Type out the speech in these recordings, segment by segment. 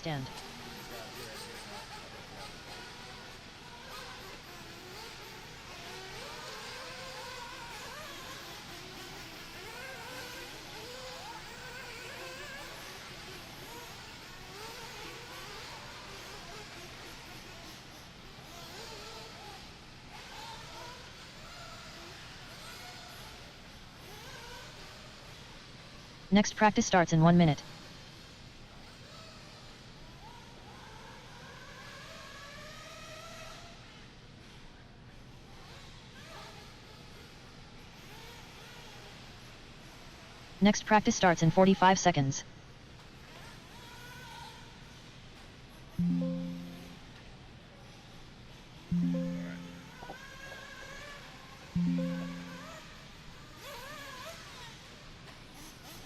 Stand. Next practice starts in 1 minute. Next practice starts in 45 seconds.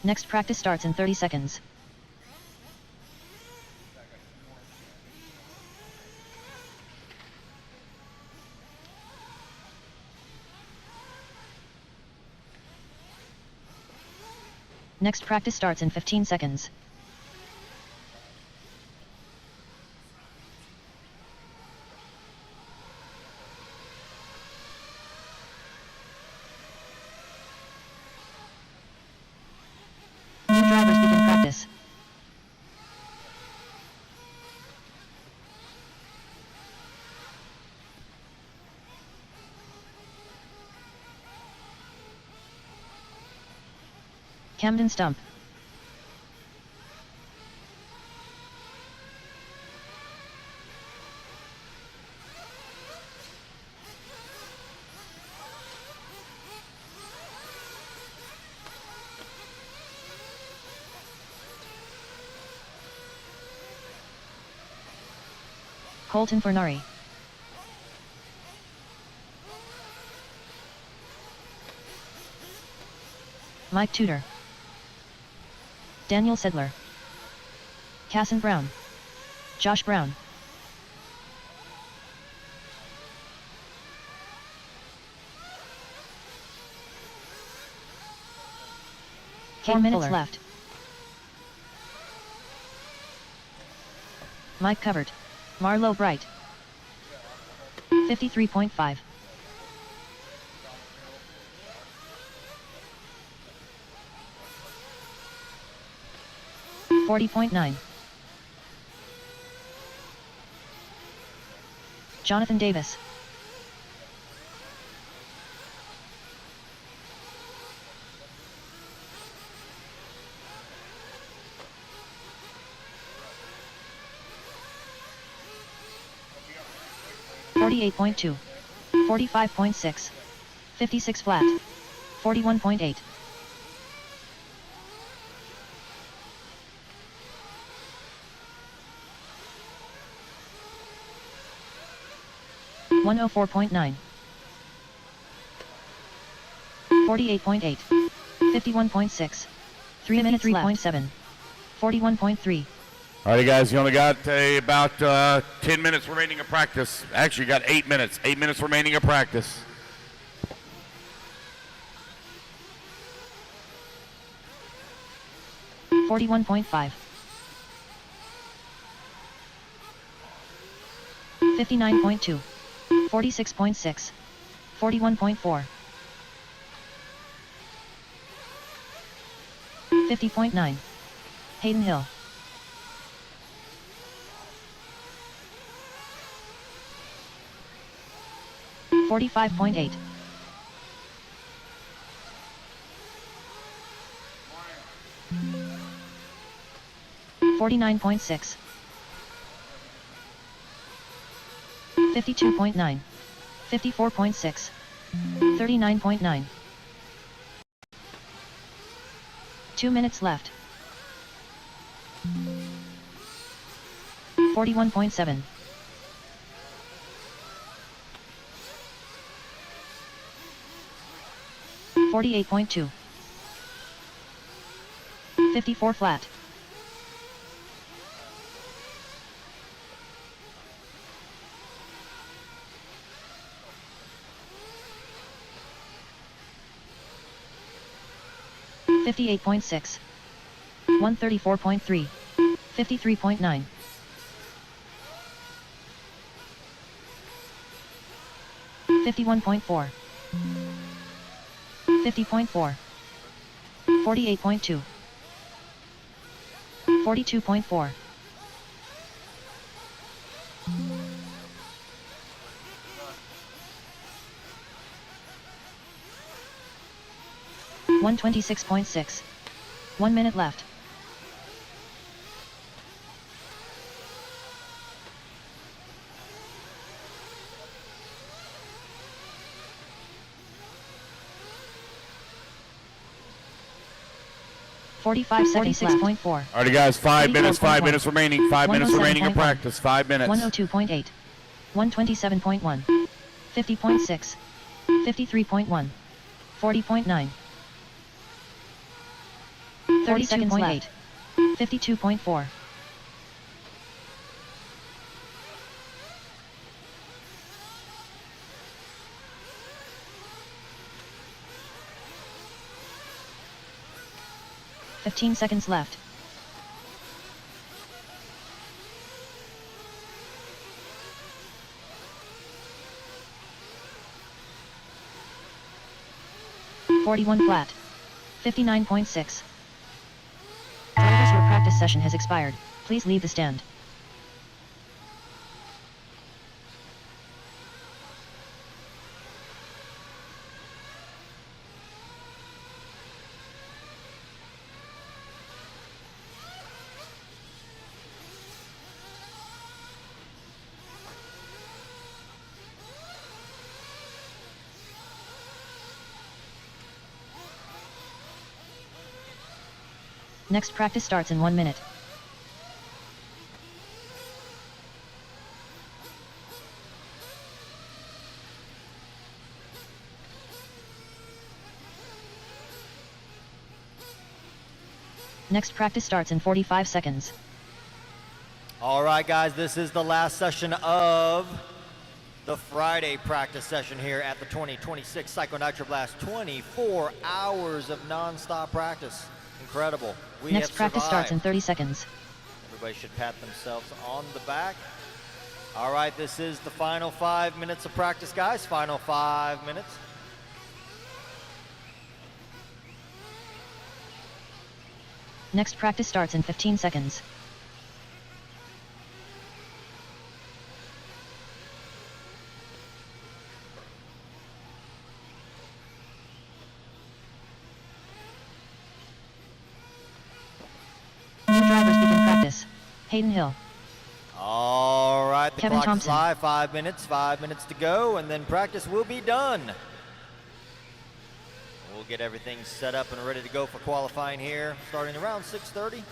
Next practice starts in 30 seconds. Next practice starts in 15 seconds. New drivers begin practice. Camden Stump. Colton Fernari. Mike Tudor. Daniel Sedler. Casson Brown. Josh Brown. Kate 4 minutes left. Mike Covert. Marlo Bright. 53.5. $40.9. Jonathan Davis. $48.2. 45.6. 56 flat. 41.8. $104.9. 48.8. 51.6. 3 minutes 3.7. 41.3. Alrighty, guys, you only got about 10 minutes remaining of practice. Actually, you got 8 minutes. 8 minutes remaining of practice. $41.5. 59.2. 46.6. 41.4. 50.9. Hayden Hill. 45.8. 49.6. 52.9. 54.6. 39.9. 2 minutes left. 41.7. 48.2. 54 flat. 58.6. 134.3. 53.9. 51.4. 50.4. 48.2. 42.4. 126.6. 1 minute left. $45 seconds left. 46.4. Alrighty, guys, 5 minutes. 5 minutes remaining. 5 minutes remaining of practice. 5 minutes. 102.8. 127.1. 50.6. 53.1. 40.9. 30 seconds left. 52.4. 15 seconds left. $41 flat. 59.6. Drivers, your practice session has expired. Please leave the stand. Next practice starts in 1 minute. Next practice starts in 45 seconds. All right, guys, this is the last session of the Friday practice session here at the 2026 Psycho Nitro Blast. 24 hours of non-stop practice. Incredible. Next practice starts in 30 seconds. Everybody should pat themselves on the back. All right, this is the final 5 minutes of practice, guys. Final 5 minutes. Next practice starts in 15 seconds. New drivers begin practice. Hayden Hill. All right, the Kevin clock Thompson. is live. 5 minutes to go, and then practice will be done. We'll get everything set up and ready to go for qualifying here, starting around 6:30.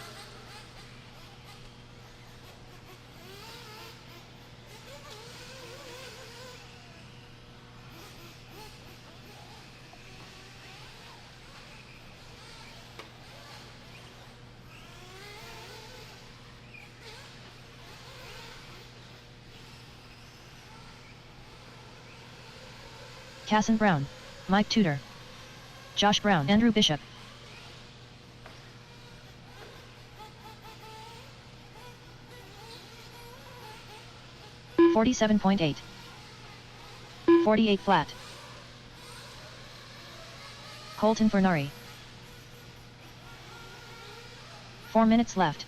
Casson Brown, Mike Tudor, Josh Brown, Andrew Bishop. $47.8. 48 flat. Colton Fernari. 4 minutes left.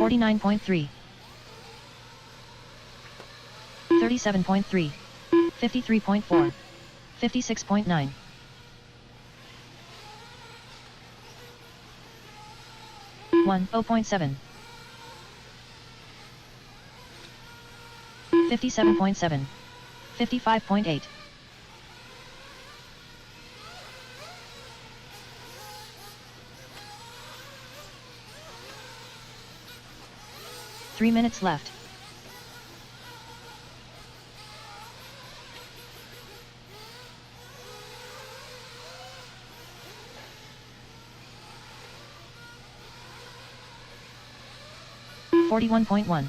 $49.3. 37.3. 53.4. 56.9. 0.7. 57.7. 55.8. 3 minutes left. $41.1.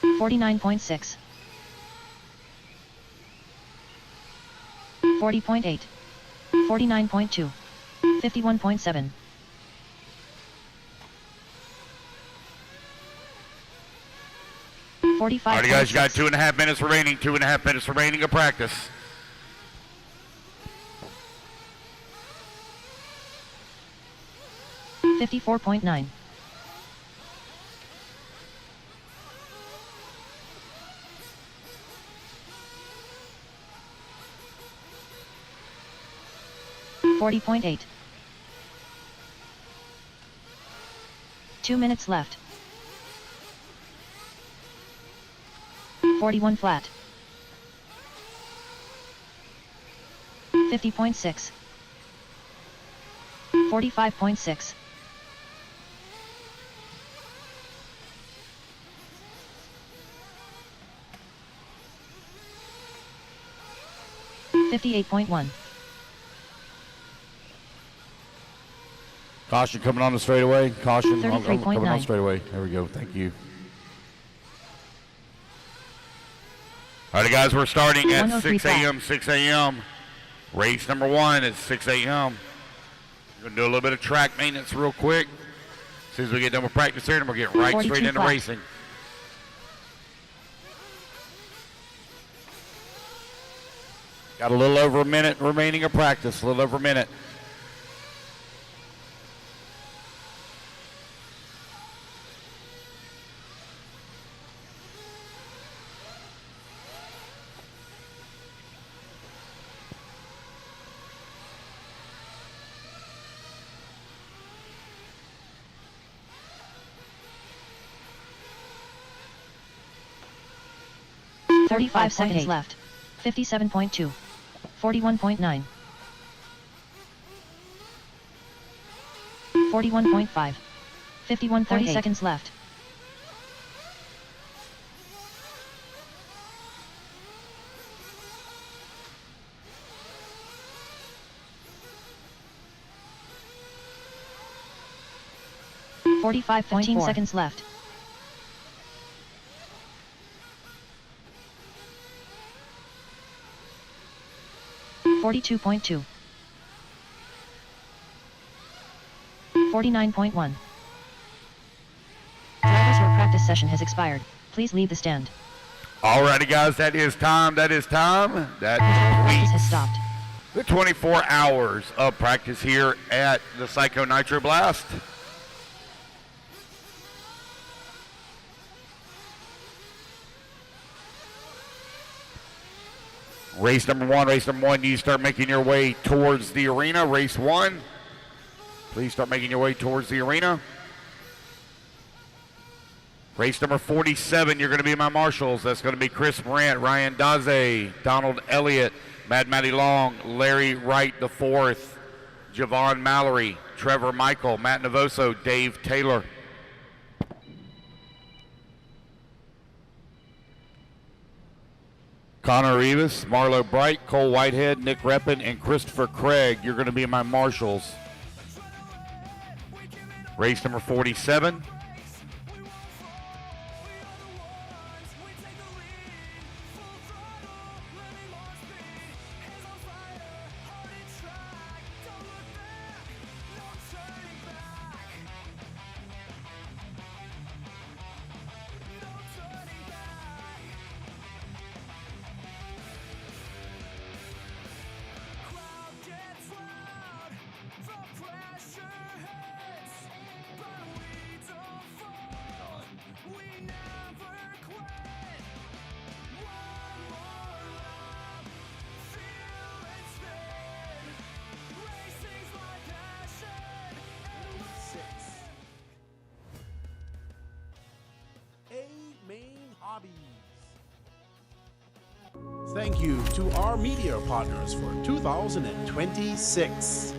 49.6. 40.8. 49.2. 51.7. 45. All right, guys, you got 2.5 minutes remaining. 2.5 minutes remaining of practice. $54.9. 40.8. 2 minutes left. 41 flat. 50.6. 45.6. 58.1. Caution coming on the straightaway. Caution coming on 33.9. straightaway. There we go. Thank you. All right, guys, we're starting at 6 a.m. 6 a.m. Race number 1 at 6 a.m. We're going to do a little bit of track maintenance real quick. As soon as we get done with practice here, and we'll get right straight into flat. racing. Got a little over a minute remaining of practice. A little over a minute. $35 seconds left. 57.2. 41.9. 41.5. 51. 30 seconds left. $45. 15 seconds left. 42.2. 49.1. Drivers, your practice session has expired. Please leave the stand. Alrighty, guys, that is time. That is time. That Practice has completes stopped. the 24 hours of practice here at the PYSCHO Nitro Blast. Race number one, you start making your way towards the arena. Race 1, please start making your way towards the arena. Race number 47, you're going to be my marshals. That's going to be Chris Morant, Ryan Daze, Donald Elliott, Mad Matty Long, Larry Wright the fourth, Javon Mallory, Trevor Michael, Matt Navoso, Dave Taylor. Connor Rivas, Marlo Bright, Cole Whitehead, Nick Reppin, and Christopher Craig. You're going to be my marshals. Race number 47. Thank you to our media partners for 2026.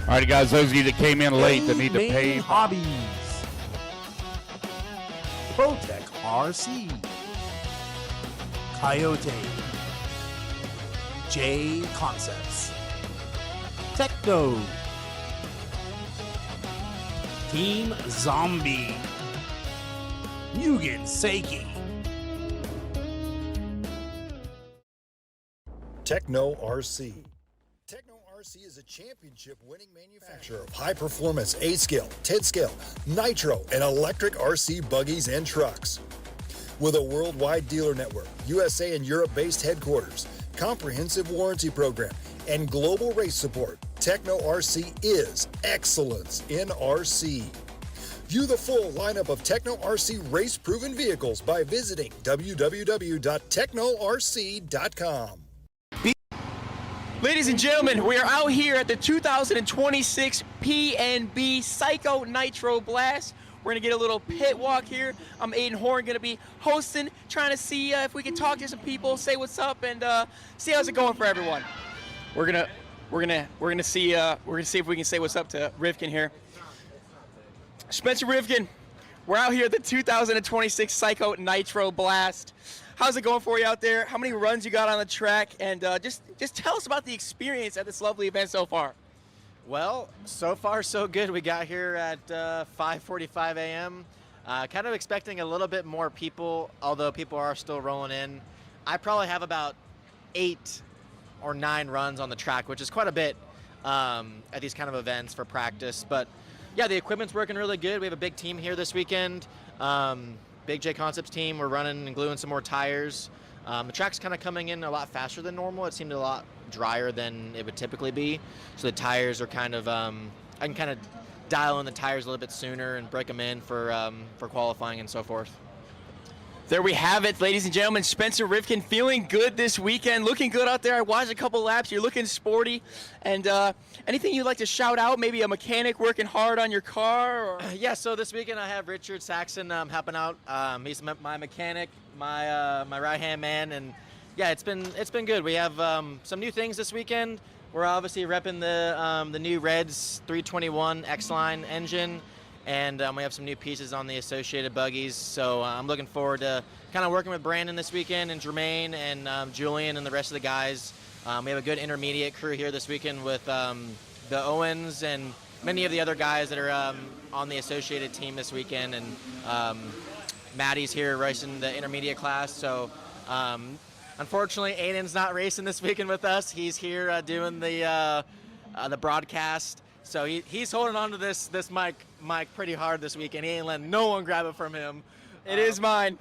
All right, guys, those of you that came in late that need to pay. Hobbies. Protec RC. Coyote. J Concepts. Techno. Team Zombie. Mugen Seiki. Techno RC. Techno RC is a championship-winning manufacturer of high-performance A-scale, 10-scale, nitro, and electric RC buggies and trucks. With a worldwide dealer network, USA and Europe-based headquarters, comprehensive warranty program, and global race support, Techno RC is excellence in RC. View the full lineup of Techno RC race-proven vehicles by visiting www.technorc.com. Ladies and gentlemen, we are out here at the 2026 PNB Psycho Nitro Blast. We're gonna get a little pit walk here. I'm Aiden Horn, gonna be hosting, trying to see if we can talk to some people, say what's up, and see how's it going for everyone. We're gonna see if we can say what's up to Rivkin here. Spencer Rivkin, we're out here at the 2026 Psycho Nitro Blast. How's it going for you out there? How many runs you got on the track? And just tell us about the experience at this lovely event so far. Well, so far so good. We got here at 5:45 a.m. Kind of expecting a little bit more people, although people are still rolling in. I probably have about 8 or 9 runs on the track, which is quite a bit at these kind of events for practice. But yeah, the equipment's working really good. We have a big team here this weekend. Big J Concepts team. We're running and gluing some more tires. The track's kind of coming in a lot faster than normal. It seemed a lot drier than it would typically be. So the tires are kind of, I can kind of dial in the tires a little bit sooner and break them in for qualifying and so forth. There we have it, ladies and gentlemen. Spencer Rivkin feeling good this weekend, looking good out there. I watched a couple laps. You're looking sporty. And anything you'd like to shout out? Maybe a mechanic working hard on your car? Or? Yeah, so this weekend I have Richard Saxon helping out. He's my mechanic, my right-hand man. And yeah, it's been good. We have some new things this weekend. We're obviously repping the new Reds 321 X-Line engine. And we have some new pieces on the associated buggies. So I'm looking forward to kind of working with Brandon this weekend and Jermaine and Julian and the rest of the guys. We have a good intermediate crew here this weekend with the Owens and many of the other guys that are on the associated team this weekend. And Maddie's here racing the intermediate class. So unfortunately, Aiden's not racing this weekend with us. He's here doing the broadcast. So he's holding on to this mic pretty hard this weekend. He ain't letting no one grab it from him. It is mine.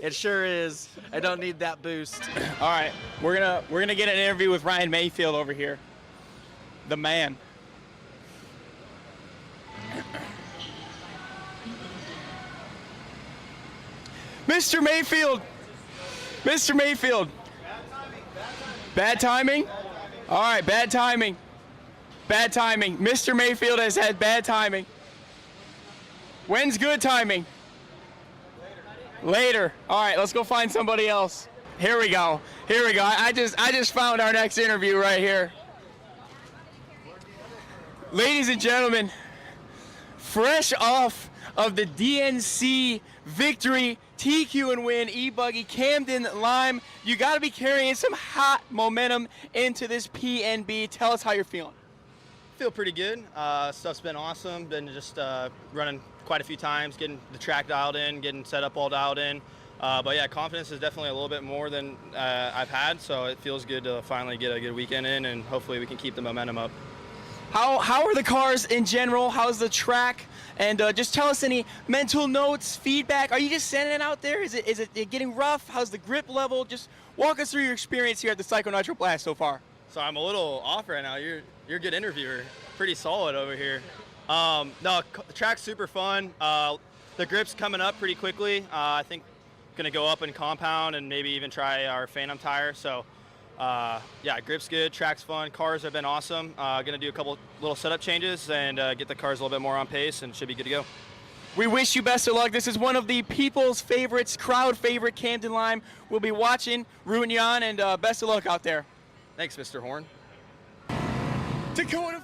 It sure is. I don't need that boost. All right, we're gonna get an interview with Ryan Mayfield over here, the man. Mr. Mayfield. Mr. Mayfield. Bad timing? All right, bad timing. Bad timing. Mr. Mayfield has had bad timing. When's good timing? Later. All right, let's go find somebody else. Here we go. Here we go. I just found our next interview right here. Ladies and gentlemen, fresh off of the DNC victory, TQ and win, E-Buggy, Camden Lime, you got to be carrying some hot momentum into this PNB. Tell us how you're feeling. Feel pretty good. Stuff's been awesome. Been just running quite a few times, getting the track dialed in, getting set up all dialed in. But yeah, confidence is definitely a little bit more than I've had, so it feels good to finally get a good weekend in, and hopefully we can keep the momentum up. How are the cars in general? How's the track? And just tell us any mental notes, feedback. Are you just sending it out there? Is it getting rough? How's the grip level? Just walk us through your experience here at the Psycho Nitro Blast so far. So I'm a little off right now. You're a good interviewer. Pretty solid over here. No, the track's super fun. The grip's coming up pretty quickly. I think gonna go up in compound and maybe even try our Phantom tire. So yeah, grip's good, track's fun, cars have been awesome. Gonna do a couple little setup changes and get the cars a little bit more on pace and should be good to go. We wish you best of luck. This is one of the people's favorites, crowd favorite, Camden Lime. We'll be watching, rooting you on, and best of luck out there. Thanks, Mr. Horn. Dakota.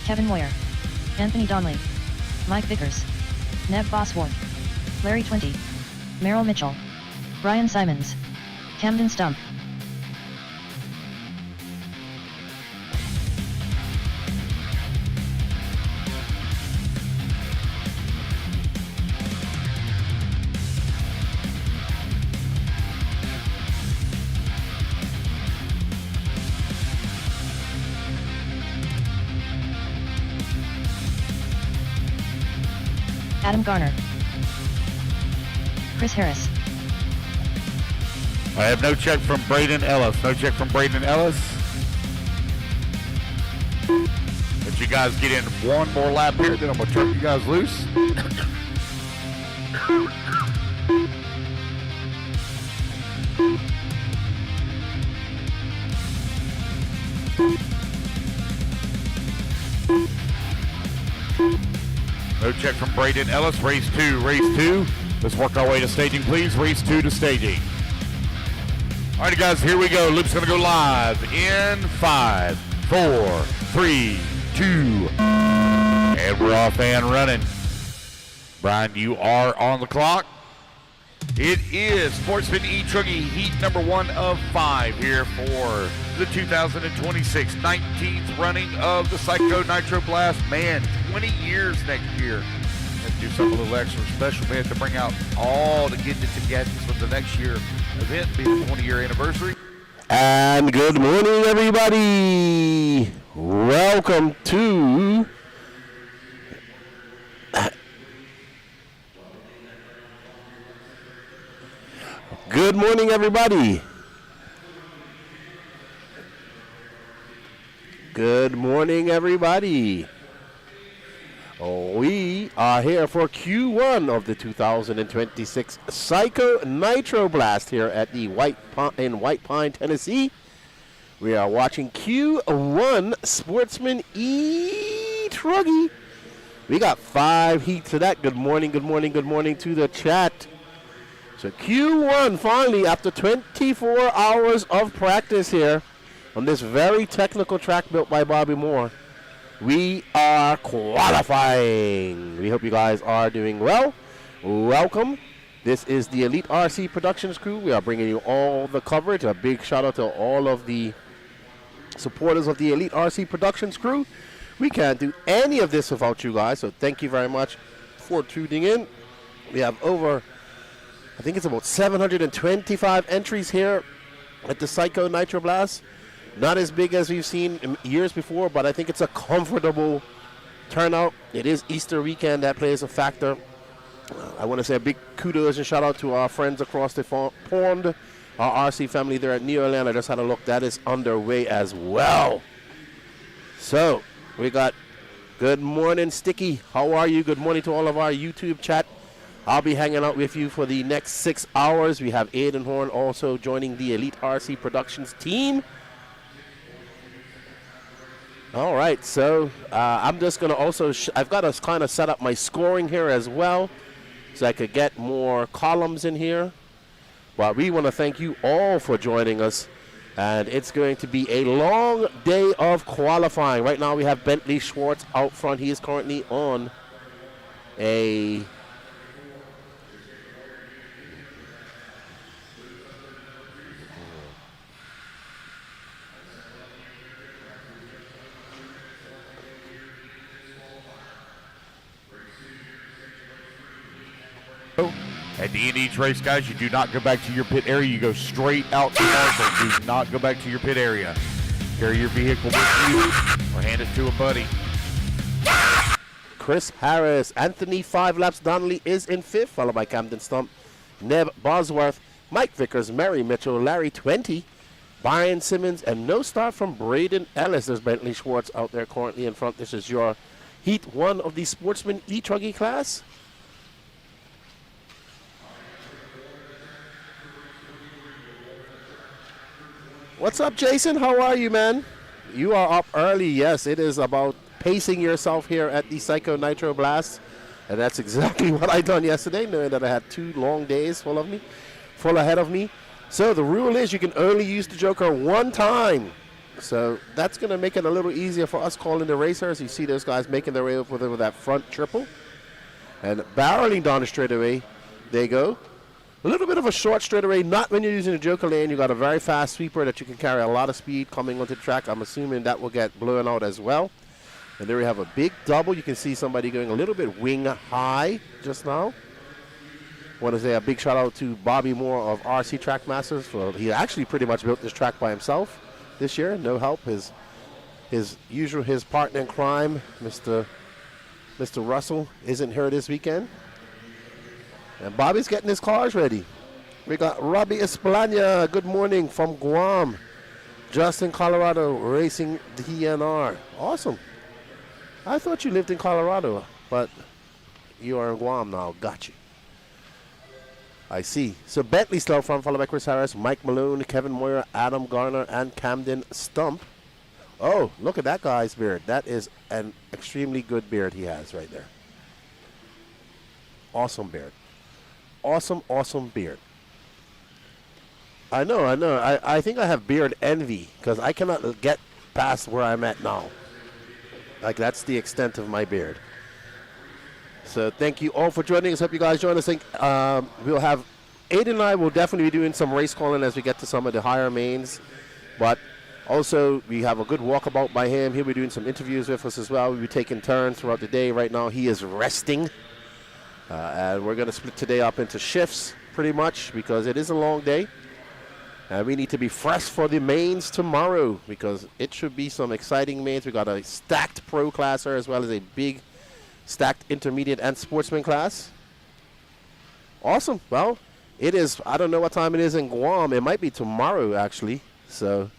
Kevin Moyer, Anthony Donnelly, Mike Vickers, Neb Bosworth, Larry 20, Merrill Mitchell, Brian Simons, Camden Stump. Adam Garner, Chris Harris. I have no check from Braden Ellis. No check from Braden Ellis. Let you guys get in one more lap here, then I'm going to turn you guys loose. No check from Braden Ellis. Race 2, race 2. Let's work our way to staging, please. Race 2 to staging. All right, guys, here we go. Loop's going to go live in 5, 4, 3, 2. And we're off and running. Brian, you are on the clock. It is Sportsman E-Truggy Heat number 1 of 5 here for the 2026 19th running of the Psycho Nitro Blast. Man, 20 years next year. Let's do something a little extra special, man, to bring out all the gadgets and gadgets for the next year event, being the 20-year anniversary. And good morning, everybody. Welcome to Good morning, everybody. Good morning, everybody. We are here for Q1 of the 2026 Psycho Nitro Blast here at the White Pine, Tennessee. We are watching Q1 Sportsman E-Truggy. We got 5 heats of that. Good morning, good morning, good morning to the chat. So Q1 finally, after 24 hours of practice here on this very technical track built by Bobby Moore, we are qualifying. We hope you guys are doing well. Welcome. This is the Elite RC Productions crew. We are bringing you all the coverage. A big shout out to all of the supporters of the Elite RC Productions crew. We can't do any of this without you guys, so thank you very much for tuning in. We have over, I think it's about 725 entries here at the Psycho Nitro Blast. Not as big as we've seen in years before, but I think it's a comfortable turnout. It is Easter weekend. That plays a factor. I want to say a big kudos and shout out to our friends across the pond, our RC family there at New Orleans. I just had a look. That is underway as well. So we got good morning, Sticky. How are you? Good morning to all of our YouTube chat. I'll be hanging out with you for the next 6 hours. We have Aiden Horn also joining the Elite RC Productions team. All right, so I'm just going to also, I've got to kind of set up my scoring here as well so I could get more columns in here. But we want to thank you all for joining us. And it's going to be a long day of qualifying. Right now we have Bentley Schwartz out front. He is currently on a At the end of each race, guys, you do not go back to your pit area. You go straight out to marshal. Do not go back to your pit area. Carry your vehicle with you or hand it to a buddy. Chris Harris, Anthony 5 laps. Donnelly is in 5th, followed by Camden Stump, Neb Bosworth, Mike Vickers, Mary Mitchell, Larry 20, Brian Simmons, and no start from Braden Ellis. There's Bentley Schwartz out there currently in front. This is your Heat 1 of the Sportsman E-Truggy class. What's up, Jason? How are you, man? You are up early. Yes, it is about pacing yourself here at the Psycho Nitro Blast. And that's exactly what I done yesterday, knowing that I had 2 long days full ahead of me. So the rule is you can only use the Joker 1 time. So that's going to make it a little easier for us calling the racers. You see those guys making their way up with that front triple. And barreling down the straightaway. There you go. A little bit of a short straightaway, not when you're using the joker lane. You got a very fast sweeper that you can carry a lot of speed coming onto the track. I'm assuming that will get blown out as well. And there we have a big double. You can see somebody going a little bit wing high just now. Want to say a big shout out to Bobby Moore of RC Track Masters. He actually pretty much built this track by himself this year. No help. His partner in crime, Mr. Russell, isn't here this weekend. And Bobby's getting his cars ready. We got Robbie Esplana, good morning, from Guam. Justin, Colorado, racing DNR. Awesome. I thought you lived in Colorado, but you are in Guam now. Got you. I see. So Bentley Slow from followed by Chris Harris, Mike Malone, Kevin Moyer, Adam Garner, and Camden Stump. Oh, look at that guy's beard. That is an extremely good beard he has right there. Awesome beard. Awesome, awesome beard. I know. I think I have beard envy because I cannot get past where I'm at now. Like, that's the extent of my beard. So thank you all for joining us. Hope you guys join us. We'll have Aiden and I will definitely be doing some race calling as we get to some of the higher mains. But also, we have a good walkabout by him. He'll be doing some interviews with us as well. We'll be taking turns throughout the day. Right now, he is resting. And we're going to split today up into shifts pretty much because it is a long day. And we need to be fresh for the mains tomorrow because it should be some exciting mains. We got a stacked pro classer as well as a big stacked intermediate and sportsman class. Awesome. Well, it is, I don't know what time it is in Guam. It might be tomorrow, actually. So,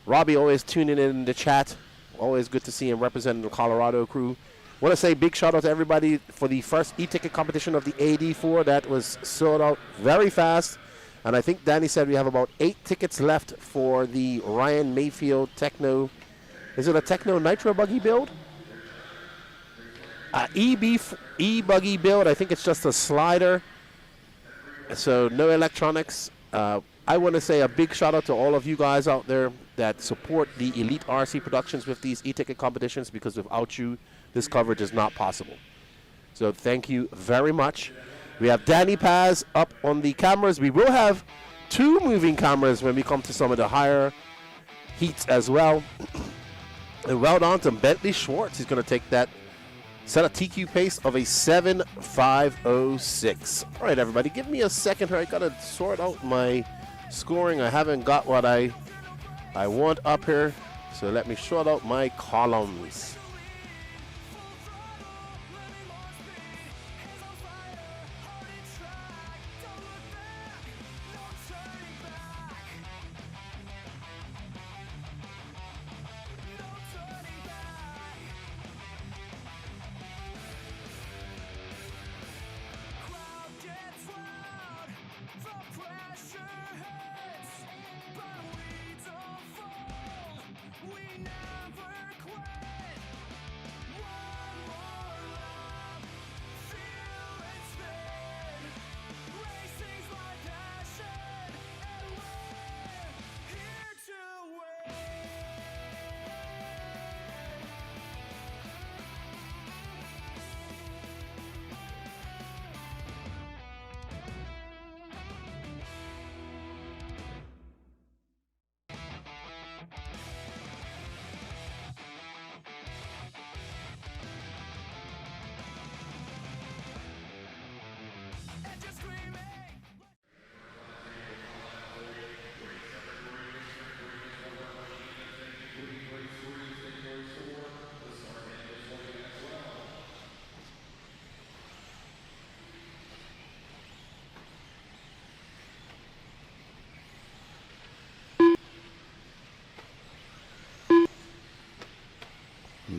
Robbie always tuning in the chat. Always good to see him representing the Colorado crew. Want to say big shout out to everybody for the first e-ticket competition of the AD4. That was sold out very fast. And I think Danny said we have about 8 tickets left for the Ryan Mayfield Techno. Is it a Techno Nitro Buggy build? E-Buggy build. I think it's just a slider. So no electronics. I want to say a big shout out to all of you guys out there that support the Elite RC Productions with these e-ticket competitions because without you, this coverage is not possible. So thank you very much. We have Danny Paz up on the cameras. We will have 2 moving cameras when we come to some of the higher heats as well. And well done to Bentley Schwartz. He's going to take that, set a TQ pace of a 7.506. All right, everybody, give me a second here. I got to sort out my scoring. I haven't got what I want up here. So let me sort out my columns.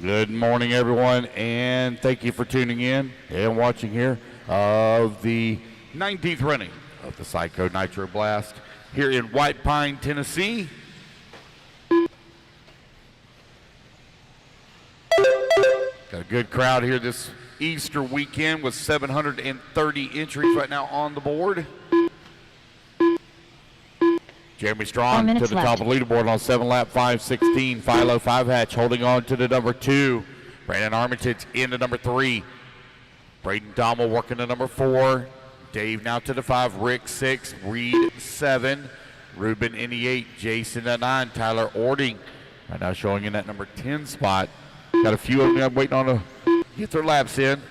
Good morning, everyone, and thank you for tuning in and watching here of the 19th running of the PYSCHO Nitro Blast here in White Pine, Tennessee. Got a good crowd here this Easter weekend with 730 entries right now on the board. Jeremy Strong 4 to minutes the left. top of the leaderboard on 7 lap 5:16. Philo 5 hatch holding on to the number 2. Brandon Armitage into number 3. Braden Dommel working to number 4. Dave now to the 5. Rick 6. Reed 7. Ruben in the 8. Jason at 9. Tyler Ording right now showing in that number 10 spot. Got a few of them waiting on to get their laps in.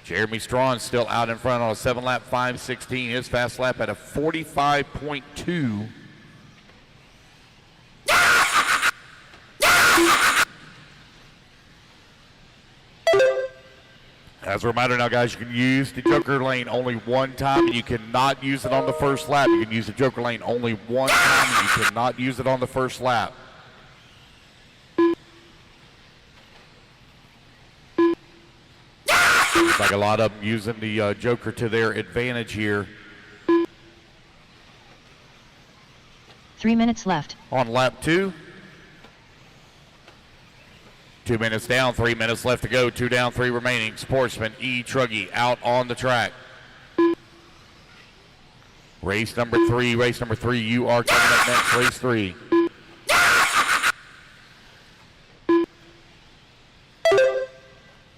Jeremy Strong still out in front on a 7 lap 5:16. His fast lap at a 45.2. As a reminder now, guys, you can use the Joker lane only one time, and you cannot use it on the first lap. You can use the Joker lane only one time, and you cannot use it on the first lap. Looks like a lot of them using the Joker to their advantage here. 3 minutes left. On lap 2. 2 minutes down, 3 minutes left to go. 2 down, 3 remaining. Sportsman E-Truggy out on the track. Race number 3, you are coming up next, race 3.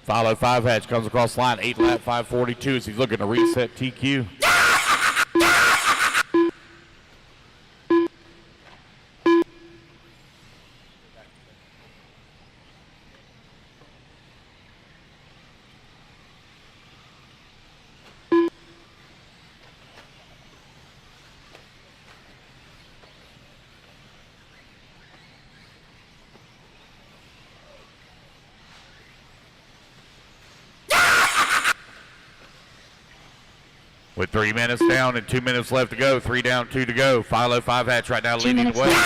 Philo 5 hatch comes across the line, 8 lap 5:42 as he's looking to reset TQ. With 3 minutes down and 2 minutes left to go, 3 down, 2 to go. Philo 5 hatch right now leading the way.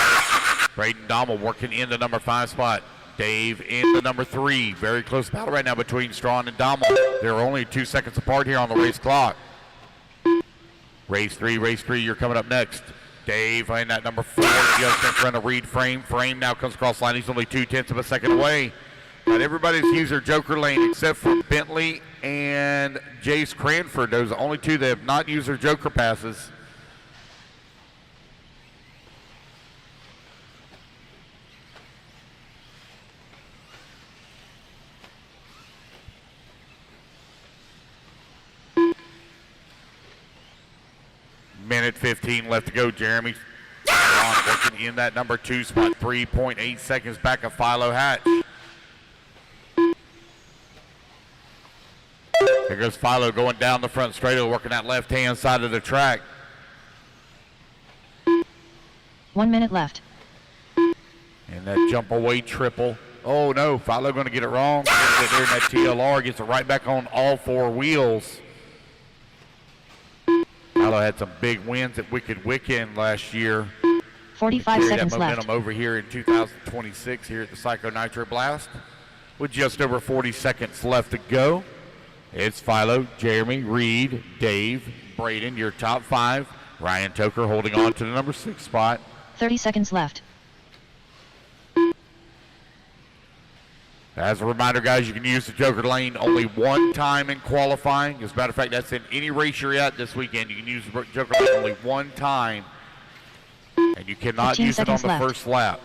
Braden Dommel working in the number 5 spot. Dave in the number 3. Very close battle right now between Strong and Dommel. They're only 2 seconds apart here on the race clock. Race 3, you're coming up next. Dave in that number 4, just in front of Reed Frame. Frame now comes across the line. He's only 0.2 of a second away. But everybody's used their Joker lane except for Bentley and Jace Cranford. Those are the only 2 that have not used their Joker passes. Minute 15 left to go. Jeremy Strong working in that number 2 spot. 3.8 seconds back of Philo hatch. There goes Philo going down the front straight, working that left-hand side of the track. 1 minute left. And that jump away triple. Oh no, Philo going to get it wrong. Gets it there in that TLR, gets it right back on all 4 wheels. Philo had some big wins at Wicked Weekend last year. 45 seconds that momentum left. over here in 2026 here at the Psycho Nitro Blast. With just over 40 seconds left to go. It's Philo, Jeremy, Reed, Dave, Braden, your top 5. Ryan Toker holding on to the number 6 spot. 30 seconds left. As a reminder, guys, you can use the Joker lane only one time in qualifying. As a matter of fact, that's in any race you're at this weekend. You can use the Joker lane only one time. And you cannot use it on the first lap.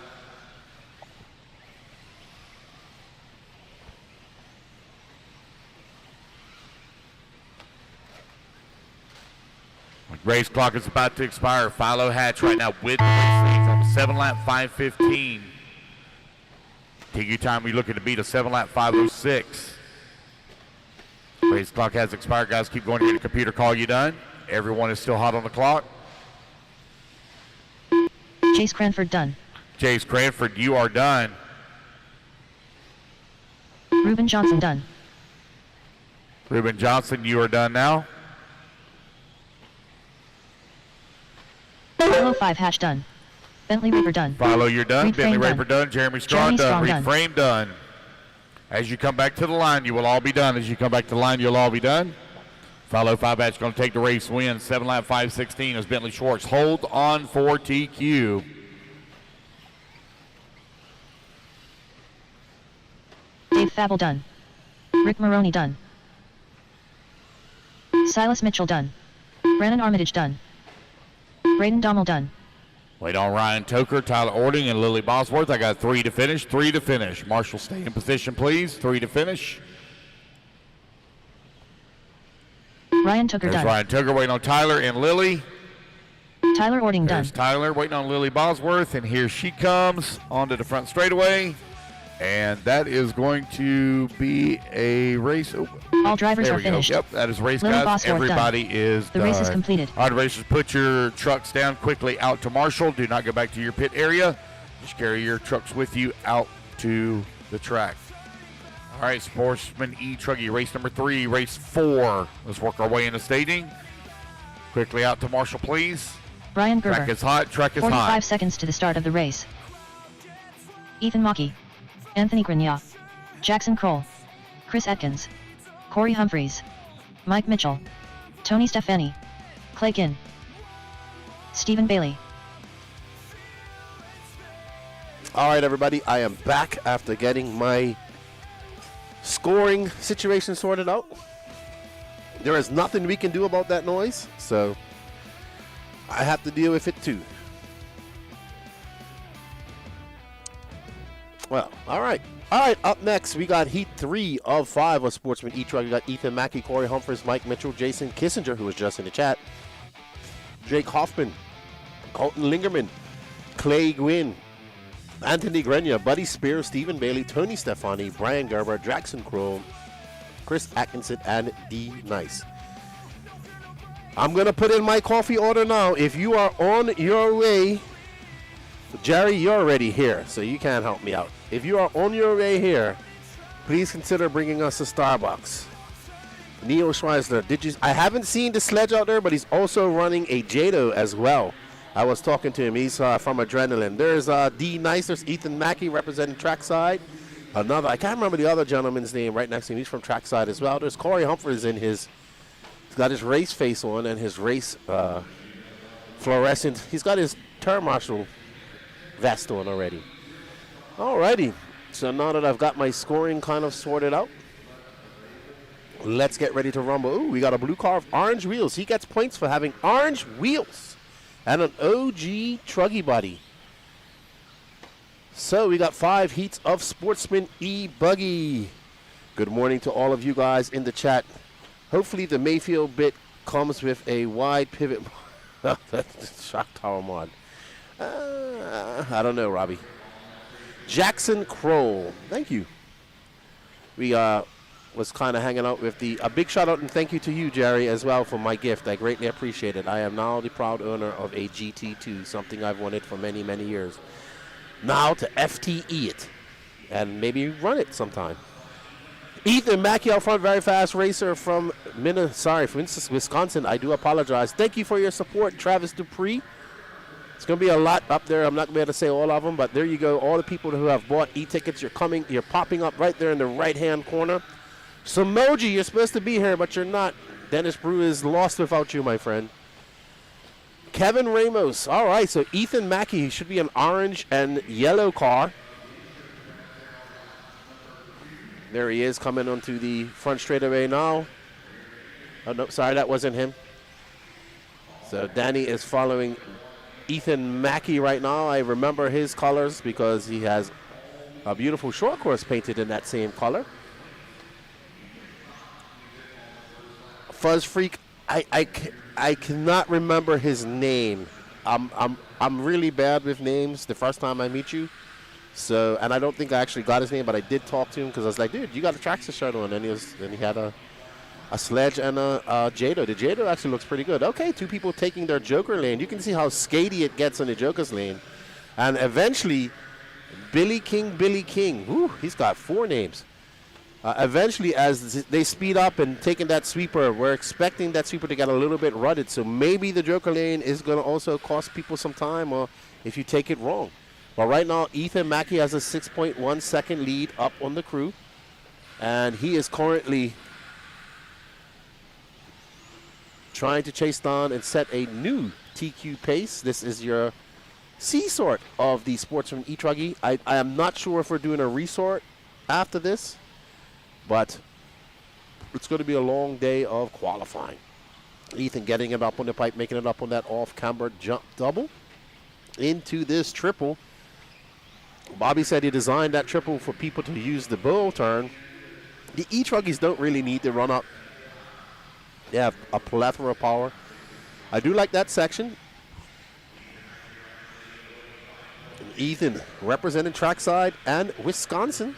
Race clock is about to expire. Philo hatch right now with the race leads on the 7 lap 5:15. TQ time we're looking to beat a 7 lap 5:06. Race clock has expired, guys. Keep going here. The computer call you done. Everyone is still hot on the clock. Chase Cranford done. Chase Cranford, you are done. Ruben Johnson done. Ruben Johnson, you are done now. Philo 5 hatch done. Bentley Raper done. Philo, you're done. Reed Bentley Frame Raper done. Jeremy Strong done. Reed Frame done. As you come back to the line, you will all be done. As you come back to the line, you'll all be done. Philo 5 hatch going to take the race win. 7 lap 5:16 as Bentley Schwartz hold on for TQ. Dave Fabel done. Rick Maroney done. Silas Mitchell done. Brandon Armitage done. Braden Dommel done. Wait on Ryan Toker, Tyler Ording, and Lily Bosworth. I got 3 to finish, 3 to finish. Marshall, stay in position, please. 3 to finish. Ryan Toker There's done. Ryan Toker waiting on Tyler and Lily. Tyler Ording done. There's Tyler waiting on Lily Bosworth, and here she comes onto the front straightaway. And that is going to be a race. Oh, all drivers are finished. Yep, that is race, Lily guys. Bosworth Everybody done. is The done. race is completed. All right, racers, put your trucks down quickly out to Marshall. Do not go back to your pit area. Just carry your trucks with you out to the track. All right, Sportsman E-Truggy, race number 3, race 4. Let's work our way into staging. Quickly out to Marshall, please. Brian Gerber. Track is hot, track is 45 hot. seconds to the start of the race. Ethan Mockey. Anthony Grigna. Jackson Kroll. Chris Atkins. Corey Humphreys. Mike Mitchell. Tony Stefani. Clay Kinn. Stephen Bailey. All right, everybody, I am back after getting my scoring situation sorted out. There is nothing we can do about that noise, so I have to deal with it too. Well, all right. All right, up next, we got Heat 3 of 5 of Sportsman E-Truggy. We got Ethan Mackey, Corey Humphreys, Mike Mitchell, Jason Kissinger, who was just in the chat, Jake Hoffman, Colton Lingerman, Clay Gwynn, Anthony Grenier, Buddy Spears, Stephen Bailey, Tony Stefani, Brian Gerber, Jackson Crow, Chris Atkinson, and D. Nice. I'm going to put in my coffee order now. If you are on your way, Jerry, you're already here, so you can't help me out. If you are on your way here, please consider bringing us a Starbucks. Neo Schweisler, I haven't seen the sledge out there, but he's also running a Jado as well. I was talking to him. He's from Adrenaline. There's D. Nice. There's Ethan Mackey representing Trackside. Another, I can't remember the other gentleman's name right next to him. He's from Trackside as well. There's Corey Humphreys in he's got his race face on and his race fluorescent. He's got his turn marshal vest on already. Alrighty. So now that I've got my scoring kind of sorted out, let's get ready to rumble. Ooh, we got a blue car of orange wheels. He gets points for having orange wheels and an OG Truggy body. So we got 5 heats of Sportsman E-Buggy. Good morning to all of you guys in the chat. Hopefully the Mayfield bit comes with a wide pivot. Shock tower mod. I don't know, Robbie. Jackson Kroll. Thank you. We was kind of hanging out with a big shout out and thank you to you, Jerry, as well for my gift. I greatly appreciate it. I am now the proud owner of a GT2, something I've wanted for many, many years. Now to FTE it and maybe run it sometime. Ethan Mackey out front, very fast racer from Wisconsin. I do apologize. Thank you for your support, Travis Dupree. It's going to be a lot up there. I'm not going to be able to say all of them, but there you go. All the people who have bought e-tickets, you're popping up right there in the right-hand corner. Samoji, you're supposed to be here, but you're not. Dennis Brew is lost without you, my friend. Kevin Ramos. All right, so Ethan Mackey should be an orange and yellow car. There he is coming onto the front straightaway now. Oh, no, sorry, that wasn't him. So Danny is following Ethan Mackey right now. I remember his colors because he has a beautiful short course painted in that same color. Fuzz Freak, I cannot remember his name. I'm really bad with names the first time I meet you. So, and I don't think I actually got his name, but I did talk to him because I was like, dude, you got a Traxxas shirt on. And he had a sledge and a Jado. The Jado actually looks pretty good. Okay, 2 people taking their Joker lane. You can see how skatey it gets on the Joker's lane. And eventually, Billy King. Woo, he's got 4 names. Eventually, as they speed up and taking that sweeper, we're expecting that sweeper to get a little bit rutted. So maybe the Joker lane is going to also cost people some time or if you take it wrong. But right now, Ethan Mackey has a 6.1 second lead up on the crew. And he is currently trying to chase down and set a new TQ pace. This is your C-sort of the Sportsman E-Truggy. I am not sure if we're doing a resort after this, but it's going to be a long day of qualifying. Ethan getting it up on the pipe, making it up on that off-camber jump double. into this triple. Bobby said he designed that triple for people to use the bull turn. The E-Truggies don't really need to run up. They have a plethora of power. I do like that section. Ethan representing trackside and Wisconsin.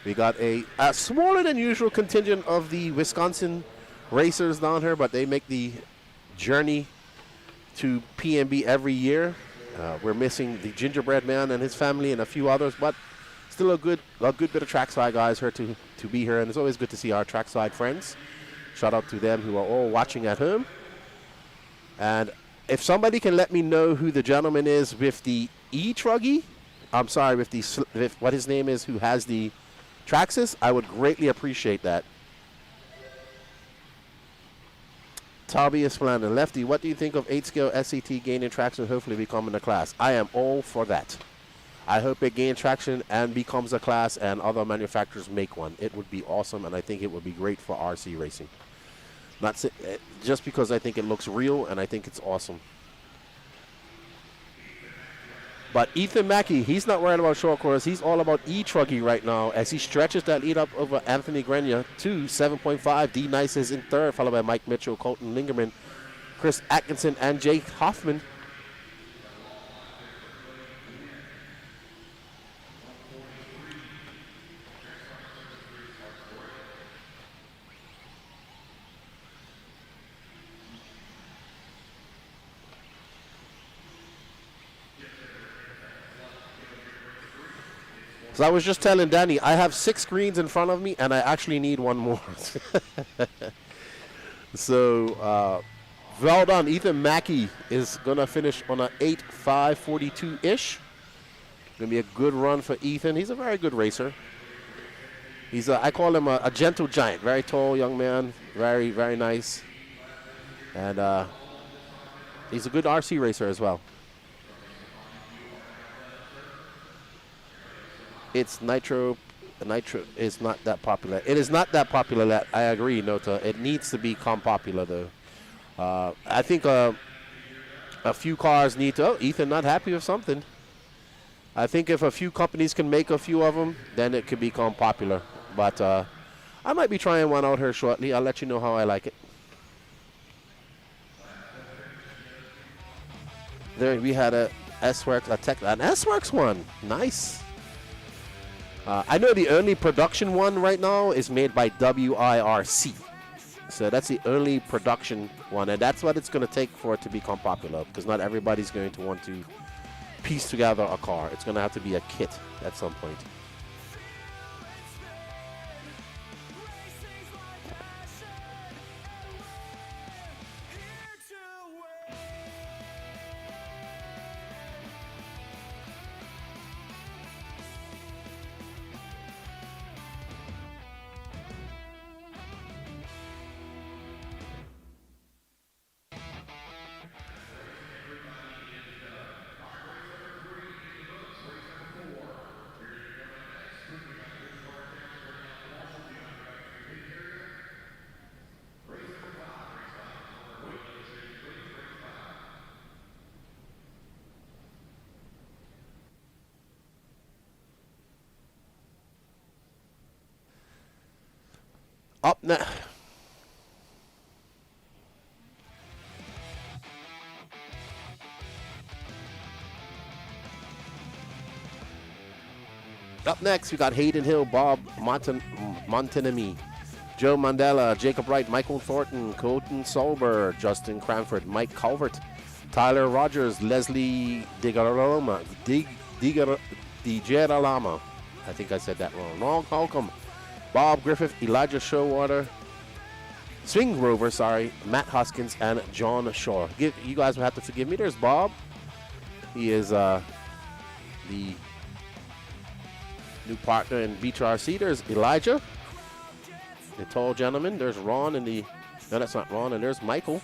We got a smaller than usual contingent of the Wisconsin racers down here, but they make the journey to PNB every year. We're missing the Gingerbread Man and his family and a few others, but still a good bit of trackside guys here to be here, and it's always good to see our trackside friends. Shout out to them who are all watching at home. And if somebody can let me know who the gentleman is with the E-Truggy, I'm sorry, with what his name is, who has the Traxxas, I would greatly appreciate that. Toby Esplanda, Lefty, what do you think of 8-scale SCT gaining traction, hopefully becoming a class? I am all for that. I hope it gains traction and becomes a class and other manufacturers make one. It would be awesome, and I think it would be great for RC racing. Just because I think it looks real and I think it's awesome. But Ethan Mackey, he's not worried about short course. He's all about E-Truggy right now as he stretches that lead up over Anthony Grenier to 7.5. D Nice is in third, followed by Mike Mitchell, Colton Lingerman, Chris Atkinson, and Jake Hoffman. So I was just telling Danny, I have 6 screens in front of me, and I actually need one more. So, well done. Ethan Mackey is going to finish on an 8.542-ish. Going to be a good run for Ethan. He's a very good racer. He's I call him a gentle giant. Very tall young man. Very, very nice. And he's a good RC racer as well. It's Nitro is not that popular. It is not that popular. That I agree, Nota. It needs to become popular, though. I think a few cars need to. Oh, Ethan not happy with something. I think if a few companies can make a few of them, then it could become popular. But I might be trying one out here shortly. I'll let you know how I like it. There we had a S-Works, an S-Works one. Nice. I know the only production one right now is made by WIRC. So that's the only production one, and that's what it's going to take for it to become popular, because not everybody's going to want to piece together a car. It's going to have to be a kit at some point. Up next, we got Hayden Hill, Bob Montanami, Joe Mandela, Jacob Wright, Michael Thornton, Colton Solber, Justin Cranford, Mike Calvert, Tyler Rogers, Leslie DiGirolamo, I think I said that wrong. Ron Holcomb, Bob Griffith, Elijah Showwater, Swing Rover, Matt Hoskins, and John Shaw. You guys will have to forgive me. There's Bob. He is the new partner in Beach RC. There's Elijah, the tall gentleman. There's Ron and no, that's not Ron. And there's Michael.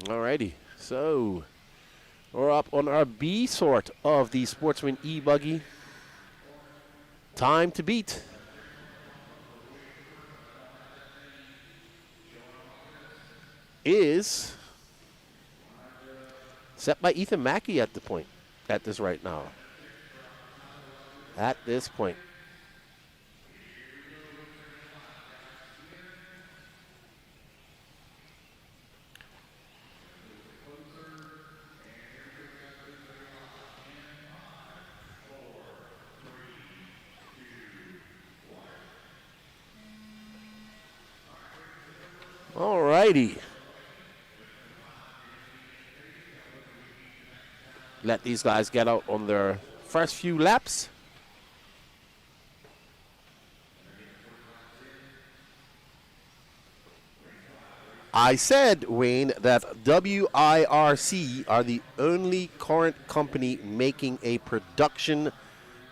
Alrighty, so we're up on our B sort of the Sportsman E-Buggy. Time to beat is set by Ethan Mackey at this right now. At this point. All righty. Let these guys get out on their first few laps. I said, Wayne, that WIRC are the only current company making a production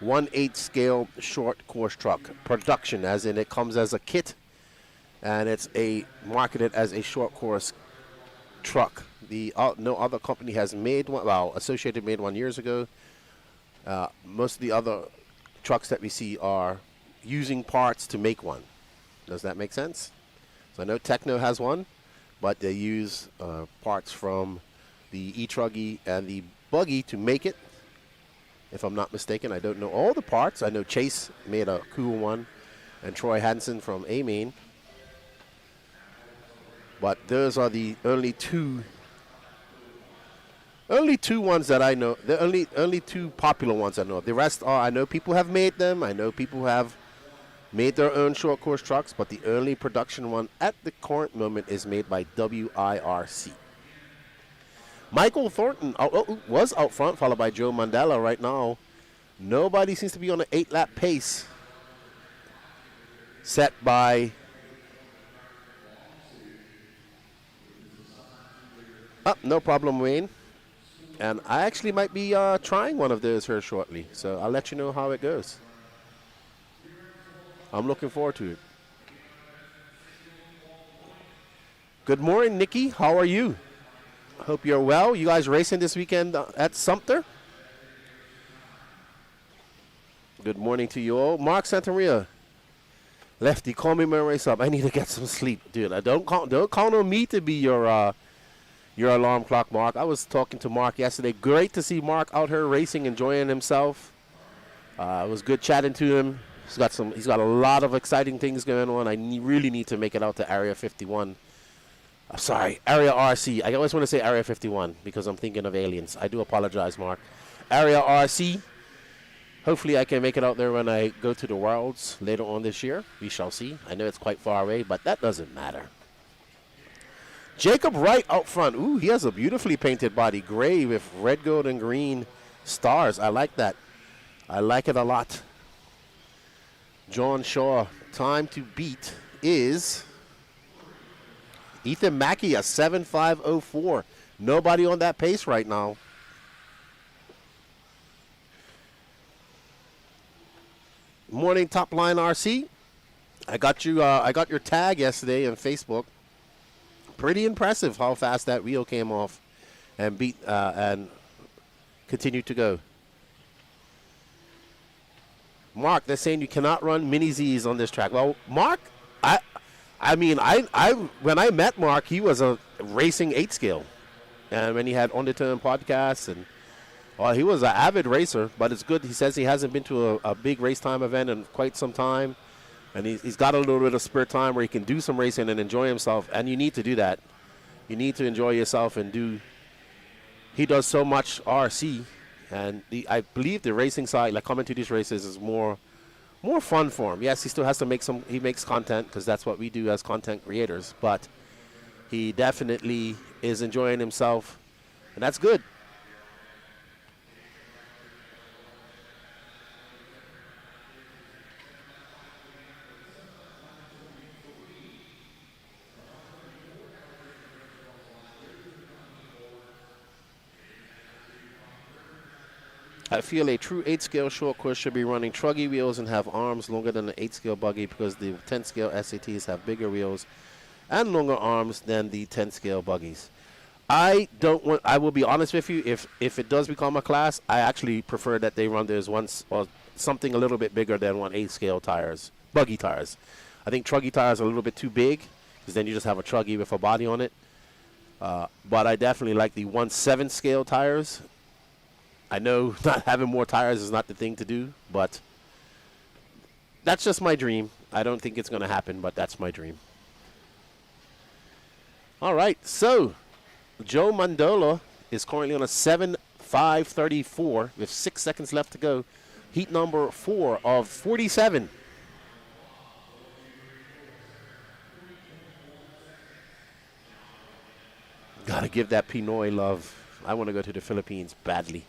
1/8 scale short course truck. Production, as in it comes as a kit, and it's marketed as a short course truck. No other company has made one. Well, Associated made one years ago. Most of the other trucks that we see are using parts to make one. Does that make sense? So I know Techno has one, but they use parts from the E-Truggy and the Buggy to make it. If I'm not mistaken, I don't know all the parts. I know Chase made a cool one, and Troy Hansen from A-Main. But those are the only two ones that I know. The only two popular ones I know. The rest are, I know people have made them. I know people have made their own short course trucks, but the only production one at the current moment is made by WIRC. Michael Thornton was out front, followed by Joe Mandela. Right now, nobody seems to be on an 8-lap pace set by no problem, Wayne. And I actually might be trying one of those here shortly, so I'll let you know how it goes. I'm looking forward to it. Good morning, Nikki. How are you? Hope you're well. You guys racing this weekend at Sumter? Good morning to you all. Mark Santamaria. Lefty, call me when I race up. I need to get some sleep. Dude, don't count on me to be your alarm clock, Mark. I was talking to Mark yesterday. Great to see Mark out here racing, enjoying himself. It was good chatting to him. He's got a lot of exciting things going on. I really need to make it out to Area 51. Sorry, Area RC. I always want to say Area 51 because I'm thinking of aliens. I do apologize, Mark. Area RC. Hopefully I can make it out there when I go to the Worlds later on this year. We shall see. I know it's quite far away, but that doesn't matter. Jacob Wright out front. Ooh, he has a beautifully painted body. Gray with red, gold, and green stars. I like that. I like it a lot. John Shaw. Time to beat is Ethan Mackey, a 7.504. Nobody on that pace right now. Morning, Top Line RC. I got your tag yesterday on Facebook. Pretty impressive how fast that wheel came off and beat and continued to go. Mark, they're saying you cannot run mini Z's on this track. Well, Mark, I mean, when I met Mark, he was a racing 8 scale, and when he had On the Turn podcasts, and he was an avid racer. But it's good. He says he hasn't been to a big race time event in quite some time, and he's got a little bit of spare time where he can do some racing and enjoy himself. And you need to do that. You need to enjoy yourself and do. He does so much RC, and I believe the racing side, like coming to these races, is more fun for him. Yes, he still has to he makes content because that's what we do as content creators, but he definitely is enjoying himself, and that's good. I feel a true 8-scale short course should be running truggy wheels and have arms longer than the 8-scale buggy because the 10-scale SATs have bigger wheels and longer arms than the 10-scale buggies. I will be honest with you, if it does become a class, I actually prefer that they run theirs once or something a little bit bigger than 1/8 scale tires, buggy tires. I think Truggy tires are a little bit too big because then you just have a Truggy with a body on it. But I definitely like the 1/7 scale tires. I know not having more tires is not the thing to do, but that's just my dream. I don't think it's going to happen, but that's my dream. All right, so Joe Mandola is currently on a 7.534 with 6 seconds left to go. Heat number 4 of 47. Gotta give that Pinoy love. I want to go to the Philippines badly.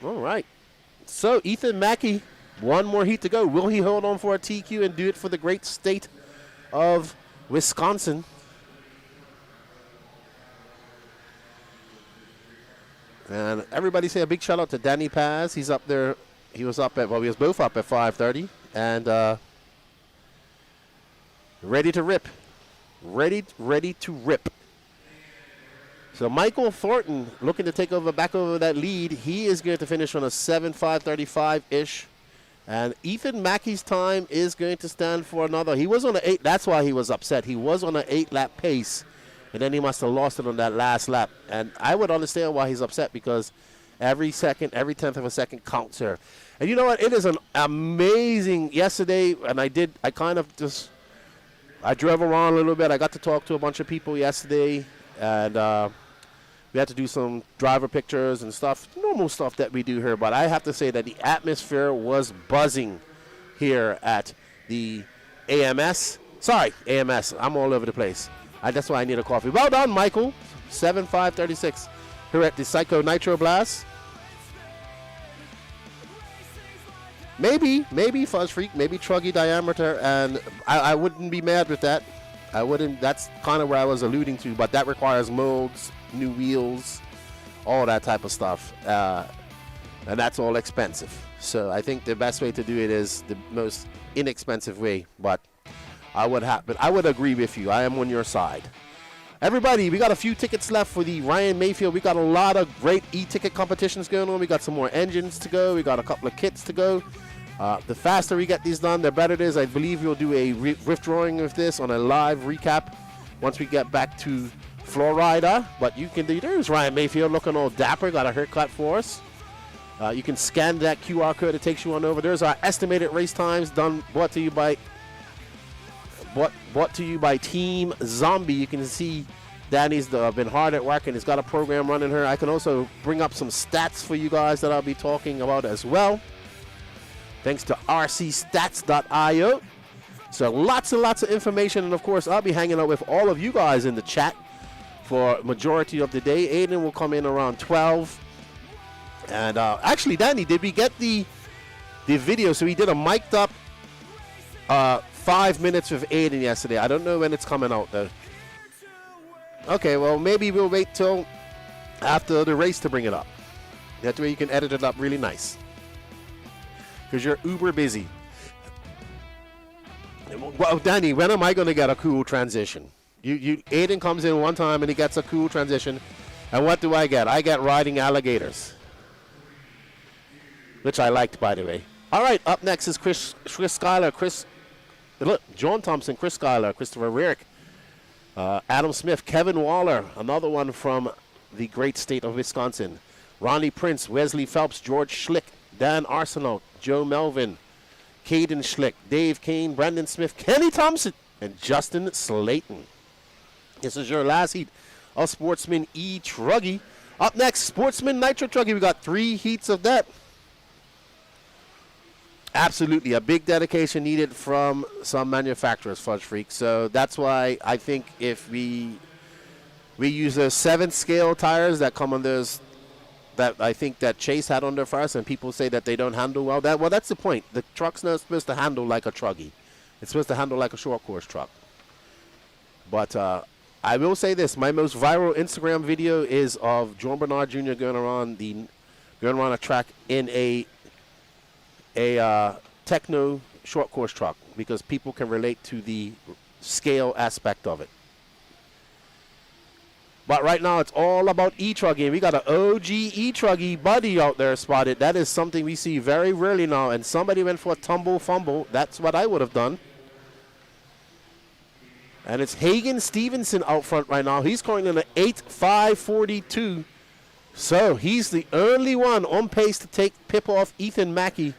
All right. So Ethan Mackey, one more heat to go. Will he hold on for a TQ and do it for the great state of Wisconsin? And everybody say a big shout out to Danny Paz. He's up there. He was up at, well, we was both up at 5:30 and ready to rip. Ready to rip. So Michael Thornton looking to take back over that lead. He is going to finish on a 7.535-ish. And Ethan Mackey's time is going to stand for another. He was on an 8. That's why he was upset. He was on an 8-lap pace. And then he must have lost it on that last lap. And I would understand why he's upset because every second, every tenth of a second counts here. And you know what? It is an amazing yesterday. And I drove around a little bit. I got to talk to a bunch of people yesterday. And we had to do some driver pictures and stuff, normal stuff that we do here. But I have to say that the atmosphere was buzzing here at the AMS. Sorry, AMS. I'm all over the place. That's why I need a coffee. Well done, Michael. 7.536 here at the Psycho Nitro Blast. Maybe Fuzz Freak, maybe Truggy diameter, and I wouldn't be mad with that. I wouldn't. That's kind of where I was alluding to, but that requires molds, new wheels, all that type of stuff, and that's all expensive. So I think the best way to do it is the most inexpensive way. But I would agree with you. I am on your side. Everybody, we got a few tickets left for the Ryan Mayfield. We got a lot of great e-ticket competitions going on. We got some more engines to go. We got a couple of kits to go. The faster we get these done, the better it is. I believe we'll do a withdrawing of this on a live recap once we get back to Florida. But you can do, there's Ryan Mayfield looking all dapper, got a haircut for us. You can scan that QR code, it takes you on over. There's our estimated race times brought to you by Team Zombie. You can see Danny's been hard at work and he's got a program running here. I can also bring up some stats for you guys that I'll be talking about as well. Thanks to rcstats.io. So lots and lots of information. And, of course, I'll be hanging out with all of you guys in the chat for majority of the day. Aiden will come in around 12. And actually, Danny, did we get the video? So we did a mic'd up 5 minutes with Aiden yesterday. I don't know when it's coming out, though. Okay, well, maybe we'll wait till after the race to bring it up. That way you can edit it up really nice. Because you're uber busy. Well, Danny, when am I going to get a cool transition? Aiden comes in one time and he gets a cool transition. And what do I get? I get riding alligators. Which I liked, by the way. All right, up next is Chris Schuyler, John Thompson, Chris Schuyler, Christopher Rierick, Adam Smith, Kevin Waller, another one from the great state of Wisconsin. Ronnie Prince, Wesley Phelps, George Schlick, Dan Arsenault, Joe Melvin, Caden Schlick, Dave Kane, Brandon Smith, Kenny Thompson, and Justin Slayton. This is your last heat of Sportsman E-Truggy. Up next, Sportsman Nitro Truggy. We got 3 heats of that. Absolutely, a big dedication needed from some manufacturers, Fudge Freak. So that's why I think if we use those 7 scale tires that come on those, that I think that Chase had on there first, and people say that they don't handle well. That's the point. The truck's not supposed to handle like a Truggy. It's supposed to handle like a short course truck. But I will say this: my most viral Instagram video is of John Bernard Jr. going around a track in a techno short course truck, because people can relate to the scale aspect of it. But right now, it's all about E-Truggy. We got an OG E-Truggy buddy out there spotted. That is something we see very rarely now. And somebody went for a tumble fumble. That's what I would have done. And it's Hagen Stevenson out front right now. He's going in an 8.542. So he's the only one on pace to take Pip off Ethan Mackey.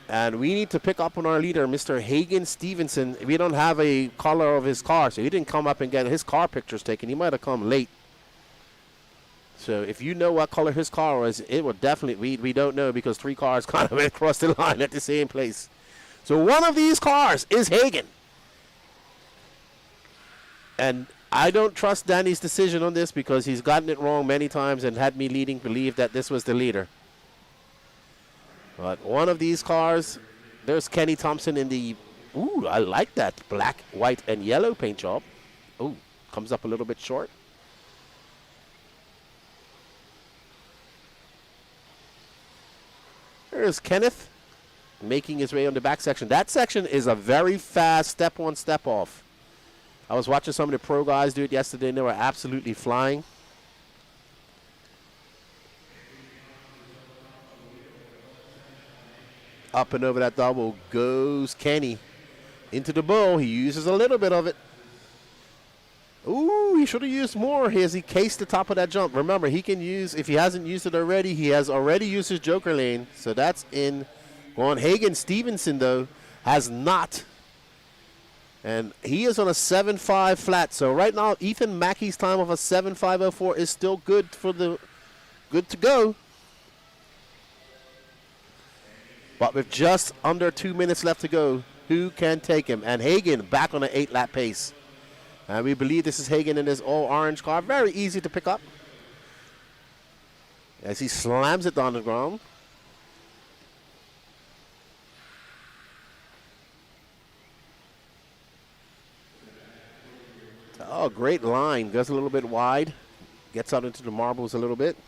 And we need to pick up on our leader, Mr. Hagen Stevenson. We don't have a color of his car, so he didn't come up and get his car pictures taken. He might have come late. So if you know what color his car was, it would definitely, we don't know because 3 cars kind of went across the line at the same place. So one of these cars is Hagen. And I don't trust Danny's decision on this because he's gotten it wrong many times and had me believe that this was the leader. But one of these cars, there's Kenny Thompson in the, ooh, I like that black, white, and yellow paint job. Ooh, comes up a little bit short. There's Kenneth making his way on the back section. That section is a very fast step on, step off. I was watching some of the pro guys do it yesterday, and they were absolutely flying. Up and over that double goes Kenny. Into the bull. He uses a little bit of it. Ooh, he should have used more as he cased the top of that jump. Remember, he can use, if he hasn't used it already, he has already used his joker lane. So that's in. Going Hagen Stevenson, though, has not. And he is on a 7.5 flat. So right now, Ethan Mackey's time of a 7.504 is still good to go. But with just under 2 minutes left to go, who can take him? And Hagen back on an 8-lap pace. And we believe this is Hagen in his all-orange car. Very easy to pick up. As he slams it down the ground. Oh, great line. Goes a little bit wide. Gets out into the marbles a little bit.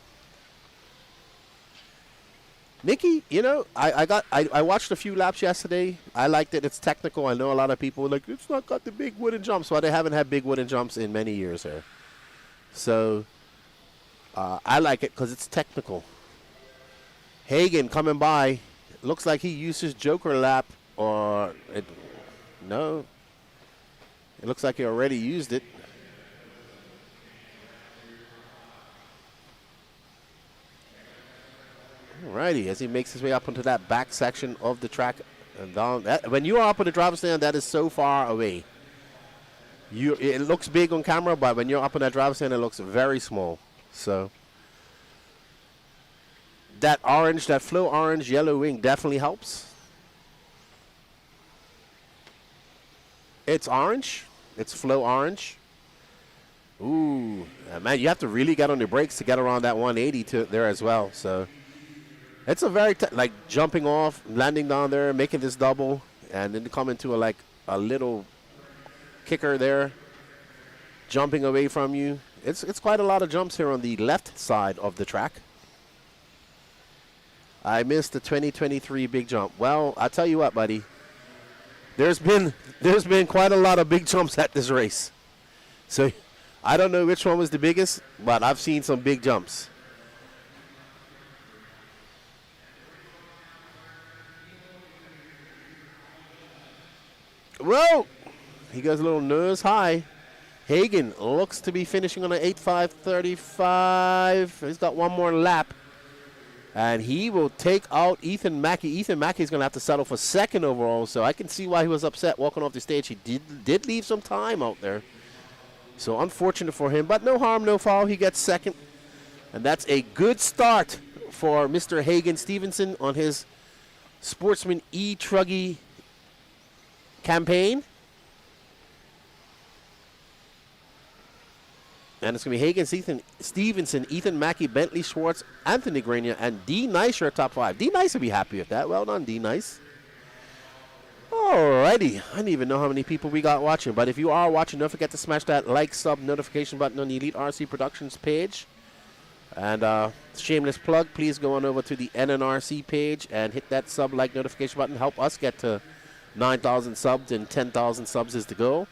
Nicky, you know, I watched a few laps yesterday. I liked it. It's technical. I know a lot of people are like, it's not got the big wooden jumps. Well, they haven't had big wooden jumps in many years here. So, I like it because it's technical. Hagen coming by. Looks like he used his joker lap. No. It looks like he already used it. Alrighty, as he makes his way up into that back section of the track. And down that, when you are up on the driver's stand, that is so far away. It looks big on camera, but when you're up on that driver's stand, it looks very small. So that orange, that flow orange, yellow wing definitely helps. It's orange. It's flow orange. Ooh, man, you have to really get on the brakes to get around that 180 to there as well. So it's a very, like jumping off, landing down there, making this double, and then come into a little kicker there, jumping away from you. It's quite a lot of jumps here on the left side of the track. I missed the 2023 big jump. Well, I tell you what, buddy. There's been quite a lot of big jumps at this race. So I don't know which one was the biggest, but I've seen some big jumps. Whoa! He goes a little nose high. Hagen looks to be finishing on an 8.535. He's got one more lap. And he will take out Ethan Mackey. Ethan Mackey's going to have to settle for second overall, so I can see why he was upset walking off the stage. He did leave some time out there. So unfortunate for him, but no harm, no foul. He gets second. And that's a good start for Mr. Hagen Stevenson on his Sportsman E-Truggy campaign. And it's going to be Hagen, Stevenson, Ethan Mackey, Bentley Schwartz, Anthony Grenier, and D. Nice are top 5. D. Nice will be happy with that. Well done, D. Nice. Alrighty. I don't even know how many people we got watching, but if you are watching, don't forget to smash that like, sub, notification button on the Elite RC Productions page. And shameless plug, please go on over to the NNRC page and hit that sub, like, notification button. Help us get to 9,000 subs, and 10,000 subs is the goal.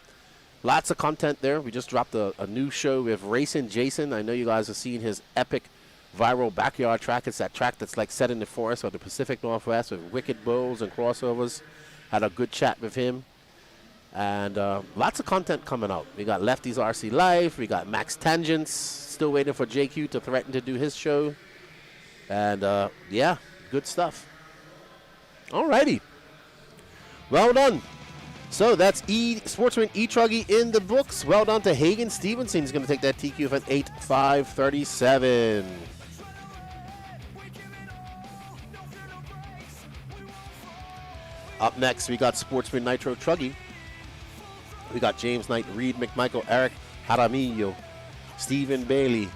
Lots of content there. We just dropped a new show with Racing Jason. I know you guys have seen his epic viral backyard track. It's that track that's like set in the forest of the Pacific Northwest with wicked bowls and crossovers. Had a good chat with him. And lots of content coming out. We got Lefty's RC Live. We got Max Tangents. Still waiting for JQ to threaten to do his show. And yeah, good stuff. Alrighty. Well done. So that's Sportsman E-Truggy in the books. Well done to Hagen Stevenson. He's going to take that TQ at 8.537. Up next, we got Sportsman Nitro Truggy. We got James Knight, Reed McMichael, Eric Jaramillo, Stephen Bailey,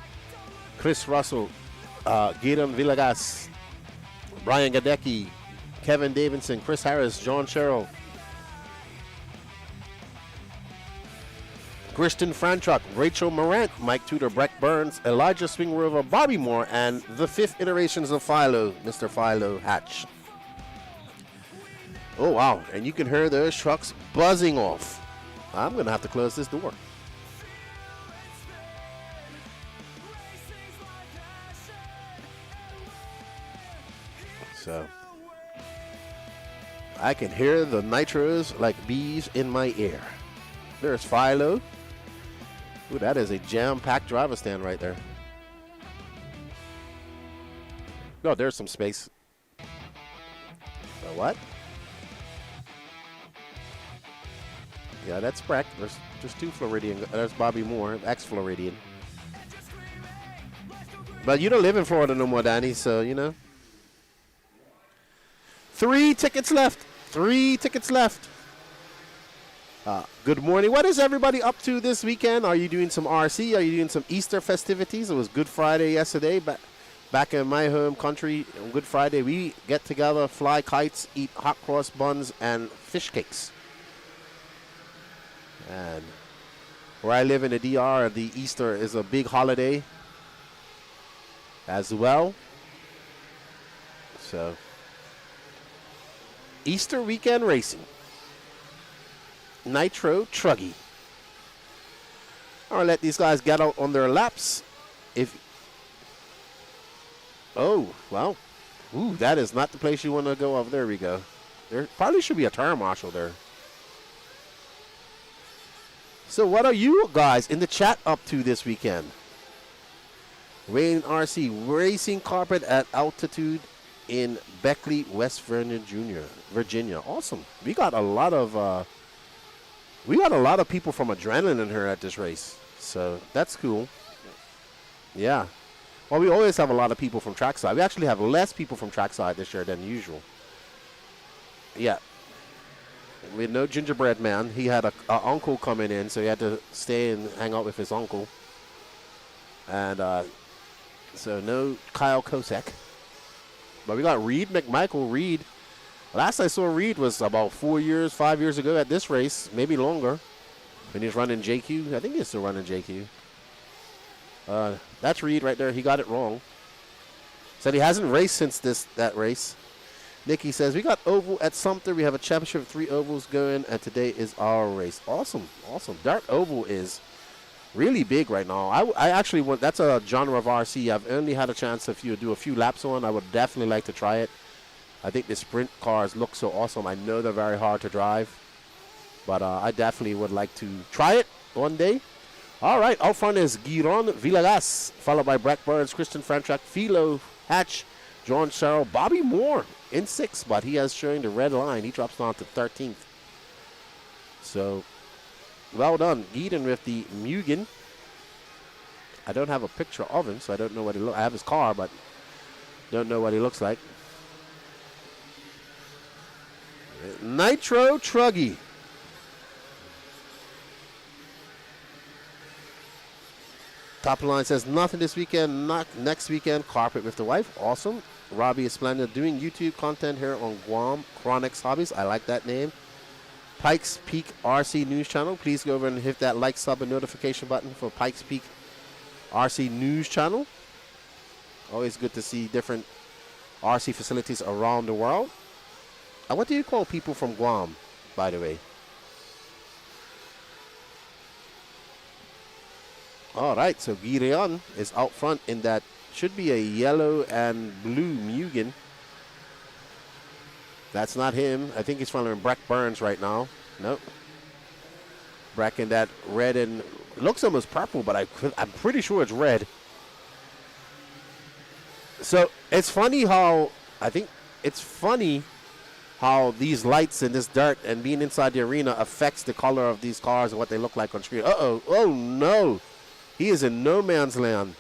Chris Russell, Gideon Villegas, Brian Gadecki, Kevin Davidson, Chris Harris, John Sherrill, Kristen Franchuk, Rachel Morant, Mike Tudor, Breck Burns, Elijah Swing River, Bobby Moore, and the 5th iterations of Philo, Mr. Philo Hatch. Oh, wow. And you can hear those trucks buzzing off. I'm going to have to close this door. So, I can hear the nitros like bees in my ear. There's Philo. Ooh, that is a jam-packed driver stand right there. No, there's some space. What? Yeah, that's Breck. There's just 2 Floridian. There's Bobby Moore, ex-Floridian. But you don't live in Florida no more, Danny, so, you know. 3 tickets left. 3 tickets left. Good morning. What is everybody up to this weekend? Are you doing some RC? Are you doing some Easter festivities? It was Good Friday yesterday. Back in my home country, on Good Friday, we get together, fly kites, eat hot cross buns, and fish cakes. And where I live in the DR, the Easter is a big holiday as well. So, Easter weekend racing. Nitro Truggy. I'll let these guys get out on their laps. Oh, well. Ooh, that is not the place you want to go. There we go. There probably should be a tire marshal there. So what are you guys in the chat up to this weekend? Rain RC racing carpet at altitude in Beckley, West Virginia. Awesome. We got a lot of people from Adrenaline in here at this race. So that's cool. Yeah. Well, we always have a lot of people from trackside. We actually have less people from trackside this year than usual. Yeah. We had no gingerbread man. He had a uncle coming in, so he had to stay and hang out with his uncle. And so no Kyle Kosek. But we got Reed McMichael. Reed, last I saw Reed was about 5 years ago at this race, maybe longer. When he was running JQ. I think he's still running JQ. That's Reed right there. He got it wrong. Said he hasn't raced since that race. Nikki says, we got oval at Sumter. We have a championship of 3 ovals going, and today is our race. Awesome, awesome. Dark oval is really big right now. I actually want, that's a genre of RC I've only had a chance to do a few laps on. I would definitely like to try it. I think the sprint cars look so awesome. I know they're very hard to drive, but I definitely would like to try it one day. All right, out front is Giron Villegas, followed by Breck Burns, Christian Franchuk, Philo Hatch, John Sherrill, Bobby Moore in 6th, but he has showing the red line. He drops down to 13th. So, well done. Gideon with the Mugen. I don't have a picture of him, so I don't know what he looks like. I have his car, but don't know what he looks like. Nitro Truggy. Top line says nothing this weekend, not next weekend. Carpet with the wife. Awesome. Robbie is splendid. Doing YouTube content here on Guam. Chronix Hobbies. I like that name. Pikes Peak RC News Channel. Please go over and hit that like, sub, and notification button for Pikes Peak RC News Channel. Always good to see different RC facilities around the world. And what do you call people from Guam, by the way? All right, so Gideon is out front in that should be a yellow and blue Mugen. That's not him. I think he's following Breck Burns right now. Nope. Breck in that red and looks almost purple, but I'm pretty sure it's red. So it's funny how these lights in this dirt and being inside the arena affects the color of these cars and what they look like on screen. Uh-oh. Oh, no. He is in no man's land.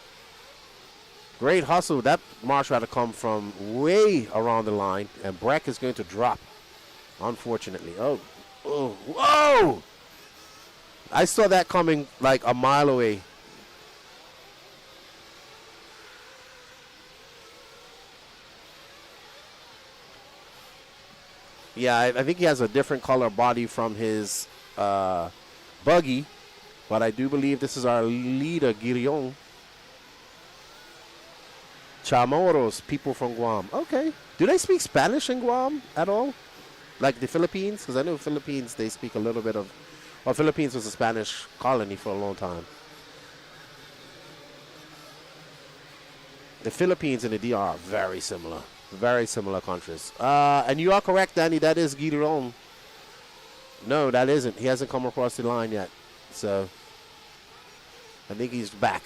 Great hustle. That marshal had to come from way around the line, and Breck is going to drop, unfortunately. Oh, whoa! I saw that coming like a mile away. Yeah, I think he has a different color body from his buggy, but I do believe this is our leader, Gideon. Chamorros, people from Guam. Okay. Do they speak Spanish in Guam at all? Like the Philippines? Because I know Philippines, they speak a little bit of... Well, Philippines was a Spanish colony for a long time. The Philippines and the DR are very similar. Very similar countries. And you are correct, Danny. That is Gideon. No, that isn't. He hasn't come across the line yet. So, I think he's back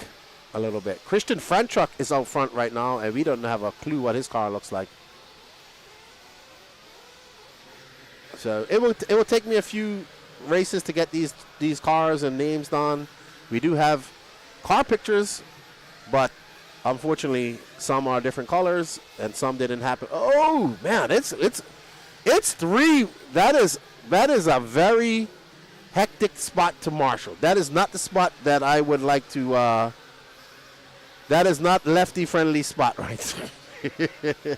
a little bit. Christian Franchuk is out front right now, and we don't have a clue what his car looks like. So it will take me a few races to get these cars and names done. We do have car pictures, but unfortunately some are different colors and some didn't happen. Oh man, it's 3. That is a very hectic spot to marshal. That is not the spot that I would like to that is not lefty friendly spot right there.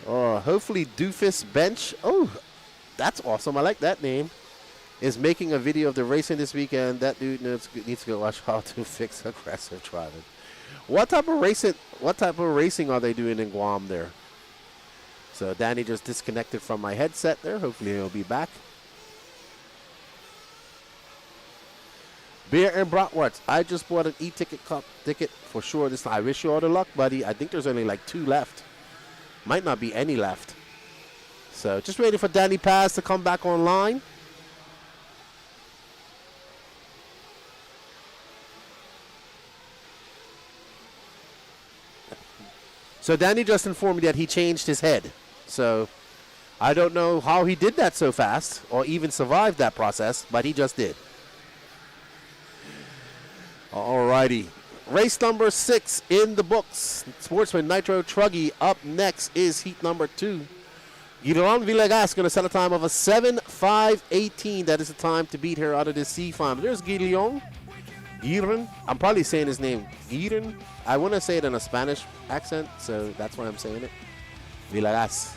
Oh, hopefully Doofus Bench. Oh, that's awesome. I like that name. Is making a video of the racing this weekend. That dude needs to go watch how to fix aggressive driving. What type of racing are they doing in Guam there? So Danny just disconnected from my headset there. Hopefully he'll be back. Beer and Bratwurst. I just bought an e-ticket cup ticket for sure this time. I wish you all the luck, buddy. I think there's only like 2 left. Might not be any left. So just waiting for Danny Paz to come back online. So Danny just informed me that he changed his head. So I don't know how he did that so fast or even survived that process, but he just did. Alrighty. Race number 6 in the books. Sportsman Nitro Truggy up next is heat number 2. Gideon Villegas going to set a time of a 7:5:18. That is the time to beat her out of this C-Farm. There's Gideon. I'm probably saying his name. Gideon. I want to say it in a Spanish accent, so that's why I'm saying it. Villegas.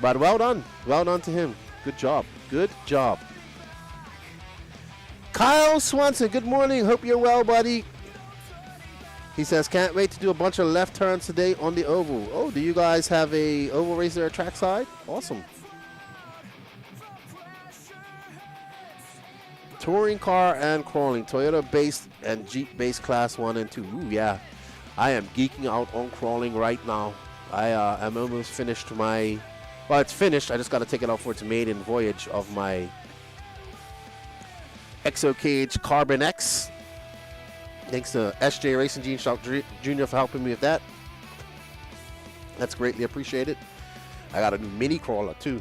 But well done. Well done to him. Good job. Good job. Kyle Swanson, good morning. Hope you're well, buddy. He says, can't wait to do a bunch of left turns today on the oval. Oh, do you guys have a oval race there at trackside? Awesome. Touring car and crawling. Toyota based and Jeep based class 1 and 2. Ooh, yeah. I am geeking out on crawling right now. I am almost finished my... Well, it's finished. I just got to take it out for its maiden voyage of my Exo Cage Carbon X. Thanks to SJ Racing Gene Shock Jr. for helping me with that. That's greatly appreciated. I got a new mini crawler too.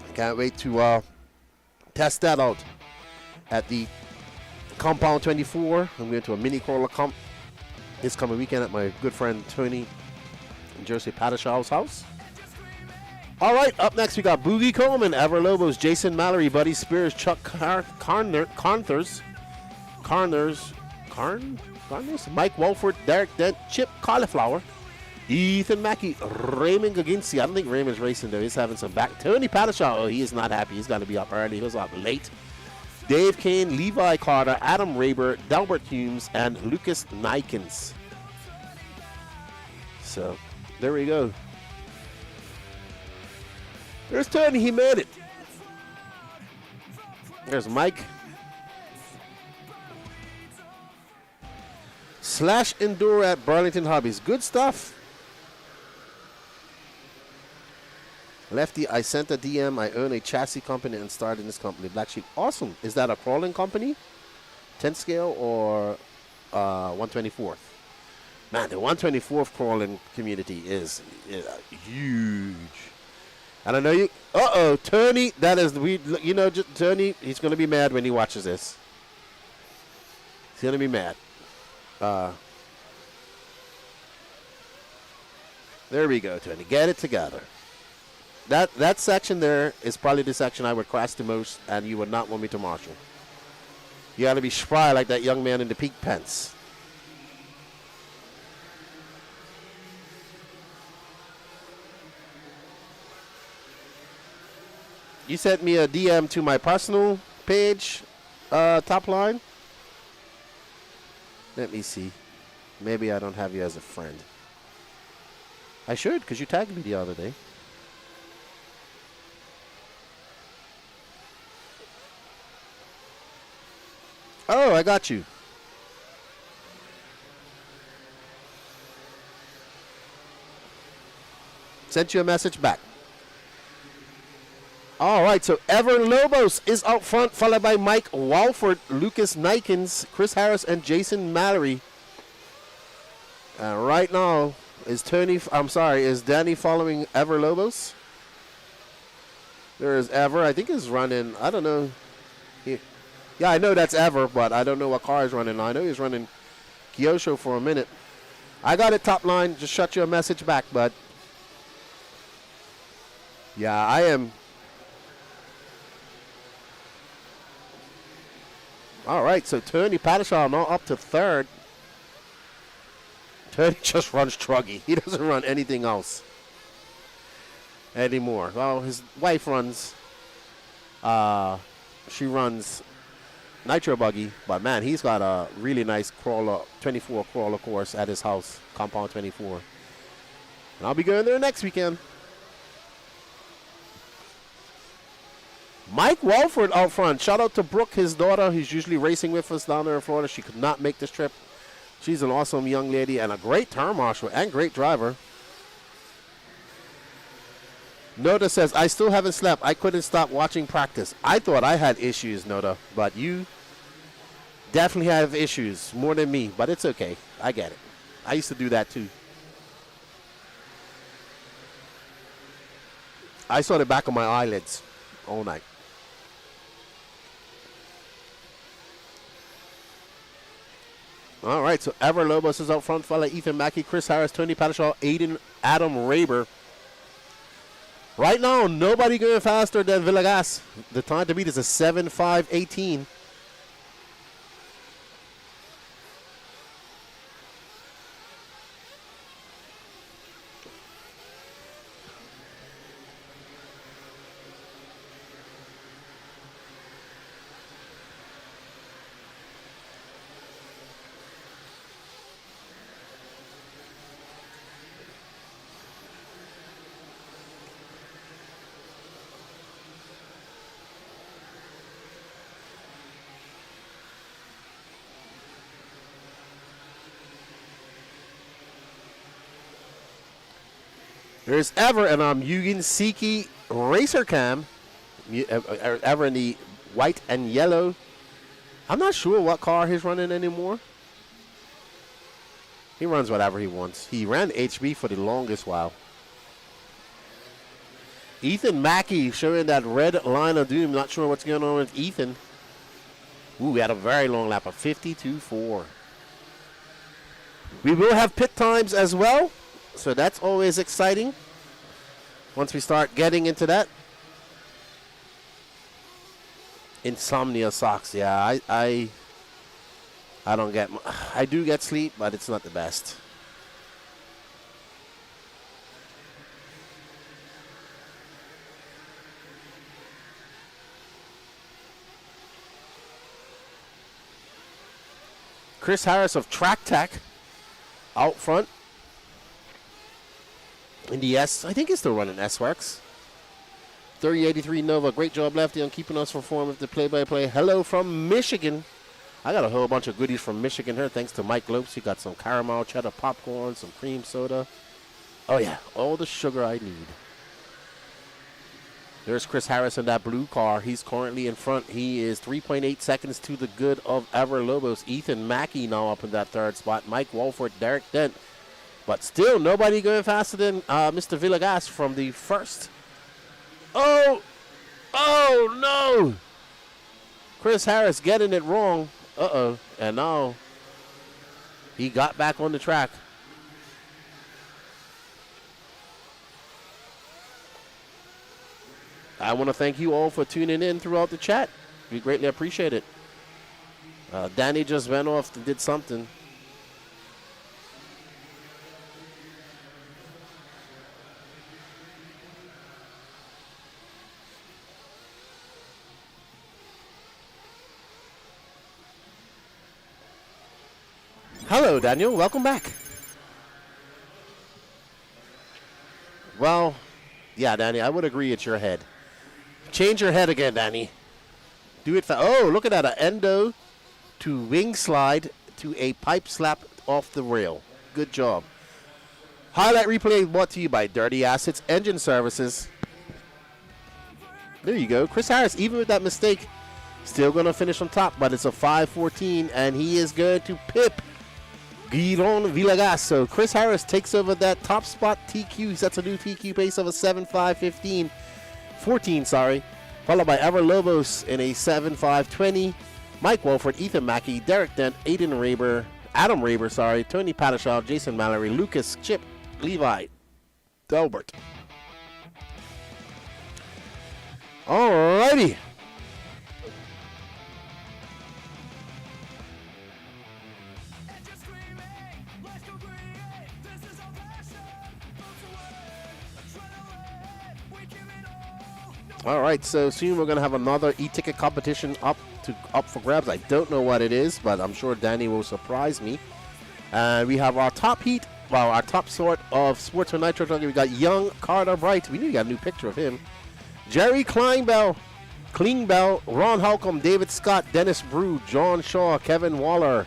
I can't wait to test that out at the Compound 24. I'm going to a mini crawler comp this coming weekend at my good friend Tony in Jersey Patashaw's house. All right, up next we got Boogie Coleman, Ever Lobos, Jason Mallory, Buddy Spears, Chuck Carners, Mike Walford, Derek Dent, Chip Cauliflower, Ethan Mackey, Raymond Gaginski. I don't think Raymond's racing though. He's having some back. Tony Patashaw, oh, he is not happy. He's got to be up early. He was up late. Dave Kane, Levi Carter, Adam Raber, Delbert Humes, and Lucas Nikens. So, there we go. There's Tony. He made it. There's Mike. Slash Enduro at Burlington Hobbies. Good stuff. Lefty, I sent a DM. I own a chassis company and started in this company. Black Sheep. Awesome. Is that a crawling company? 10th scale or 124th? Man, the 124th crawling community is huge. And I know you. Uh-oh, Tony. That is, you know, Tony, he's going to be mad when he watches this. He's going to be mad. There we go, Tony. Get it together. That section there is probably the section I would crash the most, and you would not want me to marshal. You got to be spry like that young man in the peak pants. You sent me a DM to my personal page, top line. Let me see. Maybe I don't have you as a friend. I should, because you tagged me the other day. Oh, I got you. Sent you a message back. All right, so Ever Lobos is out front, followed by Mike Walford, Lucas Nikens, Chris Harris, and Jason Mallory. Right now, is Danny following Ever Lobos? There is Ever. I think he's running, I don't know. Yeah, I know that's Ever, but I don't know what car he's running. I know he's running Kyosho for a minute. I got it top line. Just shut your message back, bud. Yeah, I am. All right, so Tony Pattershaw now up to third. Tony just runs Truggy. He doesn't run anything else anymore. Well, his wife runs. She runs Nitro Buggy, but man, he's got a really nice crawler, 24 crawler course at his house, Compound 24. And I'll be going there next weekend. Mike Walford out front. Shout out to Brooke, his daughter. He's usually racing with us down there in Florida. She could not make this trip. She's an awesome young lady and a great turn marshal and great driver. Noda says, I still haven't slept. I couldn't stop watching practice. I thought I had issues, Noda, but you definitely have issues more than me, but it's okay. I get it. I used to do that too. I saw the back of my eyelids all night. All right, so Ever Lobos is out front, fella. Ethan Mackey, Chris Harris, Tony Pattershaw, Aiden, Adam Raber. Right now, nobody going faster than Villegas. The time to beat is a 7:5:18. There's Ever, and I'm Yugen Siki Racer Cam. Ever in the white and yellow. I'm not sure what car he's running anymore. He runs whatever he wants. He ran HB for the longest while. Ethan Mackey showing that red line of doom. Not sure what's going on with Ethan. Ooh, we had a very long lap of 52.4. We will have pit times as well. So that's always exciting once we start getting into that. Insomnia sucks. Yeah, I don't get, I do get sleep, but it's not the best. Chris Harris of Track Tech out front. In the S, I think he's still running S-Works. 3083 Nova, great job, Lefty, on keeping us informed with the play-by-play. Hello from Michigan. I got a whole bunch of goodies from Michigan here, thanks to Mike Lopes. He got some caramel cheddar popcorn, some cream soda. Oh, yeah, all the sugar I need. There's Chris Harris in that blue car. He's currently in front. He is 3.8 seconds to the good of Ever Lobos. Ethan Mackey now up in that third spot. Mike Walford, Derek Dent. But still, nobody going faster than Mr. Villegas from the first. Oh! Oh, no! Chris Harris getting it wrong. Uh-oh. And now he got back on the track. I want to thank you all for tuning in throughout the chat. We greatly appreciate it. Danny just went off and did something. Hello, Daniel. Welcome back. Well, yeah, Danny, I would agree it's your head. Change your head again, Danny. Do it for... Oh, look at that. An endo to wing slide to a pipe slap off the rail. Good job. Highlight replay brought to you by Dirty Assets Engine Services. There you go. Chris Harris, even with that mistake, still going to finish on top, but it's a 5:14, and he is going to pip Guiron Villegas. So Chris Harris takes over that top spot TQ. Sets a new TQ pace of a 7.5.14, sorry. Followed by Ever Lobos in a 7.5.20. Mike Wolford, Ethan Mackey, Derek Dent, Adam Raber, Tony Padishaw, Jason Mallory, Lucas, Chip, Levi, Delbert. Alrighty. All right, so soon we're going to have another e-ticket competition up for grabs. I don't know what it is, but I'm sure Danny will surprise me. We have our top heat, well, our top sort of Sportsman Nitro Buggy. We got young Carter Bright. We need to get a new picture of him. Jerry Kleinbell, Ron Holcomb, David Scott, Dennis Brew, John Shaw, Kevin Waller,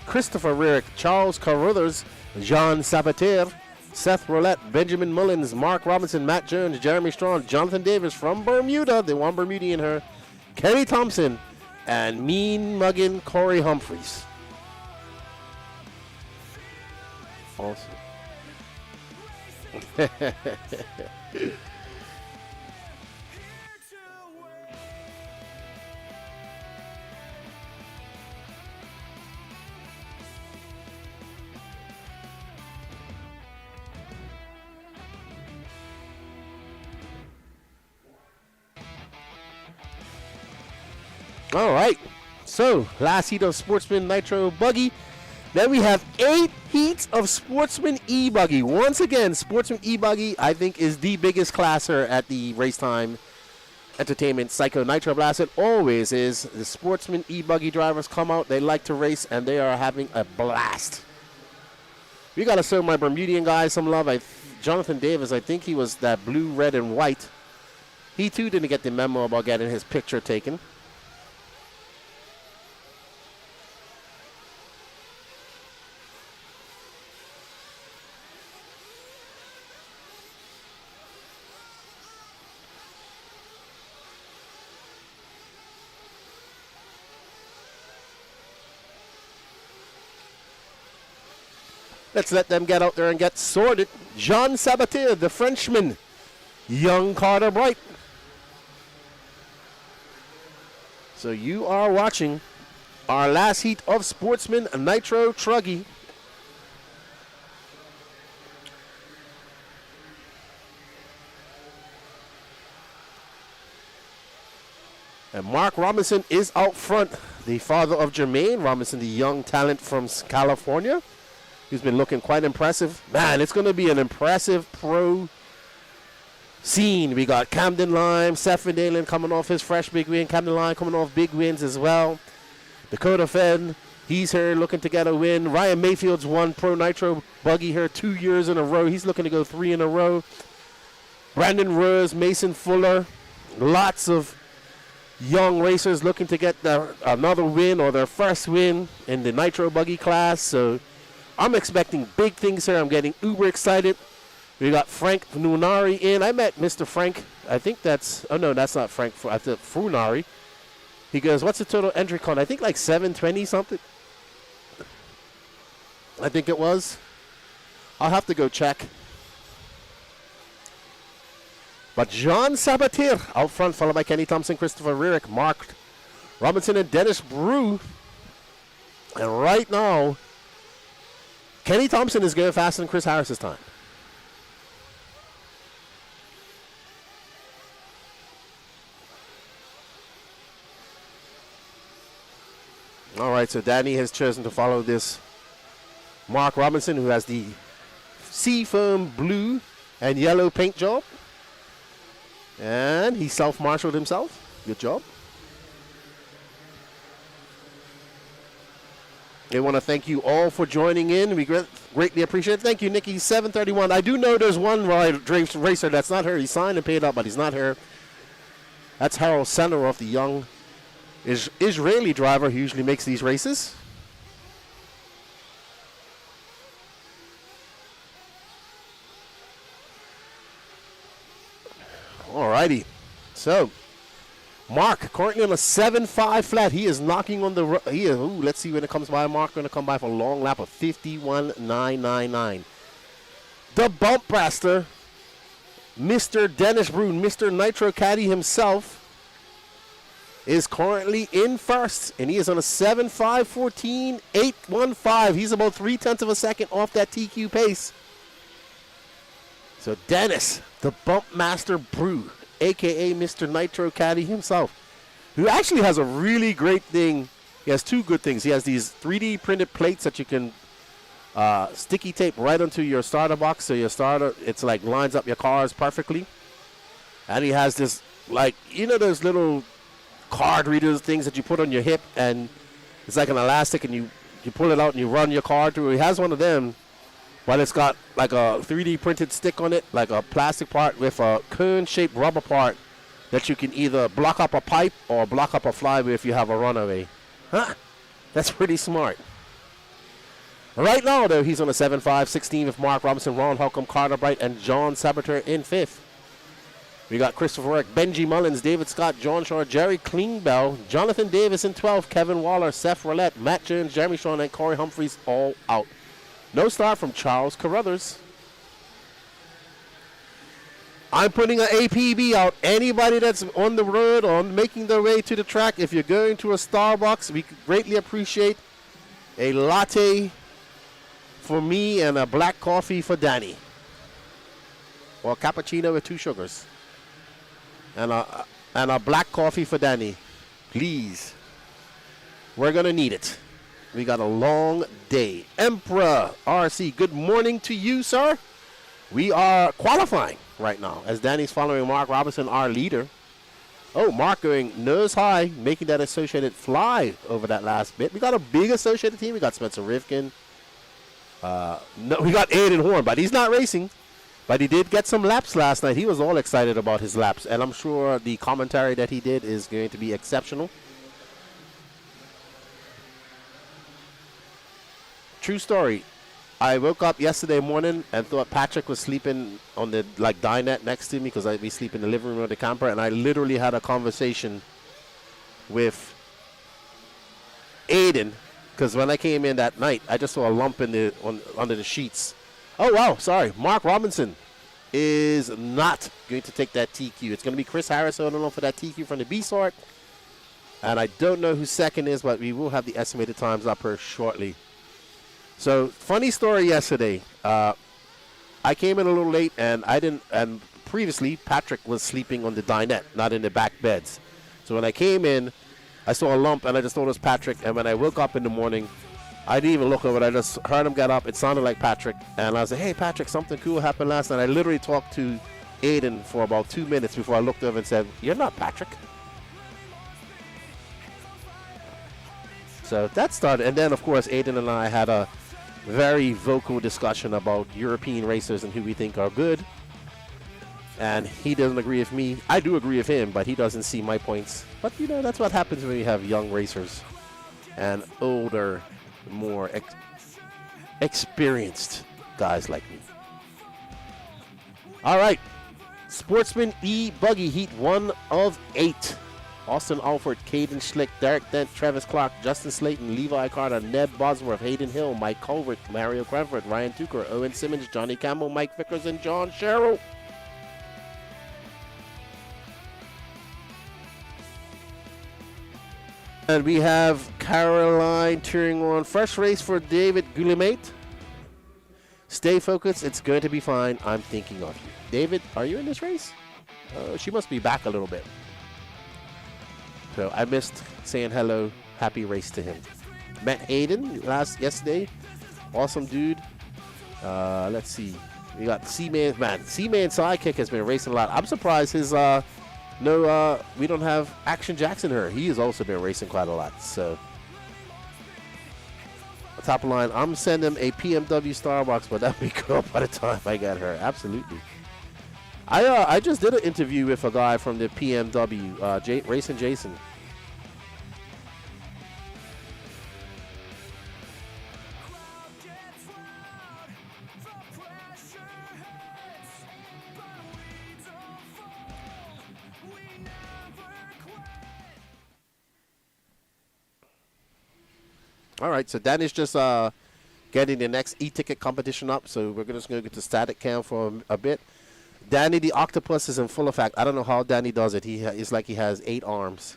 Christopher Rierick, Charles Carruthers, Jean Sabater, Seth Roulette, Benjamin Mullins, Mark Robinson, Matt Jones, Jeremy Strong, Jonathan Davis from Bermuda, the one Bermudian her, Kelly Thompson, and Mean Muggin Corey Humphreys. Awesome. All right, so last heat of Sportsman Nitro Buggy. Then we have 8 heats of Sportsman E-Buggy. Once again, Sportsman E-Buggy, I think, is the biggest classer at the Racetime Entertainment Psycho Nitro Blast. It always is. The Sportsman E-Buggy drivers come out, they like to race, and they are having a blast. We got to show my Bermudian guys some love. Jonathan Davis, I think he was that blue, red, and white. He, too, didn't get the memo about getting his picture taken. Let's let them get out there and get sorted. Jean Sabater, the Frenchman. Young Carter Bright. So you are watching our last heat of Sportsman Nitro Buggy. And Mark Robinson is out front. The father of Jermaine Robinson, the young talent from California. He's been looking quite impressive. Man, it's going to be an impressive pro scene. We got Camden Lime, Seth Van Dalen coming off his fresh big win. Camden Lime coming off big wins as well. Dakota Fenn, he's here looking to get a win. Ryan Mayfield's won Pro Nitro Buggy here 2 years in a row. He's looking to go 3 in a row. Brandon Rose, Mason Fuller, lots of young racers looking to get another win or their first win in the Nitro Buggy class. So I'm expecting big things here. I'm getting uber excited. We got Frank Nunari in. I met Mr. Frank. I think that's, oh no, that's not Frank. I thought Funari. He goes, what's the total entry count? I think like 720 something. I think it was. I'll have to go check. But John Sabatir out front, followed by Kenny Thompson, Christopher Rierick, Mark Robinson, and Dennis Brew. And right now, Kenny Thompson is going faster than Chris Harris this time. All right, so Danny has chosen to follow this Mark Robinson, who has the seafoam blue and yellow paint job. And he self-marshaled himself. Good job. I want to thank you all for joining in. We greatly appreciate it. Thank you, Nikki. 731. I do know there's one racer that's not here. He signed and paid up, but he's not here. That's Harold Senderoff, the young Israeli driver who usually makes these races. Alrighty, so Mark currently on a 7.5 flat. He is knocking on the. Let's see when it comes by. Mark going to come by for a long lap of 51.999. The bump master, Mr. Dennis Brune, Mr. Nitro Caddy himself, is currently in first, and he is on a 7.5.14.815. He's about 0.3 of a second off that TQ pace. So Dennis, the Bump Master Brew, a.k.a. Mr. Nitro Caddy himself, who actually has a really great thing. He has two good things. He has these 3D printed plates that you can sticky tape right onto your starter box. So your starter, it's like lines up your cars perfectly. And he has this, like, you know those little card readers things that you put on your hip, and it's like an elastic, and you pull it out and you run your card through. He has one of them. But it's got like a 3D printed stick on it, like a plastic part with a cone-shaped rubber part that you can either block up a pipe or block up a flywheel if you have a runaway. Huh? That's pretty smart. Right now, though, he's on a 7.5.16 with Mark Robinson, Ron Holcomb, Carter Bright, and John Sabater in fifth. We got Christopher Rick, Benji Mullins, David Scott, John Shaw, Jerry Klingbeil, Jonathan Davis in 12th, Kevin Waller, Seth Roulette, Matt Jones, Jeremy Shawn, and Corey Humphreys all out. No start from Charles Carruthers. I'm putting an APB out. Anybody that's on the road or making their way to the track, if you're going to a Starbucks, we greatly appreciate a latte for me and a black coffee for Danny. Or a cappuccino with 2 sugars. And a black coffee for Danny. Please. We're going to need it. We got a long day. Emperor RC, good morning to you, sir. We are qualifying right now as Danny's following Mark Robinson, our leader. Oh, Mark going nose high, making that Associated fly over that last bit. We got a big Associated team. We got Spencer Rivkin. No, we got Aiden Horn, but he's not racing. But he did get some laps last night. He was all excited about his laps, and I'm sure the commentary that he did is going to be exceptional. True story. I woke up yesterday morning and thought Patrick was sleeping on the dinette next to me because we sleep in the living room of the camper, and I literally had a conversation with Aiden because when I came in that night, I just saw a lump in under the sheets. Oh wow, sorry. Mark Robinson is not going to take that TQ. It's going to be Chris Harris on for that TQ from the B sort, and I don't know who second is, but we will have the estimated times up here shortly. So, funny story yesterday. I came in a little late, and previously, Patrick was sleeping on the dinette, not in the back beds. So when I came in, I saw a lump, and I just thought it was Patrick. And when I woke up in the morning, I didn't even look over it. I just heard him get up. It sounded like Patrick. And I was like, hey, Patrick, something cool happened last night. I literally talked to Aiden for about 2 minutes before I looked over and said, you're not Patrick. So that started. And then, of course, Aiden and I had a very vocal discussion about European racers and who we think are good. And he doesn't agree with me. I do agree with him, but he doesn't see my points. But, you know, that's what happens when you have young racers and older, more experienced guys like me. All right. Sportsman E-Buggy Heat 1 of 8. Austin Alford, Caden Schlick, Derek Dent, Travis Clark, Justin Slayton, Levi Carter, Ned Bosworth, Hayden Hill, Mike Colbert, Mario Cranford, Ryan Tucker, Owen Simmons, Johnny Campbell, Mike Vickers, and John Sherrill. And we have Caroline cheering on. Fresh race for David Guillemate. Stay focused. It's going to be fine. I'm thinking of you. David, are you in this race? She must be back a little bit. So I missed saying hello. Happy race to him. Met Hayden yesterday. Awesome dude. Let's see. We got C-Man. Man, C-Man Sidekick has been racing a lot. I'm surprised his... we don't have Action Jackson here. He has also been racing quite a lot. So, top of line, I'm sending a PMW Starbucks, but that'll be cool by the time I get her. Absolutely. I just did an interview with a guy from the PMW, Racing Jason. All right, so Danny's just getting the next e-ticket competition up, so we're just going to get the static cam for a bit. Danny the Octopus is in full effect. I don't know how Danny does it. It's like he has 8 arms.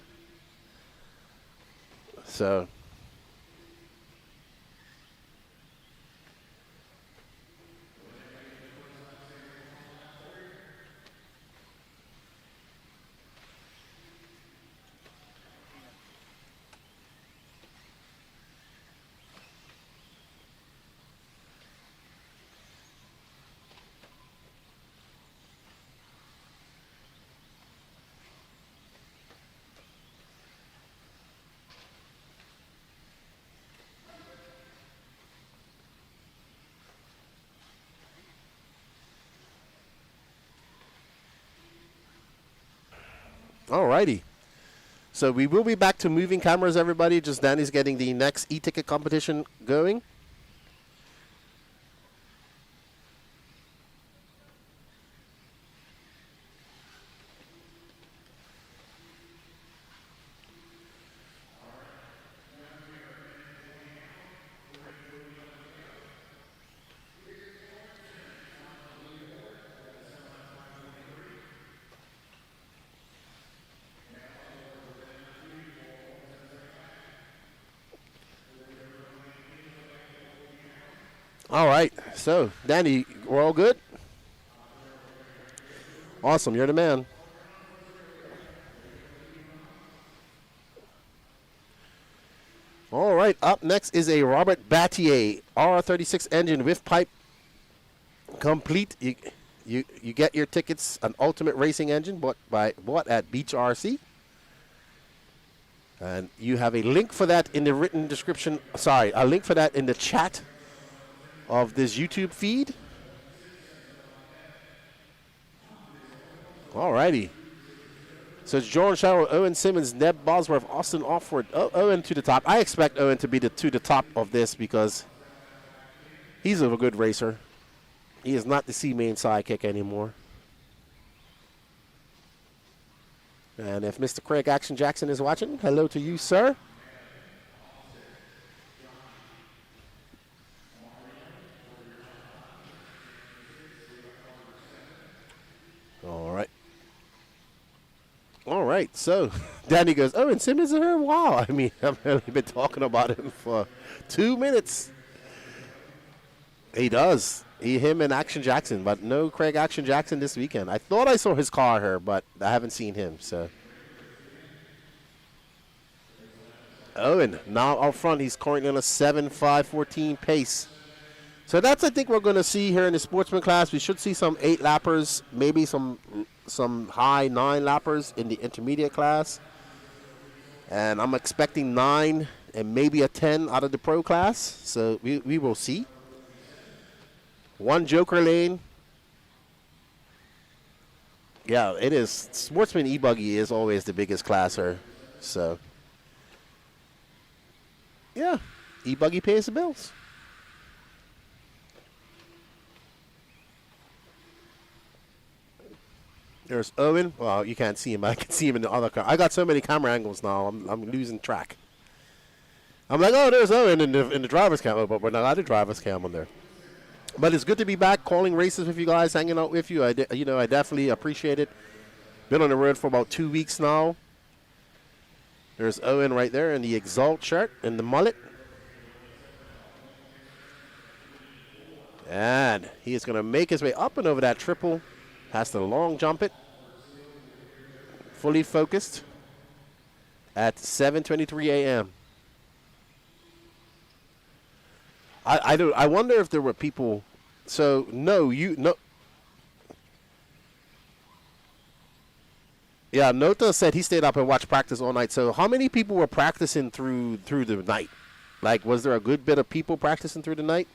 So... Alrighty. So we will be back to moving cameras, everybody. Just Danny's getting the next e-ticket competition going. All right, so Danny, we're all good? Awesome, you're the man. All right, up next is a Robert Battier R36 engine with pipe complete. You get your tickets, an Ultimate Racing engine bought at Beach RC. And you have a link for that in the written description. Sorry, a link for that in the chat of this YouTube feed. Alrighty. So it's Jordan Sherrill, Owen Simmons, Neb Bosworth, Austin Offord. Owen to the top. I expect Owen to be to the top of this because he's a good racer. He is not the C-main sidekick anymore. And if Mr. Craig Action Jackson is watching, hello to you, sir. All right, so Danny goes, oh, and Simmons is here? Wow. I mean, I've only been talking about him for 2 minutes. He does. Him and Action Jackson, but no Craig Action Jackson this weekend. I thought I saw his car here, but I haven't seen him, so. Owen, now out front, he's currently on a 7.514 pace. So that's, I think, we're going to see here in the sportsman class. We should see some 8-lappers, maybe some high 9-lappers in the intermediate class. And I'm expecting 9 and maybe a 10 out of the pro class. So we will see. 1 joker lane. Yeah, it is. Sportsman E-Buggy is always the biggest classer. So, yeah, E-Buggy pays the bills. There's Owen. Well, you can't see him. I can see him in the other car. I got so many camera angles now. I'm losing track. I'm like, oh, there's Owen in the driver's cam, but we're not at the driver's cam on there. But it's good to be back calling races with you guys, hanging out with you. I definitely appreciate it. Been on the road for about 2 weeks now. There's Owen right there in the Exalt shirt and the mullet. And he is going to make his way up and over that triple. Has to long jump it. Fully focused at 7:23 a.m. I wonder if there were people. So no. Yeah, Nota said he stayed up and watched practice all night. So how many people were practicing through the night? Like, was there a good bit of people practicing through the night?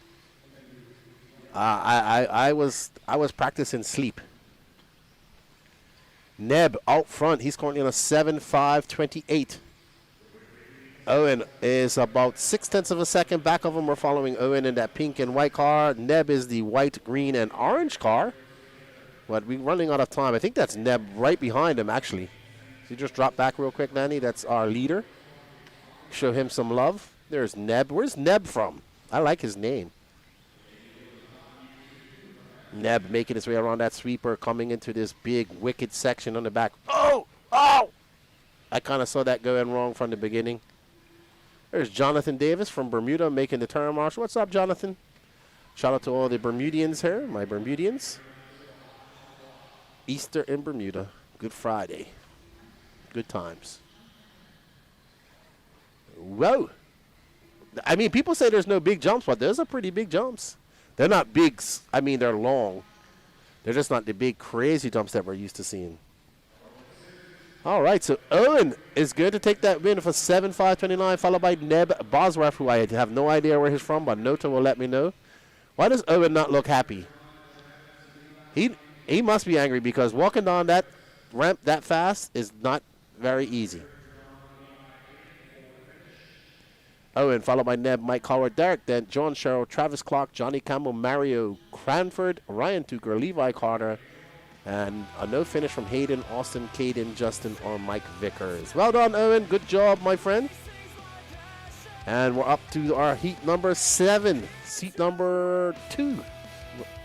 I was practicing sleep. Neb out front. He's currently on a 7.528. Owen is about 0.6 of a second back of him. We're following Owen in that pink and white car. Neb is the white, green, and orange car. But we're running out of time. I think that's Neb right behind him, actually. So you just drop back real quick, Danny. That's our leader. Show him some love. There's Neb. Where's Neb from? I like his name. Neb making his way around that sweeper, coming into this big, wicked section on the back. Oh! Oh! I kind of saw that going wrong from the beginning. There's Jonathan Davis from Bermuda making the turn marshal. What's up, Jonathan? Shout out to all the Bermudians here, my Bermudians. Easter in Bermuda. Good Friday. Good times. Whoa. I mean, people say there's no big jumps, but there's a pretty big jumps. They're not big. I mean, they're long. They're just not the big, crazy jumps that we're used to seeing. All right, so Owen is good to take that win for 7.529, followed by Neb Bosworth, who I have no idea where he's from, but Nota will let me know. Why does Owen not look happy? He must be angry because walking down that ramp that fast is not very easy. Owen, followed by Neb, Mike Howard, Derek Dent, John Sherrill, Travis Clark, Johnny Campbell, Mario Cranford, Ryan Tucker, Levi Carter, and a no finish from Hayden, Austin, Caden, Justin, or Mike Vickers. Well done, Owen. Good job, my friend. And we're up to our heat number 7, seat number 2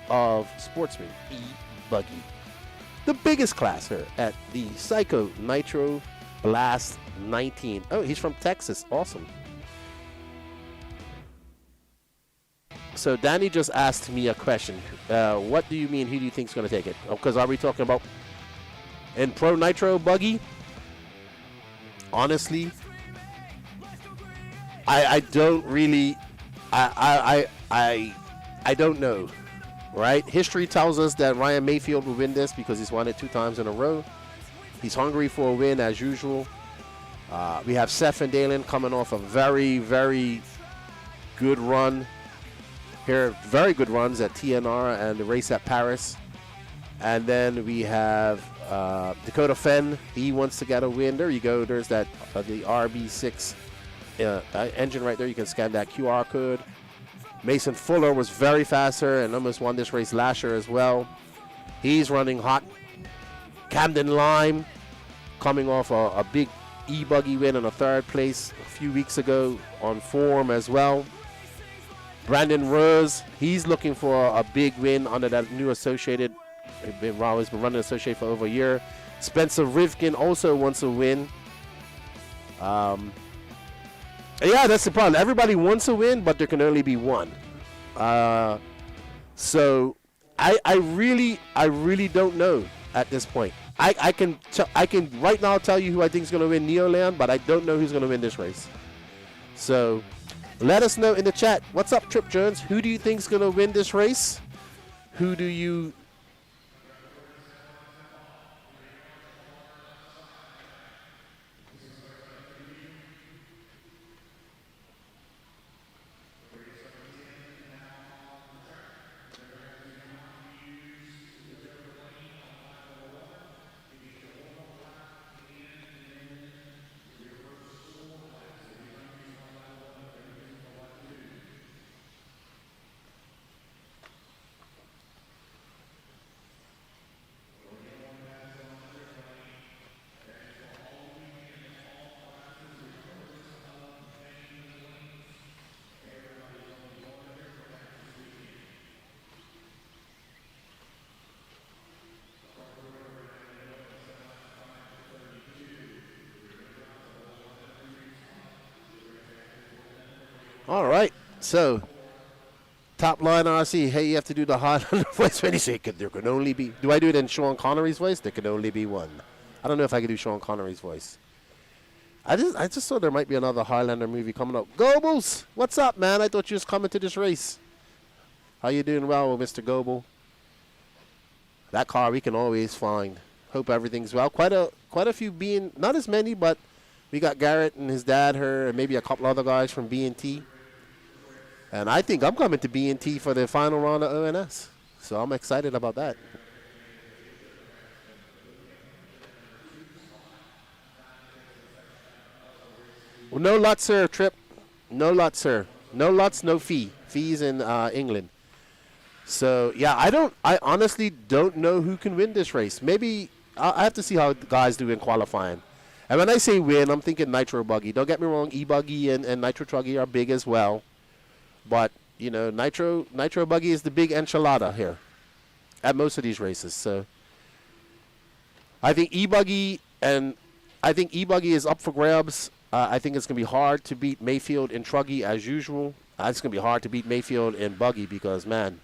of Sportsman E-Buggy. The biggest class here at the Psycho Nitro Blast 19. Oh, he's from Texas. Awesome. So Danny just asked me a question. What do you mean? Who do you think is going to take it? Because are we talking about in Pro Nitro Buggy? Honestly, I don't really. I don't know. Right? History tells us that Ryan Mayfield will win this because he's won it 2 times in a row. He's hungry for a win as usual. We have Seth and Dalen coming off a very, very good run. Here, very good runs at TNR and the race at Paris. And then we have Dakota Fenn. He wants to get a win. There you go. There's that the RB6 engine right there. You can scan that QR code. Mason Fuller was very faster and almost won this race last year as well. He's running hot. Camden Lime coming off a big E-Buggy win in a 3rd place a few weeks ago on form as well. Brandon Rose, he's looking for a big win under that new Associated. He's been running Associated for over a year. Spencer Rivkin also wants a win. Yeah, that's the problem. Everybody wants a win, but there can only be one. So I really don't know at this point. I can right now tell you who I think is going to win Neoland, but I don't know who's going to win this race. So let us know in the chat. What's up, Trip Jones? Who do you think is going to win this race? Who do you... All right. So, top line RC. Hey, you have to do the Highlander voice when you say there can only be. Do I do it in Sean Connery's voice? There can only be one. I don't know if I can do Sean Connery's voice. I just thought there might be another Highlander movie coming up. Goebbels, what's up, man? I thought you was coming to this race. How you doing, well, Mr. Goebel? That car we can always find. Hope everything's well. Quite a few being, not as many, but we got Garrett and his dad, her, and maybe a couple other guys from B&T. And I think I'm coming to B&T for the final round of ONS. So I'm excited about that. Well, no lot, sir, Trip. No lot, sir. No lots, no fee. Fees in England. So, yeah, I honestly don't know who can win this race. Maybe I have to see how guys do in qualifying. And when I say win, I'm thinking Nitro Buggy. Don't get me wrong, E-Buggy and Nitro Truggy are big as well. But, you know, Nitro Buggy is the big enchilada here at most of these races. So, I think E-Buggy is up for grabs. I think it's going to be hard to beat Mayfield in Truggy as usual. It's going to be hard to beat Mayfield in Buggy because, man,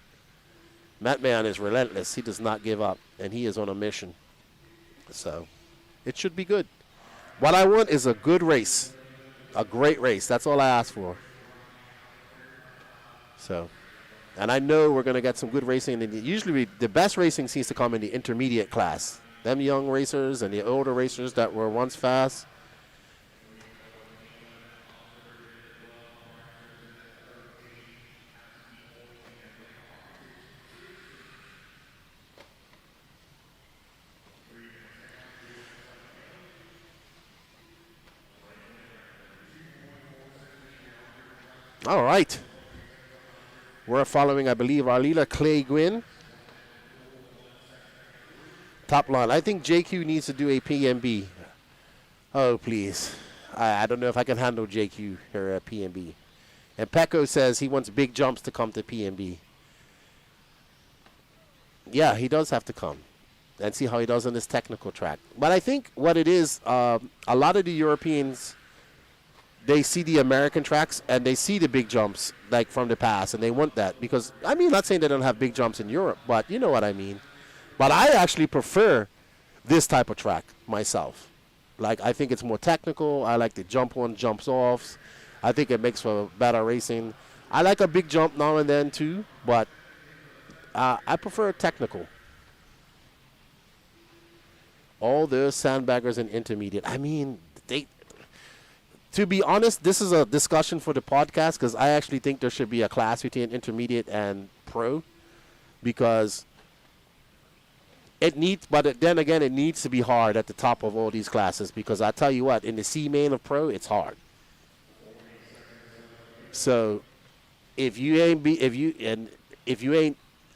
that man is relentless. He does not give up, and he is on a mission. So, it should be good. What I want is a good race, a great race. That's all I ask for. So, and I know we're going to get some good racing. And usually the best racing seems to come in the intermediate class. Them young racers and the older racers that were once fast. All right. We're following, I believe, Arlila Clay Gwynn. Top line. I think JQ needs to do a PMB. Oh, please. I don't know if I can handle JQ here at PMB. And Pecco says he wants big jumps to come to PMB. Yeah, he does have to come and see how he does on this technical track. But I think what it is, a lot of the Europeans, they see the American tracks and they see the big jumps like from the past, and they want that because, I mean, not saying they don't have big jumps in Europe, but you know what I mean. But I actually prefer this type of track myself. Like, I think it's more technical. I like the jump on, jumps offs. I think it makes for better racing. I like a big jump now and then too, but I prefer technical. All those sandbaggers in intermediate. I mean, to be honest, this is a discussion for the podcast because I actually think there should be a class between intermediate and pro because it needs, but then again, it needs to be hard at the top of all these classes because I tell you what, in the C main of pro, it's hard. So if you ain't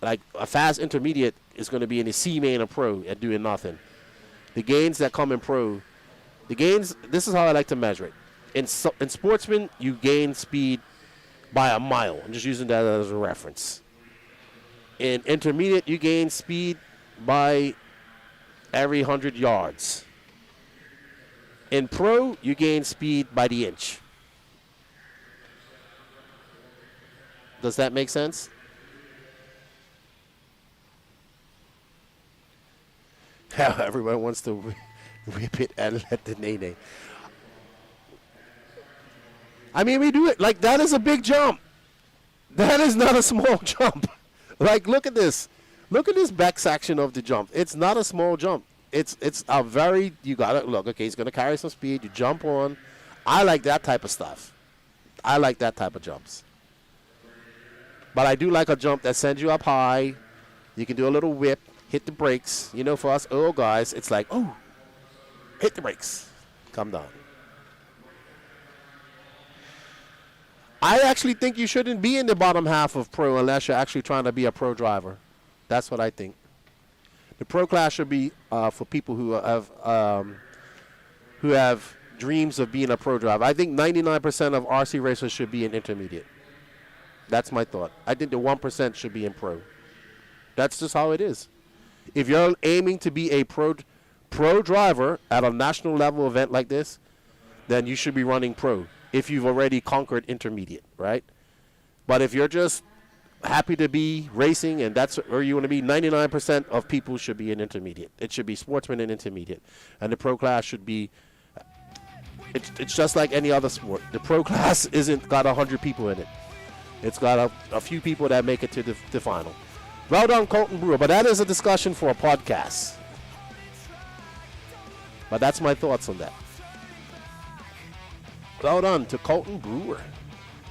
like a fast intermediate is going to be in the C main of pro and doing nothing. The gains that come in pro, this is how I like to measure it. In sportsman, you gain speed by a mile. I'm just using that as a reference. In intermediate, you gain speed by every 100 yards. In pro, you gain speed by the inch. Does that make sense? Everyone wants to whip it and let the nay-nay. I mean, we do it. Like, that is a big jump. That is not a small jump. Like, look at this. Look at this back section of the jump. It's not a small jump. It's a very, you got to look, okay, he's going to carry some speed. You jump on. I like that type of stuff. I like that type of jumps. But I do like a jump that sends you up high. You can do a little whip, hit the brakes. You know, for us old guys, it's like, oh, hit the brakes. Come down. I actually think you shouldn't be in the bottom half of pro unless you're actually trying to be a pro driver. That's what I think. The pro class should be for people who have dreams of being a pro driver. I think 99% of RC racers should be in intermediate. That's my thought. I think the 1% should be in pro. That's just how it is. If you're aiming to be a pro driver at a national level event like this, then you should be running pro. if you've already conquered intermediate, right? But if you're just happy to be racing and that's where you want to be, 99% of people should be in intermediate. It should be sportsman and intermediate. And the pro class should be, it's just like any other sport. The pro class isn't got 100 people in it. It's got a few people that make it to the final. Well done, Colton Brewer. But that is a discussion for a podcast. But that's my thoughts on that. Well done to Colton Brewer.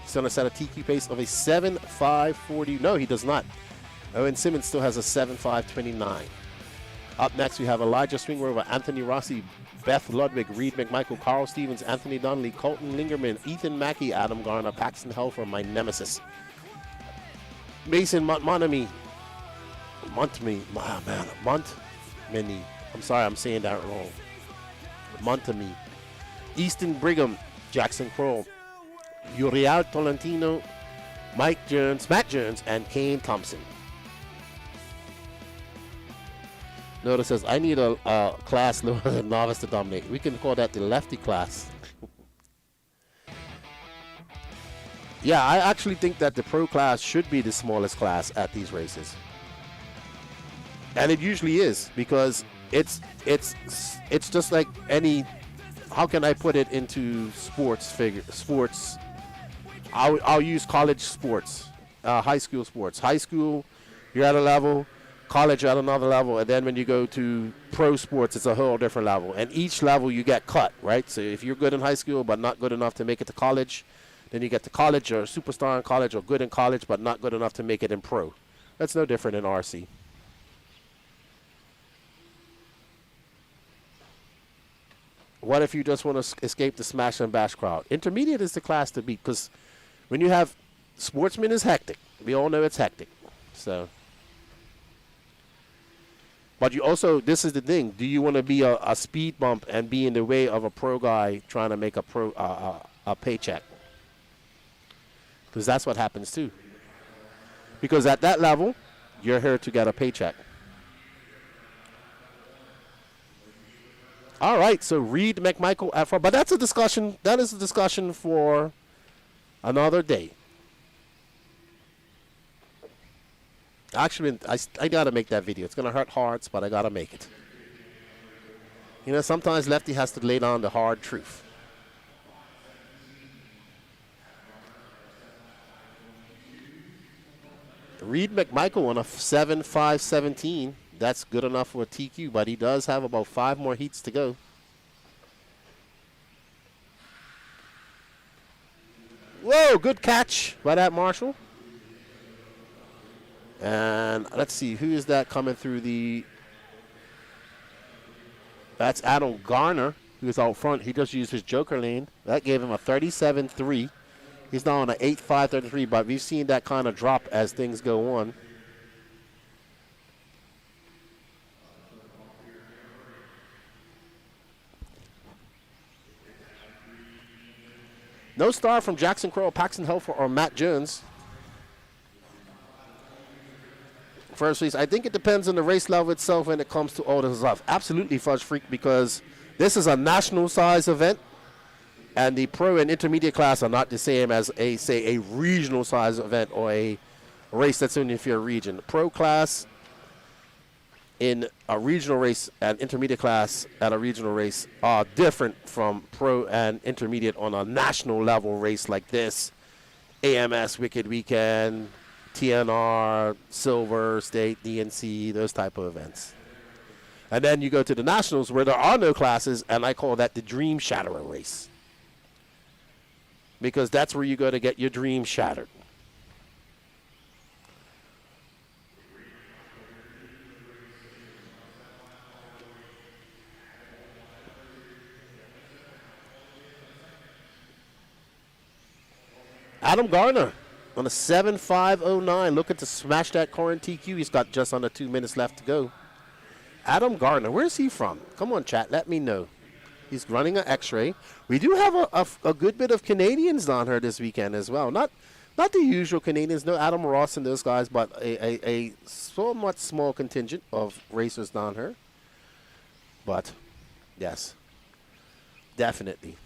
He's going to set a TQ pace of a 7.540. No, he does not. Owen Simmons still has a 7.529. Up next, we have Elijah Swingrover, Anthony Rossi, Beth Ludwig, Reed McMichael, Carl Stevens, Anthony Donnelly, Colton Lingerman, Ethan Mackey, Adam Garner, Paxton Helfer, my nemesis. Mason Montmany. I'm sorry, I'm saying that wrong. Montami. Easton Brigham, Jackson Kroll, Uriel Tolentino, Matt Jones, and Kane Thompson. Notice says, I need a class lower than novice to dominate. We can call that the lefty class. Yeah, I actually think that the pro class should be the smallest class at these races. And it usually is, because it's just like any, how can I put it into sports? I'll use college sports, high school sports. High school, you're at a level, college at another level, and then when you go to pro sports, it's a whole different level. And each level you get cut, right? So if you're good in high school but not good enough to make it to college, then you get to college, or superstar in college, or good in college but not good enough to make it in pro. That's no different in RC. What if you just want to escape the smash and bash crowd? Intermediate is the class to beat, because when you have sportsman is hectic. We all know it's hectic. So, but you also, this is the thing. Do you want to be a speed bump and be in the way of a pro guy trying to make a paycheck? Because that's what happens too. Because at that level, you're here to get a paycheck. All right, so Reed McMichael at front. But that's a discussion. That is a discussion for another day. Actually, I got to make that video. It's going to hurt hearts, but I got to make it. You know, sometimes Lefty has to lay down the hard truth. Reed McMichael on a 7.517. That's good enough for a TQ, but he does have about 5 more heats to go. Whoa, good catch by that Marshall. And let's see, who is that coming through the... That's Adam Garner, who's out front. He just used his joker lane. That gave him a 37.3. He's now on an 8.533, but we've seen that kind of drop as things go on. No star from Jackson Crow, Paxton Helfer, or Matt Jones. First race, I think it depends on the race level itself when it comes to all this stuff. Absolutely, Fudge Freak, because this is a national size event, and the pro and intermediate class are not the same as a regional size event or a race that's only for your region. The pro class in a regional race and intermediate class at a regional race are different from pro and intermediate on a national level race like this. AMS, Wicked Weekend, TNR, Silver, State, DNC, those type of events. And then you go to the nationals where there are no classes, and I call that the Dream Shatterer race. Because that's where you go to get your dream shattered. Adam Garner on a 7.509, looking to smash that current TQ. He's got just under 2 minutes left to go. Adam Garner, where's he from? Come on, chat, let me know. He's running an X-ray. We do have a good bit of Canadians down here this weekend as well. Not the usual Canadians, no Adam Ross and those guys, but a somewhat small contingent of racers down here. But, yes, definitely.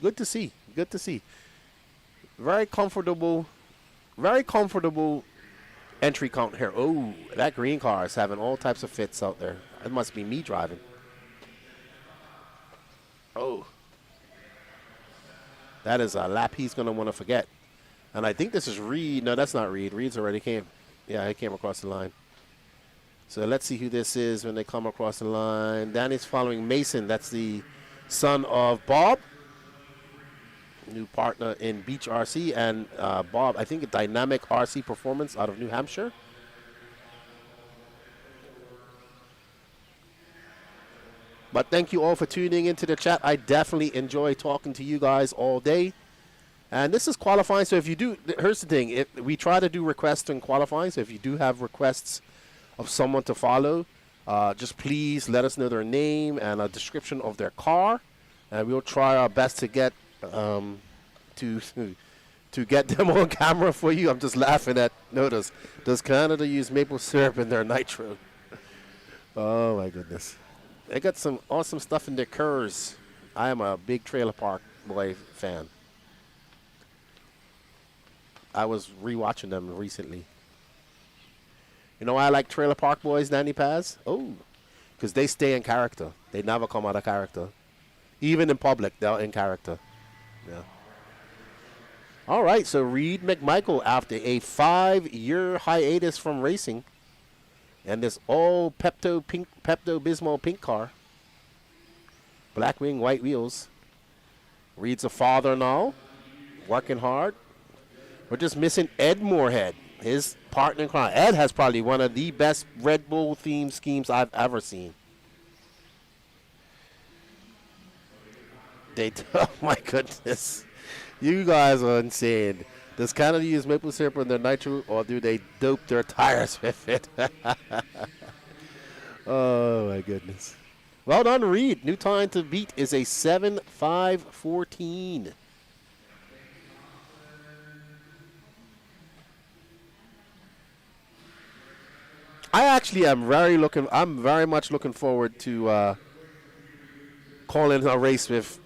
Good to see. Good to see. Very comfortable entry count here. Oh, that green car is having all types of fits out there. It must be me driving. Oh. That is a lap he's going to want to forget. And I think this is Reed. No, that's not Reed. Reed's already came. Yeah, he came across the line. So let's see who this is when they come across the line. Danny's following Mason. That's the son of Bob. New partner in Beach RC. And Bob, I think a Dynamic RC Performance out of New Hampshire. But thank you all for tuning into the chat. I definitely enjoy talking to you guys all day. And this is qualifying, so if you do, here's the thing. We try to do requests in qualifying, so if you do have requests of someone to follow, just please let us know their name and a description of their car. And we'll try our best to get to get them on camera for you. I'm just laughing at, notice, does Canada use maple syrup in their nitro? Oh, my goodness. They got some awesome stuff in their cars. I am a big Trailer Park Boy fan. I was rewatching them recently. You know why I like Trailer Park Boys, Danny Paz? Oh, because they stay in character. They never come out of character. Even in public, they're in character. Yeah. All right, so Reed McMichael, after a 5-year hiatus from racing, and this all Pepto-Bismol pink car. Black wing, white wheels. Reed's a father now. Working hard. We're just missing Ed Moorhead. His partner in crime. Ed has probably one of the best Red Bull themed schemes I've ever seen. Oh my goodness. You guys are insane. Does Canada use maple syrup in their nitro, or do they dope their tires with it? Oh, my goodness. Well done, Reed. New time to beat is a 7.514. I actually am I'm very much looking forward to calling a race with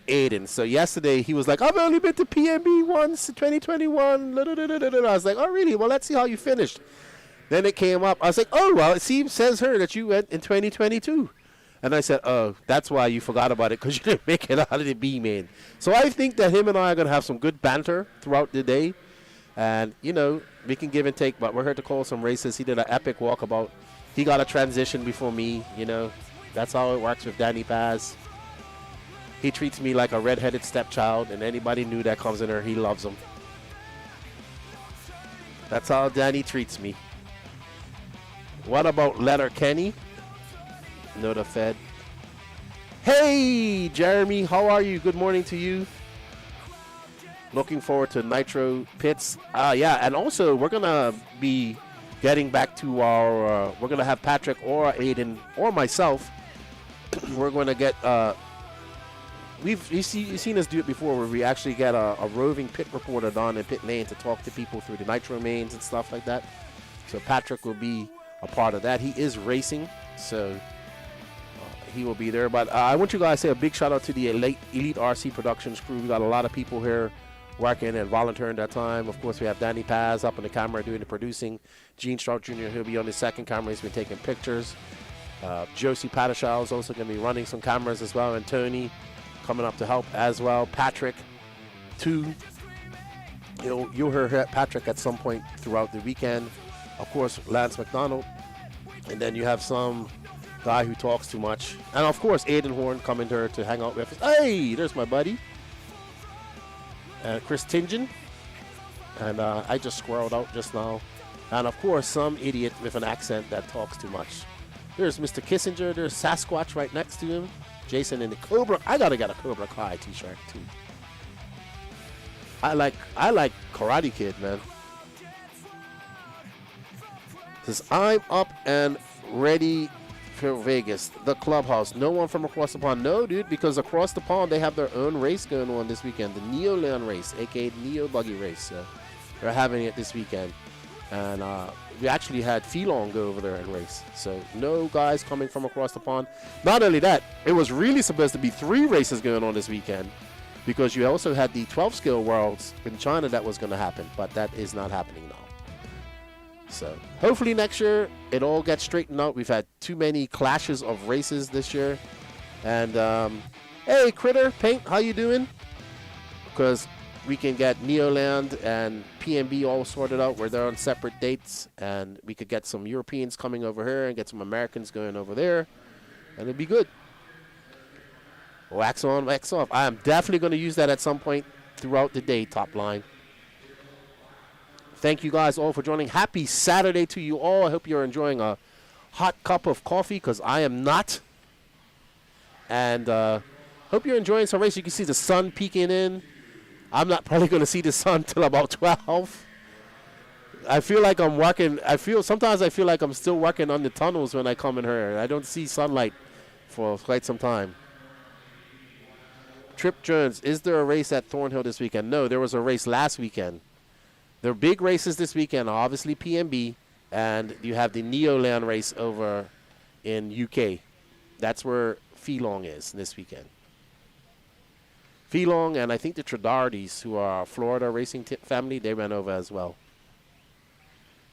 Aiden. So yesterday he was like, I've only been to PNB once, 2021. I was like, oh really? Well, let's see how you finished. Then it came up. I was like, oh well, it says here that you went in 2022. And I said, oh, that's why you forgot about it, because you didn't make it out of the B main. So I think that him and I are going to have some good banter throughout the day. And, you know, we can give and take, but we're here to call some races. He did an epic walkabout. He got a transition before me, you know. That's how it works with Danny Paz. He treats me like a redheaded stepchild, and anybody new that comes in there, he loves them. That's how Danny treats me. What about Letter Kenny? No, the Fed. Hey, Jeremy, how are you? Good morning to you. Looking forward to Nitro Pits. Yeah, and also we're going to be getting back to our, we're going to have Patrick or Aiden or myself. We're going to get, you've seen us do it before, where we actually get a roving pit reporter down in pit lane to talk to people through the Nitro mains and stuff like that. So Patrick will be a part of that. He is racing, so he will be there. But I want you guys to say a big shout out to the Elite RC Productions crew. We got a lot of people here working and volunteering that time. Of course, we have Danny Paz up on the camera doing the producing. Gene Strout Jr., he'll be on the second camera. He's been taking pictures. Josie Padishal is also going to be running some cameras as well. And Tony coming up to help as well. Patrick, too. You'll hear Patrick at some point throughout the weekend. Of course, Lance McDonald. And then you have some guy who talks too much. And, of course, Aiden Horn coming here to hang out with us. Hey, there's my buddy. Chris Tingen. And I just squirreled out just now. And, of course, some idiot with an accent that talks too much. There's Mr. Kissinger. There's Sasquatch right next to him. Jason in the Cobra. I got to get a Cobra Kai t-shirt, too. I like Karate Kid, man. Says, I'm up and ready for Vegas, the clubhouse. No one from across the pond. No, dude, because across the pond, they have their own race going on this weekend. The Neo Leon race, a.k.a. Neo Buggy race. So they're having it this weekend. And we actually had Phelon go over there and race. So no guys coming from across the pond. Not only that, it was really supposed to be 3 races going on this weekend, because you also had the 12 scale worlds in China that was going to happen, but that is not happening now. So hopefully next year it all gets straightened out. We've had too many clashes of races this year. And hey, Critter, Paint, how you doing? Because we can get Neoland and PNB all sorted out where they're on separate dates, and we could get some Europeans coming over here and get some Americans going over there, and it'd be good. Wax on, wax off. I am definitely going to use that at some point throughout the day, top line. Thank you guys all for joining. Happy Saturday to you all. I hope you're enjoying a hot cup of coffee, because I am not. And hope you're enjoying some race. You can see the sun peeking in. I'm not probably going to see the sun till about 12. I feel like I'm working. Sometimes I feel like I'm still working on the tunnels when I come in here. I don't see sunlight for quite some time. Trip Jones, is there a race at Thornhill this weekend? No, there was a race last weekend. The big races this weekend are obviously PNB, and you have the Neoland race over in UK. That's where Phelong is this weekend. Phelong and I think the Tradardis, who are a Florida racing family, they ran over as well.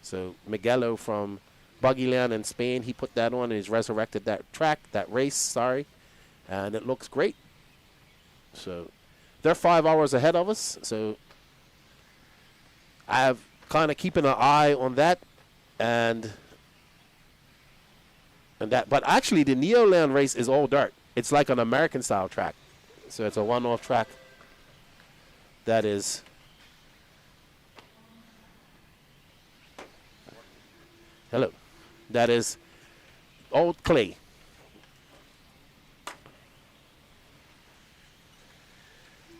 So Miguelo from Buggyland in Spain, he put that on and he's resurrected that race, and it looks great. So they're 5 hours ahead of us, so I have kind of keeping an eye on that, and that. But actually, the Neoland race is all dirt. It's like an American-style track, so it's a one-off track. That is. Hello. That is old clay.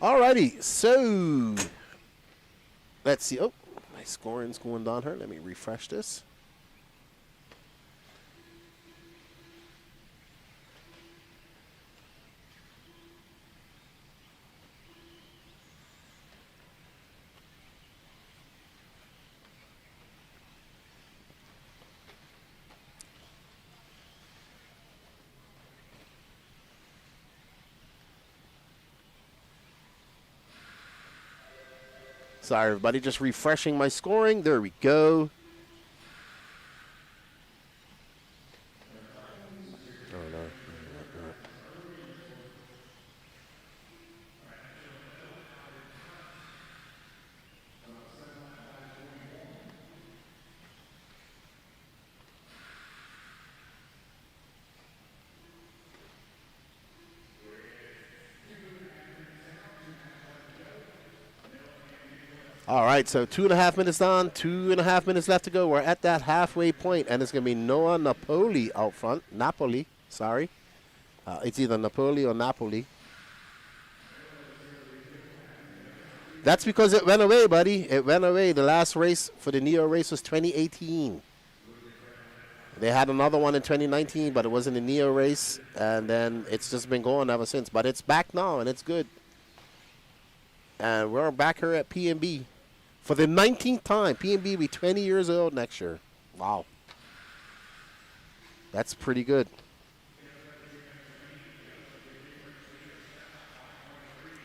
Alrighty, so let's see. Oh, my scoring's going down here. Let me refresh this. Sorry, everybody, just refreshing my scoring. There we go. Oh, no. All right, so 2.5 minutes on, 2.5 minutes left to go. We're at that halfway point, and it's going to be Noah Napoli out front. Napoli, sorry. It's either Napoli or Napoli. That's because it went away, buddy. It went away. The last race for the Neo race was 2018. They had another one in 2019, but it wasn't a Neo race, and then it's just been going ever since. But it's back now, and it's good. And we're back here at PNB. For the 19th time, PNB will be 20 years old next year. Wow. That's pretty good.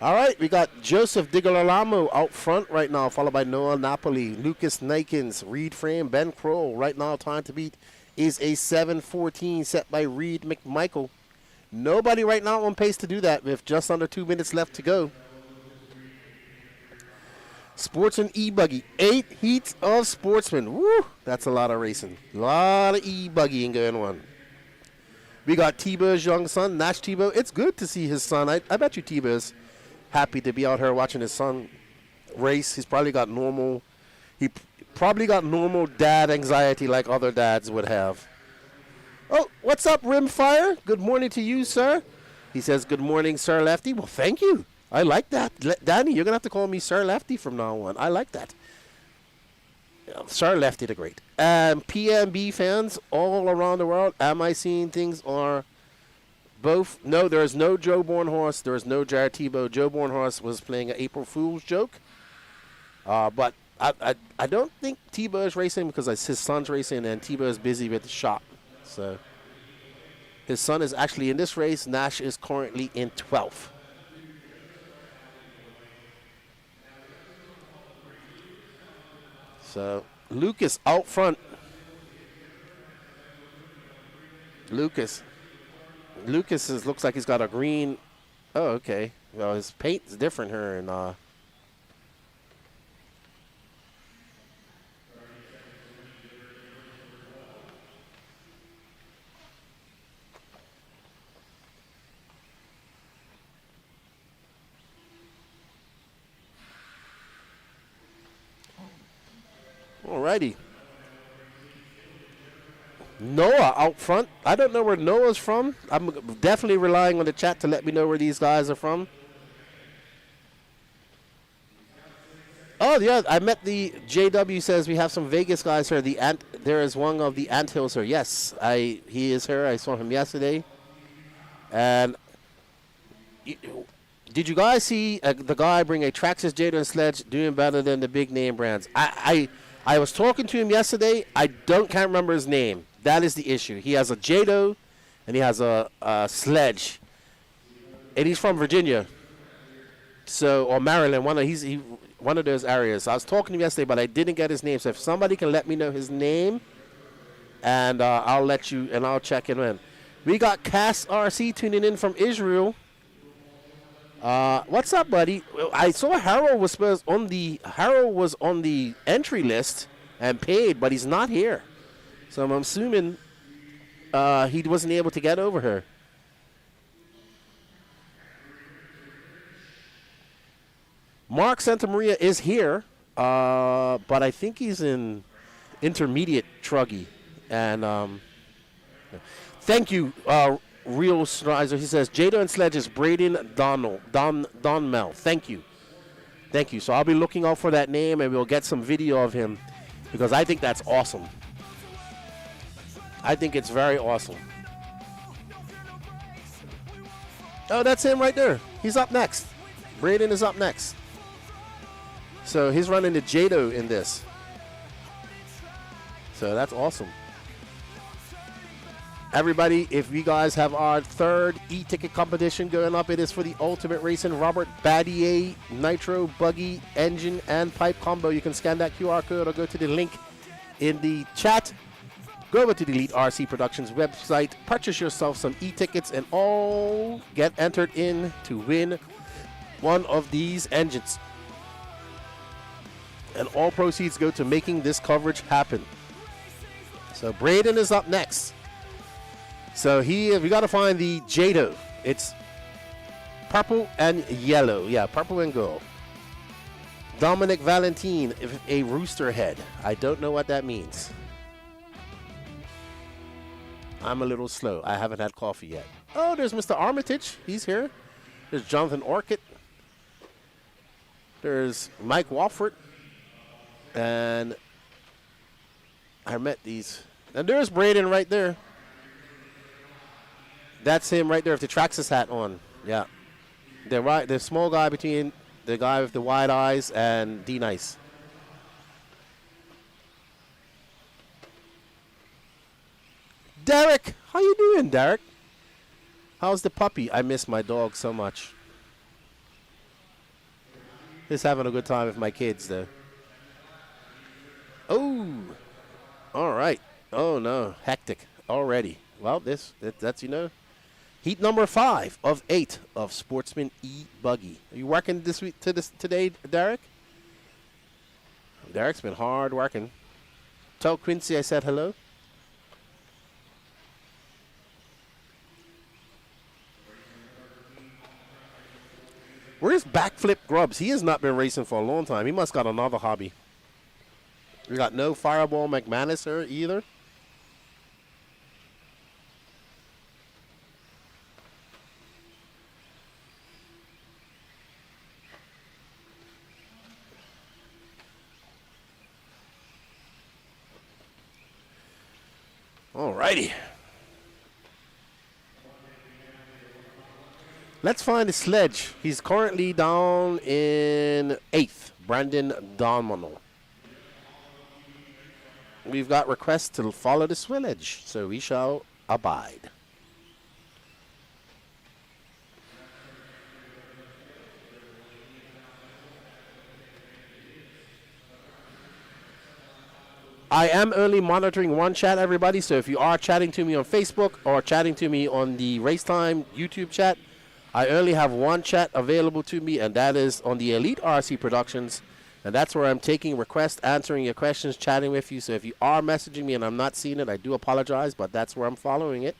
All right, we got Joseph Digolamo out front right now, followed by Noah Napoli, Lucas Nikens, Reed Frame, Ben Kroll. Right now, time to beat is a 7:14 set by Reed McMichael. Nobody right now on pace to do that with just under 2 minutes left to go. Sportsman E-Buggy, 8 heats of Sportsman. Woo, that's a lot of racing. A lot of E-Buggying going on. We got T-Bird's young son, Nash Tebow. It's good to see his son. I bet you T-Bird's happy to be out here watching his son race. He probably got normal dad anxiety like other dads would have. Oh, what's up, Rimfire? Good morning to you, sir. He says, good morning, Sir Lefty. Well, thank you. I like that. Danny, you're going to have to call me Sir Lefty from now on. I like that. Sir Lefty the Great. PNB fans all around the world, am I seeing things are both? No, there is no Joe Bornhorst. There is no Jared Tebow. Joe Bornhorst was playing an April Fool's joke. But I don't think Tebow is racing because his son's racing and Tebow is busy with the shop. So his son is actually in this race. Nash is currently in 12th. So Lucas out front. Lucas looks like he's got a green. Oh, okay. Well, his paint's different here, and alrighty. Noah out front. I don't know where Noah's from. I'm definitely relying on the chat to let me know where these guys are from. Oh, yeah, I met the JW says we have some Vegas guys here. There is one of the Anthills here. Yes, he is here. I saw him yesterday. And did you guys see the guy bring a Traxxas Jado and Sledge doing better than the big name brands? I was talking to him yesterday. I can't remember his name. That is the issue. He has a Jado and he has a Sledge. And he's from Virginia. So, or Maryland, one of those areas. I was talking to him yesterday, but I didn't get his name. So if somebody can let me know his name, and I'll let you, and I'll check it in. We got Cass RC tuning in from Israel. What's up, buddy? I saw Harold was on the entry list and paid, but he's not here. So I'm assuming he wasn't able to get over here. Mark Santamaria is here, but I think he's in intermediate Truggy. And thank you, Real Strizer. He says, Jado and Sledge is Braden Donmel. Thank you. Thank you. So I'll be looking out for that name, and we'll get some video of him, because I think that's awesome. I think it's very awesome. Oh, that's him right there. He's up next. Braden is up next. So he's running the Jado in this. So that's awesome. Everybody, if you guys have our third e-ticket competition going up, it is for the Ultimate Racing Robert Badier Nitro Buggy Engine and Pipe Combo. You can scan that QR code or go to the link in the chat. Go over to the Elite RC Productions website, purchase yourself some e-tickets, and all get entered in to win one of these engines. And all proceeds go to making this coverage happen. So Braden is up next. So we got to find the Jado. It's purple and yellow. Yeah, purple and gold. Dominic Valentine, a rooster head. I don't know what that means. I'm a little slow. I haven't had coffee yet. Oh, there's Mr. Armitage. He's here. There's Jonathan Orchid. There's Mike Wofford. And I met these. And there's Braden right there. That's him right there with the Traxxas hat on. Yeah. The small guy between the guy with the wide eyes and D-Nice. Derek! How you doing, Derek? How's the puppy? I miss my dog so much. Just having a good time with my kids, though. Oh, all right. Oh no, hectic already. Well, that's heat number 5 of 8 of Sportsman E-Buggy. Are you working this week today, Derek? Derek's been hard working. Tell Quincy I said hello. Where's Backflip Grubbs? He has not been racing for a long time. He must got another hobby. We got no Fireball McManus here either. Alrighty. Let's find the Sledge. He's currently down in 8th. Brandon Donmano. We've got requests to follow the Sledge, so we shall abide. I am only monitoring one chat, everybody. So if you are chatting to me on Facebook or chatting to me on the Race Time YouTube chat, I only have one chat available to me, and that is on the Elite RC Productions. And that's where I'm taking requests, answering your questions, chatting with you. So if you are messaging me and I'm not seeing it, I do apologize, but that's where I'm following it.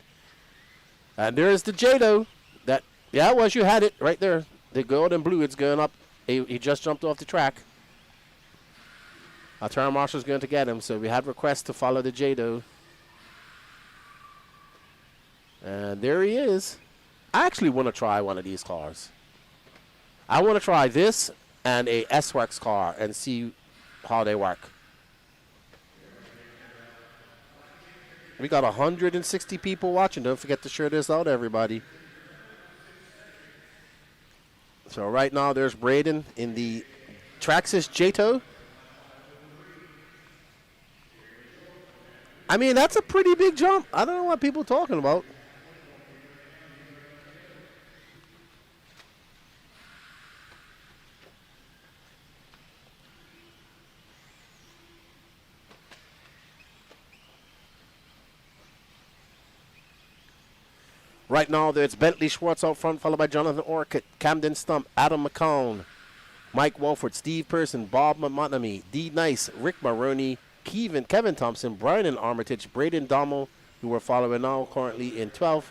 And there's the Jado. Yeah, it was. You had it right there. The gold and blue, it's going up. He just jumped off the track. Our turn marshal's going to get him, so we have requests to follow the Jado. And there he is. I actually want to try one of these cars. I want to try this and a S-Works car and see how they work. We got 160 people watching. Don't forget to share this out, everybody. So right now there's Braden in the Traxxas Jato. I mean, that's a pretty big jump. I don't know what people are talking about. Right now, there's Bentley Schwartz out front, followed by Jonathan Orcutt, Camden Stump, Adam McCown, Mike Walford, Steve Person, Bob Monami, D. Nice, Rick Maroney, Kevin Thompson, Brian Armitage, Braden Dommel, who we're following now currently in 12th,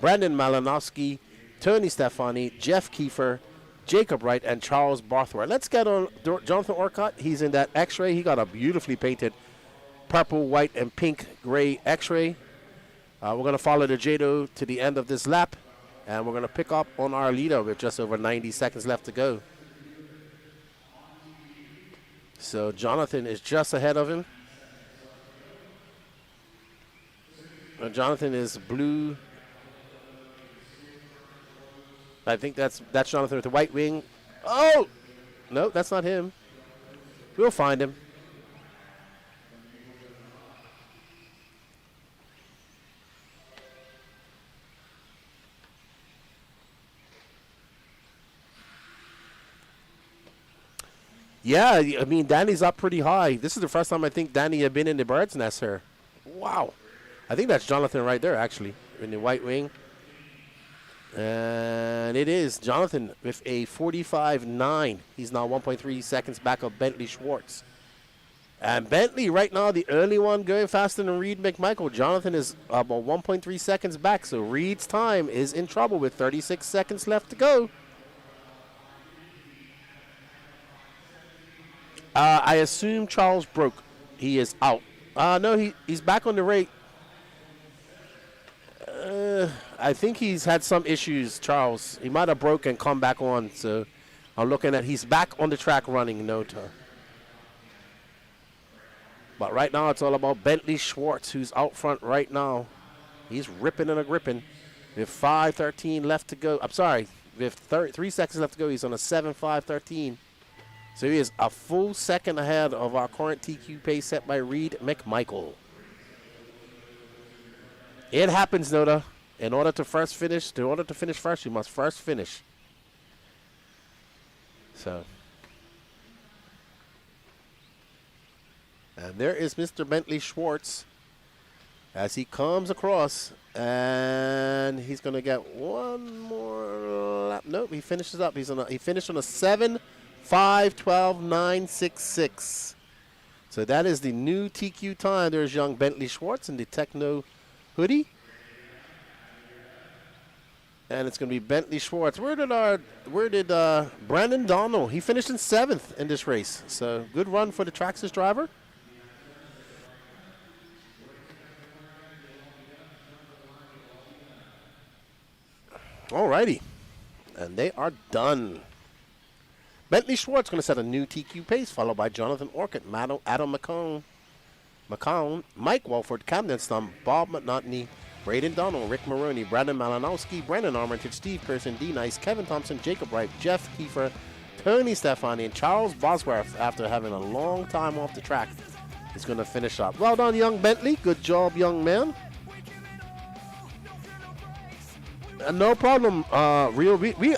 Brandon Malinowski, Tony Stefani, Jeff Kiefer, Jacob Wright, and Charles Barthwart. Let's get on Jonathan Orcutt. He's in that X-Ray. He got a beautifully painted purple, white, and pink gray X-Ray. We're going to follow the Jado to the end of this lap, and we're going to pick up on our leader with just over 90 seconds left to go. So Jonathan is just ahead of him. Jonathan is blue. I think that's Jonathan with the white wing. Oh! No, that's not him. We'll find him. Yeah, I mean, Danny's up pretty high. This is the first time I think Danny had been in the bird's nest here. Wow. I think that's Jonathan right there, actually, in the white wing. And it is Jonathan with a 45.9. He's now 1.3 seconds back of Bentley Schwartz. And Bentley right now, the early one going faster than Reed McMichael. Jonathan is about 1.3 seconds back, so Reed's time is in trouble with 36 seconds left to go. I assume Charles broke. He is out. No, he's back on the rate. I think he's had some issues, Charles. He might have broke and come back on. So I'm looking at he's back on the track running Nota. But right now it's all about Bentley Schwartz, who's out front right now. He's ripping and a gripping. With 5:13 left to go. I'm sorry. With 3 seconds left to go, he's on a 7:5:13. So he is a full second ahead of our current TQ pace set by Reed McMichael. It happens, Noda. In order to finish first, you must first finish. So. And there is Mr. Bentley Schwartz as he comes across. And he's going to get one more lap. Nope, he finishes up. He finished on a 7:5:12.966. So that is the new TQ time. There's young Bentley Schwartz in the Techno hoodie. And it's going to be Bentley Schwartz. Where did Brandon Donald? He finished in 7th in this race. So good run for the Traxxas driver. Alrighty. And they are done. Bentley Schwartz going to set a new TQ pace, followed by Jonathan Orcutt, Adam McCown, Mike Walford, Camden Stump, Bob Monotony, Braden Donald, Rick Maroney, Brandon Malinowski, Brandon Armitage, Steve Person, D. Nice, Kevin Thompson, Jacob Wright, Jeff Kiefer, Tony Stefani, and Charles Bosworth, after having a long time off the track, is going to finish up. Well done, young Bentley. Good job, young man. No problem. I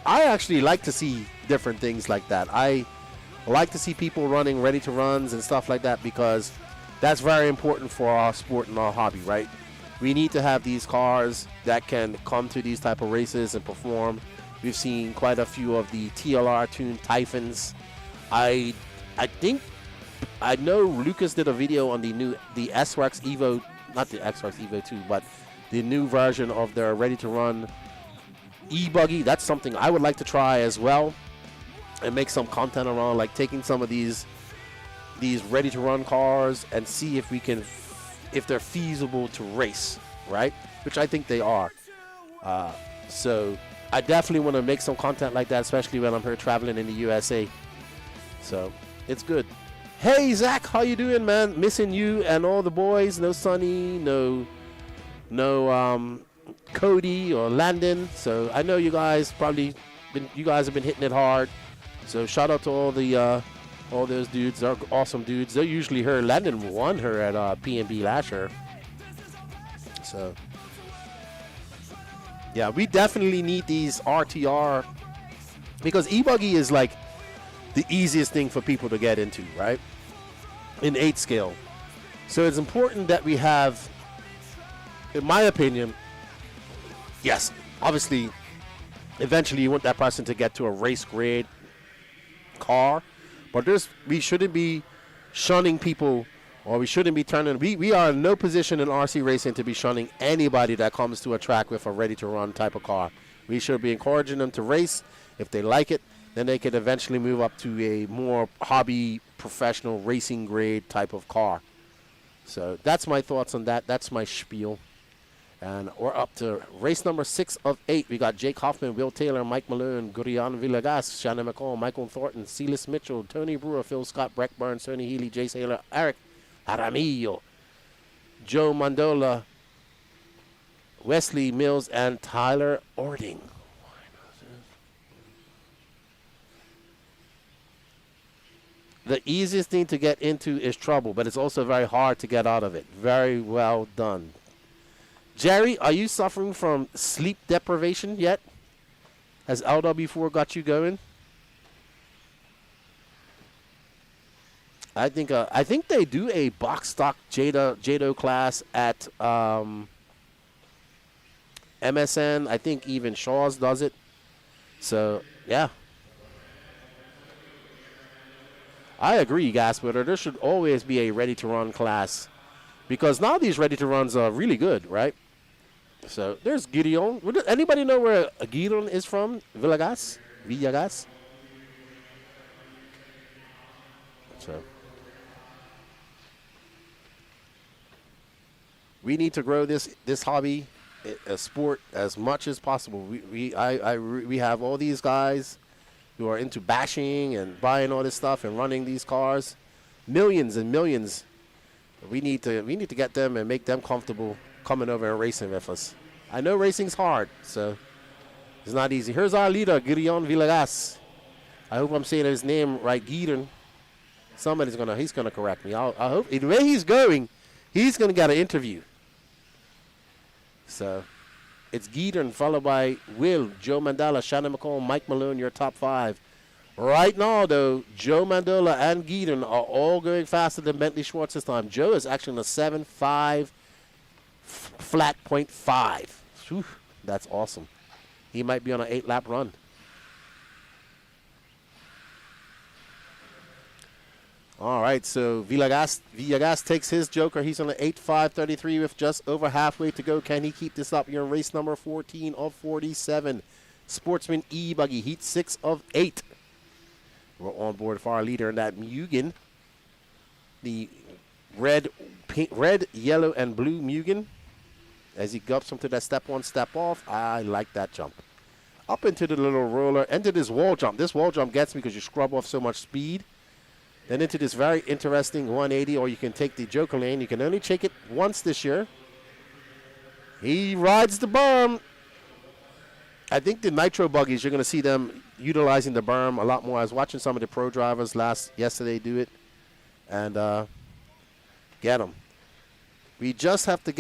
actually like to see different things like that. I like to see people running ready to runs and stuff like that, because that's very important for our sport and our hobby, right? We need to have these cars that can come to these type of races and perform. We've seen quite a few of the TLR-tuned Typhons. I know Lucas did a video on the S-Works Evo, not the X-Works Evo 2, but the new version of their ready-to-run E-Buggy. That's something I would like to try as well and make some content around, like taking some of these ready-to-run cars and see if we can, if they're feasible to race, right? Which I think they are. So I definitely want to make some content like that, especially when I'm here traveling in the USA. So it's good. Hey Zach, how you doing, man? Missing you and all the boys. No Sonny, no Cody or Landon. So I know you guys have been hitting it hard. So shout out to all those dudes. They're awesome dudes. They're usually her. Landon won her at PNB last year. So yeah, we definitely need these RTR because E-Buggy is like the easiest thing for people to get into, right? In 8 scale. So it's important that we have, in my opinion, yes, obviously, eventually you want that person to get to a race grade car, but we shouldn't be shunning people, or we shouldn't be turning, we are in no position in RC racing to be shunning anybody that comes to a track with a ready-to-run type of car. We should be encouraging them to race. If they like it, then they could eventually move up to a more hobby, professional racing grade type of car. So that's my thoughts on that. That's my spiel. And we're up to race number 6 of 8. We got Jake Hoffman, Will Taylor, Mike Malone, Gurion Villegas, Shannon McCall, Michael Thornton, Celis Mitchell, Tony Brewer, Phil Scott, Breck Burns, Tony Healy, Jay Saylor, Eric Aramillo, Joe Mandola, Wesley Mills, and Tyler Ording. The easiest thing to get into is trouble, but it's also very hard to get out of it. Very well done. Jerry, are you suffering from sleep deprivation yet? Has LW4 got you going? I think they do a box stock Jado class at MSN. I think even Shaw's does it. So yeah. I agree, Gaswitter. There should always be a ready-to-run class because now these ready-to-runs are really good, right? So there's Gideon. Anybody know where Gideon is from? Villegas? So we need to grow this hobby, a sport, as much as possible. We have all these guys who are into bashing and buying all this stuff and running these cars, millions and millions. We need to get them and make them comfortable coming over and racing with us. I know racing's hard, so it's not easy. Here's our leader, Gideon Villegas. I hope I'm saying his name right, Gideon. He's gonna correct me. I hope the way he's going, he's gonna get an interview. So it's Gideon followed by Will, Joe Mandela, Shannon McCall, Mike Malone, your top 5. Right now, though, Joe Mandola and Gideon are all going faster than Bentley Schwartz this time. Joe is actually in a 7.5 flat .5. Whew, that's awesome. He might be on an 8-lap run. All right, so Villegas takes his joker. He's on an 8.5.33 with just over halfway to go. Can he keep this up? You're in race number 14 of 47. Sportsman E-Buggy, heat 6 of 8. We're on board for our leader in that Mugen. The red, yellow, and blue Mugen. As he gups into that step on, step off. I like that jump. Up into the little roller, into this wall jump. This wall jump gets me because you scrub off so much speed. Then into this very interesting 180, or you can take the joker lane. You can only take it once this year. He rides the berm. I think the Nitro Buggies, you're going to see them utilizing the berm a lot more. I was watching some of the pro drivers yesterday do it. And get them. We just have to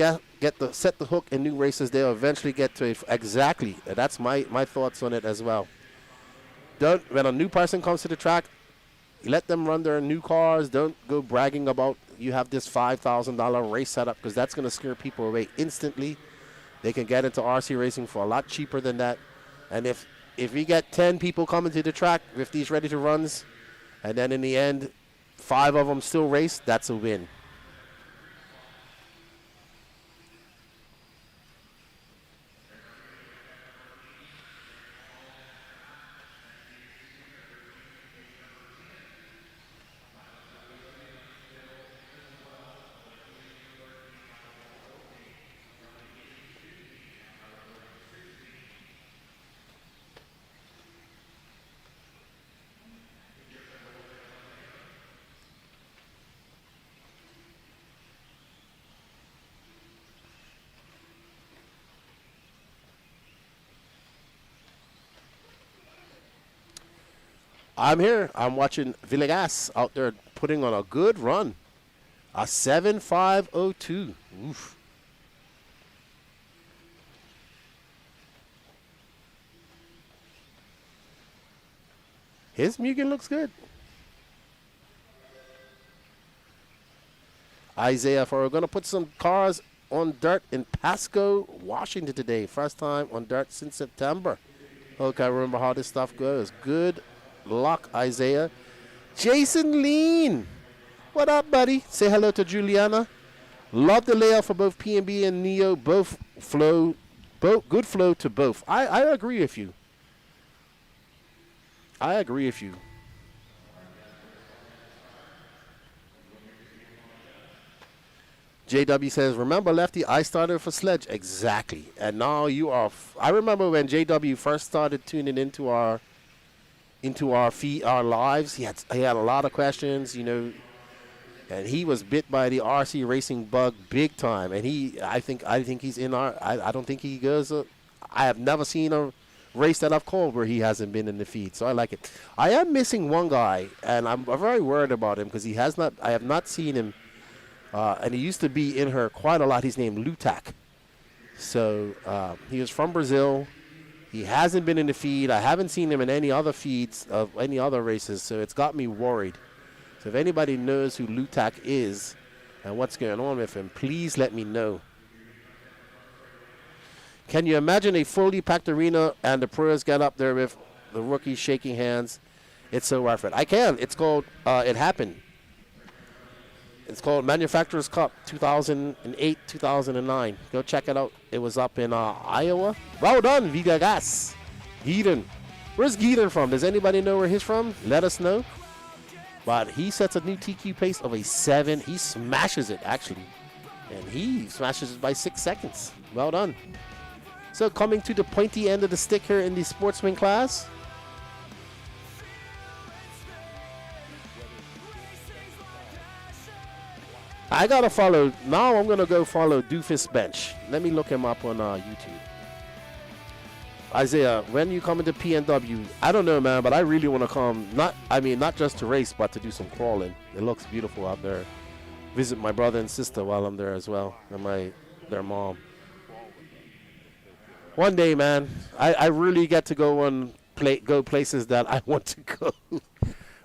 set the hook in new races. They'll eventually get to it. Exactly. That's my thoughts on it as well. When a new person comes to the track, let them run their new cars. Don't go bragging about you have this $5,000 race setup, because that's going to scare people away instantly. They can get into RC racing for a lot cheaper than that. And if we get 10 people coming to the track with these ready-to runs, and then in the end, 5 of them still race, that's a win. I'm here. I'm watching Villegas out there putting on a good run. A 7.502. Oof. His Mugen looks good. Isaiah, we're going to put some cars on dirt in Pasco, Washington today. First time on dirt since September. Okay, remember how this stuff goes. Good luck, Isaiah. Jason Lean, what up, buddy? Say hello to Juliana. Love the layout for both PNB and Neo. Both good flow to both. I agree with you. I agree with you. JW says, remember, Lefty, I started for Sledge. Exactly. And now you are. I remember when JW first started tuning into our feed, our lives. He had a lot of questions, you know, and he was bit by the RC racing bug big time. And I think he's in our. I don't think he goes. I have never seen a race that I've called where he hasn't been in the feed. So I like it. I am missing one guy, and I'm very worried about him because he has not. I have not seen him. And he used to be in her quite a lot. He's named Lutak. So he was from Brazil. He hasn't been in the feed. I haven't seen him in any other feeds of any other races, so it's got me worried. So if anybody knows who Lutak is and what's going on with him, please let me know. Can you imagine a fully packed arena and the pros get up there with the rookies shaking hands? It's so worth it. I can. It's called It Happened. It's called Manufacturers Cup 2008, 2009. Go check it out. It was up in Iowa. Well done, Vigagas. Gieden. Where's Gieden from? Does anybody know where he's from? Let us know. But he sets a new TQ pace of a 7. He smashes it, actually. And he smashes it by 6 seconds. Well done. So coming to the pointy end of the stick here in the sportsman class. I gotta follow. Now I'm gonna go follow Doofus Bench. Let me look him up on YouTube. Isaiah, when you come into PNW, I don't know, man, but I really want to come. Not just to race, but to do some crawling. It looks beautiful out there. Visit my brother and sister while I'm there as well, and their mom. One day, man, I really get to go places that I want to go.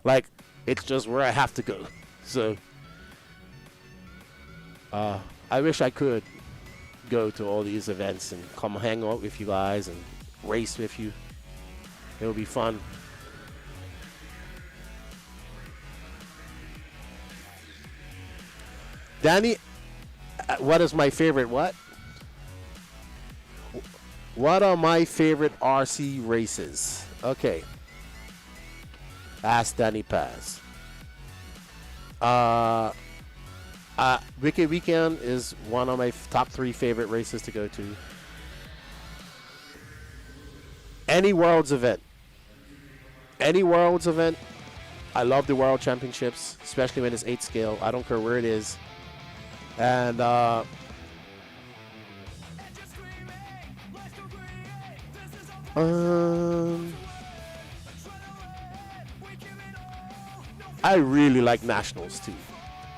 Like, it's just where I have to go. So. I wish I could go to all these events and come hang out with you guys and race with you. It would be fun. Danny, what is my favorite what? What are my favorite RC races? Okay. Ask Danny Paz. Wicked Weekend is one of my top 3 favorite races to go to. Any Worlds event. I love the World Championships, especially when it's 8 scale. I don't care where it is. And I really like nationals too.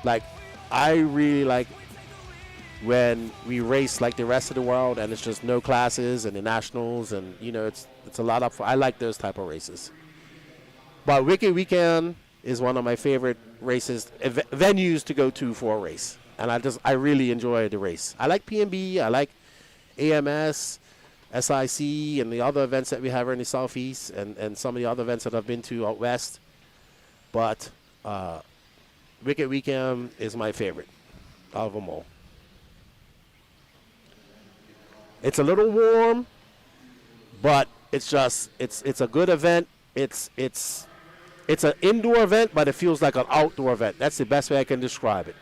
Like, I really like when we race like the rest of the world and it's just no classes and the nationals, and you know, it's a lot of fun. I like those type of races. But Wicked Weekend is one of my favorite races, venues to go to for a race. And I really enjoy the race. I like PNB, I like AMS, SIC, and the other events that we have here in the Southeast, and some of the other events that I've been to out west. But Wicked Weekend is my favorite out of them all. It's a little warm, but it's a good event. It's an indoor event, but it feels like an outdoor event. That's the best way I can describe it.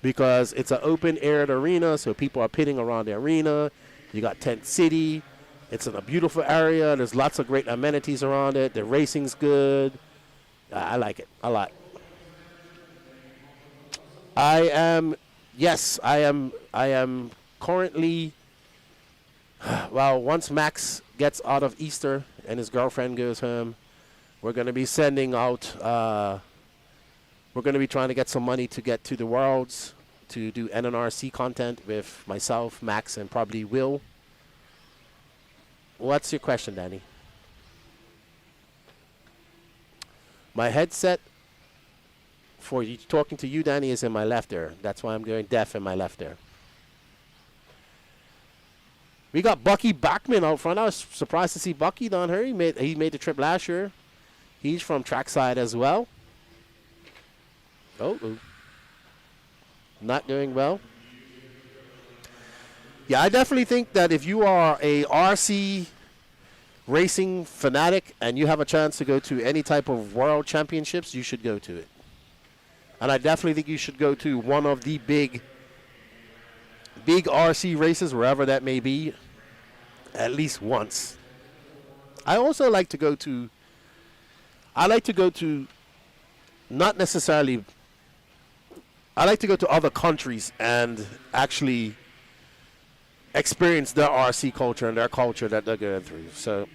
Because it's an open aired arena, so people are pitting around the arena. You got Tent City. It's in a beautiful area. There's lots of great amenities around it. The racing's good. I like it a lot. I am currently, well, once Max gets out of Easter and his girlfriend goes home, we're going to be sending out, we're going to be trying to get some money to get to the Worlds to do NNRC content with myself, Max, and probably Will. What's your question, Danny? My headset for you, talking to you, Danny, is in my left ear. That's why I'm going deaf in my left ear. We got Bucky Bachman out front. I was surprised to see Bucky down here. He made the trip last year. He's from trackside as well. Oh. Not doing well. Yeah, I definitely think that if you are a RC racing fanatic and you have a chance to go to any type of world championships, you should go to it. And I definitely think you should go to one of the big RC races, wherever that may be, at least once. I also like to go to, not necessarily, I like to go to other countries and actually experience their RC culture and their culture that they're going through. So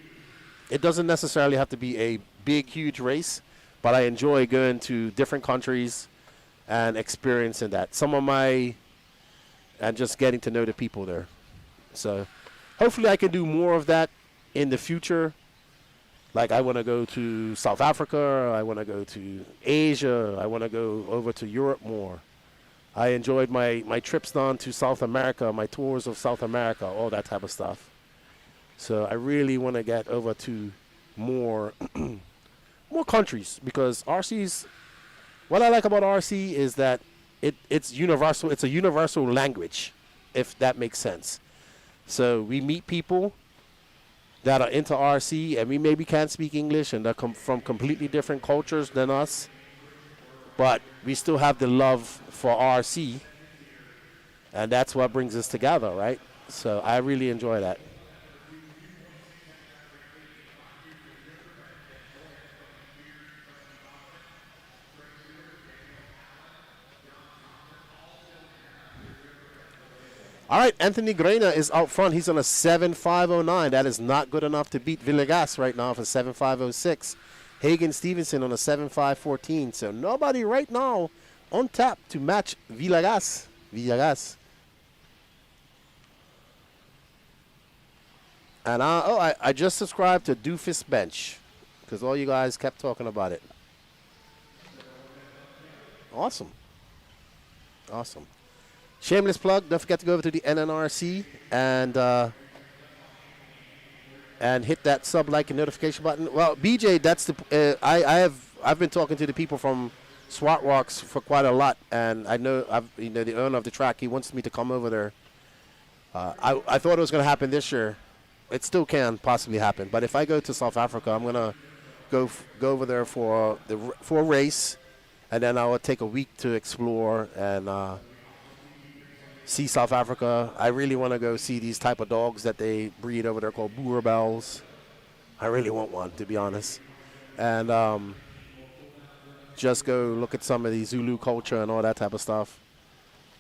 it doesn't necessarily have to be a big, huge race, but I enjoy going to different countries and experiencing that. And just getting to know the people there. So hopefully I can do more of that in the future. Like I want to go to South Africa, I want to go to Asia, I want to go over to Europe more. I enjoyed my trips down to South America, my tours of South America, all that type of stuff. So I really want to get over to more countries, because what I like about RC is that it's universal. It's a universal language, if that makes sense. So we meet people that are into RC, and we maybe can't speak English, and they're from completely different cultures than us, but we still have the love for RC, and that's what brings us together, right? So I really enjoy that. All right, Anthony Grena is out front. He's on a 7.509. That is not good enough to beat Villegas right now for 7.506. Hagen Stevenson on a 7.514. So nobody right now on tap to match Villegas. And I just subscribed to Doofus Bench because all you guys kept talking about it. Awesome. Shameless plug, don't forget to go over to the NNRC and hit that sub, like, and notification button. Well, BJ, that's the I've been talking to the people from SWAT Rocks for quite a lot, and I know the owner of the track. He wants me to come over there. I thought it was going to happen this year. It still can possibly happen, but if I go to South Africa, I'm gonna go over there for a race, and then I will take a week to explore and see South Africa. I really want to go see these type of dogs that they breed over there called Boerbels. I really want one, to be honest. And just go look at some of the Zulu culture and all that type of stuff.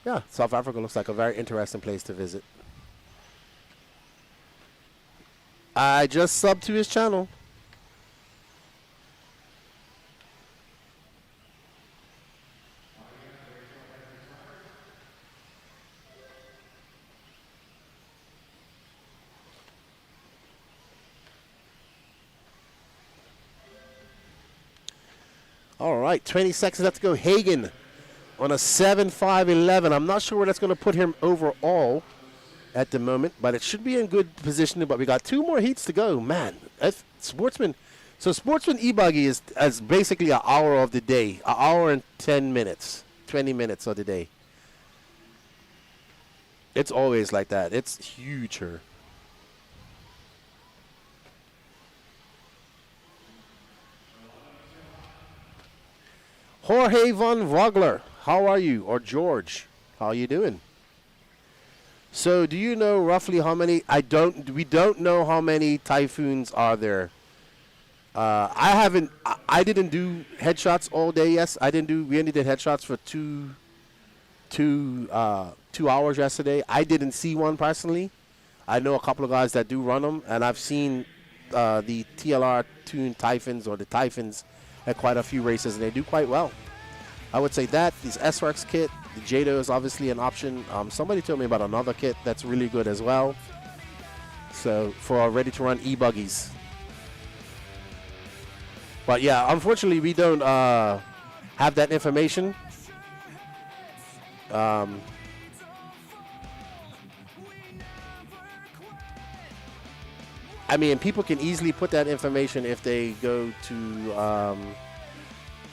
Yeah, South Africa looks like a very interesting place to visit. I just subbed to his channel. All right, 20 seconds left to go. Hagen on a 7.5.11. I'm not sure where that's going to put him overall at the moment, but it should be in good position. But we got 2 more heats to go. Man, that's Sportsman. So Sportsman E-Buggy is basically an hour of the day, an hour and 10 minutes, 20 minutes of the day. It's always like that. It's huge here. Jorge von Vogler, how are you? Or George, how are you doing? So do you know roughly how many? We don't know how many typhoons are there. I didn't do headshots all day. Yes, I didn't do. We only did headshots for two hours yesterday. I didn't see one personally. I know a couple of guys that do run them, and I've seen the TLR tuned Typhons or the Typhons at quite a few races, and they do quite well. I would say that this S-Works kit, the Jado is obviously an option. Somebody told me about another kit that's really good as well. So for ready to run e-buggies. But yeah, unfortunately we don't have that information. I mean, people can easily put that information if they go to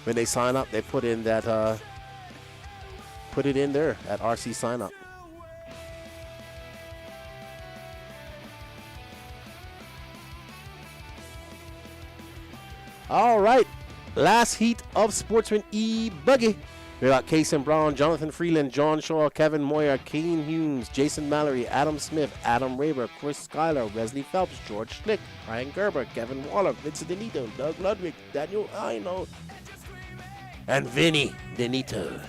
when they sign up. They put in that put it in there at RC sign up. All right, last heat of Sportsman E-Buggy. We got Kason Brown, Jonathan Freeland, John Shaw, Kevin Moyer, Kane Humes, Jason Mallory, Adam Smith, Adam Raber, Chris Schuyler, Wesley Phelps, George Schlick, Ryan Gerber, Kevin Waller, Vincent Denito, Doug Ludwig, Daniel Aino, and Vinny Denito.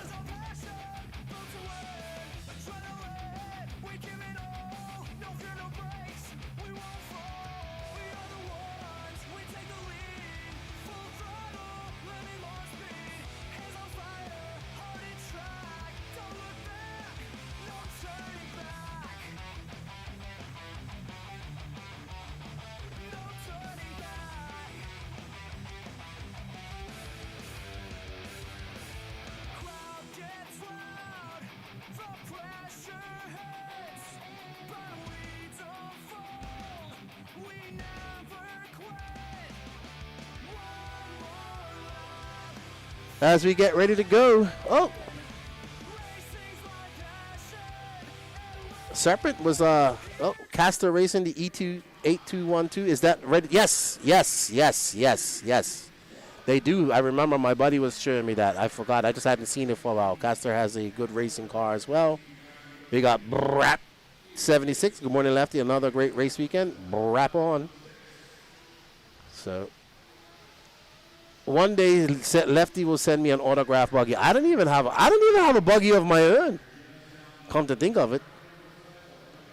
As we get ready to go, Serpent was Castor Racing, the E28212. Is that ready? Yes. They do. I remember my buddy was showing me that. I forgot. I just hadn't seen it for a while. Castor has a good racing car as well. We got Brap 76. Good morning, Lefty. Another great race weekend. Brap on. So one day, Lefty will send me an autograph buggy. I don't even have a buggy of my own. Come to think of it,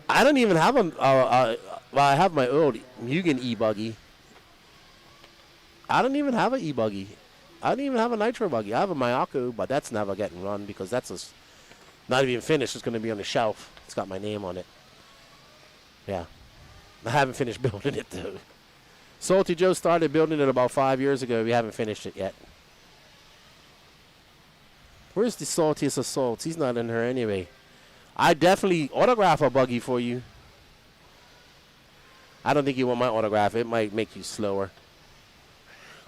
I don't even have I have my old Mugen E-Buggy. I don't even have an E-Buggy. I don't even have a Nitro Buggy. I have a Mayako, but that's never getting run because that's not even finished. It's going to be on the shelf. It's got my name on it. Yeah. I haven't finished building it, though. Salty Joe started building it about 5 years ago. We haven't finished it yet. Where's the saltiest of salts? He's not in her anyway. I definitely autograph a buggy for you. I don't think you want my autograph. It might make you slower.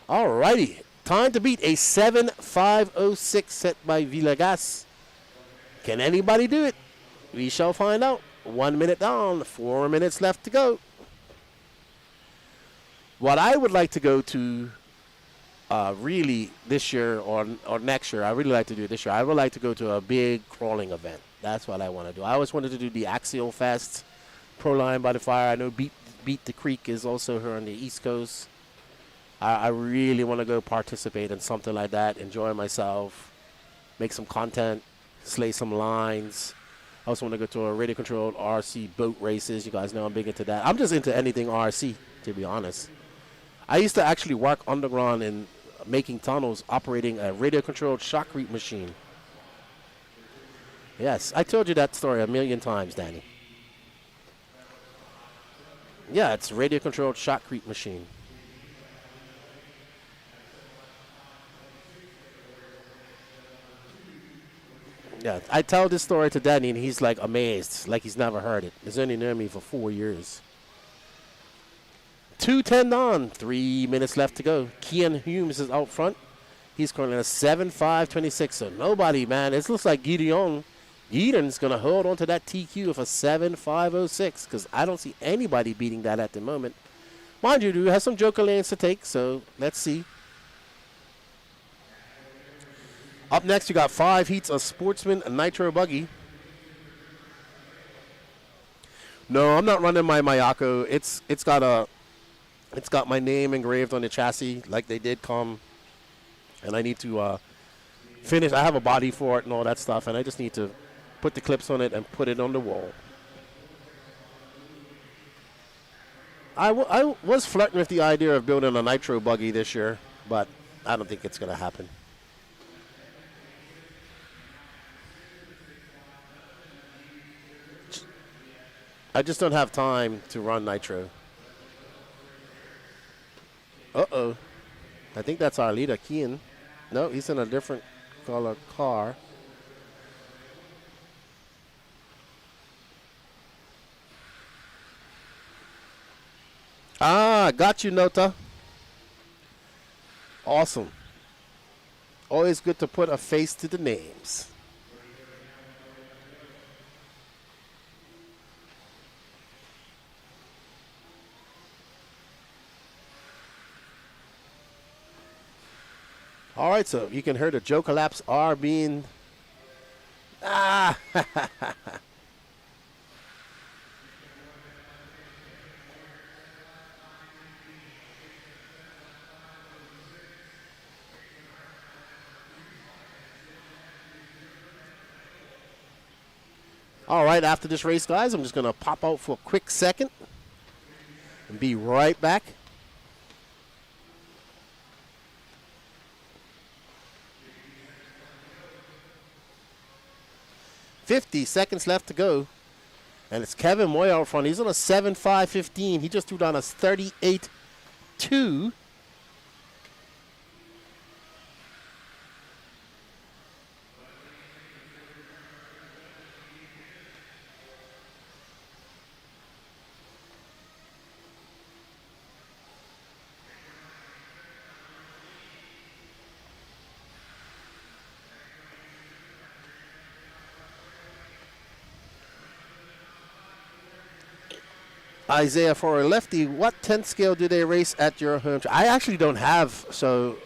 Alrighty. Time to beat a 7.506 set by Villegas. Can anybody do it? We shall find out. 1 minute down. 4 minutes left to go. What I would like to go to really this year or next year, I really like to do it this year. I would like to go to a big crawling event. That's what I want to do. I always wanted to do the Axial Fest, Pro Line by the Fire. I know Beat the Creek is also here on the East Coast. I really want to go participate in something like that, enjoy myself, make some content, slay some lines. I also want to go to a radio-controlled RC boat races. You guys know I'm big into that. I'm just into anything RC, to be honest. I used to actually work underground in making tunnels, operating a radio-controlled shotcrete machine. Yes, I told you that story a million times, Danny. Yeah, it's a radio-controlled shotcrete machine. Yeah, I tell this story to Danny, and he's like amazed, like he's never heard it. He's only known me for 4 years. 2:10 on, 3 minutes left to go. Kian Humes is out front. He's currently at 7.526. So nobody, man. It looks like Gideon's going to hold on to that TQ of a 7.506 because I don't see anybody beating that at the moment. Mind you, do have some joker lanes to take, so let's see. Up next, you got 5 heats of Sportsman Nitro Buggy. No, I'm not running my Mayako. It's got my name engraved on the chassis like they did come. And I need to finish. I have a body for it and all that stuff, and I just need to put the clips on it and put it on the wall. I was flirting with the idea of building a Nitro Buggy this year, but I don't think it's going to happen. I just don't have time to run Nitro. Uh-oh. I think that's our leader, Kian. No, he's in a different color car. Ah, got you, Nota. Awesome. Always good to put a face to the names. All right, so you can hear the Joker laps are being... Ah! All right, after this race, guys, I'm just going to pop out for a quick second and be right back. .50 seconds left to go. And it's Kevin Moy out front. He's on a 7.515. He just threw down a 38.2. Isaiah, for a lefty, what 10th scale do they race at your home? I actually don't have, so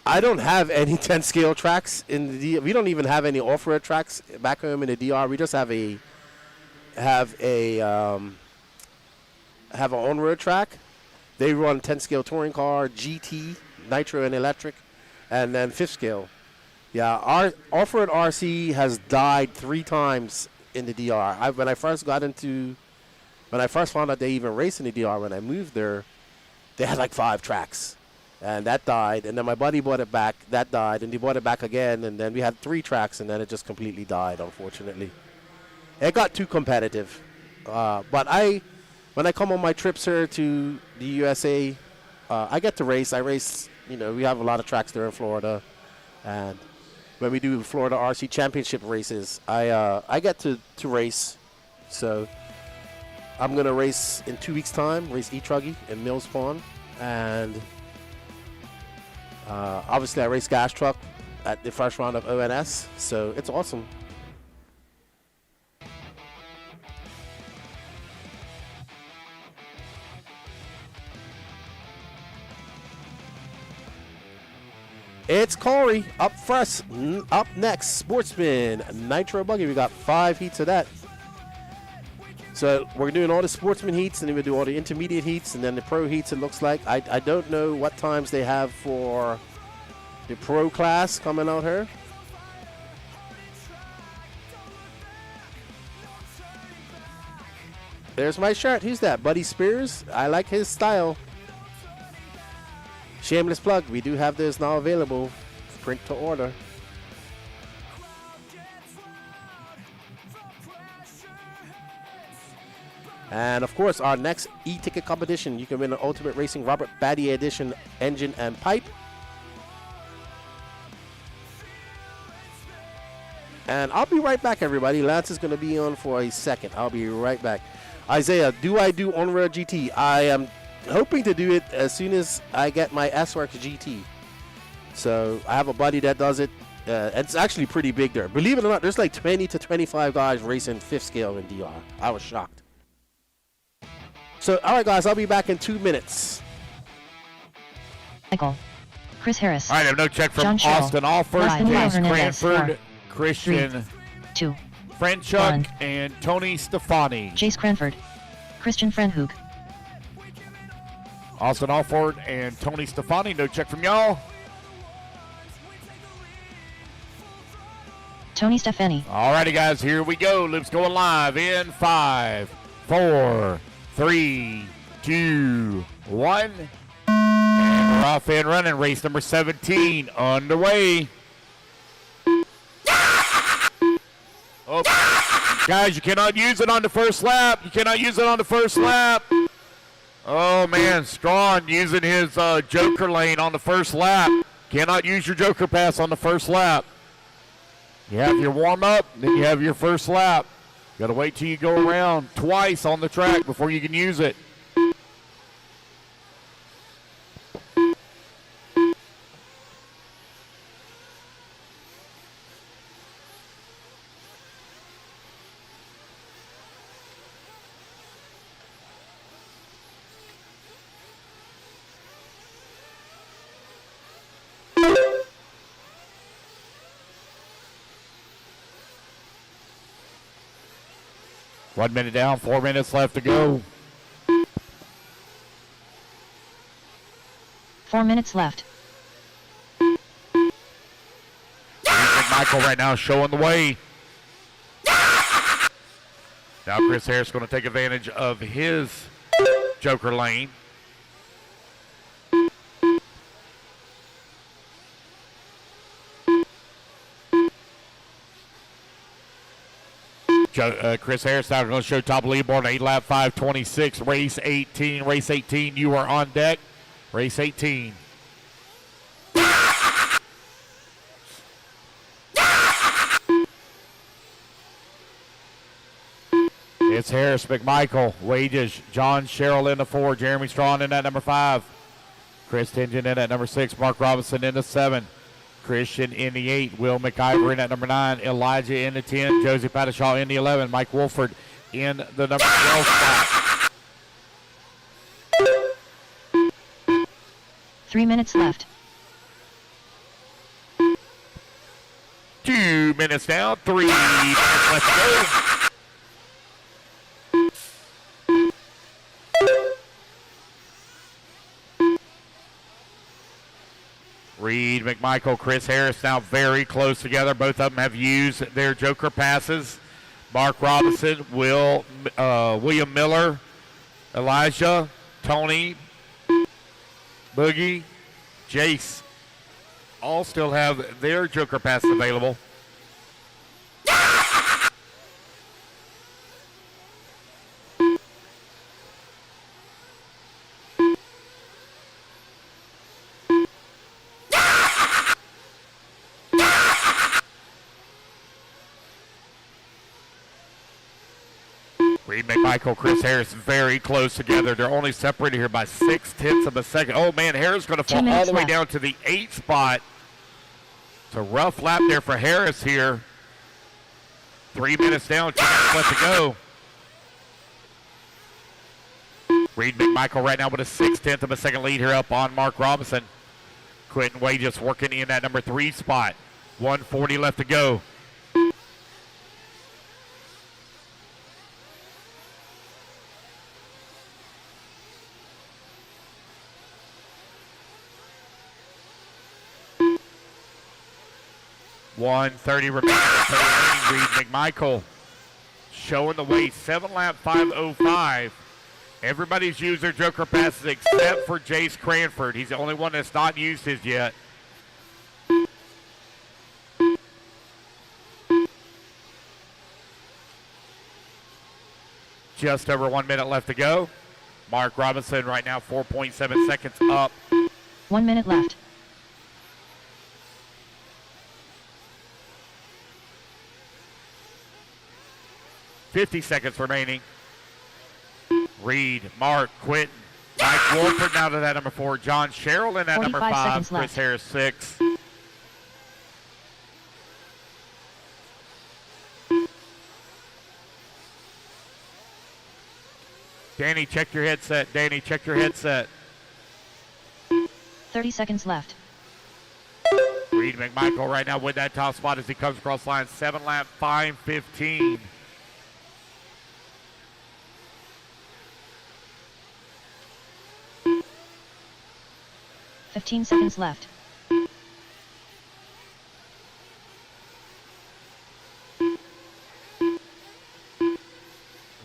I don't have any 10th scale tracks in the we don't even have any off-road tracks back home in the DR. We just have an on-road track. They run 10th scale touring car, GT, nitro and electric, and then 5th scale. Yeah, our off-road RC has died 3 times in the DR. When I first found out they even raced in the DR, when I moved there, they had like 5 tracks. And that died. And then my buddy bought it back. That died. And he bought it back again. And then we had 3 tracks. And then it just completely died, unfortunately. It got too competitive. But when I come on my trips here to the USA, I get to race. I race, we have a lot of tracks there in Florida. And when we do Florida RC Championship races, I get to race. So I'm going to race in 2 weeks' time, race E-Truggy in Mills Pond. And obviously I race Gas Truck at the first round of ONS. So it's awesome. It's Corey up first. Up next, Sportsman Nitro Buggy. We got 5 heats of that. So we're doing all the Sportsman heats, and then we do all the intermediate heats, and then the pro heats, it looks like. I don't know what times they have for the pro class coming out here. There's my shirt. Who's that? Buddy Spears? I like his style. Shameless plug. We do have those now available. Print to order. And of course, our next e-ticket competition, you can win an Ultimate Racing Robert Battier Edition engine and pipe. And I'll be right back, everybody. Lance is going to be on for a second. I'll be right back. Isaiah, do I do on-road GT? I am hoping to do it as soon as I get my S-Works GT. So I have a buddy that does it. It's actually pretty big there. Believe it or not, there's like 20 to 25 guys racing 5th scale in DR. I was shocked. So, all right, guys, I'll be back in 2 minutes. Michael. Chris Harris. All right, I have no check from John Sherrill. Austin Alford, Austin James Hernandez. Cranford, 4, Christian 3, 2, Frenchuk, 1. and Tony Stefani. Jace Cranford. Christian Frenhoog. Austin Alford and Tony Stefani, no check from y'all. Tony Stefani. All righty, guys, here we go. Loop's going live in 5, 4, 3, 2, 1. And we're off and running. Race number 17 underway. Oh, guys, you cannot use it on the first lap. You cannot use it on the first lap. Oh, man, Strawn using his Joker lane on the first lap. Cannot use your Joker pass on the first lap. You have your warm-up, then you have your first lap. Got to wait till you go around twice on the track before you can use it. One minute down, 4 minutes left to go. 4 minutes left. Michael right now showing the way. Now Chris Harris going to take advantage of his Joker lane. Chris Harris now going to show top leaderboard, 8 lap 5:26, race 18. Race 18, you are on deck. Race 18. It's Harris, McMichael, Wages, John Sherrill in the 4, Jeremy Strawn in at number 5, Chris Tingen in at number 6, Mark Robinson in the 7, Christian in the 8, Will McIver in at number 9, Elijah in the 10, Josie Pattershaw in the 11, Mike Wolford in the number 12 spot. 3 minutes left. 2 minutes down, 3 minutes left to go. Reed, McMichael, Chris Harris now very close together. Both of them have used their Joker passes. Mark Robinson, William Miller, Elijah, Tony, Boogie, Jace, all still have their Joker passes available. Reed, McMichael, Chris Harris very close together. They're only separated here by 0.6 of a second. Oh, man, Harris going to fall all the way down to the 8th spot. It's a rough lap there for Harris here. 3 minutes down, 2 minutes left to go. Reed, McMichael right now with a 0.6 of a second lead here up on Mark Robinson. Quentin Wages working in that number 3 spot. 1:40 left to go. .130 remaining. Reed McMichael showing the way. 7 lap 5:05. Everybody's used their Joker passes except for Jace Cranford. He's the only one that's not used his yet. Just over 1 minute left to go. Mark Robinson right now 4.7 seconds up. 1 minute left. 50 seconds remaining. Reed, Mark, Quentin, Mike Wolford now to that number 4. John Sherrill in that number 5. Chris Harris 6. Danny, check your headset. Danny, check your headset. 30 seconds left. Reed McMichael right now with that top spot as he comes across line. 7 lap, 5:15. $15 seconds left.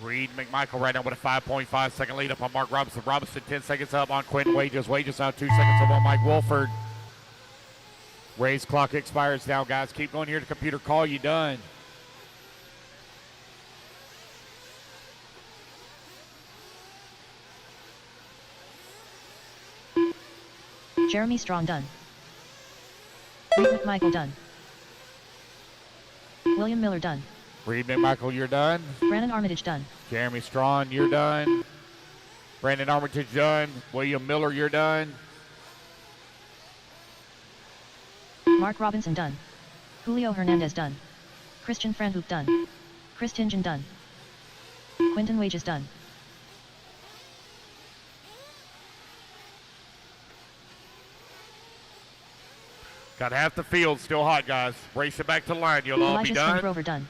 Reed McMichael right now with a 5.5 second lead up on Mark Robinson. Robinson 10 seconds up on Quentin Wages. Wages now 2 seconds up on Mike Wolford. Race clock expires now, guys. Keep going here to computer. Call you done. Jeremy Strong done. Reed McMichael done. William Miller done. Reed McMichael, you're done. Brandon Armitage done. Jeremy Strong, you're done. Brandon Armitage done. William Miller, you're done. Mark Robinson done. Julio Hernandez done. Christian Franhoop done. Chris Tingen done. Quentin Wages done. Got half the field still hot, guys. Race it back to the line. You'll all be done. Grover done.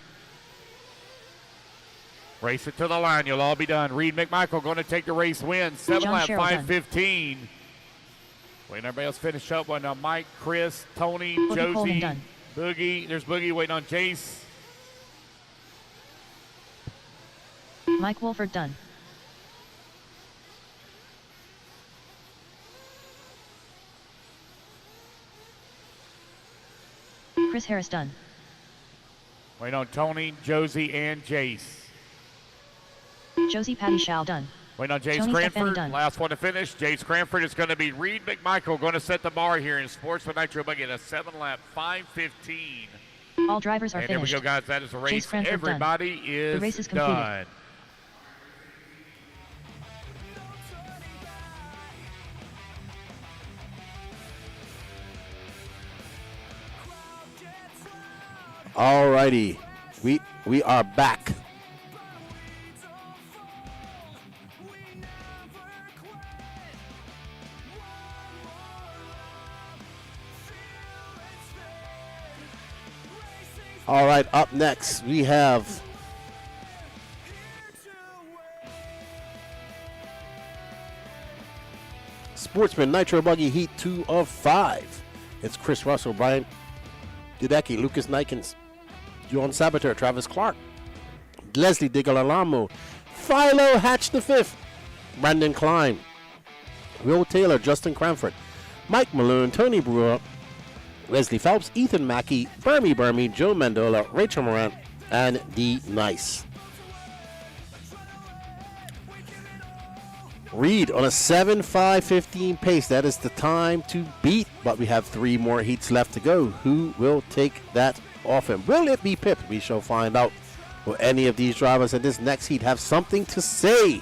Race it to the line. You'll all be done. Reed McMichael going to take the race win. 7 lap, 5:15. Waiting everybody else finish up on Mike, Chris, Tony, Boogie Josie, Coleman done. Boogie. There's Boogie waiting on Jace. Mike Wolford done. Chris Harris done. Waiting on Tony, Josie, and Jace. Josie Patty Shaw done. Waiting on Jace Tony Cranford. done. Last one to finish. Jace Cranford is going to be Reed McMichael going to set the bar here in Sports with Nitro Buggy at a 7 lap, 5:15. All drivers are and finished. Here we go, guys. That is the race. Cranford Everybody done. is The race is completed. done. Alrighty, we are back. All right, up next we have Sportsman Nitro Buggy Heat 2 of 5. It's Chris Russell, Brian Dudecki, Lucas Nikens, John Sabater, Travis Clark, Leslie Digalalamo, Philo Hatch V, Brandon Klein, Will Taylor, Justin Cranford, Mike Malone, Tony Brewer, Wesley Phelps, Ethan Mackey, Burmy, Joe Mandola, Rachel Morant, and D. Nice. Reed on a 7:5:15 pace. That is the time to beat, but we have 3 more heats left to go. Who will take that off him? Will it be Pip? We shall find out. Will any of these drivers in this next heat have something to say?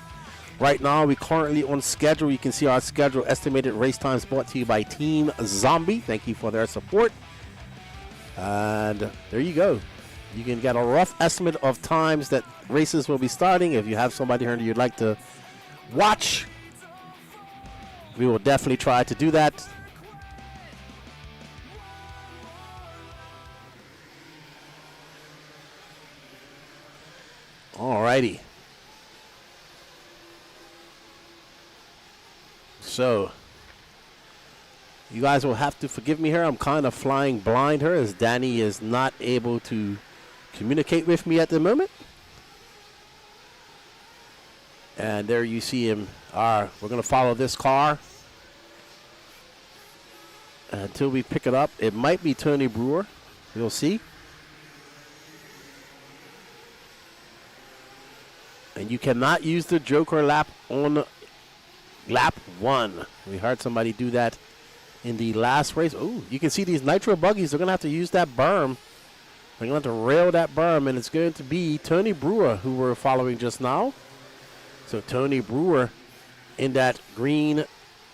Right now, we're currently on schedule. You can see our schedule, estimated race times brought to you by Team Zombie. Thank you for their support. And there you go. You can get a rough estimate of times that races will be starting. If you have somebody here you'd like to watch, we will definitely try to do that. Alrighty. So, you guys will have to forgive me here. I'm kind of flying blind here as Danny is not able to communicate with me at the moment. And there you see him. We're going to follow this car until we pick it up. It might be Tony Brewer. We'll see. And you cannot use the Joker lap on lap 1. We heard somebody do that in the last race. Oh, you can see these Nitro Buggies. They're going to have to use that berm They're going to rail that berm, and it's going to be Tony Brewer, who we're following just now. So Tony Brewer in that green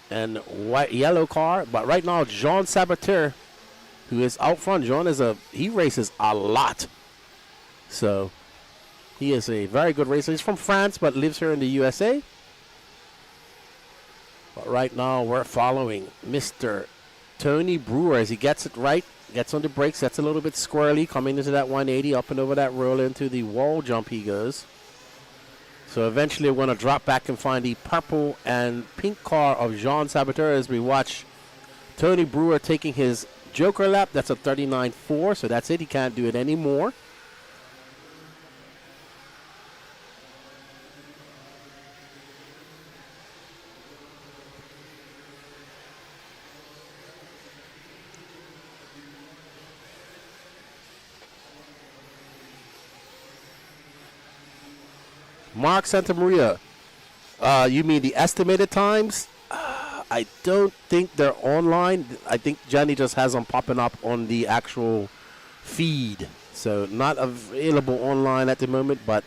and white yellow car. But right now, Jean Sabater, who is out front. Jean he races a lot. So he is a very good racer. He's from France, but lives here in the USA. But right now, we're following Mr. Tony Brewer as he gets it right. Gets on the brakes. That's a little bit squirrely. Coming into that 180, up and over that roll into the wall jump he goes. So eventually we're going to drop back and find the purple and pink car of Jean Sabater as we watch Tony Brewer taking his Joker lap. That's a 39.4, so that's it. He can't do it anymore. Mark Santamaria, you mean the estimated times? I don't think they're online. I think Johnny just has them popping up on the actual feed. So not available online at the moment, but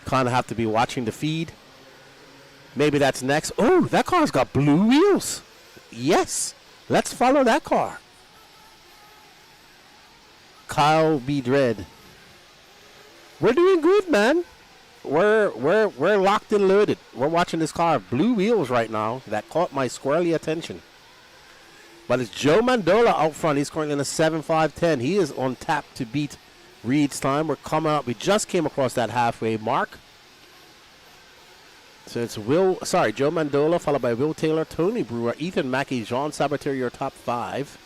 kind of have to be watching the feed. Maybe that's next. Oh, that car's got blue wheels. Yes, let's follow that car. Kyle B. Dread. We're doing good, man. We're locked and loaded. We're watching this car, blue wheels right now. That caught my squirrely attention. But it's Joe Mandola out front. He's currently in a 7.510. He is on tap to beat Reed's time. We're coming up. We just came across that halfway mark. So it's Joe Mandola, followed by Will Taylor, Tony Brewer, Ethan Mackey, Jean Sabater, your top five.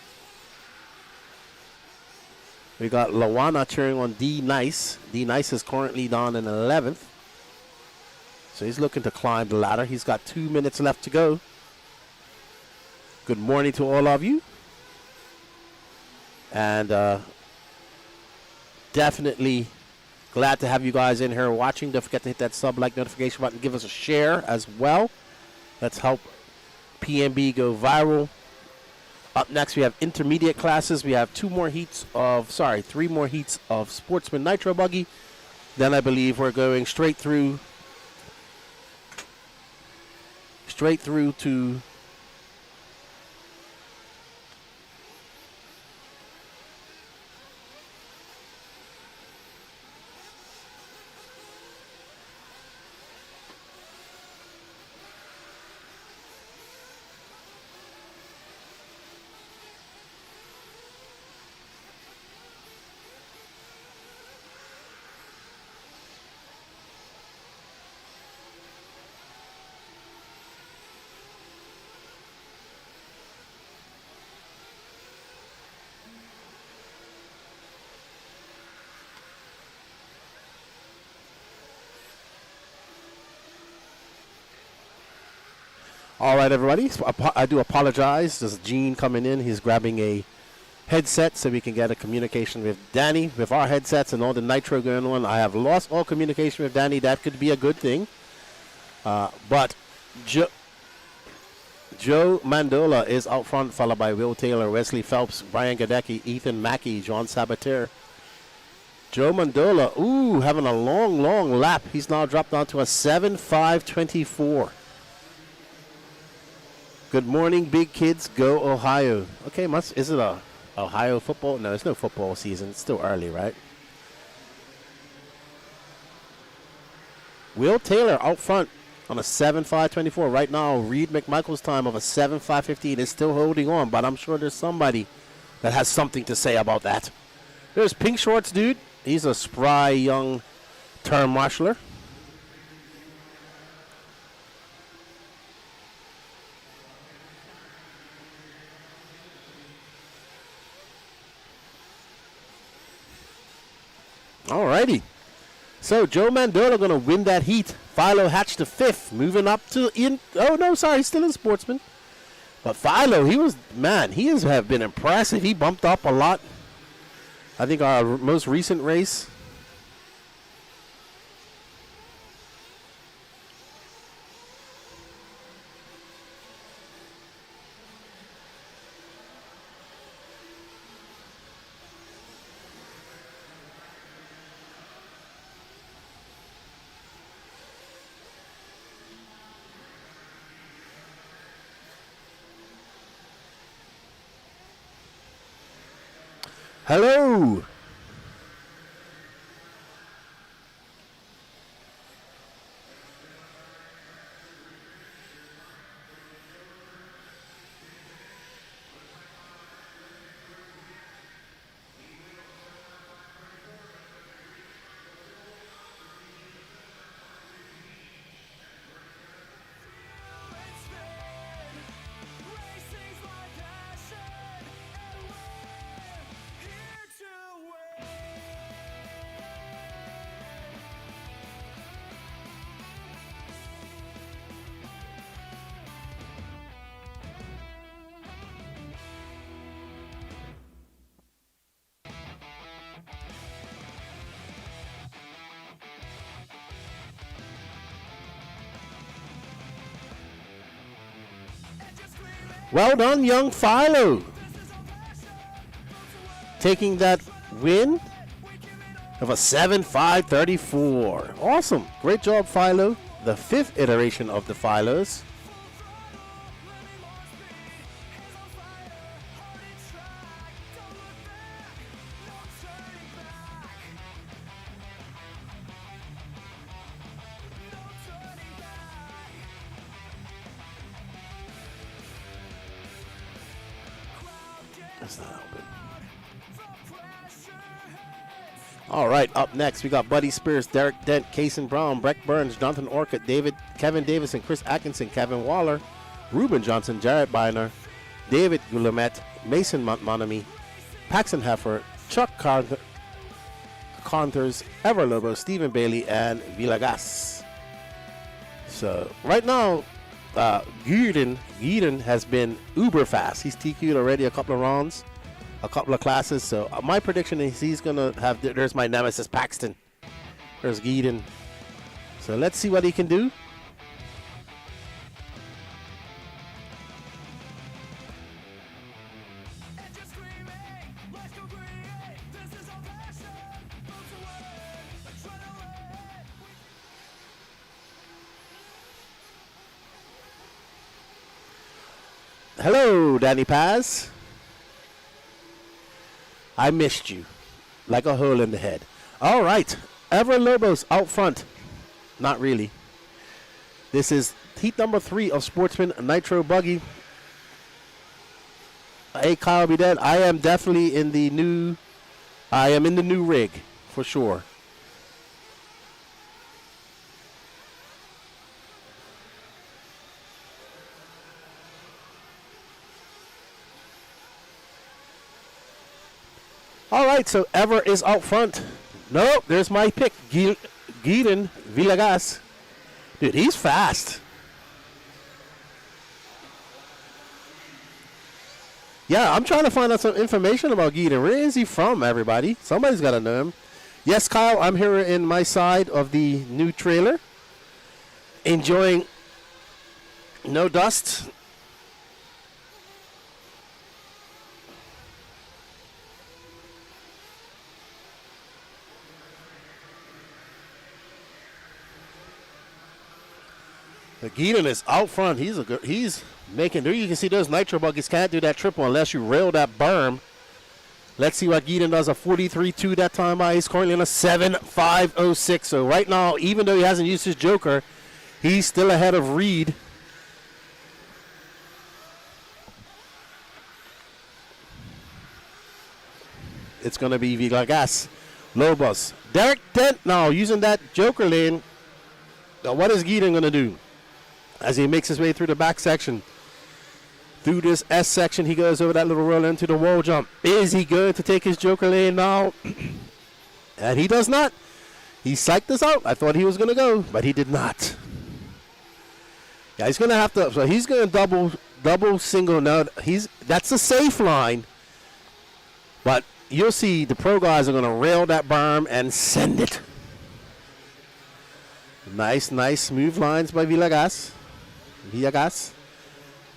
We got Lawana cheering on D Nice. D Nice is currently down in 11th. So he's looking to climb the ladder. He's got 2 minutes left to go. Good morning to all of you. And definitely glad to have you guys in here watching. Don't forget to hit that sub-like notification button. Give us a share as well. Let's help PNB go viral. Up next, we have intermediate classes. We have three more heats of Sportsman Nitro Buggy. Then I believe we're going straight through to all right, everybody. So I do apologize. This is Gene coming in. He's grabbing a headset so we can get a communication with Danny. With our headsets and all the nitro going on, I have lost all communication with Danny. That could be a good thing. But Joe Mandola is out front, followed by Will Taylor, Wesley Phelps, Brian Gadecki, Ethan Mackey, John Sabater. Joe Mandola, having a long lap. He's now dropped down to a 7.524. Good morning, big kids. Go Ohio. Okay, is it a Ohio football? No, it's no football season. It's still early, right? Will Taylor out front on a 7.524. Right now, Reed McMichael's time of a 7.515 is still holding on, but I'm sure there's somebody that has something to say about that. There's Pink Shorts dude. He's a spry young term marshaller. Alrighty. So Joe Mandola going to win that heat. Philo Hatch to 5th, moving up to still in Sportsman. But Philo, he has have been impressive. He bumped up a lot. I think our most recent race. Hello. Well done, young Philo. Taking that win of a 7.534. Awesome. Great job, Philo. The 5th iteration of the Philos. That's not open. All right, up next, we got Buddy Spears, Derek Dent, Kason Brown, Breck Burns, Jonathan Orcutt, Kevin Davison, Chris Atkinson, Kevin Waller, Ruben Johnson, Jared Biner, David Gulamet, Mason Montmonami, Paxton Heffer, Chuck Conthers, Ever Lobo, Stephen Bailey, and Villagas. So right now, Gieden has been uber fast. He's TQ'd already a couple of rounds, a couple of classes. So my prediction is he's going to have, there's my nemesis Paxton. There's Gieden. So let's see what he can do. Hello, Danny Paz. I missed you like a hole in the head. All right, Ever Lobos out front. Not really. This is heat number 3 of Sportsman Nitro Buggy. Hey, Kyle Be Dead. I am definitely in the new. I am in the new rig for sure. All right, so Ever is out front. Nope, there's my pick, Gieden Villagas. Dude, he's fast. Yeah, I'm trying to find out some information about Gieden. Where is he from, everybody? Somebody's got to know him. Yes, Kyle, I'm here in my side of the new trailer. Enjoying no dust. Gieden is out front. He's making. There you can see those Nitro Buggies can't do that triple unless you rail that berm. Let's see what Gieden does. A 43.2 that time by. He's currently on a 7.506. So right now, even though he hasn't used his Joker, he's still ahead of Reed. It's going to be Villagas, Lobos. Derek Dent now using that Joker lane. Now what is Gieden going to do? As he makes his way through the back section. Through this S section, he goes over that little roll into the wall jump. Is he good to take his Joker lane now? And he does not. He psyched us out. I thought he was going to go, but he did not. Yeah, he's going to have to. So he's going to double single. Now that's a safe line. But you'll see the pro guys are going to rail that berm and send it. Nice smooth lines by Villagas.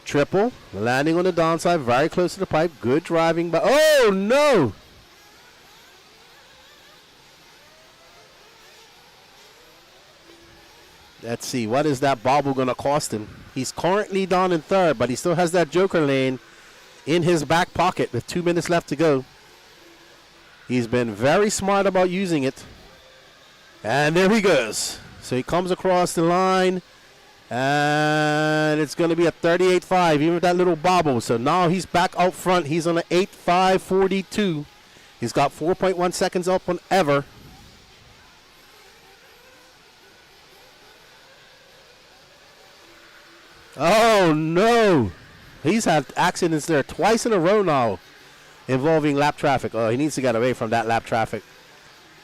Triple, landing on the downside, very close to the pipe. Good driving, but oh no! Let's see, what is that bobble going to cost him? He's currently down in third, but he still has that Joker lane in his back pocket with 2 minutes left to go. He's been very smart about using it. And there he goes. So he comes across the line. And it's going to be a 38.5, even with that little bobble. So now he's back out front. He's on an 8.5.42. He's got 4.1 seconds up on Ever. Oh, no. He's had accidents there twice in a row now involving lap traffic. Oh, he needs to get away from that lap traffic.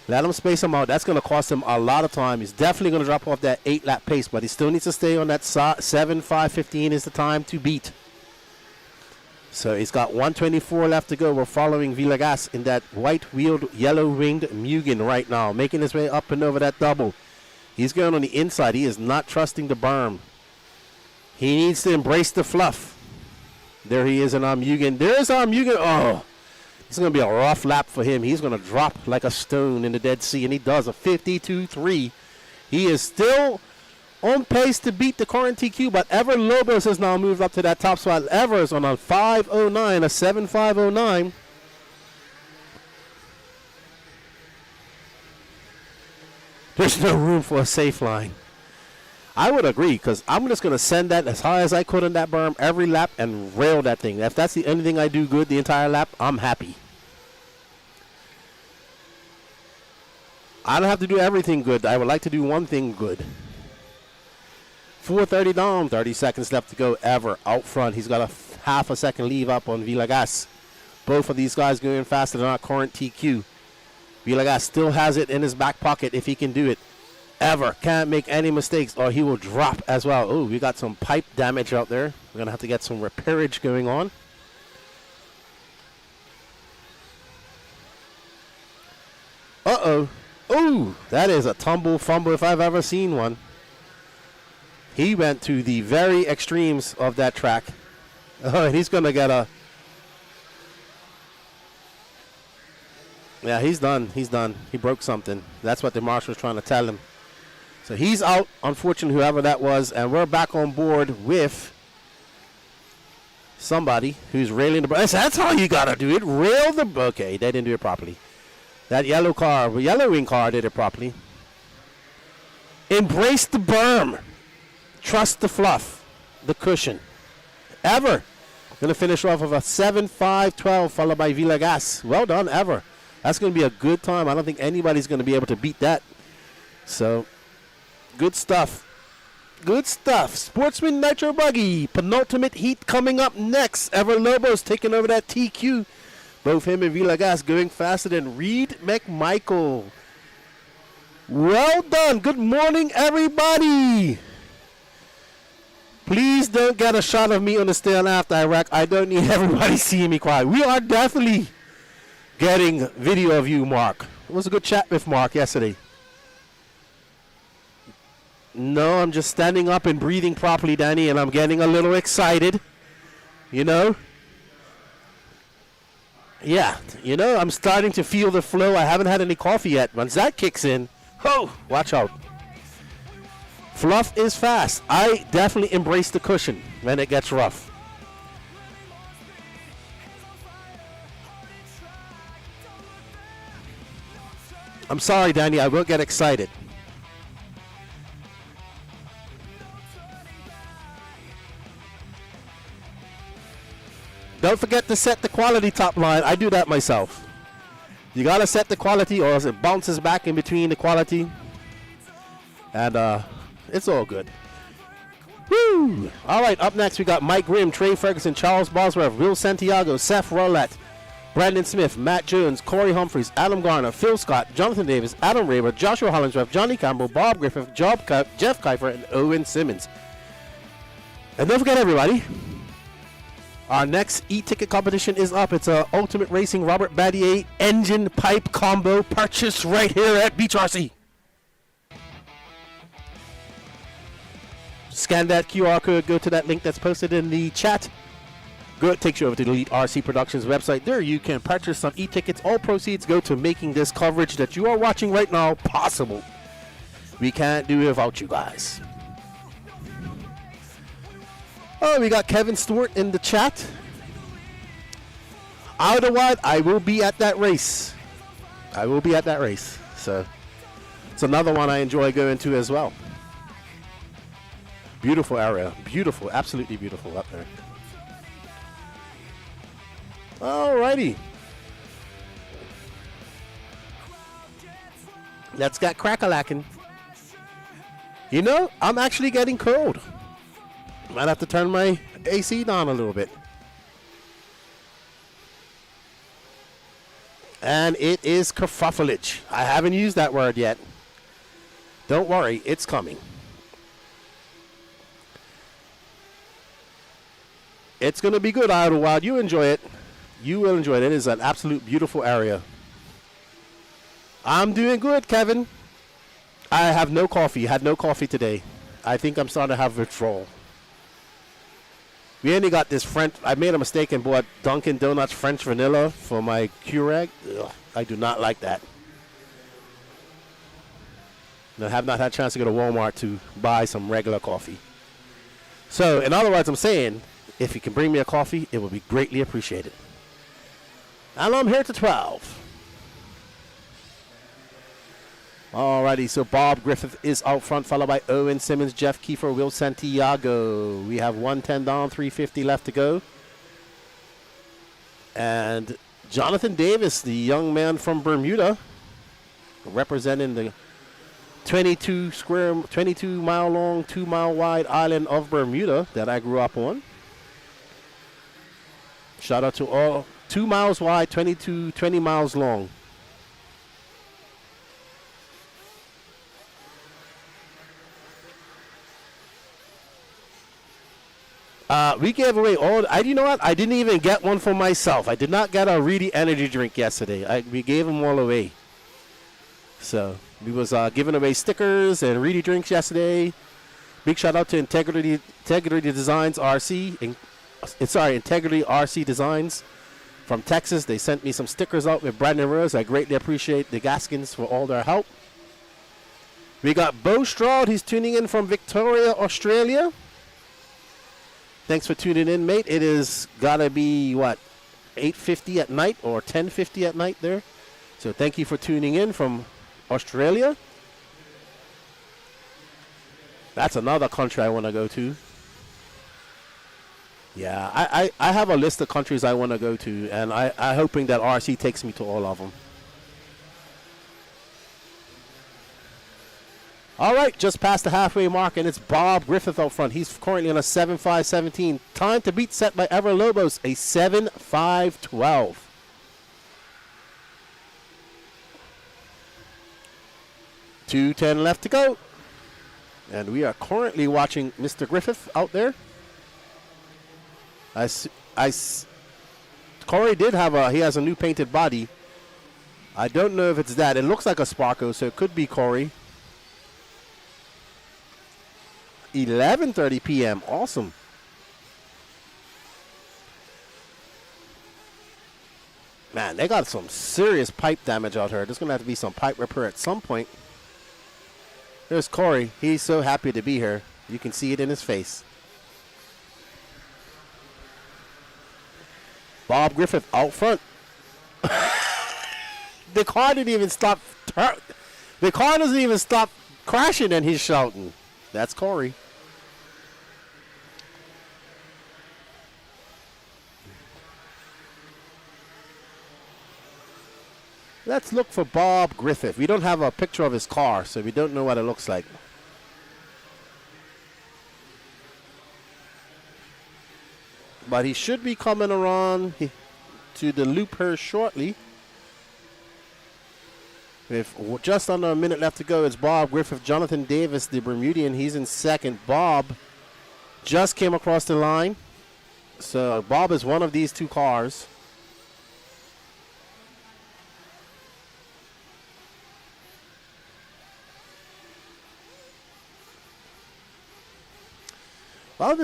Let him space him out. That's going to cost him a lot of time. He's definitely going to drop off that 8-lap pace, but he still needs to stay on that 7.5.15 is the time to beat. So he's got 124 left to go. We're following Villegas in that white-wheeled, yellow-winged Mugen right now, making his way up and over that double. He's going on the inside. He is not trusting the berm. He needs to embrace the fluff. There he is in our Mugen. There's our Mugen. Oh, it's going to be a rough lap for him. He's going to drop like a stone in the Dead Sea, and he does a 52.3. He is still on pace to beat the current TQ, but Ever Lobos has now moved up to that top spot. Ever is on a 5.09, a 7.509. There's no room for a safe line. I would agree, because I'm just going to send that as high as I could on that berm every lap and rail that thing. If that's the only thing I do good the entire lap, I'm happy. I don't have to do everything good. I would like to do one thing good. 4:30 down, 30 seconds left to go. Ever out front. He's got a half a second leave up on Villegas. Both of these guys going faster than our current TQ. Villegas still has it in his back pocket if he can do it. Ever can't make any mistakes or he will drop as well. Oh, we got some pipe damage out there. We're going to have to get some repairage going on. Uh-oh. Ooh, that is a tumble fumble if I've ever seen one. He went to the very extremes of that track. Oh, and he's going to get a... Yeah, he's done. He's done. He broke something. That's what the marshal was trying to tell him. So he's out, unfortunately, whoever that was. And we're back on board with somebody who's railing the... That's how you got to do it. Rail the... Okay, they didn't do it properly. That yellow car, yellow wing car did it properly. Embrace the berm. Trust the fluff, the cushion. Ever. Going to finish off of a 7.5.12 followed by Villegas. Well done, Ever. That's going to be a good time. I don't think anybody's going to be able to beat that. So, good stuff. Good stuff. Sportsman Nitro Buggy. Penultimate heat coming up next. Ever Lobos taking over that TQ. Both him and Villegas going faster than Reed McMichael. Well done. Good morning, everybody. Please don't get a shot of me on the stand after Iraq. I don't need everybody seeing me cry. We are definitely getting video of you, Mark. It was a good chat with Mark yesterday. No, I'm just standing up and breathing properly, Danny, and I'm getting a little excited. You know? Yeah, you know, I'm starting to feel the flow. I haven't had any coffee yet. Once that kicks in, oh, watch out. Fluff is fast. I definitely embrace the cushion when it gets rough. I'm sorry, Danny, I will get excited. Don't forget to set the quality top line. I do that myself. You got to set the quality or else it bounces back in between the quality. And it's all good. Woo! All right, up next we got Mike Grimm, Trey Ferguson, Charles Bosworth, Will Santiago, Seth Rollett, Brandon Smith, Matt Jones, Corey Humphreys, Adam Garner, Phil Scott, Jonathan Davis, Adam Raber, Joshua Hollingsworth, Johnny Campbell, Bob Griffith, Jeff Kuiper, and Owen Simmons. And don't forget, everybody, our next e-ticket competition is up. It's a Ultimate Racing Robert Badier engine pipe combo purchase right here at Beach RC. Scan that QR code, go to that link that's posted in the chat. Good, takes you over to the Elite RC Productions website. There you can purchase some e-tickets. All proceeds go to making this coverage that you are watching right now possible. We can't do it without you guys. Oh, we got Kevin Stewart in the chat. Out of what? I will be at that race. I will be at that race. So it's another one I enjoy going to as well. Beautiful area. Beautiful. Absolutely beautiful up there. Alrighty. Let's get crack-a-lacking. You know, I'm actually getting cold. Might have to turn my AC down a little bit. And it is kerfuffleage. I haven't used that word yet. Don't worry, it's coming. It's going to be good, Idlewild. You enjoy it. You will enjoy it. It is an absolute beautiful area. I'm doing good, Kevin. I have no coffee. Had no coffee today. I think I'm starting to have withdrawal. We only got this French. I made a mistake and bought Dunkin' Donuts French vanilla for my Keurig. Ugh, I do not like that. I have not had a chance to go to Walmart to buy some regular coffee. So, in other words, I'm saying, if you can bring me a coffee, it would be greatly appreciated. And I'm here to 12. Alrighty, so Bob Griffith is out front, followed by Owen Simmons, Jeff Kiefer, Will Santiago. We have 110 down, 350 left to go. And Jonathan Davis, the young man from Bermuda, representing the 22 mile long, 2 mile wide island of Bermuda that I grew up on. Shout out to all 2 miles wide, 20 miles long. We gave away all. You know what? I didn't even get one for myself. I did not get a Reedy energy drink yesterday. We gave them all away. So we was giving away stickers and Reedy drinks yesterday. Big shout out to Integrity Designs RC. Integrity RC Designs from Texas. They sent me some stickers out with Brandon Rose. I greatly appreciate the Gaskins for all their help. We got Bo Stroud. He's tuning in from Victoria, Australia. Thanks for tuning in, mate. It is gotta be, what, 8:50 at night or 10:50 at night there. So thank you for tuning in from Australia. That's another country I want to go to. Yeah, I have a list of countries I want to go to, and I'm hoping that RC takes me to all of them. All right, just past the halfway mark, and it's Bob Griffith out front. He's currently on a 7.517. Time to beat set by Ever Lobos, a 7.512. .210 left to go. And we are currently watching Mr. Griffith out there. Corey did have he has a new painted body. I don't know if it's that. It looks like a Sparko, so it could be Corey. 11:30 p.m. Awesome. Man, they got some serious pipe damage out here. There's going to have to be some pipe repair at some point. There's Corey. He's so happy to be here. You can see it in his face. Bob Griffith out front. The car didn't even stop. The car doesn't even stop crashing and he's shouting. That's Corey. Let's look for Bob Griffith. We don't have a picture of his car, so we don't know what it looks like. But he should be coming around to the loop here shortly. With just under a minute left to go, it's Bob Griffith, Jonathan Davis, the Bermudian. He's in second. Bob just came across the line. So Bob is one of these two cars. Well,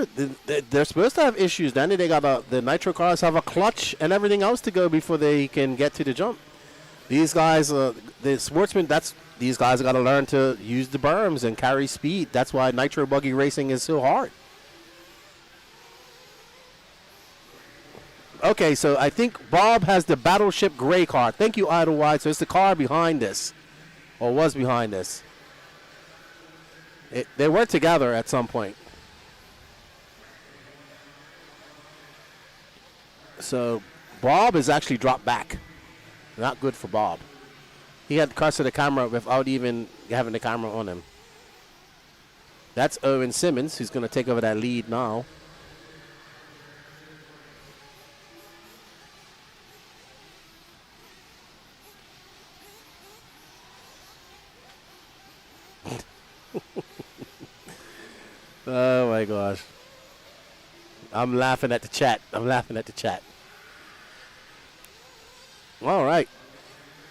they're supposed to have issues. Then they got the Nitro cars have a clutch and everything else to go before they can get to the jump. These guys, the sportsmen, these guys got to learn to use the berms and carry speed. That's why Nitro Buggy racing is so hard. Okay, so I think Bob has the Battleship Gray car. Thank you, Idlewild. So it's the car behind this, or was behind this. They were together at some point. So Bob is actually dropped back. Not good for Bob. He had crossed the camera without even having the camera on him. That's Owen Simmons, who's going to take over that lead now. Oh my gosh. I'm laughing at the chat. All right.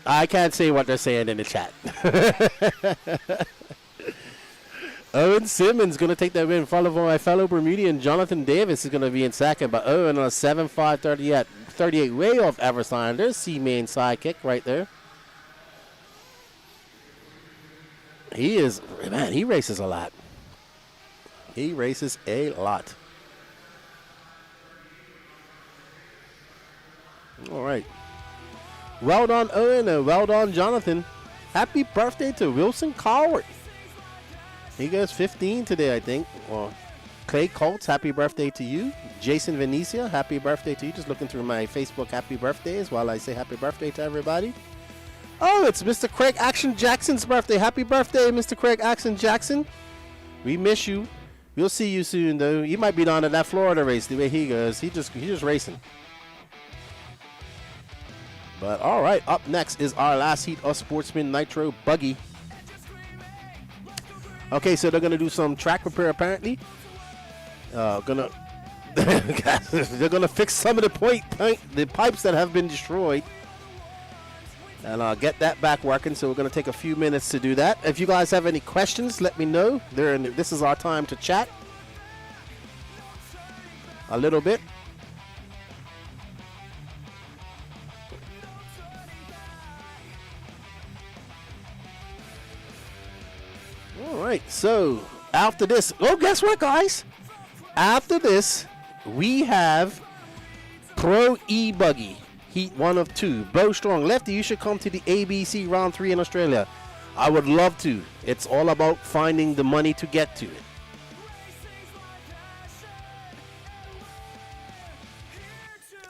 I can't say what they're saying in the chat. Owen Simmons going to take that win, followed by my fellow Bermudian Jonathan Davis is going to be in second. But Owen on a 7.538 way off Everstein. There's C-Main sidekick right there. He races a lot. He races a lot. All right. Well done, Owen, and well done, Jonathan. Happy birthday to Wilson Coward. He goes 15 today, I think. Well, Clay Colts, happy birthday to you. Jason Venecia, happy birthday to you. Just looking through my Facebook happy birthdays while I say happy birthday to everybody. Oh, it's Mr. Craig Action Jackson's birthday. Happy birthday, Mr. Craig Action Jackson. We miss you. We'll see you soon, though. You might be down at that Florida race the way he goes. He's just racing. But all right, up next is our last heat of Sportsman Nitro Buggy. Okay, so they're gonna do some track repair apparently. They're gonna fix some of the pipes that have been destroyed, and get that back working. So we're gonna take a few minutes to do that. If you guys have any questions, let me know. This is our time to chat a little bit. All right, so after this, guess what, guys? After this, we have Pro E-Buggy, Heat 1 of 2. Bo Strong. Lefty, you should come to the ABC Round 3 in Australia. I would love to. It's all about finding the money to get to it.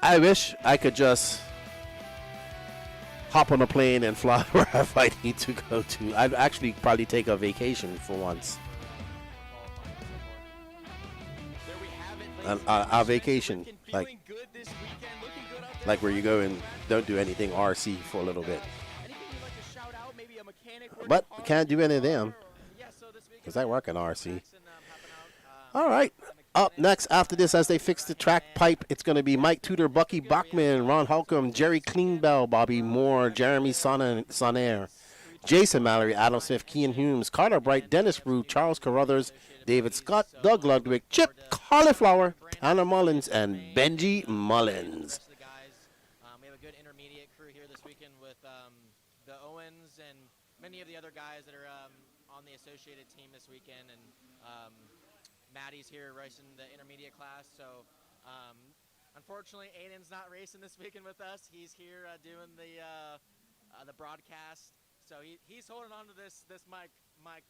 I wish I could just hop on a plane and fly wherever I need to go to. I'd actually probably take a vacation for once. A vacation, like where you go and don't do anything RC for a little bit. But we can't do any of them because I work in RC. All right. Up next after this, as they fix the track pipe, it's going to be Mike Tudor, Bucky Bachman, Ron Holcomb, Jerry Klingbeil, Bobby Moore, Jeremy Sonaire, Jason Mallory, Adam Smith, Kean Humes, Carter Bright, Dennis Brew, Charles Carruthers, David Scott, Doug Ludwig, Chip Cauliflower, Tanner Mullins, and Benji Mullins. We have a good intermediate crew here this weekend with the Owens and many of the other guys that are on the associated team this weekend. And Maddie's here racing the intermediate class, so unfortunately Aiden's not racing this weekend with us. He's here doing the broadcast, so he's holding on to this mic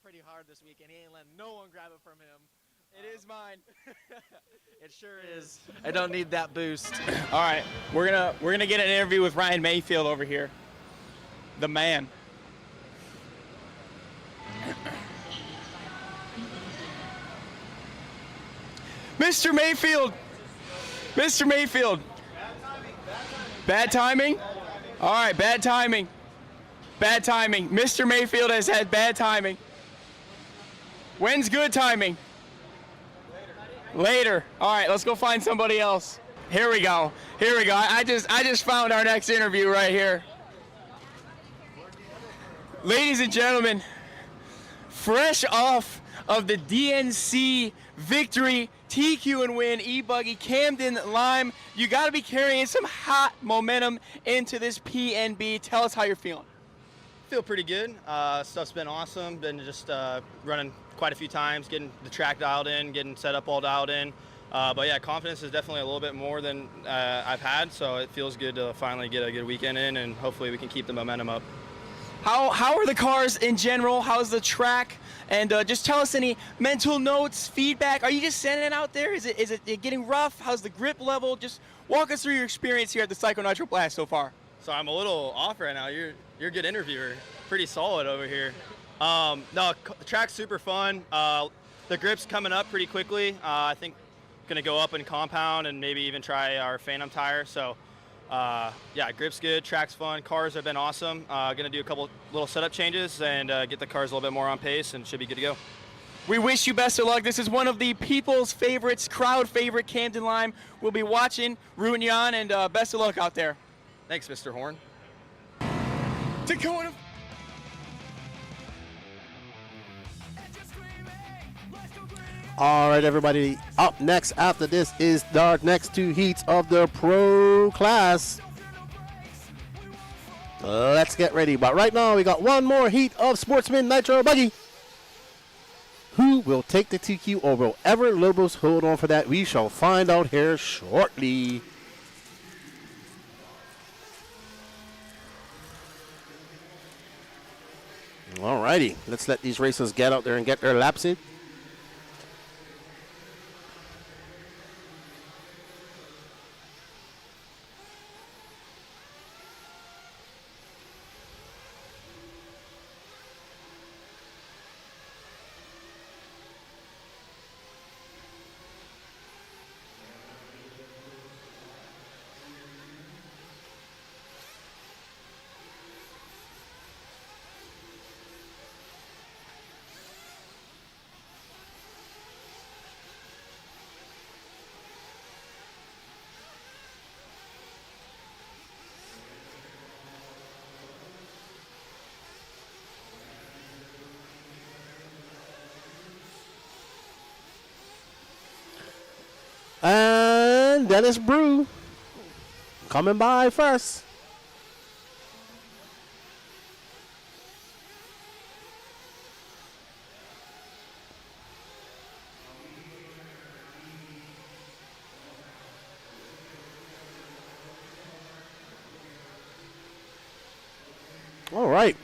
pretty hard this weekend. He ain't letting no one grab it from him. It is mine. It sure is. I don't need that boost. All right, we're gonna get an interview with Ryan Mayfield over here, the man. Mr. Mayfield! Mr. Mayfield! Bad timing? All right, bad timing. Bad timing. Mr. Mayfield has had bad timing. When's good timing? Later. All right, let's go find somebody else. Here we go. Here we go. I just found our next interview right here. Ladies and gentlemen, fresh off of the DNC victory, TQ and win, E-Buggy, Camden Lime. You got to be carrying some hot momentum into this PNB. Tell us how you're feeling. Feel pretty good. Stuff's been awesome. Been just running quite a few times, getting the track dialed in, getting setup all dialed in. But yeah, confidence is definitely a little bit more than I've had, so it feels good to finally get a good weekend in, and hopefully we can keep the momentum up. How are the cars in general? How's the track? And just tell us any mental notes, feedback. Are you just sending it out there? Is it getting rough? How's the grip level? Just walk us through your experience here at the Psycho Nitro Blast so far. So I'm a little off right now. You're a good interviewer. Pretty solid over here. No, the track's super fun. The grip's coming up pretty quickly. I think gonna go up in compound and maybe even try our Phantom tire. So yeah, grip's good, track's fun, cars have been awesome. Gonna do a couple little setup changes and get the cars a little bit more on pace and should be good to go. We wish you best of luck. This is one of the people's favorites, crowd favorite, Camden Lime. We'll be watching, rooting you on, and best of luck out there. Thanks, Mr. Horn. Dakota. All right, everybody. Up next after this is our next two heats of the pro class. Let's get ready. But right now, we got one more heat of Sportsman Nitro Buggy. Who will take the TQ or will ever Lobos hold on for that? We shall find out here shortly. All righty. Let's let these racers get out there and get their laps in. And Dennis Brew coming by first. All right.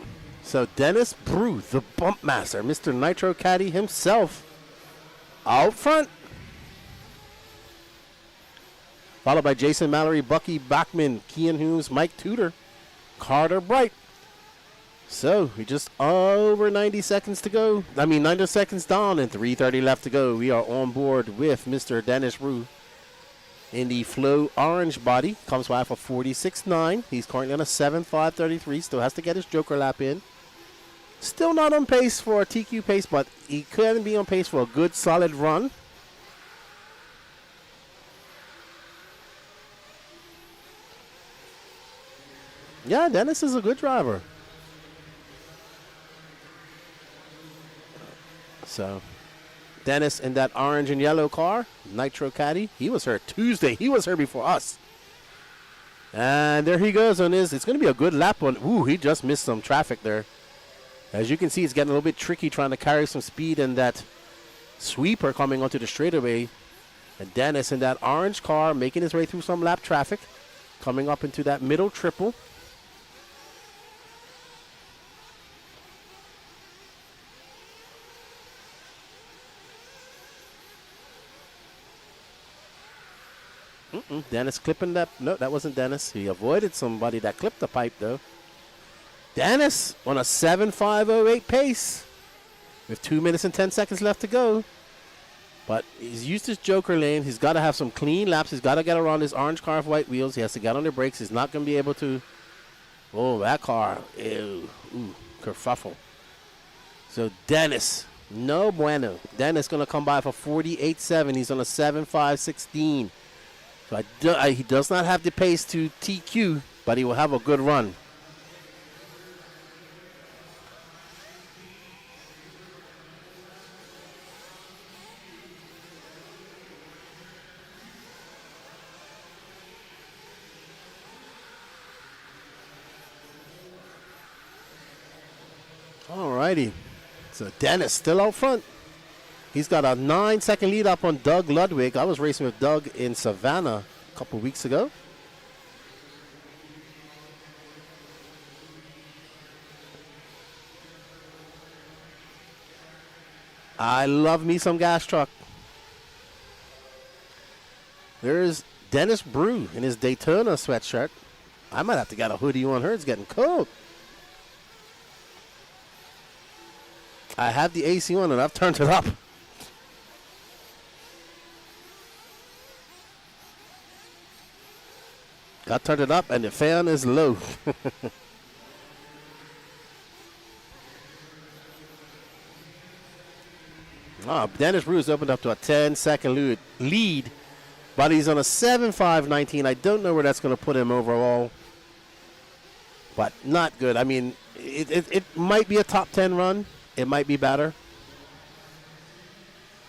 So Dennis Brew, the bump master, Mr. Nitro Caddy himself, out front. Followed by Jason Mallory, Bucky Bachman, Kean Humes, Mike Tudor, Carter Bright. So we just over 90 seconds to go. 90 seconds down and 3:30 left to go. We are on board with Mr. Dennis Rue in the Flow Orange body. Comes by for 46.9. He's currently on a 7.533. Still has to get his Joker lap in. Still not on pace for a TQ pace, but he could be on pace for a good solid run. Yeah, Dennis is a good driver. So, Dennis in that orange and yellow car, Nitro Caddy. He was here Tuesday. He was here before us. And there he goes on his. It's going to be a good lap one. Ooh, he just missed some traffic there. As you can see, it's getting a little bit tricky trying to carry some speed in that sweeper coming onto the straightaway. And Dennis in that orange car making his way through some lap traffic. Coming up into that middle triple. Dennis clipping that. No, that wasn't Dennis. He avoided somebody that clipped the pipe, though. Dennis on a 7.508 pace with 2 minutes and 10 seconds left to go. But he's used his Joker lane. He's got to have some clean laps. He's got to get around his orange car with white wheels. He has to get on the brakes. He's not going to be able to. Oh, that car. Ew. Ooh, kerfuffle. So Dennis, no bueno. Dennis going to come by for 48.7. He's on a 7.516. So he does not have the pace to TQ, but he will have a good run. All righty. So Dennis still out front. He's got a 9-second lead up on Doug Ludwig. I was racing with Doug in Savannah a couple weeks ago. I love me some gas truck. There's Dennis Brew in his Daytona sweatshirt. I might have to get a hoodie on her. It's getting cold. I have the AC on and I've turned it up. I turned it up and the fan is low. Dennis Bruce opened up to a 10-second lead, but he's on a 7.5.19. I don't know where that's going to put him overall, but not good. I mean, it might be a top 10 run. It might be better.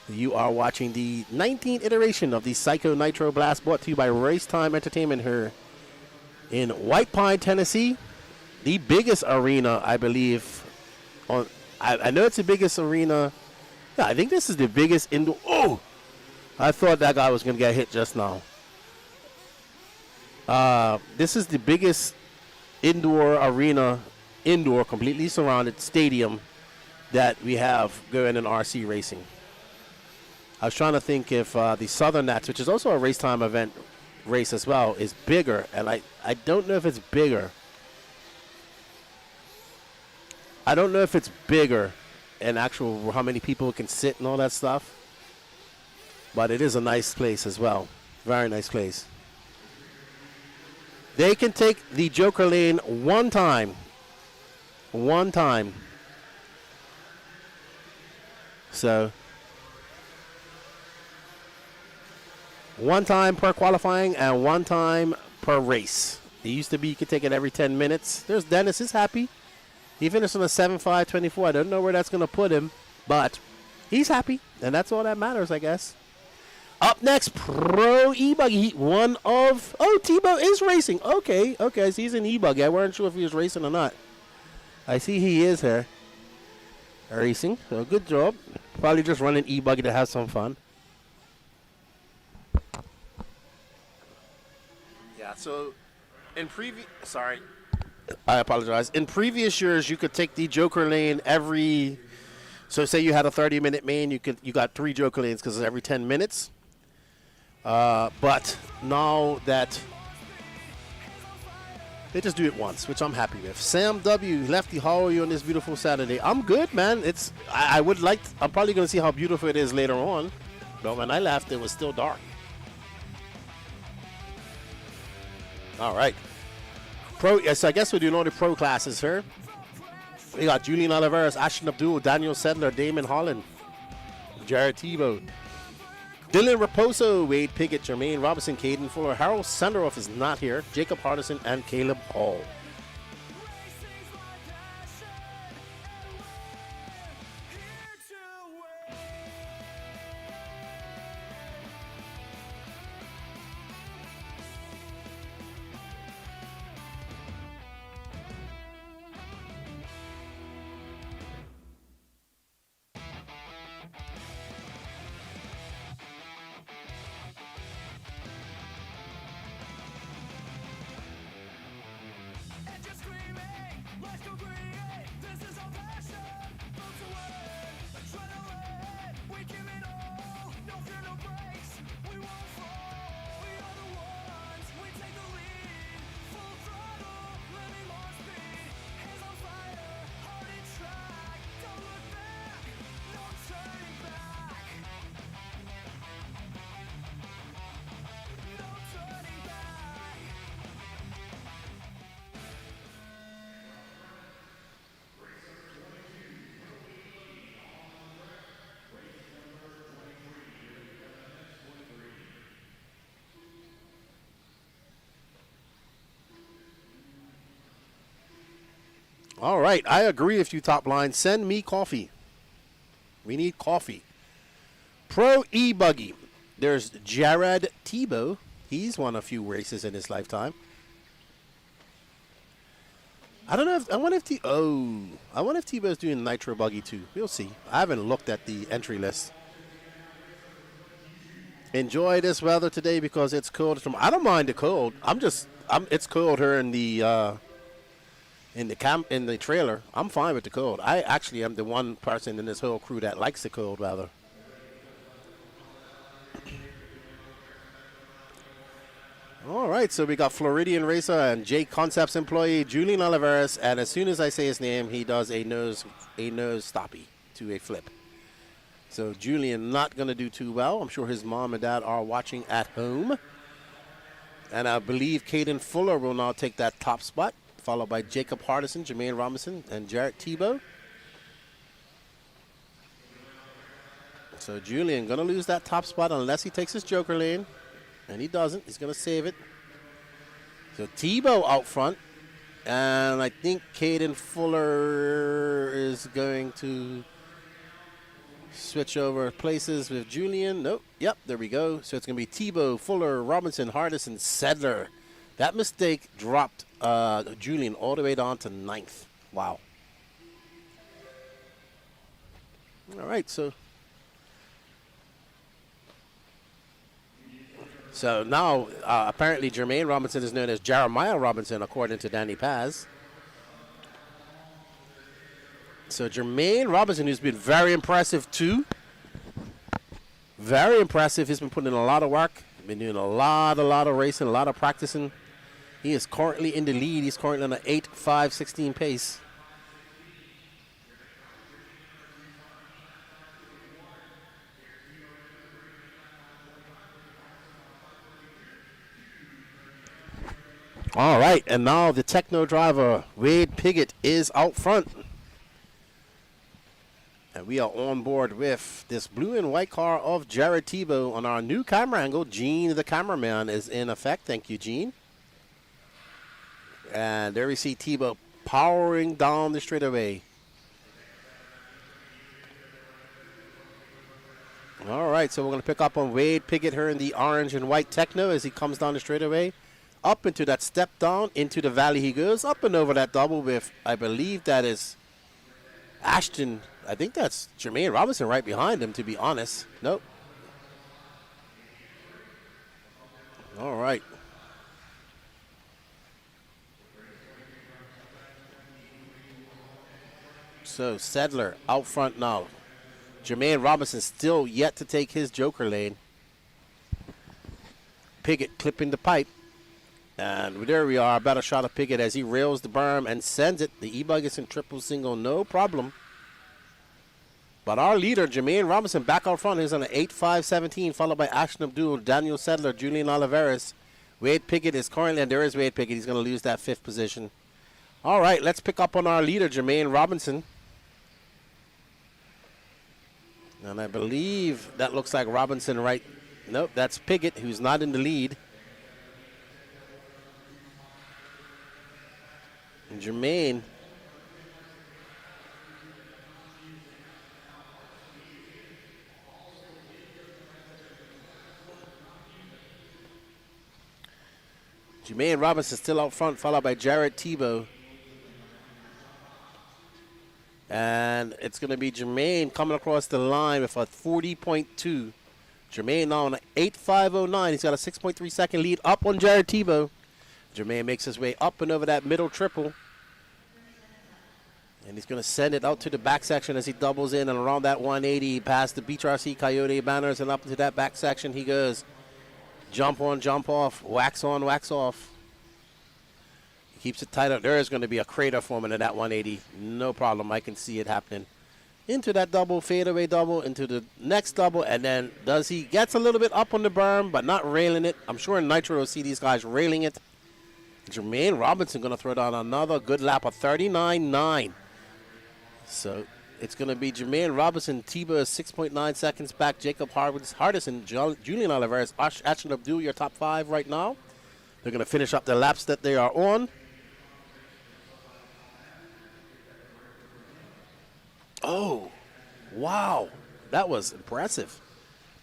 You are watching the 19th iteration of the Psycho Nitro Blast, brought to you by Race Time Entertainment here in White Pine, Tennessee. The biggest arena, I believe. I know it's the biggest arena. Yeah, I think this is the biggest indoor. Oh! I thought that guy was going to get hit just now. This is the biggest indoor arena, completely surrounded stadium that we have going in RC racing. I was trying to think if the Southern Nats, which is also a race time event race as well, is bigger. And I don't know if it's bigger. I don't know if it's bigger in actual how many people can sit and all that stuff. But it is a nice place as well. Very nice place. They can take the Joker lane one time. One time. So, one time per qualifying and one time per race. It used to be you could take it every 10 minutes. There's Dennis is happy. He finished on a 7.5.24. I don't know where that's going to put him, but he's happy, and that's all that matters, I guess. Up next, Pro E-Buggy. One of... Oh, Tebow is racing. Okay, so he's an E-Buggy. I weren't sure if he was racing or not. I see he is here. Racing, so good job. Probably just running E-Buggy to have some fun. Yeah, so in previous... Sorry. I apologize. In previous years, you could take the Joker lane every... So say you had a 30-minute main, you got 3 Joker lanes because it's every 10 minutes. But now that they just do it once, which I'm happy with. Sam W. Lefty, how are you on this beautiful Saturday? I'm good, man. I'm probably going to see how beautiful it is later on. But when I left, it was still dark. All right. Yes, I guess we're doing all the pro classes here. We got Julian Oliveras, Ashton Abdul, Daniel Sedler, Damon Holland, Jared Tebow, Dylan Raposo, Wade Piggott, Jermaine Robinson, Caden Fuller, Harold Sanderoff is not here, Jacob Hardison, and Caleb Hall. All right, I agree with you, Top Line. Send me coffee. We need coffee. Pro E-Buggy. There's Jared Tebow. He's won a few races in his lifetime. I don't know if I wonder if Tebow's doing Nitro Buggy too. We'll see. I haven't looked at the entry list. enjoy this weather today because it's cold. I don't mind the cold. It's cold here in the trailer. I'm fine with the cold. I actually am the one person in this whole crew that likes the cold weather. All right, so we got Floridian racer and J Concepts employee Julian Oliveras, and as soon as I say his name, he does a nose stoppie to a flip. So Julian not going to do too well. I'm sure his mom and dad are watching at home. And I believe Caden Fuller will now take that top spot, followed by Jacob Hardison, Jermaine Robinson, and Jarrett Tebow. So Julian going to lose that top spot unless he takes his joker lane. And he doesn't. He's going to save it. So Tebow out front. And I think Caden Fuller is going to switch over places with Julian. Nope. Yep, there we go. So it's going to be Tebow, Fuller, Robinson, Hardison, Sedler. That mistake dropped Julian all the way down to 9th. Wow. All right, so now, apparently, Jermaine Robinson is known as Jeremiah Robinson, according to Danny Paz. So Jermaine Robinson, who's been very impressive, too. Very impressive. He's been putting in a lot of work. Been doing a lot of racing, a lot of practicing. He is currently in the lead. He's currently on an 8.5.16 pace. All right, and now the techno driver, Wade Piggott, is out front. And we are on board with this blue and white car of Jared Tebow on our new camera angle. Gene, the cameraman, is in effect. Thank you, Gene. And there we see Tebow powering down the straightaway. All right, so we're going to pick up on Wade Piggott here in the orange and white techno as he comes down the straightaway. Up into that step down, into the valley he goes, up and over that double with, I believe that is Ashton. I think that's Jermaine Robinson right behind him, to be honest. Nope. All right. So Sedler out front now. Jermaine Robinson still yet to take his joker lane. Piggott clipping the pipe. And there we are, about a shot of Piggott as he rails the berm and sends it. The E-Bug is in triple single, no problem. But our leader, Jermaine Robinson, back out front, is on an 8.5.17, followed by Ashton Abdul, Daniel Sedler, Julian Oliveras. Wade Piggott is currently, and there is Wade Piggott. He's going to lose that 5th position. All right, let's pick up on our leader, Jermaine Robinson. And I believe that looks like Robinson right. Nope, that's Piggott, who's not in the lead. And Jermaine Robinson still out front, followed by Jared Tebow. And it's going to be Jermaine coming across the line with a 40.2. Jermaine now on an 8.509. He's got a 6.3 second lead up on Jared Tebow. Jermaine makes his way up and over that middle triple. And he's going to send it out to the back section as he doubles in and around that 180 past the Beach RC Coyote banners and up into that back section he goes. Jump on, jump off, wax on, wax off. He keeps it tight up. There is going to be a crater forming in that 180. No problem. I can see it happening. Into that double, fadeaway double, into the next double, and then he gets a little bit up on the berm, but not railing it. I'm sure in Nitro will see these guys railing it. Jermaine Robinson going to throw down another good lap of 39.9. So it's going to be Jermaine Robinson, Tebow is 6.9 seconds back, Jacob Hardison, Julian Oliveras, Ashton Abdul, your top 5 right now. They're going to finish up the laps that they are on. Oh, wow. That was impressive.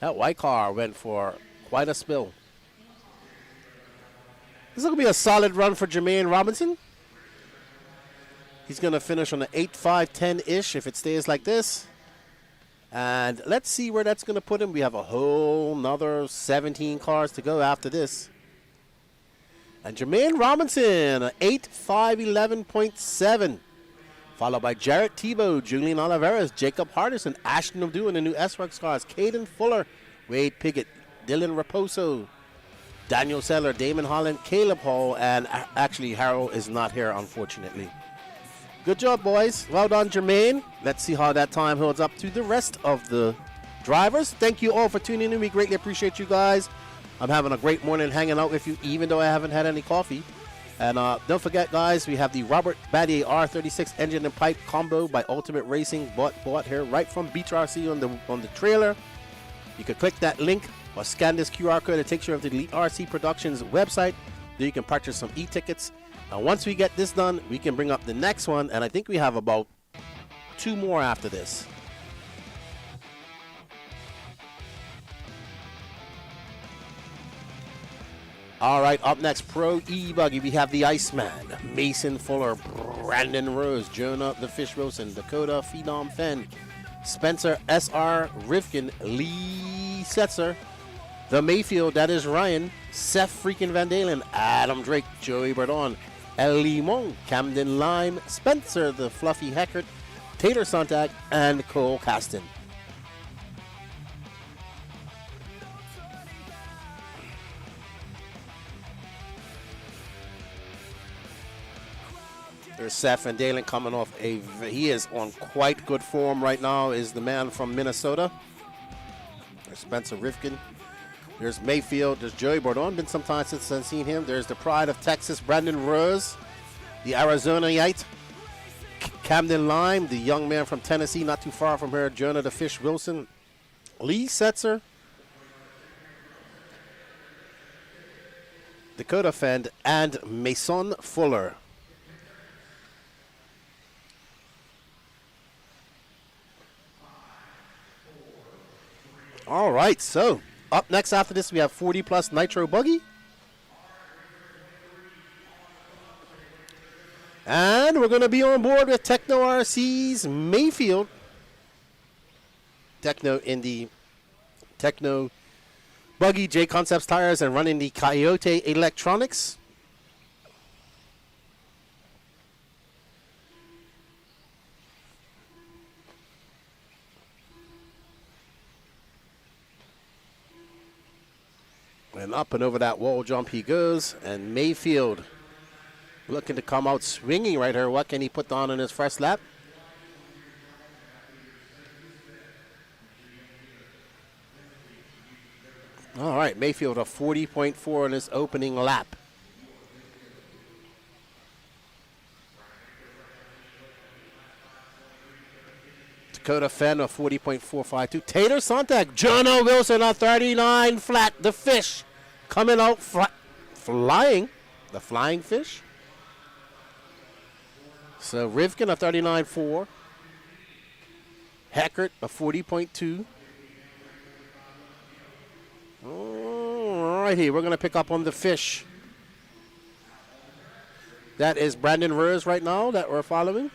That white car went for quite a spill. This is going to be a solid run for Jermaine Robinson. He's going to finish on an 8.5.10-ish if it stays like this. And let's see where that's going to put him. We have a whole nother 17 cars to go after this. And Jermaine Robinson, 8.511.7. Followed by Jarrett Tebow, Julian Oliveras, Jacob Hardison, Ashton Abdul in the new S-Works cars, Caden Fuller, Wade Piggott, Dylan Raposo, Daniel Seller, Damon Holland, Caleb Hall, and actually Harold is not here, unfortunately. Good job, boys. Well done, Jermaine. Let's see how that time holds up to the rest of the drivers. Thank you all for tuning in. We greatly appreciate you guys. I'm having a great morning hanging out with you, even though I haven't had any coffee. And don't forget, guys, we have the Robert Battier R36 engine and pipe combo by Ultimate Racing, bought here right from BeachRC on the trailer. You can click that link or scan this QR code. It takes you to the Elite RC Productions website. There you can purchase some e-tickets. And once we get this done, we can bring up the next one. And I think we have about 2 more after this. All right, up next, Pro E-Buggy. We have the Iceman, Mason Fuller, Brandon Rose, Jonah the Fish Wilson, Dakota Phenom Fenn, Spencer S.R. Rifkin, Lee Setzer, the Mayfield, that is Ryan, Seth freaking Van Dalen, Adam Drake, Joey Bardon, El Limon, Camden Lime, Spencer the Fluffy Heckert, Taylor Sontag, and Cole Caston. There's Seth Van Dalen coming off he is on quite good form right now, is the man from Minnesota. There's Spencer Rifkin. There's Mayfield. There's Joey Bordon. Been some time since I've seen him. There's the pride of Texas, Brandon Rose, the Arizonite. Camden Lime, the young man from Tennessee, not too far from here. Jonah the Fish Wilson. Lee Setzer. Dakota Fend, and Mason Fuller. All right, so up next after this, we have 40 plus Nitro Buggy. And we're going to be on board with Techno RC's Mayfield. Techno in the Techno Buggy, J Concepts tires, and running the Coyote Electronics. And up and over that wall jump he goes. And Mayfield looking to come out swinging right here. What can he put on in his first lap? All right, Mayfield a 40.4 in his opening lap. Dakota Fenn a 40.452. Taylor Sontag, Jono Wilson a 39 flat. The fish coming out flying. The flying fish. So Rivkin a 39.4. Heckert a 40.2. All right, here we're going to pick up on the fish. That is Brandon Rose right now that we're following.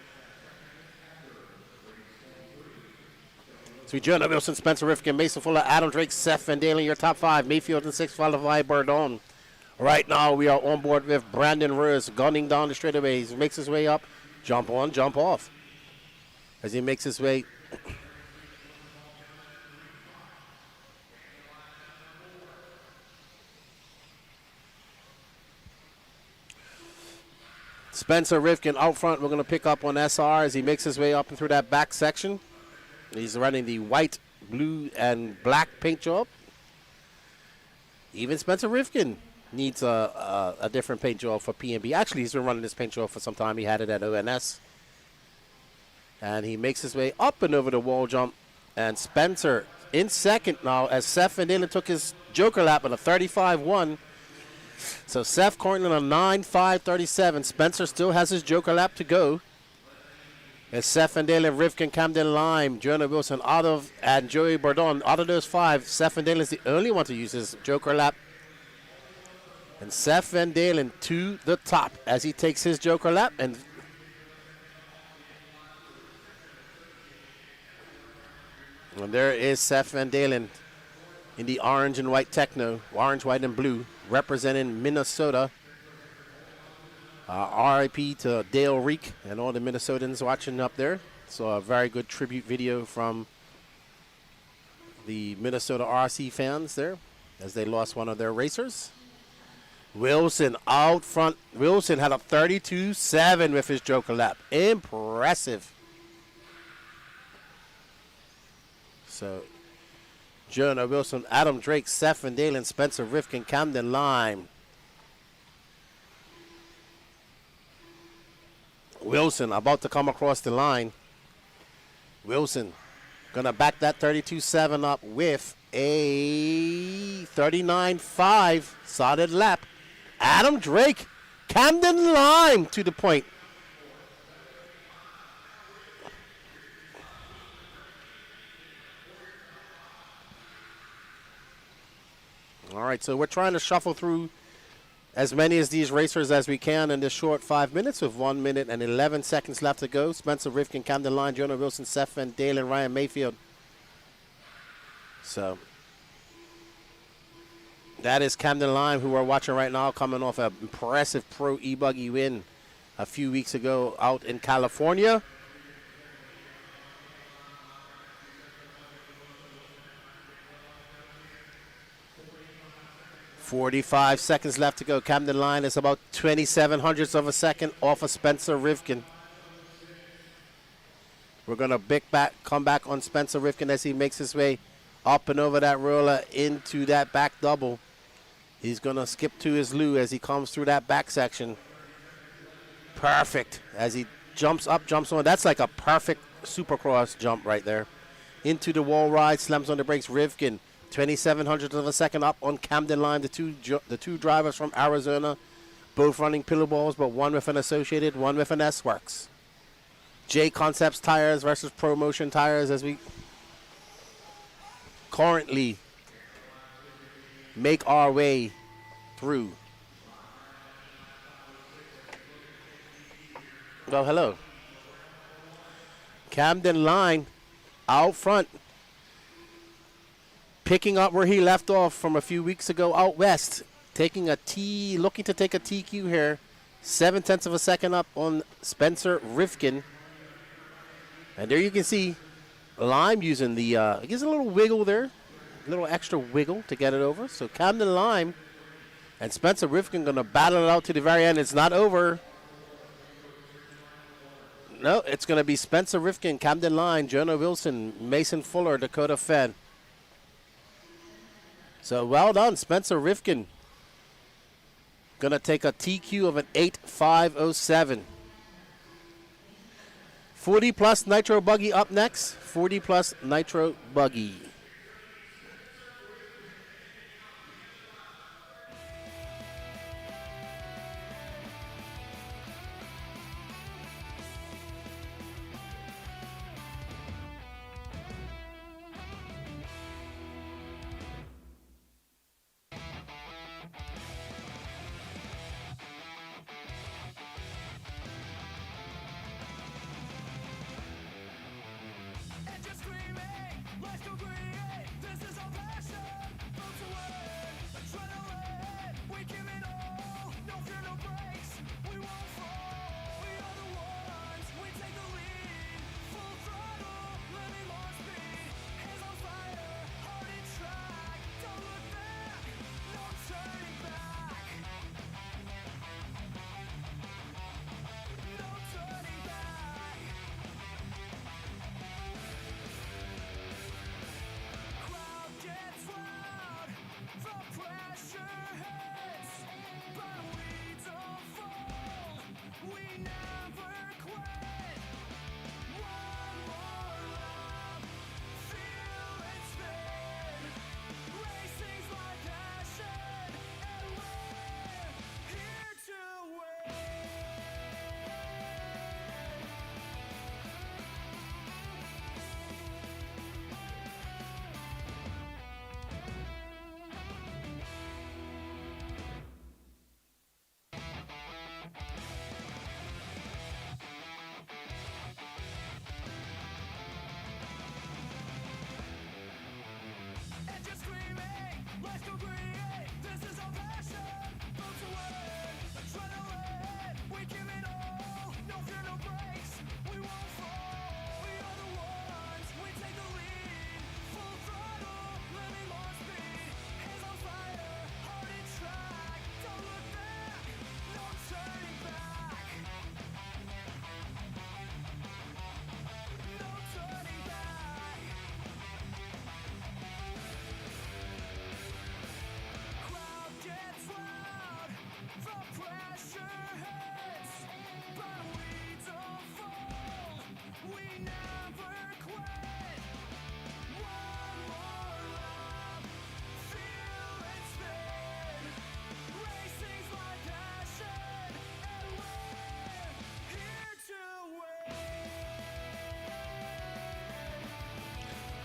So Jonah Wilson, Spencer Rifkin, Mason Fuller, Adam Drake, Seth Van Dalen, your top 5. Mayfield in 6th, followed by Bardon. Right now we are on board with Brandon Rose gunning down the straightaway. He makes his way up, jump on, jump off. As he makes his way. Spencer Rifkin out front. We're going to pick up on SR as he makes his way up and through that back section. He's running the white, blue, and black paint job. Even Spencer Rifkin needs a different paint job for P&B. Actually, he's been running this paint job for some time. He had it at ONS. And he makes his way up and over the wall jump. And Spencer in second now as Seth Van Dalen took his Joker lap on a 35-1. So Seth currently on a 9.537. Spencer still has his Joker lap to go. As Seth Van Dalen, Rifkin, Camden Lime, Jonah Wilson, and Joey Bardon. Out of those 5, Seth Van Dalen is the only one to use his Joker lap. And Seth Van Dalen to the top as he takes his Joker lap. And And there is Seth Van Dalen in the orange and white techno, orange, white, and blue, representing Minnesota. RIP to Dale Reek and all the Minnesotans watching up there. So a very good tribute video from the Minnesota RC fans there as they lost one of their racers. Wilson out front. Wilson had a 32.7 with his Joker lap. Impressive. So Jonah Wilson, Adam Drake, Seth Van Dalen, Spencer Rifkin, Camden Lime. Wilson about to come across the line. Wilson gonna back that 32.7 up with a 39.5 solid lap. Adam Drake, Camden Lime to the point. All right, so we're trying to shuffle through as many of these racers as we can in this short 5 minutes with 1 minute and 11 seconds left to go. Spencer Rifkin, Camden Lime, Jonah Wilson, Seth Van Dalen, Ryan Mayfield. So that is Camden Lime, who we're watching right now, coming off an impressive Pro E-Buggy win a few weeks ago out in California. .45 seconds left to go. Camden Lime is about 27 hundredths of a second off of Spencer Rifkin. We're going to come back on Spencer Rifkin as he makes his way up and over that roller into that back double. He's going to skip to his loo as he comes through that back section. Perfect. As he jumps up, jumps on. That's like a perfect Supercross jump right there. Into the wall ride, slams on the brakes. Rifkin, 27 hundredths of a second up on Camden Lime. The two drivers from Arizona, both running pillow balls, but one with an Associated, one with an S-Works. J Concepts tires versus ProMotion tires as we currently make our way through. Well, hello. Camden Lime out front, picking up where he left off from a few weeks ago out west, looking to take a TQ here. 0.7 of a second up on Spencer Rifkin. And there you can see Lime using the, gives a little wiggle there, a little extra wiggle to get it over. So Camden Lime and Spencer Rifkin going to battle it out to the very end. It's not over. No, it's going to be Spencer Rifkin, Camden Lime, Jonah Wilson, Mason Fuller, Dakota Fenn. So well done, Spencer Rifkin. Going to take a TQ of an 8.507. 40 plus Nitro Buggy up next. 40 plus Nitro Buggy. Let's go green.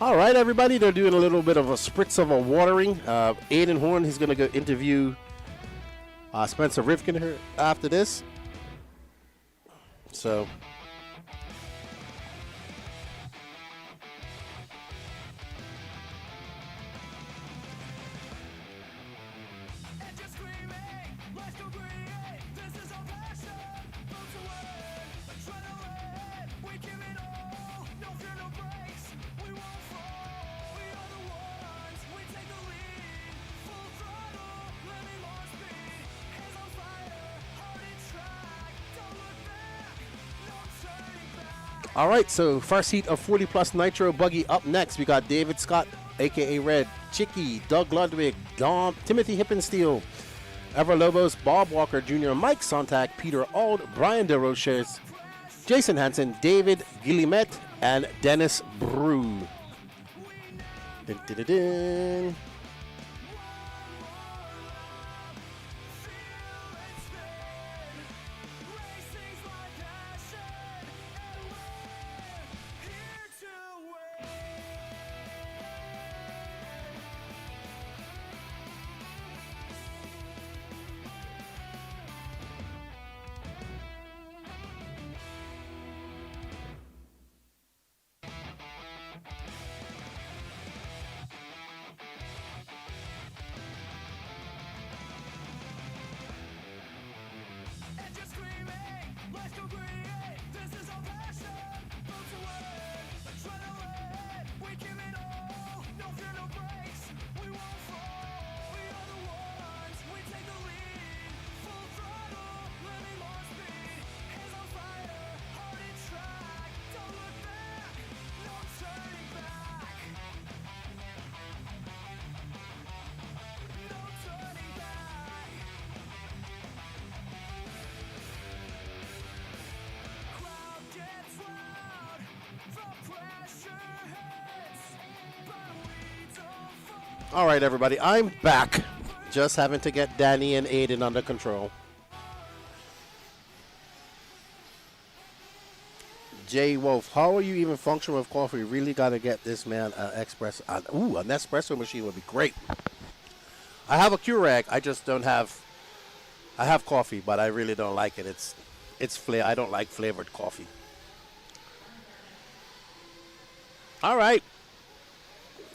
All right, everybody. They're doing a little bit of a spritz of a watering. Aiden Horn, he's going to go interview Spencer Rifkin here after this. So... All right, so first heat of 40-plus Nitro Buggy up next. We got David Scott, a.k.a. Red, Chicky, Doug Ludwig, Dom, Timothy Hippensteel, Ever Lobos, Bob Walker Jr., Mike Sontag, Peter Auld, Brian DeRoches, Jason Hansen, David Guillemette, and Dennis Brew. Dun, dun, dun, dun. All right, everybody, I'm back. Just having to get Danny and Aiden under control. Jay Wolf, how are you even functioning with coffee? You really got to get this man an espresso. Ooh, an espresso machine would be great. I have a Keurig. I just don't have. I have coffee, but I really don't like it. It's flavor. I don't like flavored coffee. All right.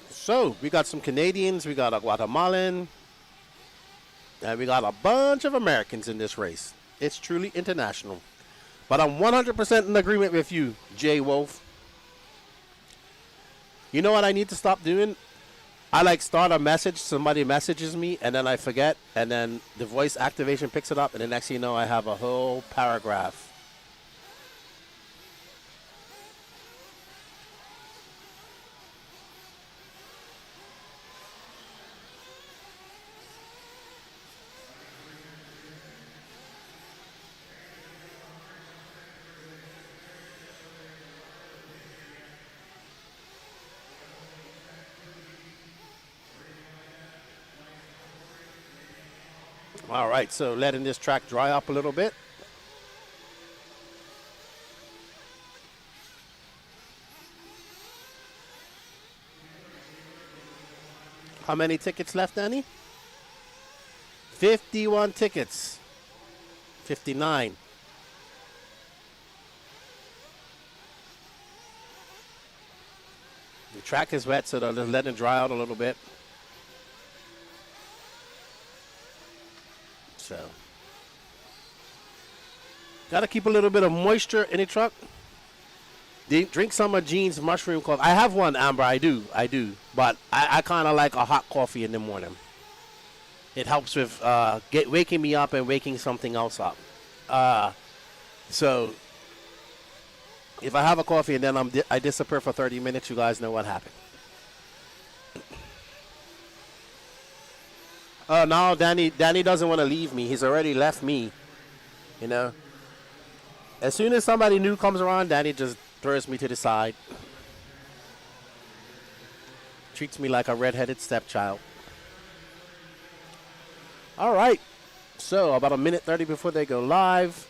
So, we got some Canadians, we got a Guatemalan, and we got a bunch of Americans in this race. It's truly international. But I'm 100% in agreement with you, Jay Wolf. You know what I need to stop doing? I like start a message, somebody messages me, and then I forget, and then the voice activation picks it up, and the next thing you know, I have a whole paragraph. All right, so letting this track dry up a little bit. How many tickets left, Danny? 51 tickets. 59. The track is wet, so they'll just let it dry out a little bit. So, got to keep a little bit of moisture in the truck. Drink some of Gene's mushroom coffee. I have one, Amber. I do. But I kind of like a hot coffee in the morning. It helps with waking me up and waking something else up. So, if I have a coffee and then I disappear for 30 minutes, you guys know what happened. Oh, no, Danny doesn't want to leave me. He's already left me, you know. As soon as somebody new comes around, Danny just throws me to the side. Treats me like a redheaded stepchild. All right. So, about a minute 30 before they go live,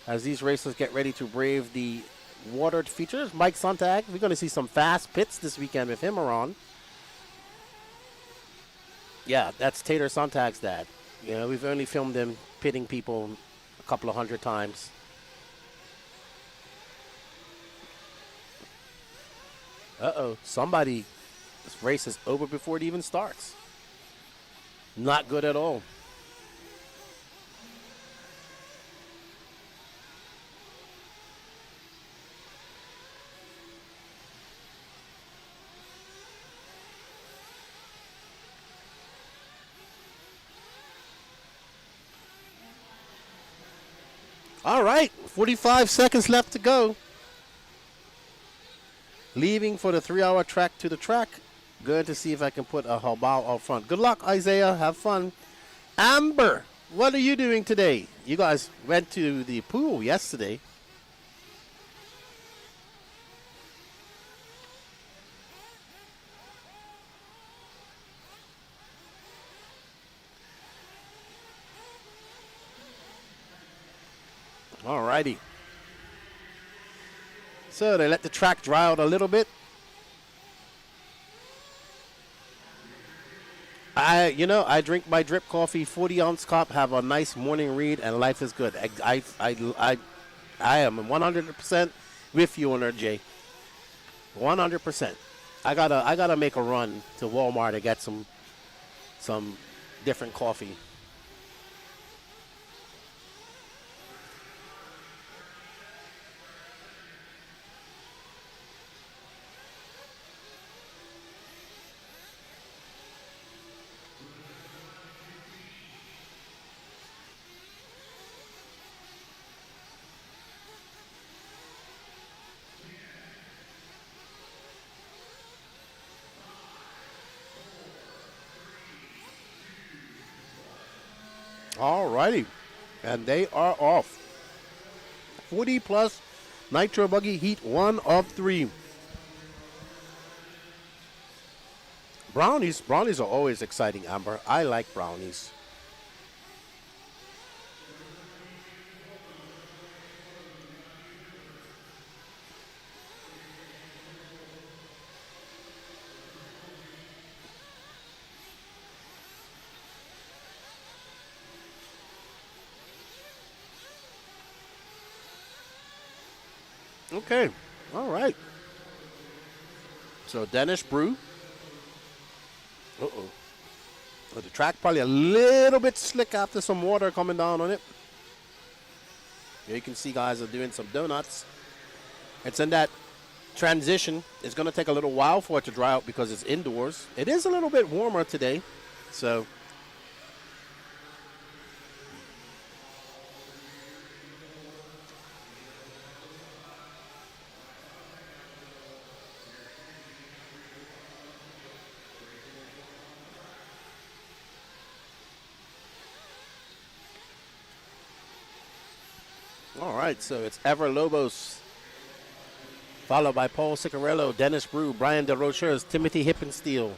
as these racers get ready to brave the watered features. Mike Sontag, we're going to see some fast pits this weekend with him around. Yeah, that's Tater Sontag's dad. You know, we've only filmed him pitting people a couple of 100 times. Uh-oh, somebody, this race is over before it even starts. Not good at all. All right, 45 seconds left to go. Leaving for the 3-hour track to the track. Going to see if I can put a Halbao out front. Good luck, Isaiah. Have fun. Amber, what are you doing today? You guys went to the pool yesterday. All righty. So they let the track dry out a little bit. I drink my drip coffee, 40-ounce cup, have a nice morning read, and life is good. I am 100% with you on there, Jay. 100%. I gotta make a run to Walmart to get some different coffee. All righty, and they are off. 40 plus Nitro Buggy Heat 1 of 3. Brownies are always exciting, Amber. I like brownies. Okay, all right. So Danish Brew. Uh-oh. Oh, the track probably a little bit slick after some water coming down on it. Here you can see guys are doing some donuts. It's in that transition. It's going to take a little while for it to dry out because it's indoors. It is a little bit warmer today, so... All right, so it's Ever Lobos, followed by Paul Ciccarello, Dennis Brew, Brian DeRochers, Timothy Hippensteel,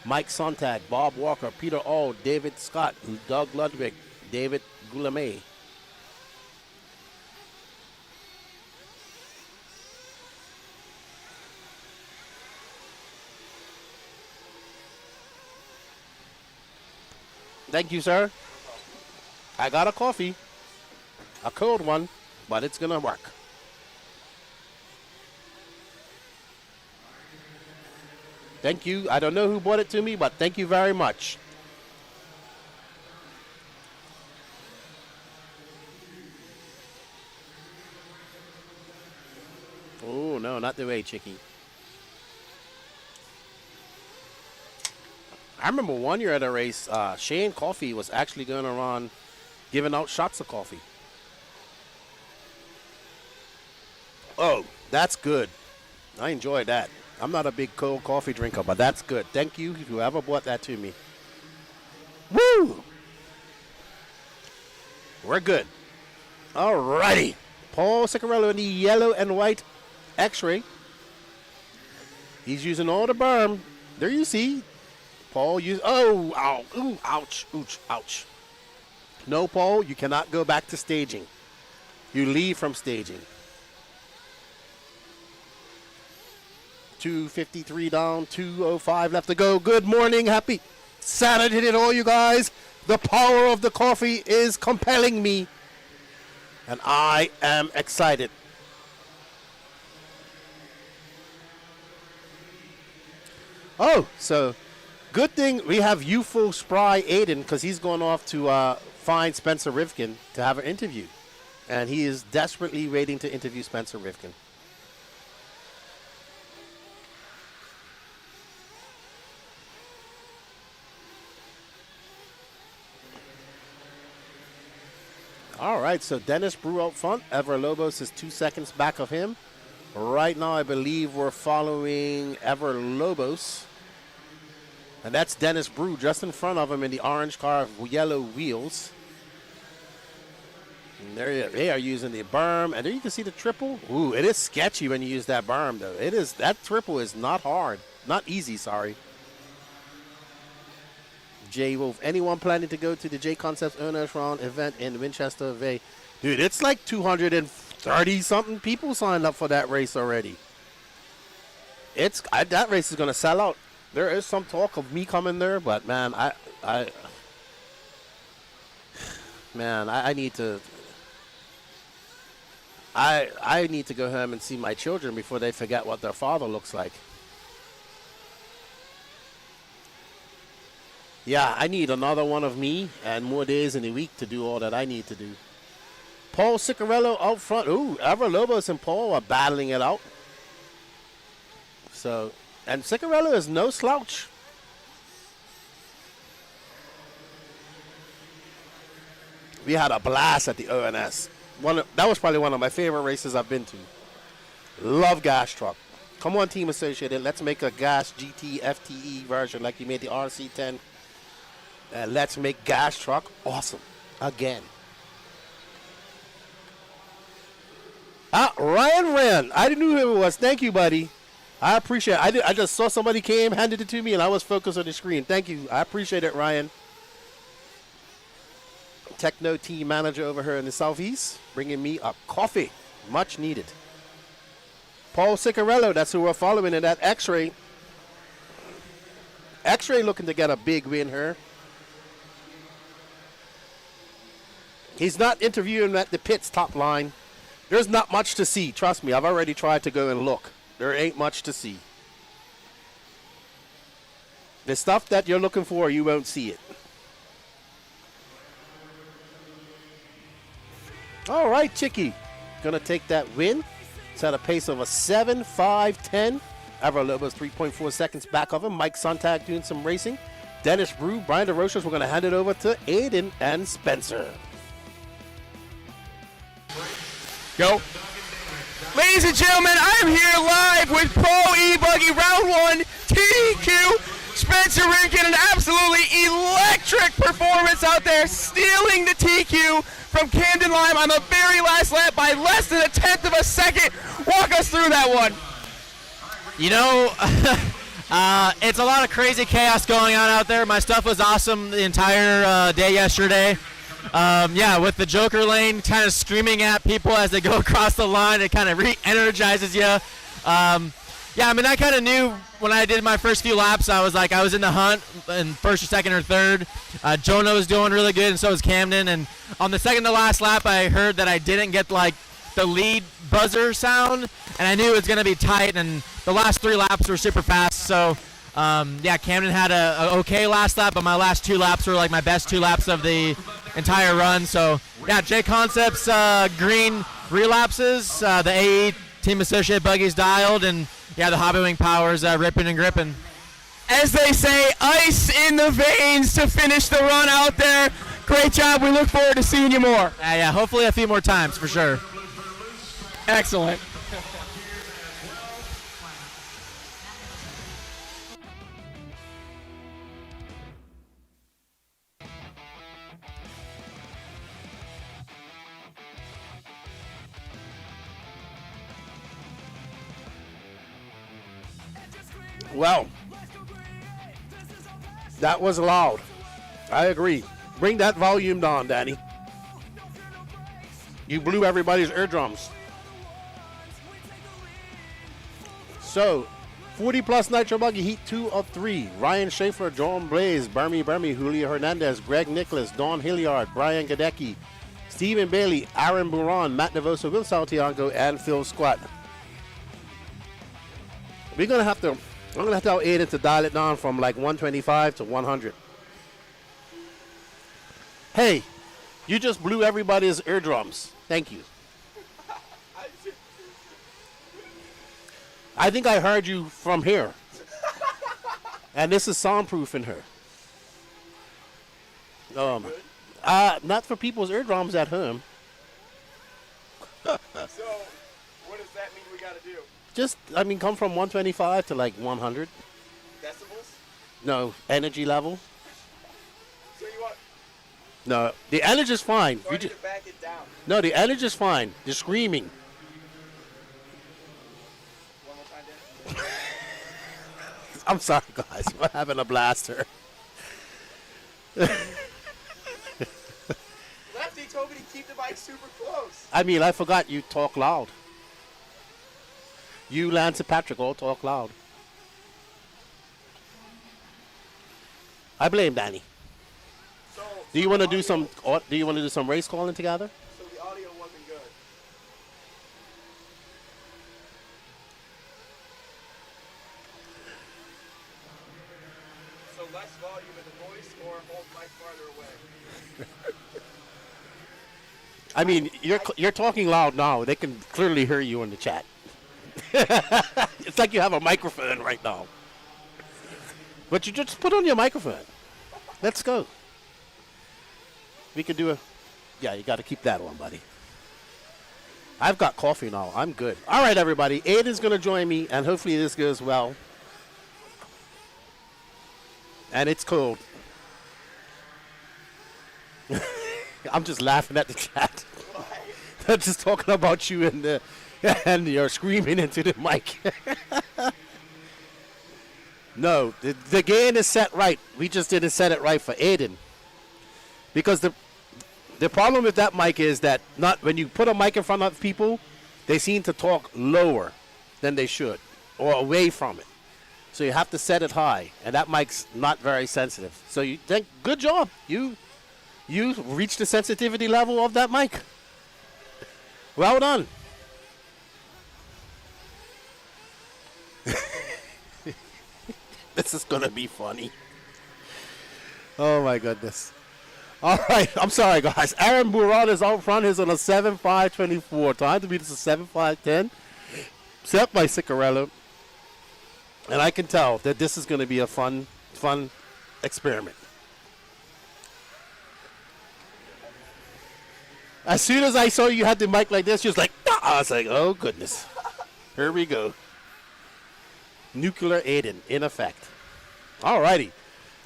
Mike Sontag, Bob Walker, Peter Auld, David Scott, Doug Ludwig, David Goulamé. Thank you, sir. I got a coffee. A cold one, but it's going to work. Thank you. I don't know who bought it to me, but thank you very much. Oh, no, not the way, Chicky. I remember one year at a race, Shane Coffee was actually going around giving out shots of coffee. Oh, that's good. I enjoyed that. I'm not a big cold coffee drinker, but that's good. Thank you, whoever bought that to me. Woo! We're good. All righty. Paul Ciccarello in the yellow and white X-ray. He's using all the berm. There you see. Paul use. Oh, ow, ooh, ouch, ouch, ouch. No, Paul, you cannot go back to staging. You leave from staging. 2:53 down, 2:05 left to go. Good morning, happy Saturday to all you guys. The power of the coffee is compelling me, and I am excited. Oh, so good thing we have youthful spry Aiden, because he's going off to find Spencer Rivkin to have an interview, and he is desperately waiting to interview Spencer Rivkin. All right, so Dennis Brew out front. Ever Lobos is 2 seconds back of him. Right now, I believe we're following Ever Lobos. And that's Dennis Brew just in front of him in the orange car with yellow wheels. And there they are using the berm. And there you can see the triple. Ooh, it is sketchy when you use that berm, though. It is, that triple is not hard. Not easy, sorry. J Wolf, anyone planning to go to the J Concepts Owners Round event in Winchester, VA? Dude, it's like 230 something people signed up for that race already. That race is gonna sell out. There is some talk of me coming there, but man, I need to. I need to go home and see my children before they forget what their father looks like. Yeah, I need another one of me and more days in a week to do all that I need to do. Paul Ciccarello out front. Ooh, Ever Lobos and Paul are battling it out. So, and Ciccarello is no slouch. We had a blast at the ONS. That was probably one of my favorite races I've been to. Love gas truck. Come on, Team Associated. Let's make a gas GT FTE version like you made the RC10. Let's make gas truck awesome again. Ryan Wren. I didn't know who it was. Thank you, buddy. I appreciate it. I just saw somebody came, handed it to me, and I was focused on the screen. Thank you. I appreciate it, Ryan. Techno team manager over here in the Southeast, bringing me a coffee. Much needed. Paul Ciccarello, that's who we're following in that X-Ray. X-Ray looking to get a big win here. He's not interviewing at the pits top line. There's not much to see. Trust me, I've already tried to go and look. There ain't much to see. The stuff that you're looking for, you won't see it. All right, Chicky. Gonna take that win. It's at a pace of a 7.510. Ever Lobos 3.4 seconds back of him. Mike Sontag doing some racing. Dennis Brew, Brian DeRochas. We're gonna hand it over to Aiden and Spencer. Go. Ladies and gentlemen, I am here live with Pro E-Buggy Round 1 TQ. Spencer Rivkin, an absolutely electric performance out there, stealing the TQ from Camden Lime on the very last lap by less than 1/10 of a second. Walk us through that one. You know, it's a lot of crazy chaos going on out there. My stuff was awesome the entire day yesterday. Yeah, with the Joker lane kind of screaming at people as they go across the line, it kind of re-energizes you. Yeah, I mean, I kind of knew when I did my first few laps, I was in the hunt in first or second or third. Jonah was doing really good, and so was Camden. And on the second to last lap, I heard that I didn't get like the lead buzzer sound, and I knew it was going to be tight. And the last 3 laps were super fast. So, yeah, Camden had a okay last lap, but my last 2 laps were like my best 2 laps of the entire run. So, yeah, J Concepts green relapses, the AE Team Associate buggies dialed, and yeah, the Hobby Wing powers ripping and gripping. As they say, ice in the veins to finish the run out there. Great job. We look forward to seeing you more. Yeah, hopefully a few more times for sure. Excellent. Well, that was loud. I agree. Bring that volume down, Danny. You blew everybody's eardrums. So, 40-plus Nitro Buggy, Heat 2 of 3. Ryan Schaefer, John Blaze, Bermy, Julio Hernandez, Greg Nicholas, Don Hilliard, Brian Gadecki, Stephen Bailey, Aaron Buron, Matt Devoso, Will Santiago, and Phil Squat. I'm gonna have to tell Aiden to dial it down from like 125 to 100. Hey, you just blew everybody's eardrums. Thank you. I think I heard you from here. And this is soundproof in here. Not for people's eardrums at home. So, what does that mean we gotta do? Just, come from 125 to like 100. Decibels? No, energy level. So you want? No, the energy's fine. So I need to back it down. No, the energy's fine. The screaming. One more time, Dan. I'm sorry, guys. We're having a blast here. Lefty told me to keep the mic super close. I forgot you talk loud. You, Lance, and Patrick all talk loud. I blame Danny. So, Do you want to do some? Do you want to do some race calling together? So the audio wasn't good. So less volume in the voice, or hold mic farther away. You're talking loud now. They can clearly hear you in the chat. It's like you have a microphone right now. But you just put on your microphone. Let's go. We could do yeah, you got to keep that on, buddy. I've got coffee now. I'm good. All right, everybody. Aiden's going to join me, and hopefully this goes well. And it's cold. I'm just laughing at the chat. They're just talking about you and you're screaming into the mic. No, the gain is set right. We just didn't set it right for Aiden. Because the problem with that mic is that when you put a mic in front of people, they seem to talk lower than they should or away from it. So you have to set it high, and that mic's not very sensitive. So you think, good job. You reached the sensitivity level of that mic. Well done. This is going to be funny. Oh, my goodness. All right. I'm sorry, guys. Aaron Buron is out front. He's on a 7.524. Time to beat us a 7.510. Set by Ciccarello. And I can tell that this is going to be a fun experiment. As soon as I saw you had the mic like this, she was like, nah. I was like, oh, goodness. Here we go. Nuclear Aiden in effect. All righty.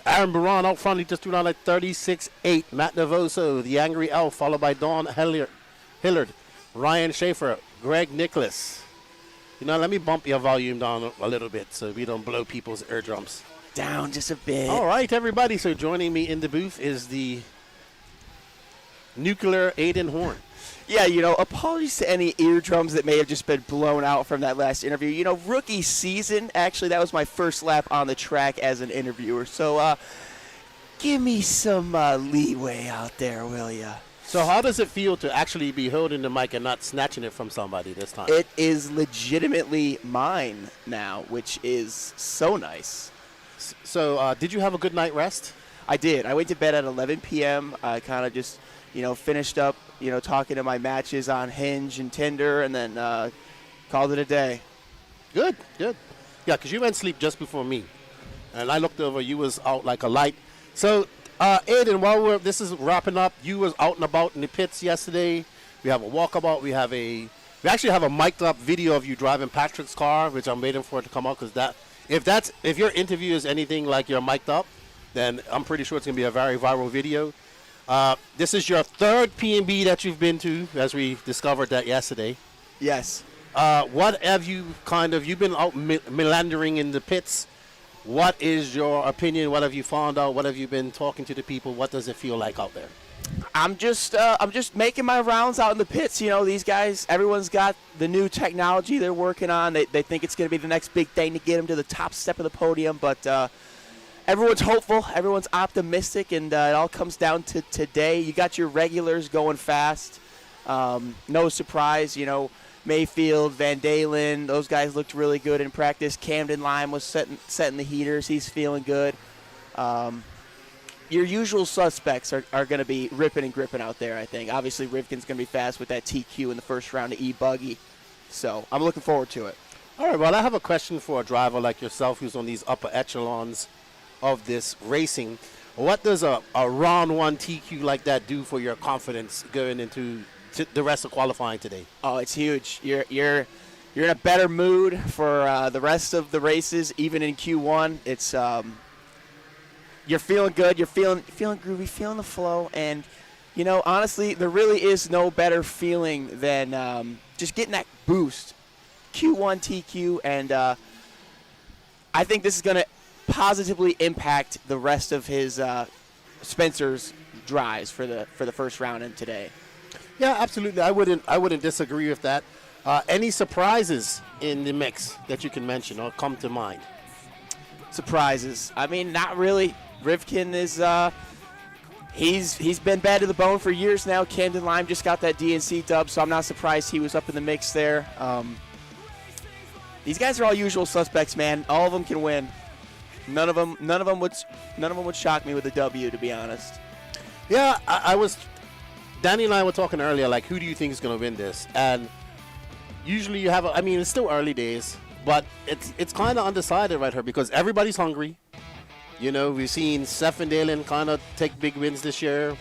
Aaron Buron out front. He just threw down at 36.8. Matt Devoso, the Angry Elf, followed by Don Hillard, Ryan Schaefer, Greg Nicholas. Let me bump your volume down a little bit so we don't blow people's eardrums. Down just a bit. All right, everybody. So joining me in the booth is the Nuclear Aiden Horn. Yeah, apologies to any eardrums that may have just been blown out from that last interview. Rookie season, actually, that was my first lap on the track as an interviewer. So give me some leeway out there, will ya? So how does it feel to actually be holding the mic and not snatching it from somebody this time? It is legitimately mine now, which is so nice. So did you have a good night rest? I did. I went to bed at 11 p.m. I kind of just, finished up, talking to my matches on Hinge and Tinder, and then called it a day. Good. Yeah, because you went to sleep just before me. And I looked over, you was out like a light. So, Aiden, while this is wrapping up, you was out and about in the pits yesterday. We have a walkabout. We actually have a mic'd up video of you driving Patrick's car, which I'm waiting for it to come out, because if your interview is anything like you're mic'd up, then I'm pretty sure it's going to be a very viral video. This is your third P&B that you've been to, as we discovered that yesterday. Yes. What have you've been out meandering in the pits. What is your opinion? What have you found out? What have you been talking to the people? What does it feel like out there? I'm just making my rounds out in the pits. You know, these guys, everyone's got the new technology they're working on. They think it's going to be the next big thing to get them to the top step of the podium. But everyone's hopeful. Everyone's optimistic, and it all comes down to today. You got your regulars going fast. No surprise, you know, Mayfield, Van Dalen, those guys looked really good in practice. Camden Lime was setting the heaters. He's feeling good. Your usual suspects are going to be ripping and gripping out there, I think. Obviously, Rivkin's going to be fast with that TQ in the first round of E-Buggy. So I'm looking forward to it. All right, well, I have a question for a driver like yourself who's on these upper echelons of this racing. What does a round one TQ like that do for your confidence going into the rest of qualifying today? Oh, it's huge. You're in a better mood for the rest of the races, even in Q1. It's you're feeling good. You're feeling groovy, feeling the flow, and you know, honestly, there really is no better feeling than just getting that boost. Q1 TQ, and I think this is going to positively impact the rest of his Spencer's drives for the first round in today. Yeah, absolutely. I wouldn't disagree with that. Any surprises in the mix that you can mention or come to mind? Surprises? I mean, not really. Rivkin is he's been bad to the bone for years now. Camden Lime just got that DNC dub, so I'm not surprised he was up in the mix there. These guys are all usual suspects, man. All of them can win. None of them would shock me with a W, to be honest. Yeah, Danny and I were talking earlier, like, who do you think is going to win this? And usually you have, it's still early days, but it's kind of undecided right here because everybody's hungry. You know, we've seen Seth and Dalen kind of take big wins this year.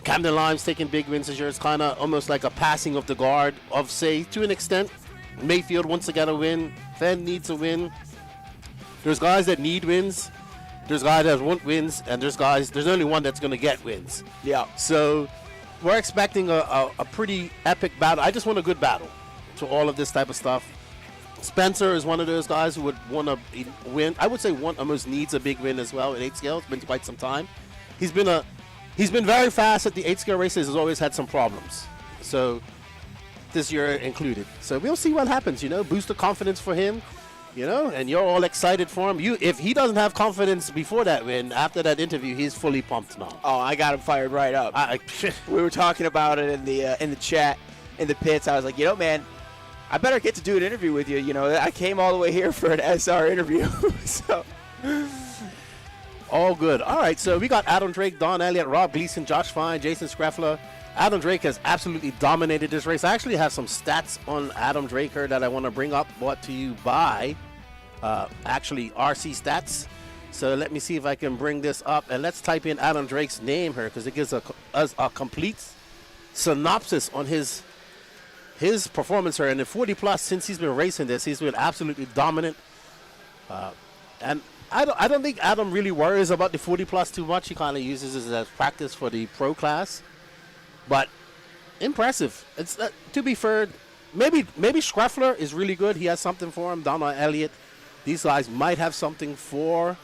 Camden Lime's taking big wins this year. It's kind of almost like a passing of the guard of, say, to an extent. Mayfield wants to get a win. Fenn needs a win. There's guys that need wins. There's guys that want wins. And there's only one that's going to get wins. Yeah. So we're expecting a pretty epic battle. I just want a good battle to all of this type of stuff. Spencer is one of those guys who would want to win. I would say one almost needs a big win as well at 8 scale. It's been quite some time. He's been very fast at the 8 scale races. Has always had some problems. So this year included. So we'll see what happens. You know, boost the confidence for him. You know, and you're all excited for him. If he doesn't have confidence before that win, after that interview, he's fully pumped now. Oh, I got him fired right up. We were talking about it in the chat, in the pits. I was like, you know, man, I better get to do an interview with you. You know, I came all the way here for an SR interview. So, all good. All right, so we got Adam Drake, Don Elliott, Rob Gleason, Josh Fine, Jason Scraffler. Adam Drake has absolutely dominated this race. I actually have some stats on Adam Drake here that I want to bring up, brought to you by actually RC Stats. So let me see if I can bring this up, and let's type in Adam Drake's name here because it gives us a complete synopsis on his performance here. And the 40 plus, since he's been racing this, he's been absolutely dominant. And I don't think Adam really worries about the 40 plus too much. He kind of uses it as practice for the pro class. But impressive. It's to be fair, maybe Scraffler is really good. He has something for him. Donna Elliott, these guys might have something for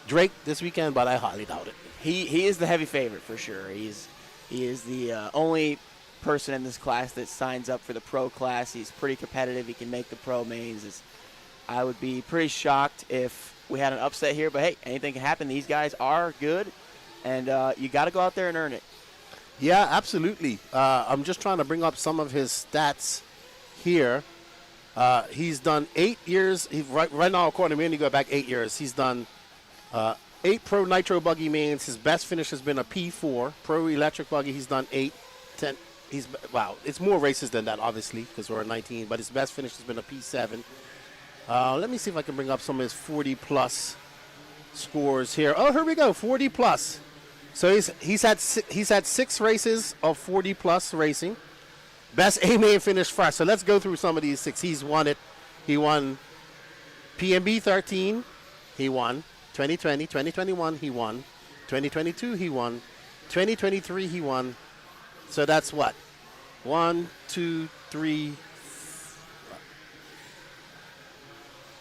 Drake this weekend, but I highly doubt it. He is the heavy favorite for sure. He is the only person in this class that signs up for the pro class. He's pretty competitive. He can make the pro mains. I would be pretty shocked if we had an upset here, but hey, anything can happen. These guys are good, and you got to go out there and earn it. Yeah, absolutely. I'm just trying to bring up some of his stats here. He's done 8 years. Right now, according to me, you go back 8 years. He's done 8 pro Nitro Buggy mains. His best finish has been a P4. Pro Electric Buggy, he's done 8, 10. It's more races than that, obviously, because we're at 19. But his best finish has been a P7. Let me see if I can bring up some of his 40-plus scores here. Oh, here we go, 40-plus. So he's had 6 races of 40-plus racing. Best A-main finish first. So let's go through some of these 6. He's won it. He won PMB 13. He won 2020, 2021. He won 2022. He won 2023. He won. So that's what? 1, 2, 3.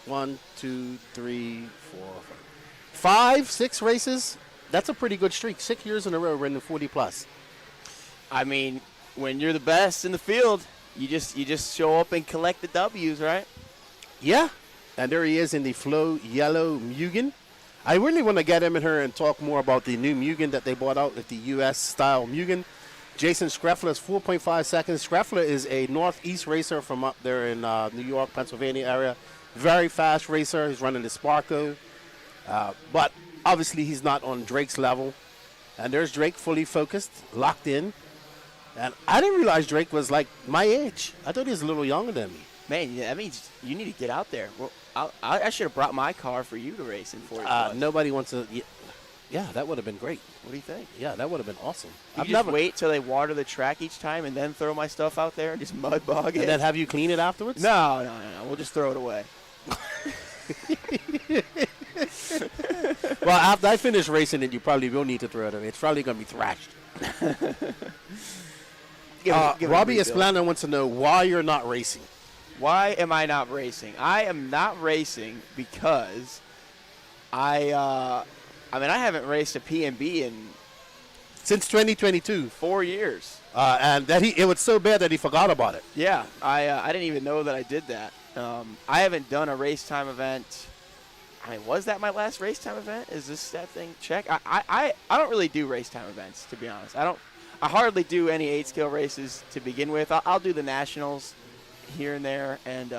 1, 2, 3, 4, 5, 6 races that's a pretty good streak. 6 years in a row running 40+. I mean, when you're the best in the field, you just show up and collect the W's, right? Yeah. And there he is in the Flow Yellow Mugen. I really want to get him in here and talk more about the new Mugen that they bought out with the U.S.-style Mugen. Jason Schreffler is 4.5 seconds. Schreffler is a Northeast racer from up there in New York, Pennsylvania area. Very fast racer. He's running the Sparko. But obviously he's not on Drake's level. And there's Drake fully focused, locked in. And I didn't realize Drake was like my age. I thought he was a little younger than me. Man, that means you need to get out there. Well, I should have brought my car for you to race in 40+. Nobody wants to. Yeah, that would have been great. What do you think? Yeah, that would have been awesome. You just wait till they water the track each time and then throw my stuff out there and just mud bog it? And then have you clean it afterwards? No. We'll just throw it away. Well, after I finish racing it, you probably will need to throw it away. It's probably going to be thrashed. Robbie Esplana wants to know why you're not racing. Why am I not racing? I am not racing because I haven't raced a PNB in since 2022, 4 years. And that it was so bad that he forgot about it. Yeah, I didn't even know that I did that. I haven't done a race time event. I mean, was that my last race time event? Is this that thing? Check. I don't really do race time events, to be honest. I hardly do any 8-scale races to begin with. I'll do the nationals here and there, and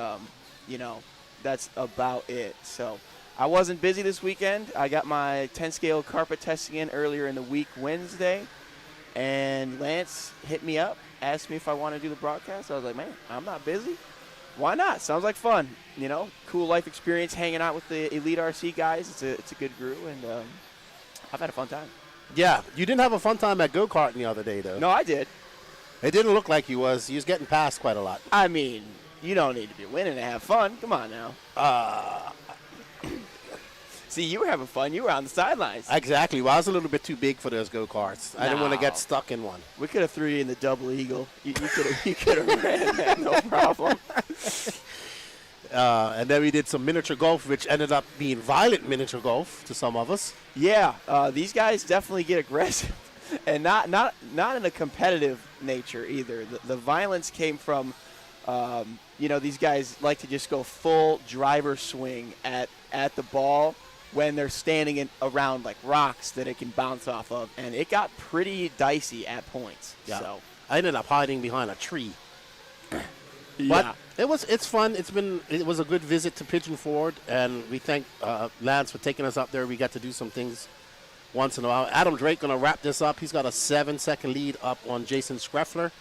that's about it. So I wasn't busy this weekend. I got my 10-scale carpet testing in earlier in the week Wednesday, and Lance hit me up, asked me if I want to do the broadcast. I was like, man, I'm not busy. Why not? Sounds like fun. Cool life experience hanging out with the Elite RC guys. It's a good crew, and I've had a fun time. Yeah, you didn't have a fun time at go-karting the other day, though. No, I did. It didn't look like you was. You was getting passed quite a lot. I mean, you don't need to be winning to have fun. Come on now. See, you were having fun. You were on the sidelines. Exactly. Well, I was a little bit too big for those go-karts. I didn't want to get stuck in one. We could have threw you in the double eagle. You could have ran that, no problem. And then we did some miniature golf, which ended up being violent miniature golf to some of us. Yeah, these guys definitely get aggressive, and not in a competitive nature either. The violence came from, these guys like to just go full driver swing at the ball when they're standing around like rocks that it can bounce off of, and it got pretty dicey at points. Yeah. So I ended up hiding behind a tree. Yeah. But it's fun. It was a good visit to Pigeon Forward, and we thank Lance for taking us up there. We got to do some things once in a while. Adam Drake going to wrap this up. He's got a 7-second lead up on Jason Schreffler.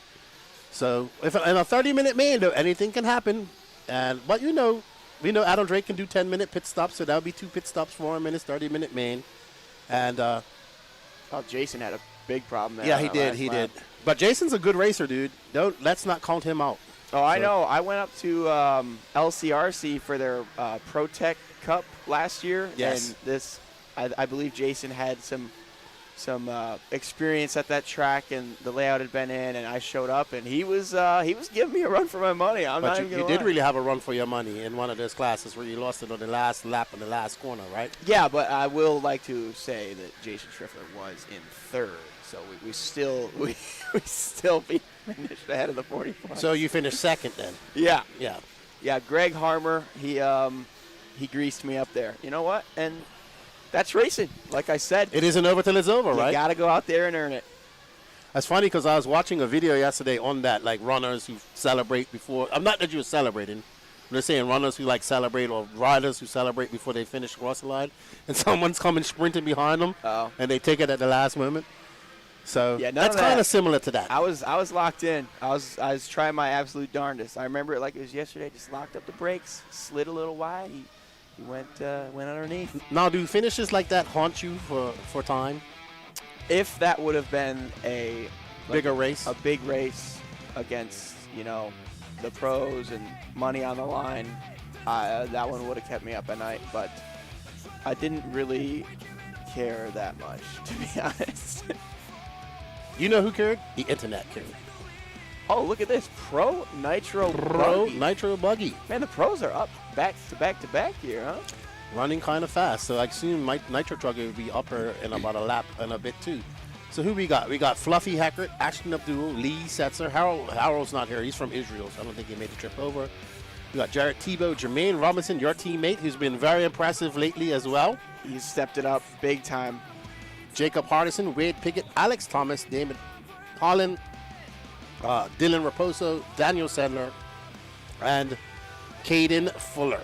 So if in a 30-minute main, though, anything can happen. But we know Adam Drake can do 10-minute pit stops, so that'll be 2 pit stops for him in his 30-minute main. And Jason had a big problem there. Yeah, he did. But Jason's a good racer, dude. Let's not count him out. Oh, I know. I went up to LCRC for their Pro Tech Cup last year. Yes. And I believe Jason had some experience at that track, and the layout had been in, and I showed up, and he was giving me a run for my money. But you did really have a run for your money in one of those classes where you lost it on the last lap in the last corner, right? Yeah, but I will like to say that Jason Schreffler was in third, so we still finished ahead of the 45. So you finished second then? Yeah. Yeah. Yeah, Greg Harmer, he greased me up there. You know what? And that's racing. Like I said, it isn't over till it's over, right? You got to go out there and earn it. That's funny because I was watching a video yesterday on that, like runners who celebrate before. I'm not that you were celebrating. They're saying runners who like celebrate, or riders who celebrate before they finish across the line, and someone's coming sprinting behind them, and they take it at the last moment. So yeah, that's kind of similar to that. I was locked in. I was trying my absolute darndest. I remember it like it was yesterday. Just locked up the brakes, slid a little wide. He went underneath. Now, do finishes like that haunt you for time? If that would have been a big race against the pros and money on the line, that one would have kept me up at night. But I didn't really care that much, to be honest. You know who cared? The internet cared. Oh, look at this. Pro Nitro Buggy. Man, the pros are up back to back here, huh? running kind of fast. So I assume Nitro Buggy will be upper in about a lap and a bit too. So who we got? We got Fluffy Hackett, Ashton Abdul, Lee Setzer. Harold's not here. He's from Israel, so I don't think he made the trip over. We got Jarrett Tebow, Jermaine Robinson, your teammate, who's been very impressive lately as well. He's stepped it up big time. Jacob Hardison, Wade Pickett, Alex Thomas, David Holland, Dylan Raposo, Daniel Sedler, and Caden Fuller.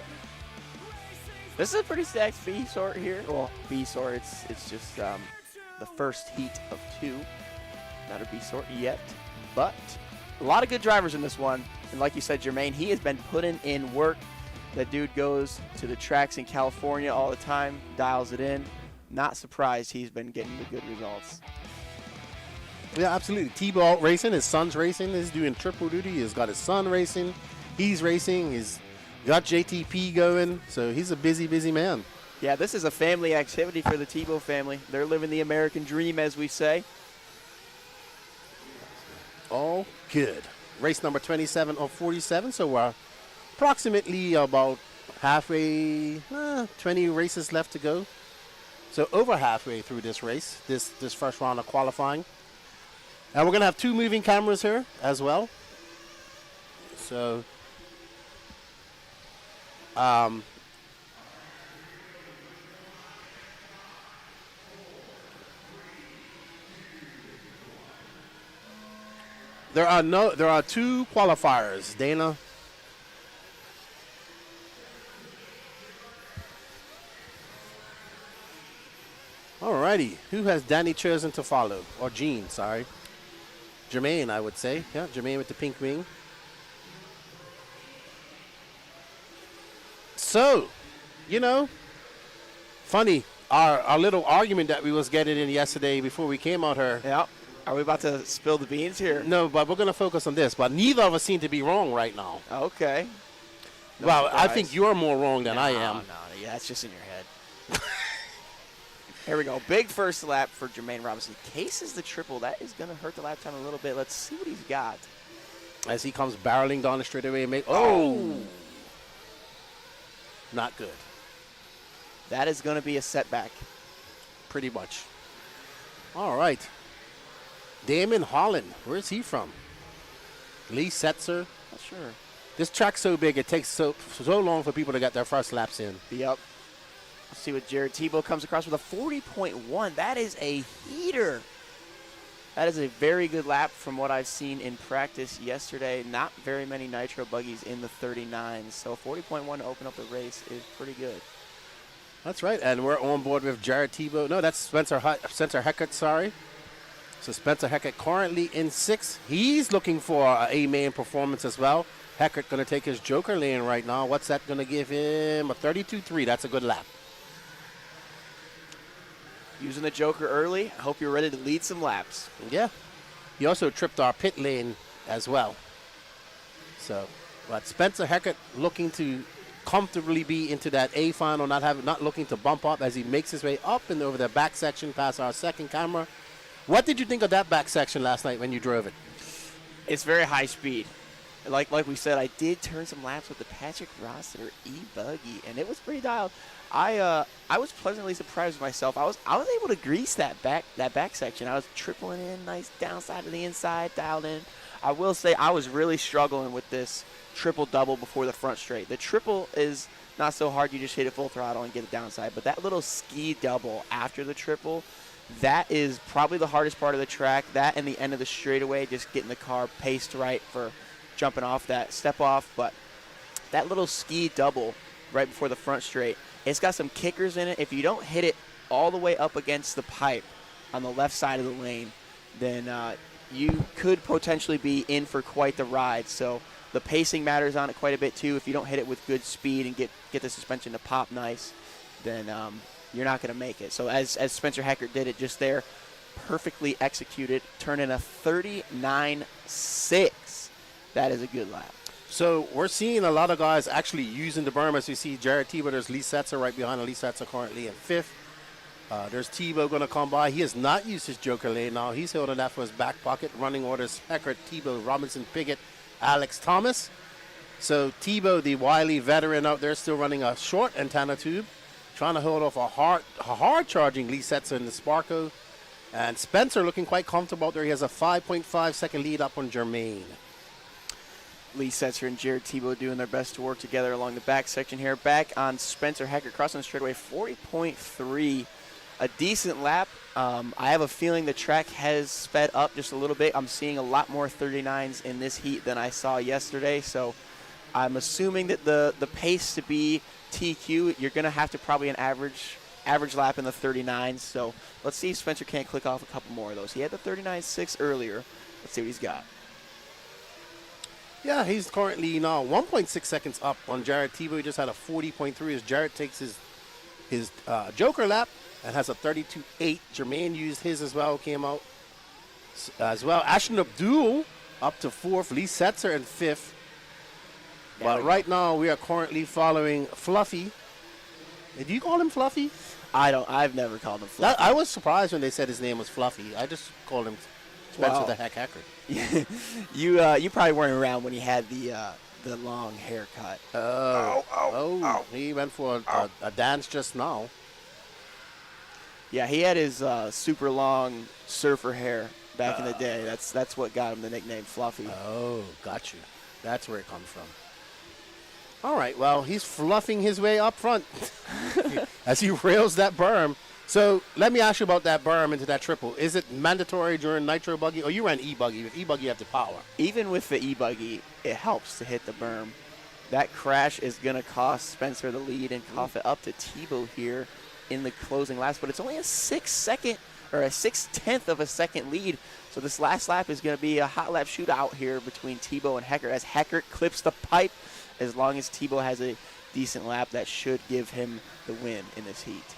This is a pretty stacked B sort here. Well, B sort, it's just the first heat of 2. Not a B sort yet, but a lot of good drivers in this one. And like you said, Jermaine, he has been putting in work. That dude goes to the tracks in California all the time, dials it in. Not surprised he's been getting the good results. Yeah, absolutely. T-Ball racing, his son's racing. He's doing triple duty. He's got his son racing. He's racing. He's got JTP going. So he's a busy, busy man. Yeah, this is a family activity for the Tebow family. They're living the American dream, as we say. All good. Race number 27 of 47. So we're approximately about halfway, 20 races left to go. So over halfway through this race, this first round of qualifying. And we're going to have 2 moving cameras here as well. So, there are 2 qualifiers, Dana. Alrighty, who has Danny chosen to follow? Or Gene, sorry. Jermaine, I would say. Yeah, Jermaine with the pink wing. So, funny, our little argument that we was getting in yesterday before we came out here. Yeah. Are we about to spill the beans here? No, but we're going to focus on this. But neither of us seem to be wrong right now. Okay. No well, surprise. I think you're more wrong than I am. No, yeah, that's just in your head. Here we go. Big first lap for Jermaine Robinson. Cases the triple. That is going to hurt the lap time a little bit. Let's see what he's got. As he comes barreling down the straightaway and oh! Not good. That is going to be a setback. Pretty much. All right. Damon Holland. Where's he from? Lee Setzer. Not sure. This track's so big, it takes so long for people to get their first laps in. Yep. Let's see what Jared Tebow comes across with a 40.1. That is a heater. That is a very good lap from what I've seen in practice yesterday. Not very many Nitro Buggies in the 39s. So 40.1 to open up the race is pretty good. That's right. And we're on board with Jared Tebow. No, that's Spencer Hackett, sorry. So Spencer Hackett currently in 6th. He's looking for an A-main performance as well. Hackett going to take his Joker lane right now. What's that going to give him? A 32.3. That's a good lap. Using the Joker early. I hope you're ready to lead some laps. Yeah. He also tripped our pit lane as well. So, but Spencer Hackett looking to comfortably be into that A final, not looking to bump up as he makes his way up and over the back section past our second camera. What did you think of that back section last night when you drove it? It's very high speed. Like we said, I did turn some laps with the Patrick Rossiter E-Buggy, and it was pretty dialed. I was pleasantly surprised with myself. I was able to grease that back section. I was tripling in, nice downside to the inside, dialed in. I will say I was really struggling with this triple double before the front straight. The triple is not so hard. You just hit it full throttle and get a downside. But that little ski double after the triple, that is probably the hardest part of the track. That and the end of the straightaway, just getting the car paced right for jumping off that step off. But that little ski double right before the front straight, it's got some kickers in it. If you don't hit it all the way up against the pipe on the left side of the lane, then you could potentially be in for quite the ride. So the pacing matters on it quite a bit too. If you don't hit it with good speed and get the suspension to pop nice, then you're not going to make it. So as Spencer Hackett did it just there, perfectly executed, turning a 39.6. That is a good lap. So we're seeing a lot of guys actually using the berm. As you see, Jared Tebow, there's Lee Setzer right behind him. Lee Setzer currently in 5th. There's Tebow going to come by. He has not used his Joker lane now. He's holding that for his back pocket. Running orders, Hackett, Tebow, Robinson, Piggott, Alex Thomas. So Tebow, the wily veteran out there, still running a short antenna tube. trying to hold off a hard charging Lee Setzer in the Sparko. And Spencer looking quite comfortable out there. He has a 5.5 second lead up on Jermaine. Lee Setzer and Jared Tebow doing their best to work together along the back section here. Back on Spencer Hecker, crossing the straightaway, 40.3. A decent lap. I have a feeling the track has sped up just a little bit. I'm seeing a lot more 39s in this heat than I saw yesterday. So I'm assuming that the pace to be TQ, you're going to have to probably an average lap in the 39s. So let's see if Spencer can't click off a couple more of those. He had the 39.6 earlier. Let's see what he's got. Yeah, he's currently now 1.6 seconds up on Jared Tebow. He just had a 40.3 as Jared takes his Joker lap and has a 32.8. Jermaine used his as well, came out as well. Ashton Abdul up to 4th. Lee Setzer in 5th. But right now we are currently following Fluffy. Did you call him Fluffy? I've never called him Fluffy. I was surprised when they said his name was Fluffy. I just called him Spencer the Heck Hacker. You probably weren't around when he had the long haircut. He went for a dance just now. Yeah, he had his super long surfer hair back in the day. That's what got him the nickname Fluffy. Oh, got you. That's where it comes from. All right, well, he's fluffing his way up front as he rails that berm. So let me ask you about that berm into that triple. Is it mandatory during Nitro Buggy? Or you ran E-Buggy. With E-Buggy, you have the power. Even with the E-Buggy, it helps to hit the berm. That crash is going to cost Spencer the lead and cough it up to Tebow here in the closing laps. But it's only a 6/10 of a second lead. So this last lap is going to be a hot lap shootout here between Tebow and Hecker as Hecker clips the pipe. As long as Tebow has a decent lap, that should give him the win in this heat.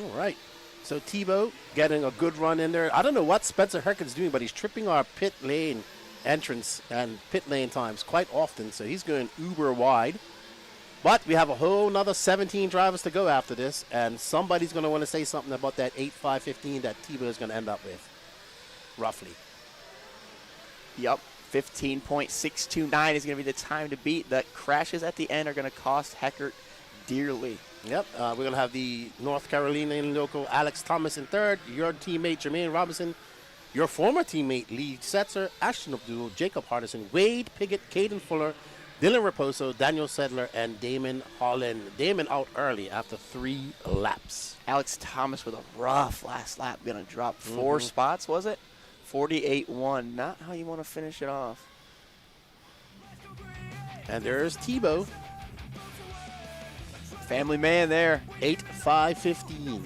All right. So Tebow getting a good run in there. I don't know what Spencer Hecker's doing, but he's tripping our pit lane entrance and pit lane times quite often. So he's going uber wide. But we have a whole nother 17 drivers to go after this. And somebody's going to want to say something about that 8.515 that Tebow is going to end up with, roughly. Yep. 15.629 is going to be the time to beat. The crashes at the end are going to cost Heckert dearly. Yep, we're going to have the North Carolinian local Alex Thomas in 3rd, your teammate Jermaine Robinson, your former teammate Lee Setzer, Ashton Abdul, Jacob Hardison, Wade Piggott, Caden Fuller, Dylan Raposo, Daniel Sedler, and Damon Holland. Damon out early after 3 laps. Alex Thomas with a rough last lap, going to drop 4 spots, was it? 48-1, not how you want to finish it off. And there's Tebow. Family man there. 8.515.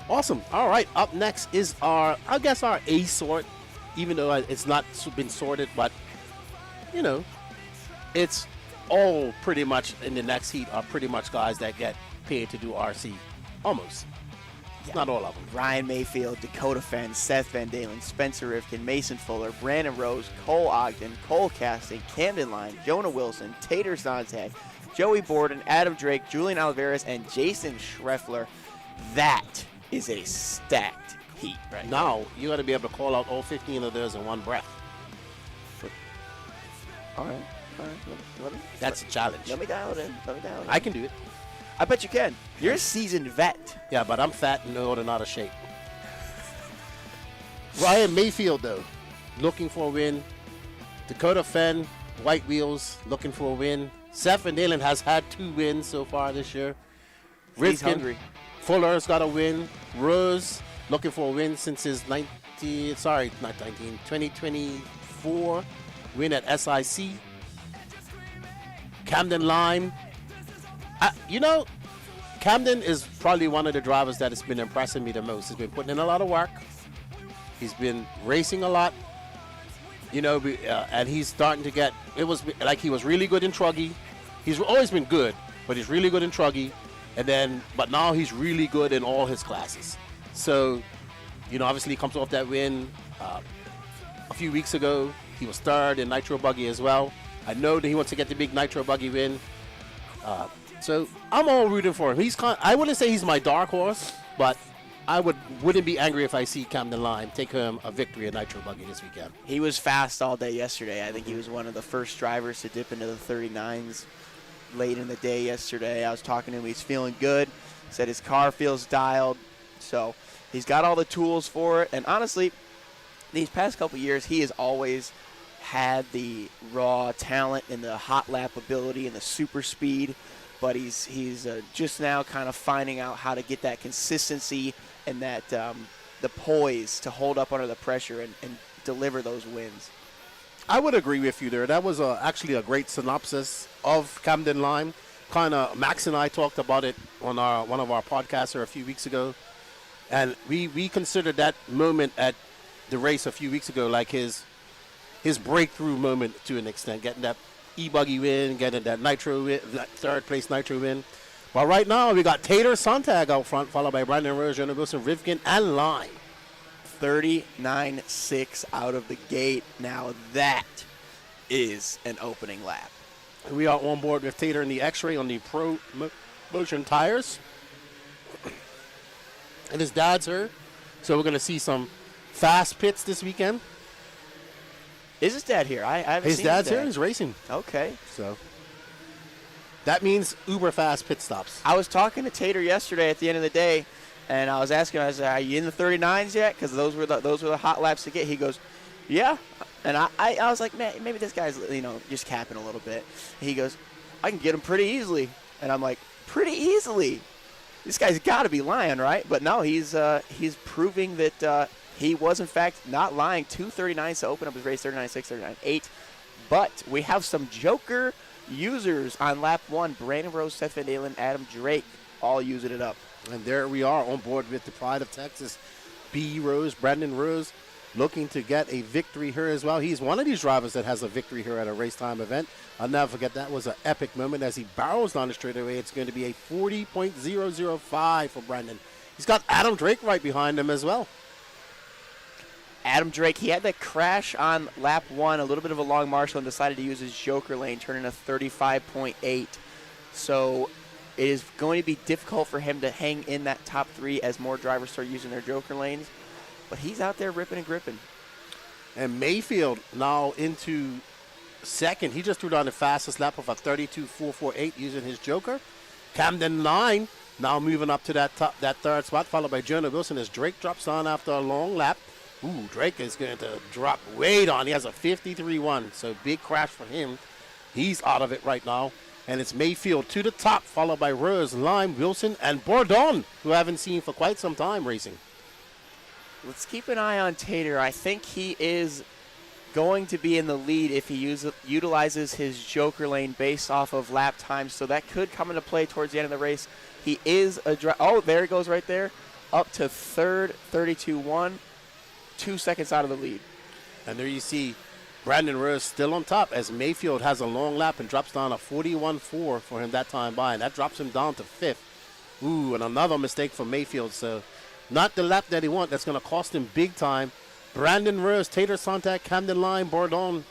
Awesome. All right, up next is our A sort, even though it's not been sorted, but, you know, it's all pretty much in the next heat are pretty much guys that get paid to do RC. Almost. Yeah. Not all of them. Ryan Mayfield, Dakota Fenn, Seth Van Dalen, Spencer Rifkin, Mason Fuller, Brandon Rose, Cole Ogden, Cole Casting, Camden Line, Jonah Wilson, Tater Zontag, Joey Borden, Adam Drake, Julian Alvarez, and Jason Schreffler. That is a stacked heat right now. You got to be able to call out all 15 of those in one breath. All right. That's a challenge. Let me dial it in. I can do it. I bet you can. You're a seasoned vet. Yeah, but I'm fat and old and out of shape. Ryan Mayfield, though, looking for a win. Dakota Fenn, White Wheels, looking for a win. Seth Van Dalen has had 2 wins so far this year. He's hungry. Fuller's got a win. Rose looking for a win since his 2024 win at SIC. Camden Line. Camden is probably one of the drivers that has been impressing me the most. He's been putting in a lot of work. He's been racing a lot. And he's starting to get, it was like he was really good in Truggy. He's always been good, but he's really good in Truggy. But now he's really good in all his classes. So, obviously he comes off that win a few weeks ago. He was 3rd in Nitro Buggy as well. I know that he wants to get the big Nitro Buggy win. So I'm all rooting for him. I wouldn't say he's my dark horse, but I wouldn't be angry if I see Camden Line take him a victory at Nitro Buggy this weekend. He was fast all day yesterday. I think he was one of the first drivers to dip into the 39s. late in the day yesterday. I was talking to him. He's feeling good. Said his car feels dialed. So he's got all the tools for it. And honestly, these past couple years, he has always had the raw talent and the hot lap ability and the super speed. But he's just now kind of finding out how to get that consistency and that the poise to hold up under the pressure and deliver those wins. I would agree with you there. That was actually a great synopsis of Camden Lime. Kind of Max and I talked about it on one of our podcasts a few weeks ago, and we considered that moment at the race a few weeks ago like his breakthrough moment to an extent, getting that E-Buggy win, getting that Nitro win, that third place Nitro win. But right now we got Tater Sontag out front, followed by Brandon Rose, Jonah Wilson, Rivkin, and Lime. 39.6 out of the gate. Now that is an opening lap. We are on board with Tater in the X-Ray on the Pro Motion tires. And his dad's here. So we're going to see some fast pits this weekend. Is his dad here? I haven't his seen dad's his dad. here. He's racing. Okay. So that means uber fast pit stops. I was talking to Tater yesterday at the end of the day, and I was asking him, I said, are you in the 39s yet? Because those were the hot laps to get. He goes, yeah. And I was like, man, maybe this guy's, just capping a little bit. He goes, I can get him pretty easily. And I'm like, pretty easily? This guy's got to be lying, right? But no, he's proving that he was, in fact, not lying. 2:39s to open up his race, 39.6, 39.8. But we have some Joker users on lap 1. Brandon Rose, Stephen Dalen, Adam Drake, all using it up. And there we are on board with the Pride of Texas. B. Rose, Brandon Rose, looking to get a victory here as well. He's one of these drivers that has a victory here at a race time event. I'll never forget, that was an epic moment as he barrels down the straightaway. It's going to be a 40.005 for Brandon. He's got Adam Drake right behind him as well. Adam Drake, he had that crash on lap 1, a little bit of a long marshal, and decided to use his Joker lane, turning a 35.8. So it is going to be difficult for him to hang in that top 3 as more drivers start using their Joker lanes. But he's out there ripping and gripping. And Mayfield now into second. He just threw down the fastest lap of a 32.448 using his Joker. Camden Line now moving up to that third spot, followed by Jonah Wilson as Drake drops on after a long lap. Ooh, Drake is going to drop way down. He has a 53.1, so big crash for him. He's out of it right now. And it's Mayfield to the top, followed by Rose, Lime, Wilson, and Bourdon, who I haven't seen for quite some time racing. Let's keep an eye on Tater. I think he is going to be in the lead if he utilizes his Joker lane based off of lap time, so that could come into play towards the end of the race. He is oh, there he goes right there, up to third, 32.1, 2 seconds out of the lead. And there you see Brandon Rose still on top as Mayfield has a long lap and drops down a 41.4 for him that time by, and that drops him down to 5th. Ooh, and another mistake for Mayfield, so not the lap that he wants. That's going to cost him big time. Brandon Rose, Tater Sontag, Camden Line, Bourdon,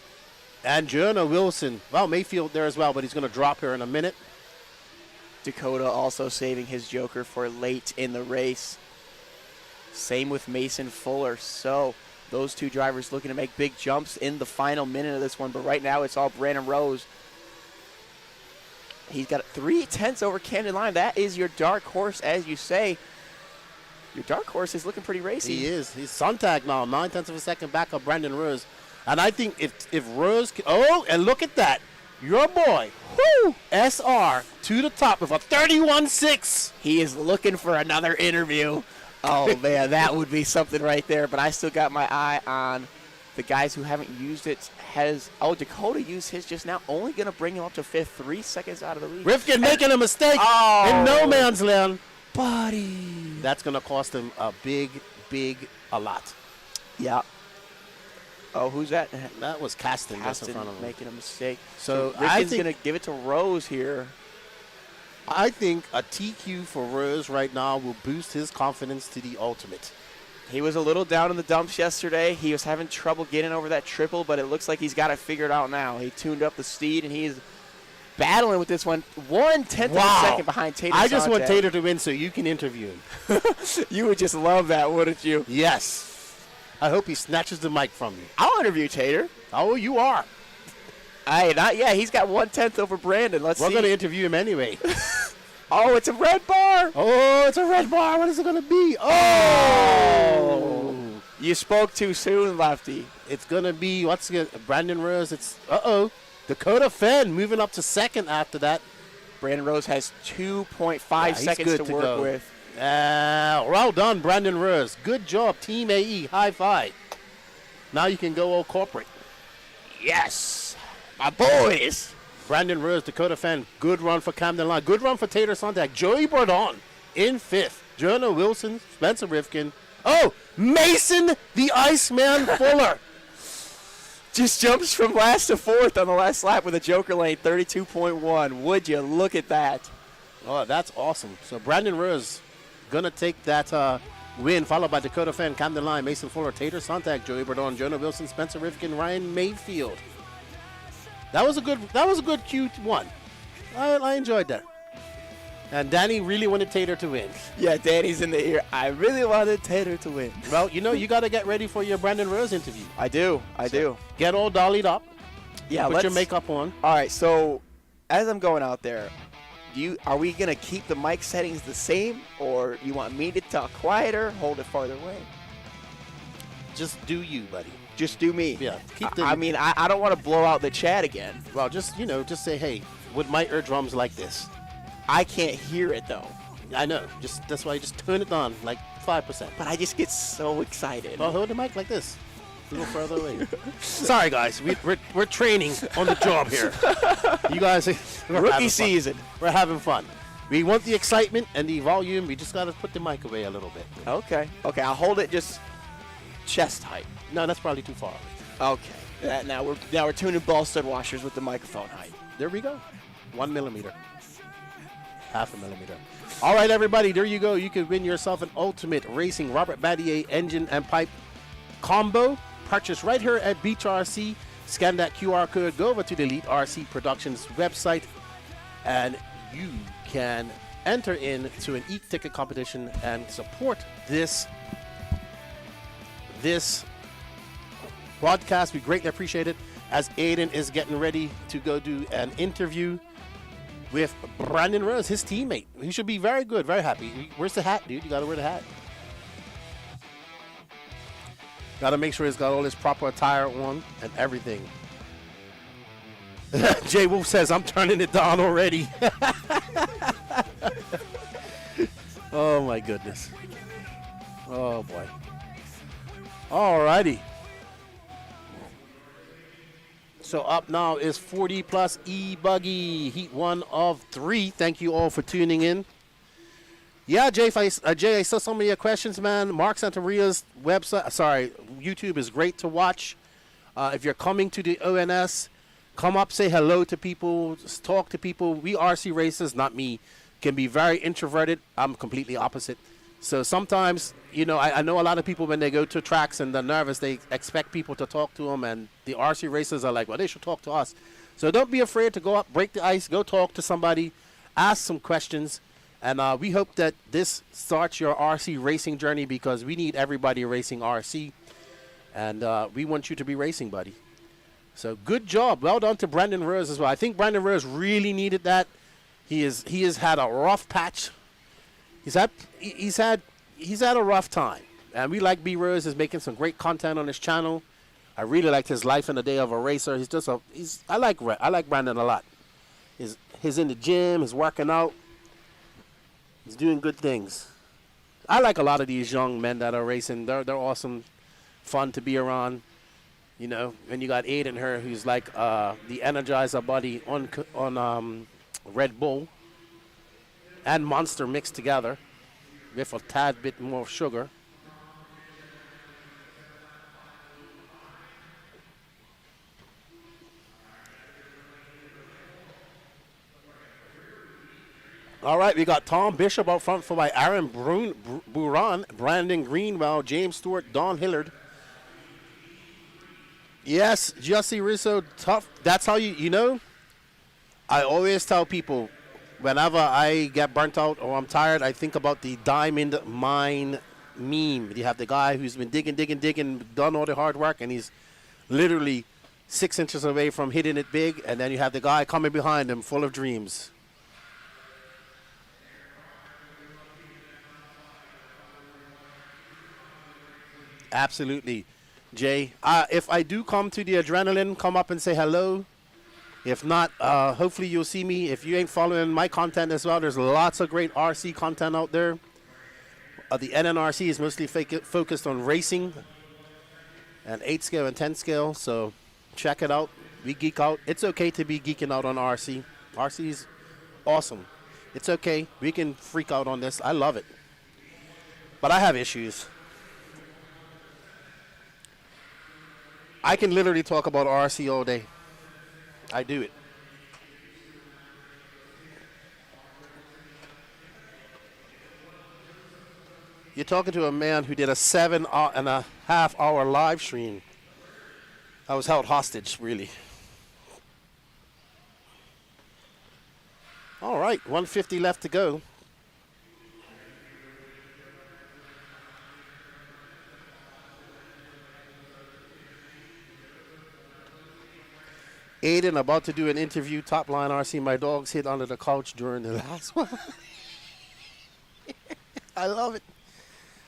and Jonah Wilson. Well, Mayfield there as well, but he's going to drop here in a minute. Dakota also saving his Joker for late in the race. Same with Mason Fuller. So those two drivers looking to make big jumps in the final minute of this one. But right now it's all Brandon Rose. He's got 3/10 over Camden Line. That is your dark horse, as you say. Your dark horse is looking pretty racy. He is. He's Sontag now, 9/10 of a second back of Brandon Rose. And I think if Rose can, oh, and look at that. Your boy, whoo, SR to the top with a 31.6. He is looking for another interview. Oh, man, that would be something right there. But I still got my eye on the guys who haven't used it. Dakota used his just now. Only going to bring him up to 5th, 3 seconds out of the lead. Rivkin making a mistake in no man's land. Buddy. That's going to cost him a a lot. Yeah. Oh, who's that? That was Caston just in Caston front of him. making a mistake. So I think going to give it to Rose here. I think a TQ for Rose right now will boost his confidence to the ultimate. He was a little down in the dumps yesterday. He was having trouble getting over that triple, but it looks like he's got it figured out now. He tuned up the steed, and he's battling with this one. 1/10 of a second behind Tater. I just want Tater to win so you can interview him. You would just love that, wouldn't you? Yes. I hope he snatches the mic from you. I'll interview Tater. Oh, you are. Not yet. He's got 1/10 over Brandon. Let's see. We're going to interview him anyway. Oh, it's a red bar. Oh, it's a red bar. What is it going to be? Oh! You spoke too soon, Lefty. It's going to be, Brandon Rose. It's, Dakota Fenn moving up to second after that. Brandon Rose has 2.5 seconds to work go. with. Well done, Brandon Rose. Good job, Team AE. High five. Now you can go all corporate. Yes, my boys. Brandon Rose, Dakota Fenn. Good run for Camden Line. Good run for Tater Sontag. Joey Bourdon in fifth. Jonah Wilson, Spencer Rifkin. Oh, Mason the Iceman Fuller. Just jumps from last to fourth on the last lap with a Joker lane, 32.1. Would you look at that? Oh, that's awesome. So Brandon Rose going to take that win, followed by Dakota Fenn, Camden Line, Mason Fuller, Tater Sontag, Joey Bourdon, Jonah Wilson, Spencer Rifkin, Ryan Mayfield. That was a good Q1. I enjoyed that. And Danny really wanted Tater to win. Yeah, Danny's in the ear. I really wanted Tater to win. Well, you got to get ready for your Brandon Rose interview. I do. Get all dollied up. Yeah, put your makeup on. All right, so as I'm going out there, are we going to keep the mic settings the same, or you want me to talk quieter, hold it farther away? Just do you, buddy. Just do me. Yeah. I don't want to blow out the chat again. Well, just say, hey, would my eardrums like this? I can't hear it, though. I know. That's why you just turn it on like 5%. But I just get so excited. Well, hold the mic like this. A little further away. Sorry, guys. We're training on the job here. You guys, rookie season. We're having fun. We want the excitement and the volume. We just got to put the mic away a little bit. Okay. I'll hold it just chest height. No, that's probably too far away. Okay. Now we're tuning ball stud washers with the microphone height. There we go. 1 millimeter. Half a millimeter. All right, everybody, there you go. You can win yourself an Ultimate Racing Robert Battier engine and pipe combo. Purchase right here at Beach RC. Scan that QR code. Go over to the Elite RC Productions website, and you can enter into an e-ticket competition and support this broadcast. We greatly appreciate it, as Aiden is getting ready to go do an interview with Brandon Rose, his teammate. He should be very good, very happy. Where's the hat, dude? You got to wear the hat. Got to make sure he's got all his proper attire on and everything. Jay Wolf says, I'm turning it down already. Oh, my goodness. Oh, boy. All righty. So up now is 40 plus E-Buggy, heat 1 of 3. Thank you all for tuning in. Yeah, Jay, I saw some of your questions, man. Mark Santaria's YouTube is great to watch. If you're coming to the ONS, come up, say hello to people, just talk to people. We RC racers, not me, can be very introverted. I'm completely opposite. So sometimes, I know a lot of people when they go to tracks and they're nervous, they expect people to talk to them, and the RC racers are like, well, they should talk to us. So don't be afraid to go up, break the ice, go talk to somebody, ask some questions, and we hope that this starts your RC racing journey, because we need everybody racing RC, and we want you to be racing, buddy. So good job. Well done to Brandon Rose as well. I think Brandon Rose really needed that. He has had a rough patch. He's had a rough time, and we like B Rose is making some great content on his channel. I really liked his life in the day of a racer. I like Brandon a lot. He's in the gym, he's working out, he's doing good things. I like a lot of these young men that are racing. They're awesome, fun to be around. And you got Aiden here, who's like the Energizer buddy on Red Bull and Monster mixed together with a tad bit more sugar. All right, we got Tom Bishop out front for by Aaron Buran, Brandon Greenwell, James Stewart, Don Hillard. Yes, Jussie Rizzo, tough. That's how I always tell people, whenever I get burnt out or I'm tired, I think about the diamond mine meme. You have the guy who's been digging, done all the hard work, and he's literally 6 inches away from hitting it big, and then you have the guy coming behind him full of dreams. Absolutely, Jay. If I do come to the Adrenaline, come up and say hello. If not, hopefully you'll see me. If you ain't following my content as well, there's lots of great RC content out there. The NNRC is mostly focused on racing and 8 scale and 10 scale, so check it out. We geek out. It's okay to be geeking out on RC. RC is awesome. It's okay. We can freak out on this. I love it. But I have issues. I can literally talk about RC all day. I do it. You're talking to a man who did a 7.5 hour live stream. I was held hostage, really. All right, 150 left to go. Aiden about to do an interview. Top line RC. My dogs hid under the couch during the last one. I love it.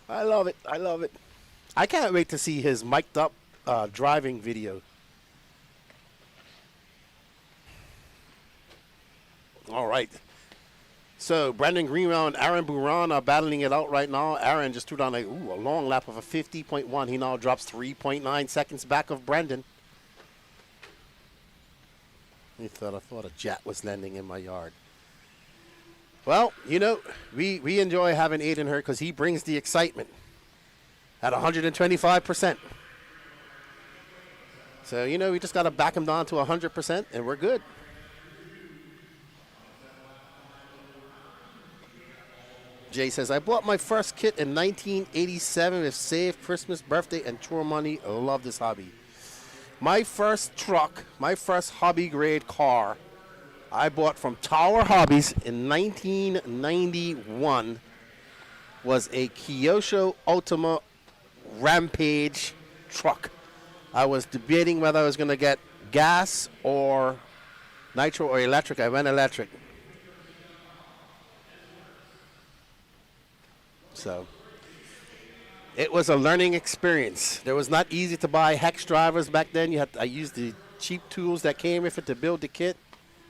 I love it. I love it. I can't wait to see his mic'd up driving video. All right. So Brandon Greenwell and Aaron Buran are battling it out right now. Aaron just threw down a long lap of a 50.1. He now drops 3.9 seconds back of Brandon. I thought a jet was landing in my yard. Well, you know, we enjoy having Aiden here because he brings the excitement at 125%. So, you know, we just got to back him down to 100% and we're good. Jay says, I bought my first kit in 1987 with saved Christmas, birthday, and tour money. I love this hobby. My first truck, my first hobby grade car, I bought from Tower Hobbies in 1991 was a Kyosho Ultima Rampage truck. I was debating whether I was going to get gas or nitro or electric. I went electric. So it was a learning experience. It was not easy to buy hex drivers back then. I used the cheap tools that came with it to build the kit.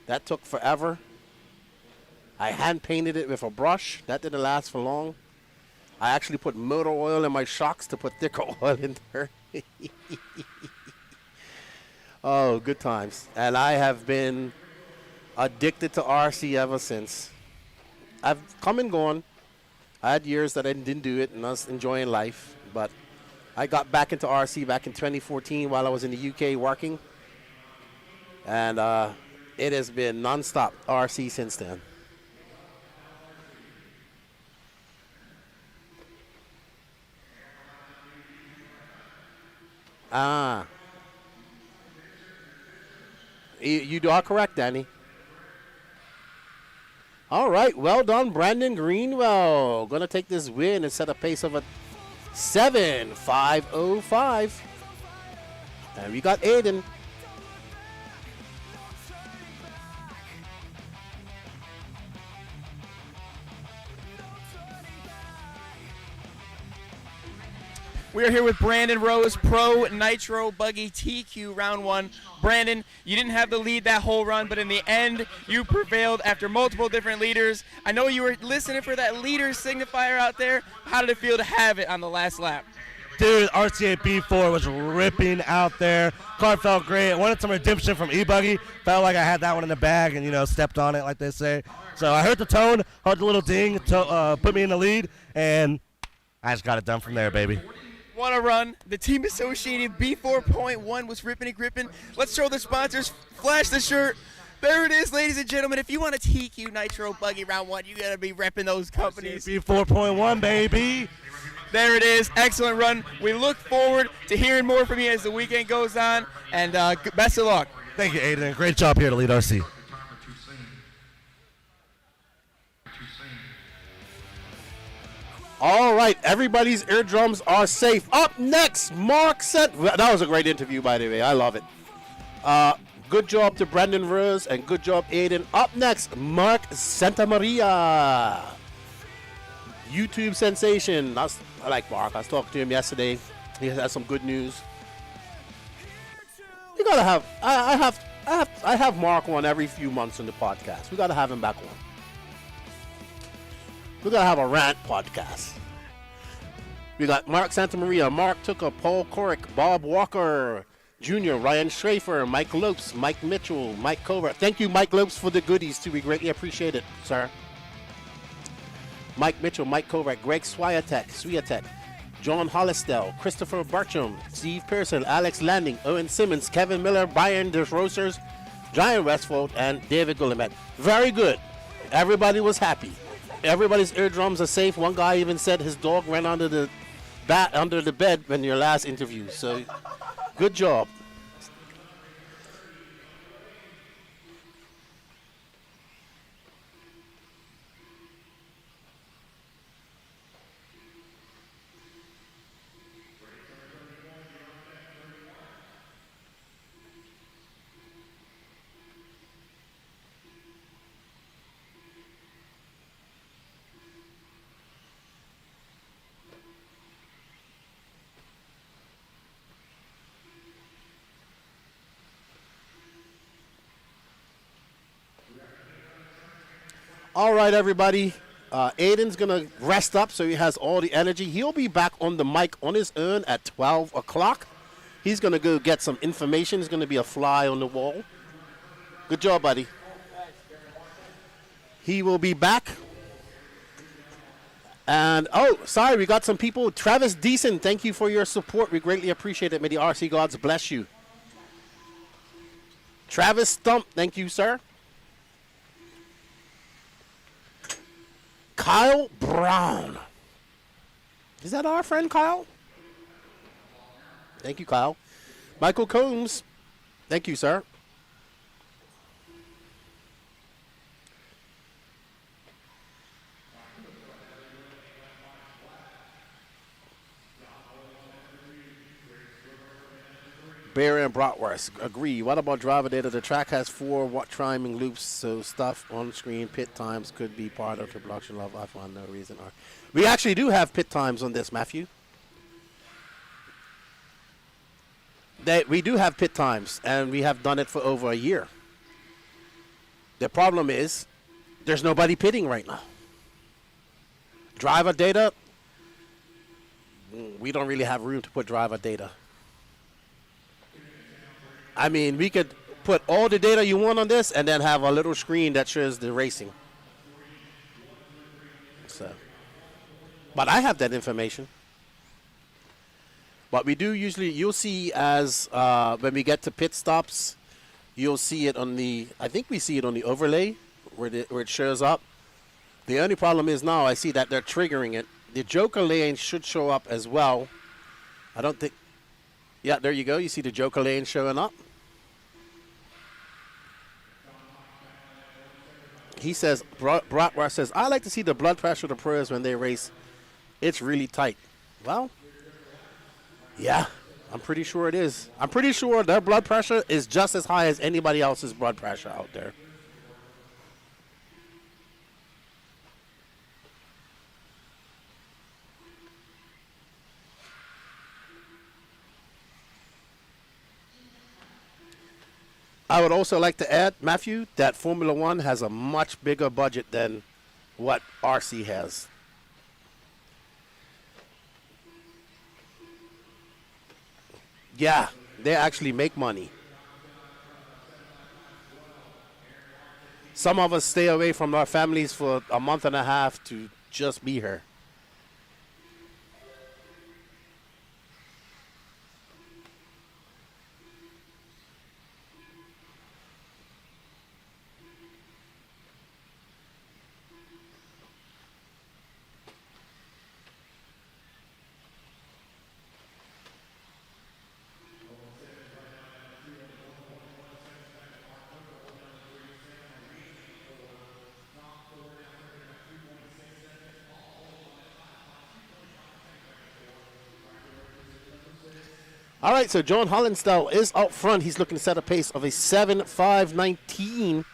That took forever. I hand painted it with a brush. That didn't last for long. I actually put motor oil in my shocks to put thicker oil in there. Oh, good times. And I have been addicted to RC ever since. I've come and gone. I had years that I didn't do it and I was enjoying life, but I got back into RC back in 2014 while I was in the UK working, and it has been non-stop RC since then. You are correct, Danny. All right, well done, Brandon Greenwell. Going to take this win and set a pace of a 7.505. And we got Aiden. We are here with Brandon Rose, Pro Nitro Buggy TQ Round 1. Brandon, you didn't have the lead that whole run, but in the end, you prevailed after multiple different leaders. I know you were listening for that leader signifier out there. How did it feel to have it on the last lap? Dude, RCA B4 was ripping out there. Car felt great. I wanted some redemption from E-Buggy. Felt like I had that one in the bag and, you know, stepped on it like they say. So I heard the tone, heard the little ding, put me in the lead, and I just got it done from there, baby. What a run. The team associated B4.1 was ripping and gripping. Let's show the sponsors. Flash the shirt. There it is, ladies and gentlemen. If you want a TQ Nitro Buggy Round 1, you got to be repping those companies. B4.1, baby. There it is. Excellent run. We look forward to hearing more from you as the weekend goes on, and best of luck. Thank you, Aiden. Great job here to lead RC. All right, everybody's eardrums are safe. Up next, Mark That was a great interview, by the way. I love it. Good job to Brandon Rose and good job, Aiden. Up next, Mark Santamaria. YouTube sensation. I like Mark. I was talking to him yesterday. He has some good news. We gotta have. I have Mark on every few months in the podcast. We gotta have him back on. We gotta have a rant podcast. We got Mark Santamaria. Mark took a Paul Corrick, Bob Walker Jr., Ryan Schrafer, Mike Lopes, Mike Mitchell, Mike Covert. Thank you, Mike Lopes, for the goodies too. We greatly appreciate it, sir. Mike Mitchell, Mike Covert, Greg Swiatek, John Hollistel, Christopher Barcham, Steve Pearson, Alex Landing, Owen Simmons, Kevin Miller, Brian DeRosers, Giant Westfold, and David Guillemet. Very good. Everybody was happy. Everybody's eardrums are safe. One guy even said his dog ran under the bed when your last interview. So, good job. All right, everybody. Aiden's going to rest up so he has all the energy. He'll be back on the mic on his own at 12 o'clock. He's going to go get some information. He's going to be a fly on the wall. Good job, buddy. He will be back. And, oh, sorry, we got some people. Travis Deason, thank you for your support. We greatly appreciate it. May the RC gods bless you. Travis Stump, thank you, sir. Kyle Brown. Is that our friend Kyle? Thank you, Kyle. Michael Combs. Thank you, sir. Bear and Bratwurst, agree. What about driver data? The track has 4 timing loops, so stuff on screen, pit times could be part of the production level. I find no reason. We actually do have pit times on this, Matthew. We do have pit times, and we have done it for over a year. The problem is, there's nobody pitting right now. Driver data, we don't really have room to put driver data. I mean, we could put all the data you want on this and then have a little screen that shows the racing. So, but I have that information. But we do usually, you'll see as when we get to pit stops, you'll see it on the, I think we see it on the overlay where it shows up. The only problem is now I see that they're triggering it. The Joker lane should show up as well. I don't think. Yeah, there you go. You see the Joker lane showing up. He says, Bratwurst says, I like to see the blood pressure of the pros when they race. It's really tight. Well, yeah, I'm pretty sure it is. I'm pretty sure their blood pressure is just as high as anybody else's blood pressure out there. I would also like to add, Matthew, that Formula One has a much bigger budget than what RC has. Yeah, they actually make money. Some of us stay away from our families for a month and a half to just be here. All right, so John Hollenstell is out front. He's looking to set a pace of a 7.519,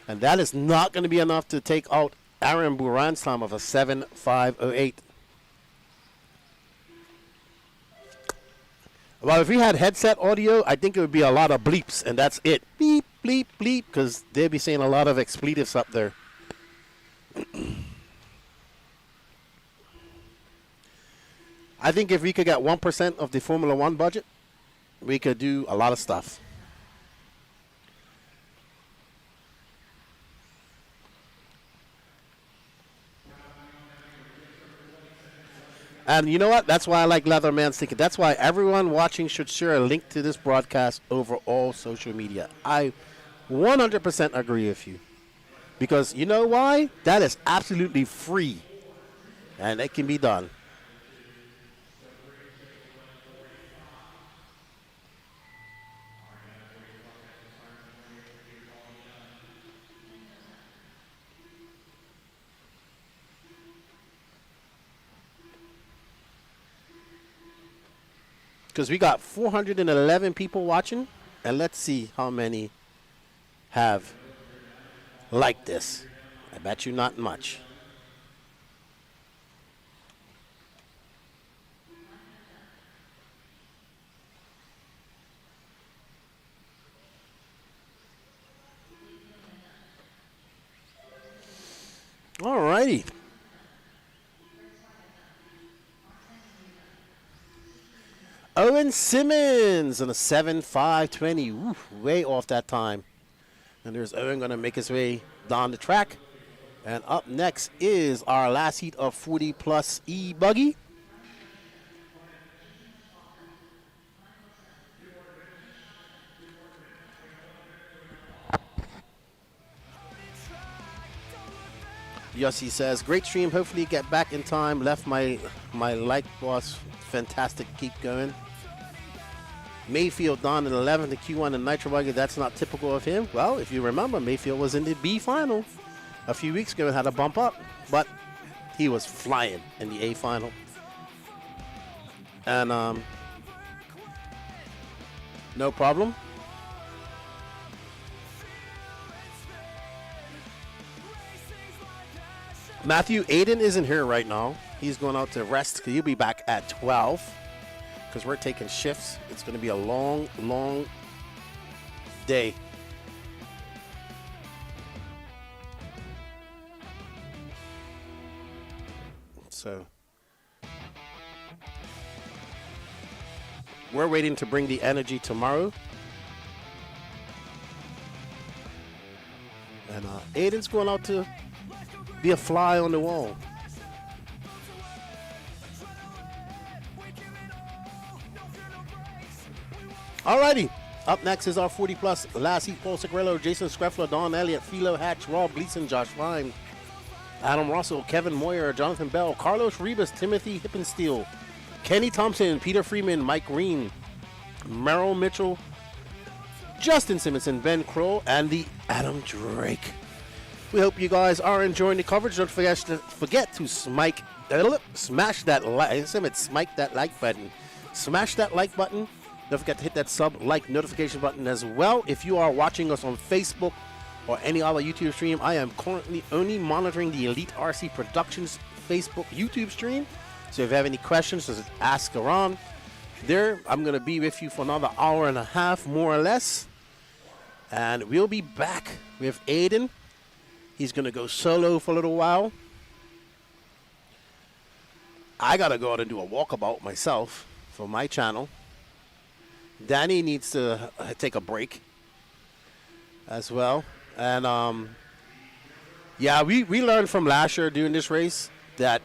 and that is not going to be enough to take out Aaron Buran's time of a 7.508. Well, if we had headset audio, I think it would be a lot of bleeps, and that's it. Beep, bleep, bleep, because they'd be saying a lot of expletives up there. I think if we could get 1% of the Formula One budget, we could do a lot of stuff. And you know what? That's why I like Leatherman's ticket. That's why everyone watching should share a link to this broadcast over all social media. I 100% agree with you. Because you know why? That is absolutely free. And it can be done. Because we got 411 people watching, and let's see how many have liked this. I bet you not much. All righty. Owen Simmons on a 7.520. Way off that time. And there's Owen going to make his way down the track. And up next is our last heat of 40 plus E-Buggy. Yossi says, great stream. Hopefully get back in time. Left my like was fantastic. Keep going. Mayfield down in 11th, the Q1 and Nitro Buggy. That's not typical of him. Well, if you remember, Mayfield was in the B final a few weeks ago and had a bump up, but he was flying in the A final. And no problem. Matthew Aiden isn't here right now. He's going out to rest. He'll be back at 12 because we're taking shifts. It's going to be a long, long day. So we're waiting to bring the energy tomorrow. And Aiden's going out to be a fly on the wall. Alrighty, up next is our 40 plus last heat. Paul Segrillo, Jason Screffler, Don Elliott, Philo Hatch, Rob Gleason, Josh Ryan, Adam Russell, Kevin Moyer, Jonathan Bell, Carlos Ribas, Timothy Hippensteel, Kenny Thompson, Peter Freeman, Mike Green, Merrill Mitchell, Justin Simonson, Ben Kroll, and the Adam Drake. We hope you guys are enjoying the coverage. Don't forget to smash that like button. Smash that like button. Don't forget to hit that like notification button as well. If you are watching us on Facebook or any other YouTube stream, I am currently only monitoring the Elite RC Productions Facebook YouTube stream. So if you have any questions, just ask around there. I'm going to be with you for another hour and a half, more or less. And we'll be back with Aiden. He's going to go solo for a little while. I got to go out and do a walkabout myself for my channel. Danny needs to take a break as well. And, yeah, we learned from last year during this race that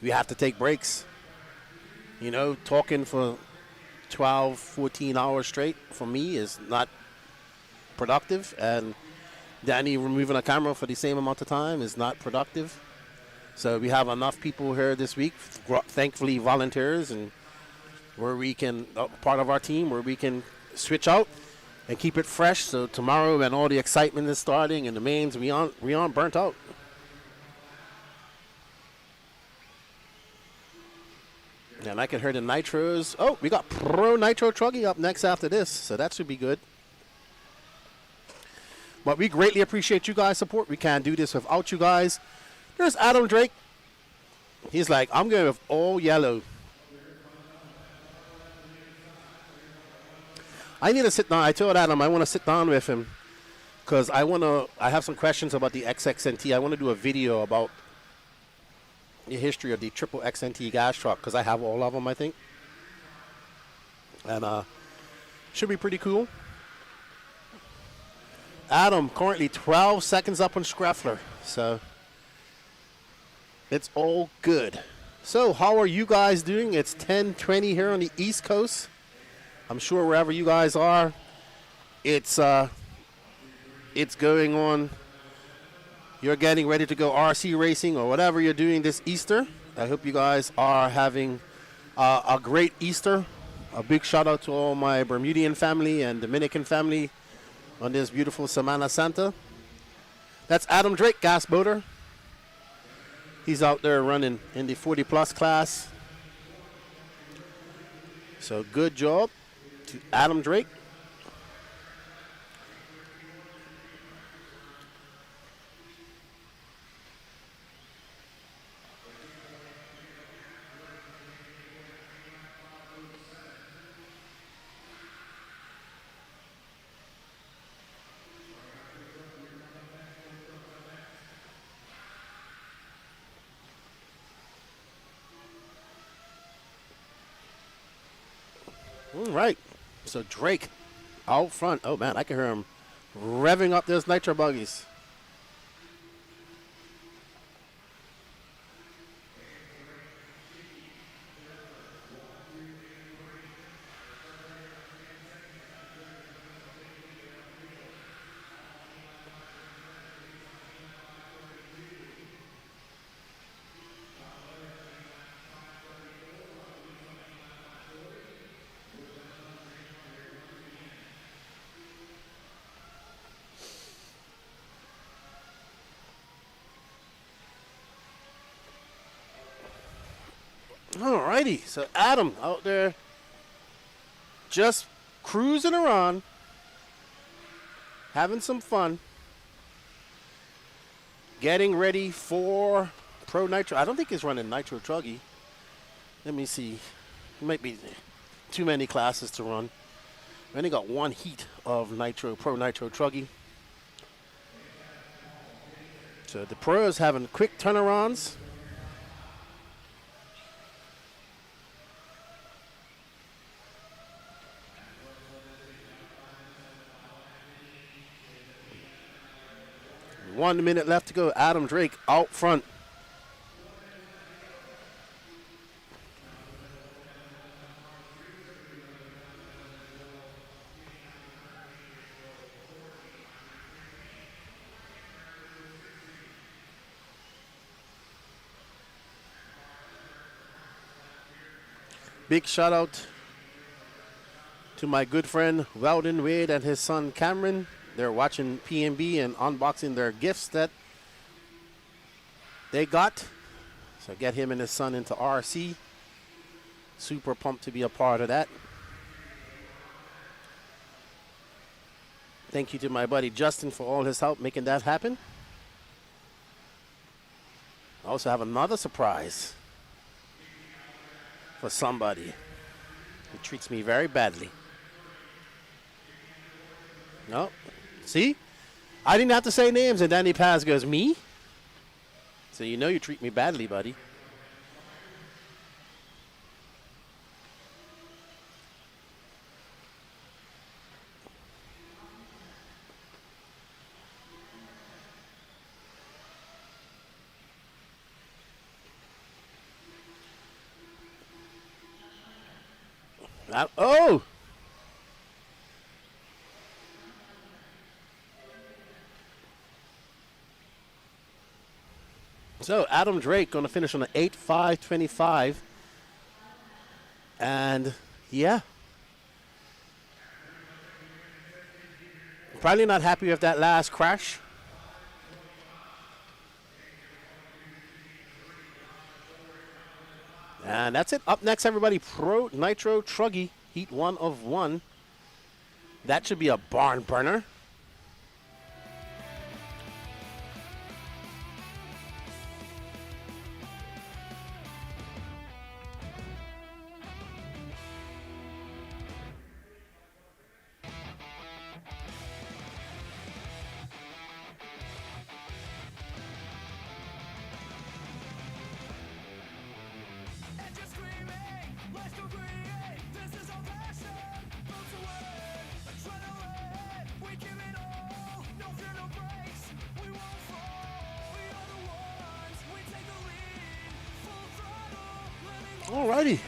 we have to take breaks. You know, talking for 12, 14 hours straight for me is not productive. And Danny removing a camera for the same amount of time is not productive. So we have enough people here this week, thankfully volunteers, and where we can, part of our team, where we can switch out and keep it fresh. So tomorrow when all the excitement is starting and the mains, we aren't burnt out. And I can hear the nitros. Oh, we got Pro Nitro Truggy up next after this, so that should be good. But we greatly appreciate you guys' support. We can't do this without you guys. There's Adam Drake. He's like, I'm going with all yellow. I need to sit down. I told Adam I want to sit down with him because I have some questions about the XXNT. I want to do a video about the history of the triple XNT gas truck because I have all of them, I think. And should be pretty cool. Adam currently 12 seconds up on Scraffler, so it's all good. So how are you guys doing? It's 10:20 here on the East Coast. I'm sure wherever you guys are, it's going on. You're getting ready to go RC racing or whatever you're doing this Easter. I hope you guys are having a great Easter. A big shout out to all my Bermudian family and Dominican family on this beautiful Semana Santa. That's Adam Drake, gas boater. He's out there running in the 40 plus class. So good job to Adam Drake. All right, so Drake out front. Oh man, I can hear him revving up those Nitro Buggies. Alrighty, so Adam out there just cruising around, having some fun, getting ready for Pro Nitro. I don't think he's running Nitro Truggy. Let me see. It might be too many classes to run. We only got one heat of Pro Nitro Truggy. So the pros having quick turnarounds. One minute left to go. Adam Drake out front. Big shout out to my good friend Weldon Wade and his son Cameron. They're watching PNB and unboxing their gifts that they got. So get him and his son into RC. Super pumped to be a part of that. Thank you to my buddy Justin for all his help making that happen. I also have another surprise for somebody who treats me very badly. No. See? I didn't have to say names, and Danny Paz goes, me? So you know you treat me badly, buddy. Oh! So Adam Drake going to finish on an 8.525. And yeah. Probably not happy with that last crash. And And that's it. Up next, everybody, Pro Nitro Truggy, Heat 1 of 1. That should be a barn burner. Alrighty.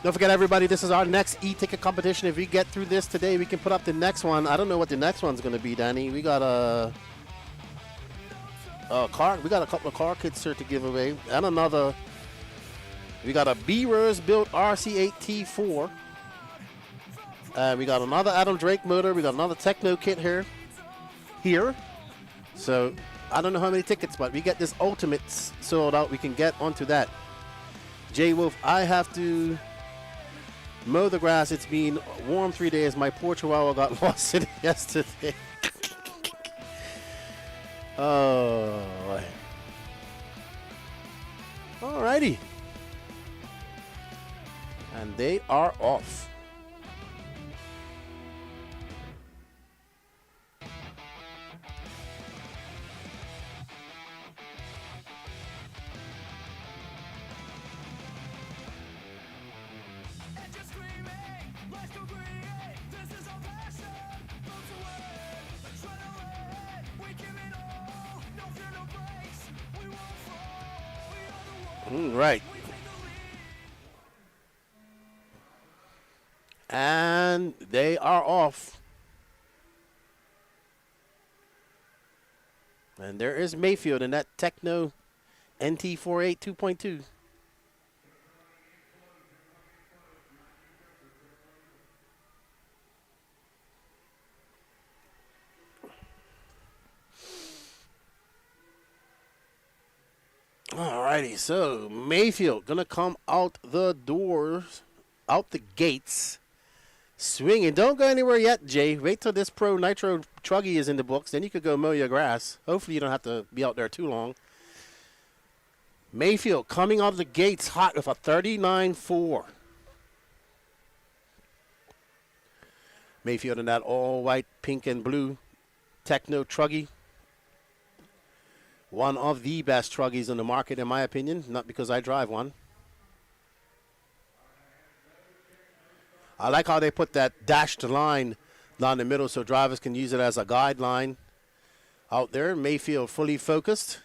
Don't forget, everybody, this is our next e-ticket competition. If we get through this today, we can put up the next one. I don't know what the next one's going to be, Danny. We got a car. We got a couple of car kits here to give away, and another. We got a B-Rose built RC8 T4. We got another Adam Drake motor. We got another Techno kit here. So I don't know how many tickets, but we get this ultimate sold out. We can get onto that. J Wolf, I have to mow the grass. It's been warm 3 days. My poor chihuahua got lost in it yesterday. Oh. Alrighty. And they are off. Right. And they are off. And there is Mayfield in that Techno NT48 2.2. Alrighty, so Mayfield gonna come out the doors, out the gates, swinging. Don't go anywhere yet, Jay. Wait till this Pro Nitro Truggy is in the books, then you could go mow your grass. Hopefully you don't have to be out there too long. Mayfield coming out of the gates hot with a 39.4. Mayfield in that all white, pink, and blue Techno Truggy. One of the best Truggies in the market, in my opinion, not because I drive one. I like how they put that dashed line down the middle so drivers can use it as a guideline out there. Mayfield fully focused.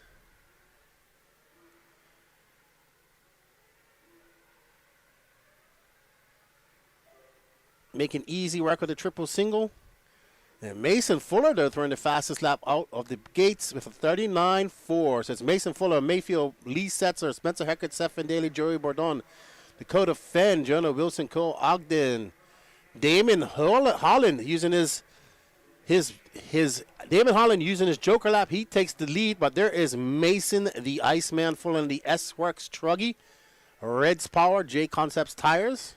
Making easy work with a triple single. And Mason Fuller, though, throwing the fastest lap out of the gates with a 39.4. So it's Mason Fuller, Mayfield, Lee Setzer, Spencer Heckert, Stephen Daly, Joey Bourdon, Dakota Fenn, Jonah Wilson, Cole Ogden, Damon Holland using his Damon Holland using his Joker lap. He takes the lead, but there is Mason, the Iceman, Fuller in the S-Works Truggy, Reds Power, J Concepts Tires.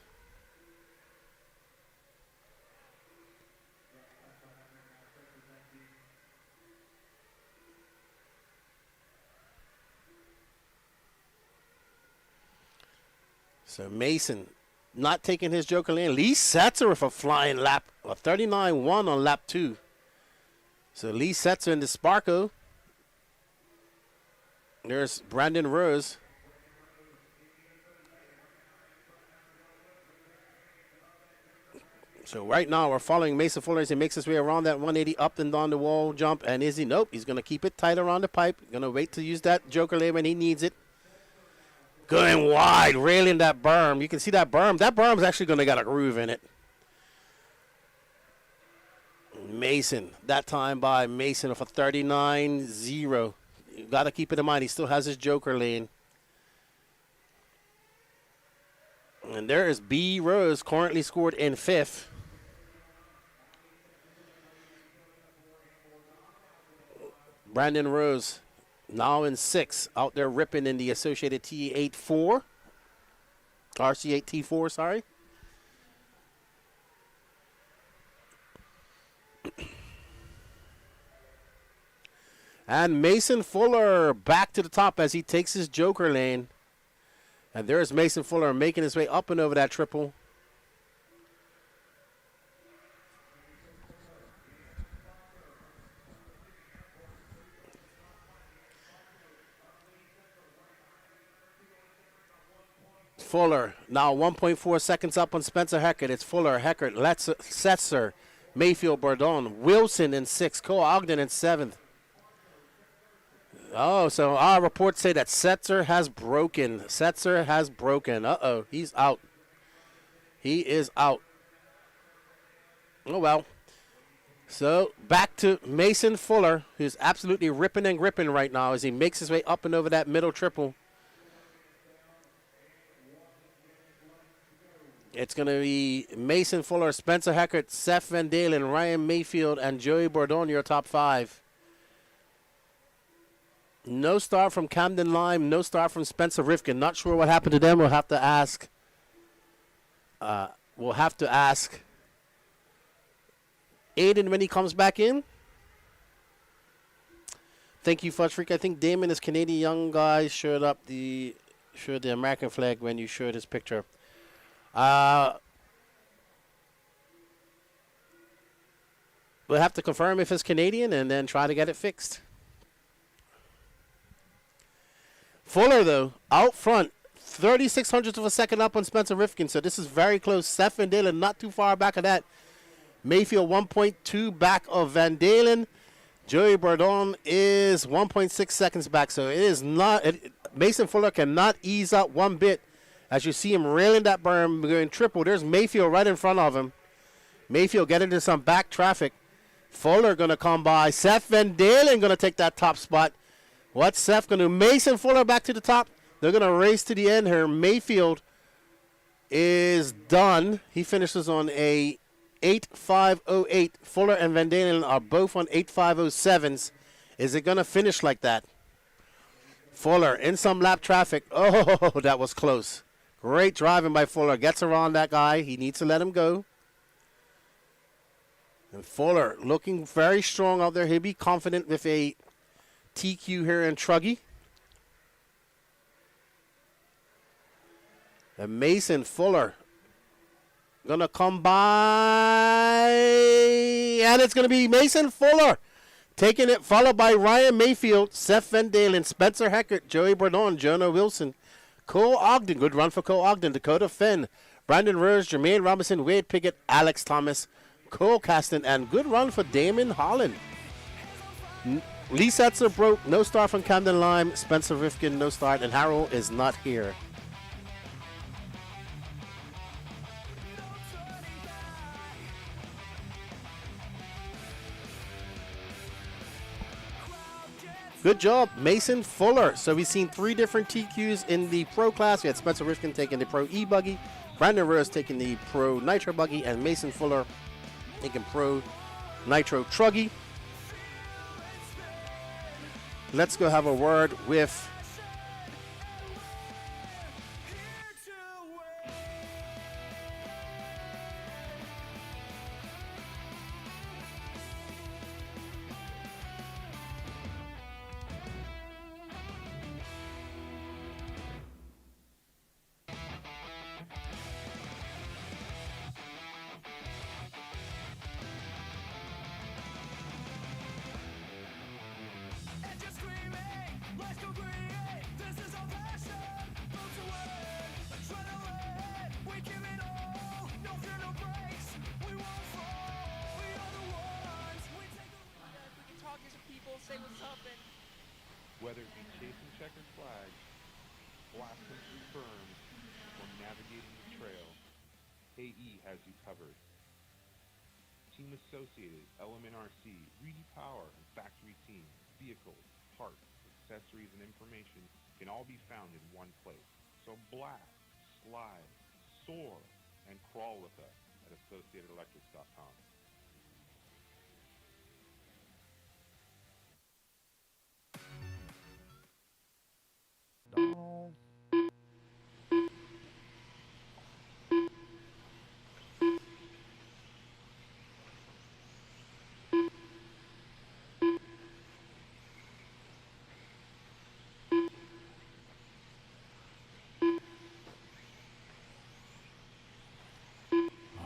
So Mason not taking his Joker lane. Lee Setzer with a flying lap, a 39.1 on lap 2. So Lee Setzer in the Sparko. There's Brandon Rose. So right now we're following Mason Fuller as he makes his way around that 180 up and down the wall jump. And is he? Nope. He's going to keep it tight around the pipe. Going to wait to use that Joker lane when he needs it. Going wide, railing that berm. You can see that berm. That berm's actually going to got a groove in it. Mason, that time by Mason with a 39.0. You got to keep it in mind. He still has his Joker lane. And there is B. Rose, currently scored in 5th. Brandon Rose now in 6th, out there ripping in the Associated T84 RC8T4, sorry. And Mason Fuller back to the top as he takes his joker lane. And there's Mason Fuller making his way up and over that triple. Fuller now 1.4 seconds up on Spencer Heckert. It's Fuller, Heckert, Setzer, Mayfield, Bourdon, Wilson in 6th, Cole Ogden in 7th. Oh, so our reports say that Setzer has broken. Setzer has broken. Uh-oh, he's out. He is out. Oh, well. So back to Mason Fuller, who's absolutely ripping and gripping right now as he makes his way up and over that middle triple. It's going to be Mason Fuller, Spencer Heckert, Seth Van Dalen, Ryan Mayfield, and Joey Bourdon, your top 5. No start from Camden Lime, no start from Spencer Rifkin. Not sure what happened to them. We'll have to ask. Aiden when he comes back in. Thank you, Fudge Freak. I think Damon is Canadian young guy. Showed the American flag when you showed his picture. We'll have to confirm if it's Canadian and then try to get it fixed. Fuller, though, out front, 3600ths of a second up on Spencer Rifkin, so this is very close. Seth Van Dalen not too far back of that. Mayfield 1.2 back of Van Dalen. Joey Bourdon is 1.6 seconds back, so it is not. Mason Fuller cannot ease up one bit. As you see him railing that berm, going triple. There's Mayfield right in front of him. Mayfield getting into some back traffic. Fuller going to come by. Seth Van Dalen going to take that top spot. What's Seth going to do? Mason Fuller back to the top. They're going to race to the end here. Mayfield is done. He finishes on a 8.508. Fuller and Van Dalen are both on 8.507s. Is it going to finish like that? Fuller in some lap traffic. Oh, that was close. Great driving by Fuller. Gets around that guy. He needs to let him go. And Fuller looking very strong out there. He'll be confident with a TQ here in Truggy. And Mason Fuller gonna come by, and it's gonna be Mason Fuller taking it, followed by Ryan Mayfield, Seth Van Dalen, Spencer Heckert, Joey Bourdon, Jonah Wilson, Cole Ogden, good run for Cole Ogden, Dakota Fenn, Brandon Rose, Jermaine Robinson, Wade Pickett, Alex Thomas, Cole Caston, and good run for Damon Holland. Lee Setzer broke, no start from Camden Lime, Spencer Rifkin, no start, and Harold is not here. Good job, Mason Fuller. So we've seen 3 different TQs in the Pro class. We had Spencer Rifkin taking the Pro E-Buggy, Brandon Rose taking the Pro Nitro Buggy, and Mason Fuller taking Pro Nitro Truggy. Let's go have a word with Whether it be chasing checkered flags, blasting through berms, or navigating the trail, AE has you covered. Team Associated, Element RC, Reedy Power, and Factory Team, vehicles, parts, accessories, and information can all be found in one place. So blast, slide, soar, and crawl with us at AssociatedElectrics.com.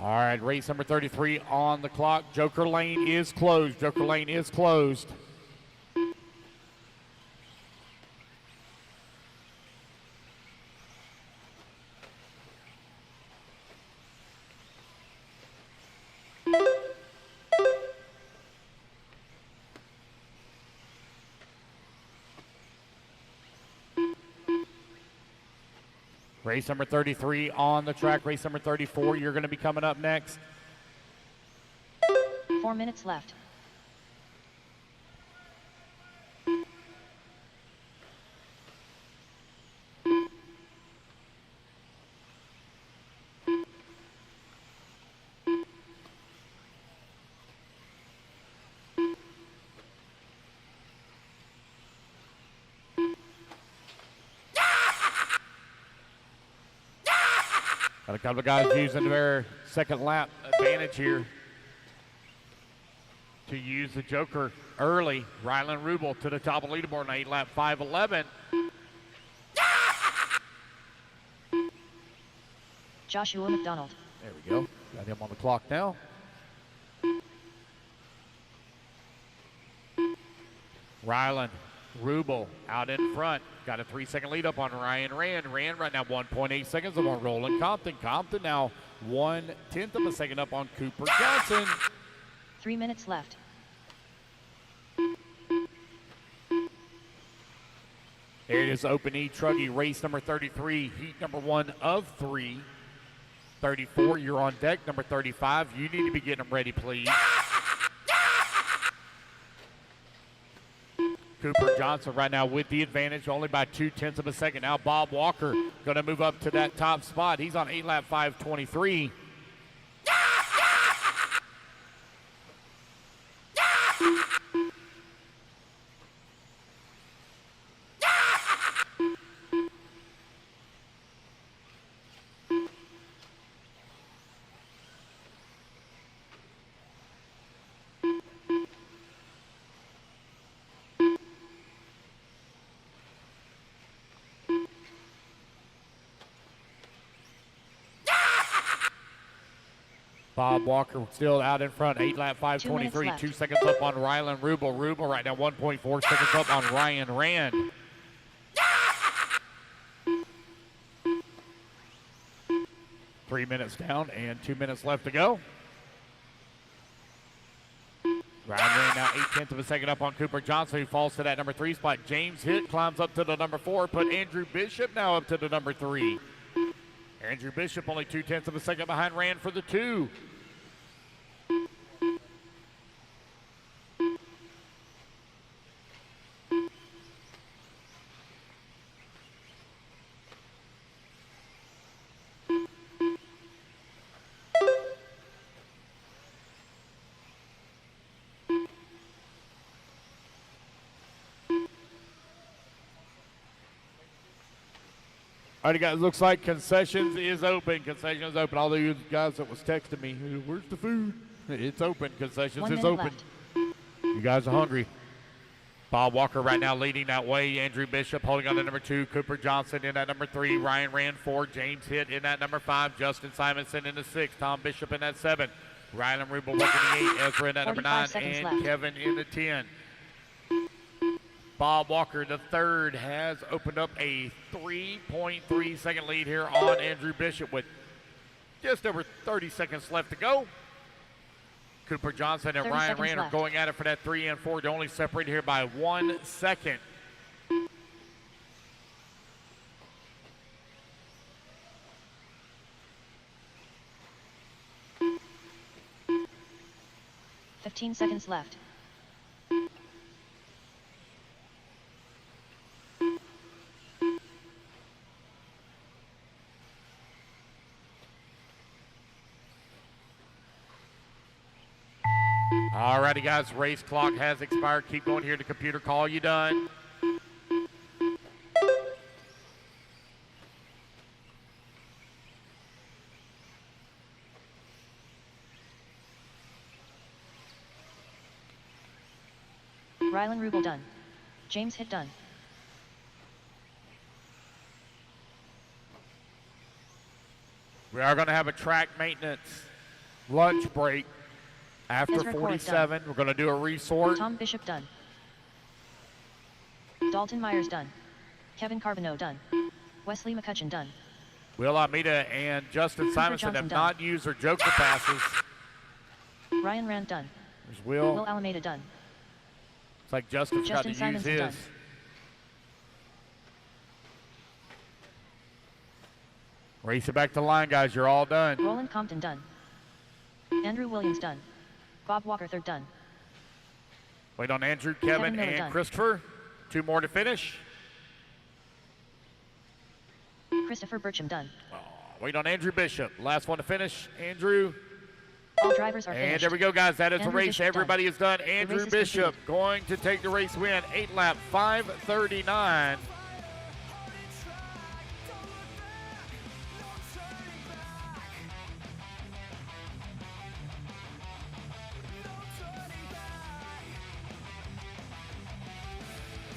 All right, race number 33 on the clock. Joker Lane is closed. Joker Lane is closed. Race number 33 on the track. Race number 34, you're going to be coming up next. 4 minutes left. Got a couple of guys using their second lap advantage here to use the Joker early. Rylan Rubel to the top of the leaderboard on 8 lap 5:11. Joshua McDonald. There we go. Got him on the clock now. Rylan Rubel out in front. Got a 3-second lead up on Ryan Rand. Rand right now 1.8 seconds up on Roland Compton. Compton now 1/10 of a second up on Cooper Johnson. 3 minutes left. There it is, Open E-Truggy, race number 33, heat number 1 of 3. 34, you're on deck. Number 35, you need to be getting them ready, please. Cooper Johnson right now with the advantage, only by 0.2 of a second. Now Bob Walker going to move up to that top spot. He's on 8 lap 5:23. Bob Walker still out in front, 8 lap 5:23, 2 seconds up on Rylan Rubel. Rubel right now 1.4 seconds up on Ryan Rand. Three minutes down and 2 minutes left to go. Ryan Rand now 0.8 of a second up on Cooper Johnson, who falls to that number 3 spot. James Hitt climbs up to the number 4, put Andrew Bishop now up to the number 3. Andrew Bishop only 0.2 of a second behind Rand for the 2. All right, guys, looks like concessions is open. Concessions is open. All you guys that was texting me, where's the food? It's open. Concessions is open. Left. You guys are hungry. Bob Walker right now leading that way. Andrew Bishop holding on to number 2. Cooper Johnson in that number 3. Ryan Rand 4. James Hitt in that number 5. Justin Simonson in the 6. Tom Bishop in that 7. Rylan Rubel working the 8. Ezra in that number 9. And left. Kevin in the 10. Bob Walker, the 3rd, has opened up a 3.3 second lead here on Andrew Bishop with just over 30 seconds left to go. Cooper Johnson and Ryan Rand are going at it for that 3 and 4. They're only separated here by 1 second. $15 seconds left. Alrighty, guys, race clock has expired. Keep going here to computer. Call you done. Rylan Rubel done. James Hitt done. We are going to have a track maintenance lunch break. After Ezra Corey 47, we're going to do a resort. Tom Bishop done. Dalton Myers done. Kevin Carbonneau done. Wesley McCutcheon done. Will Almeida and Justin Simonson have not used their joker passes. Ryan Rand done. There's Will. Alameda done. It's like Justin's got to use Simonson his. done. Race it back to the line, guys. You're all done. Roland Compton done. Andrew Williams done. Bob Walker third done. Wait on Andrew, Kevin, Miller and done. Christopher. 2 more to finish. Christopher Burcham done. Wait on Andrew Bishop. Last one to finish. Andrew. All drivers are finished. And there we go, guys. That is the Andrew race. Bishop Everybody done. is done. The Andrew race is Bishop completed. going to take the race win. 8 lap, 5:39.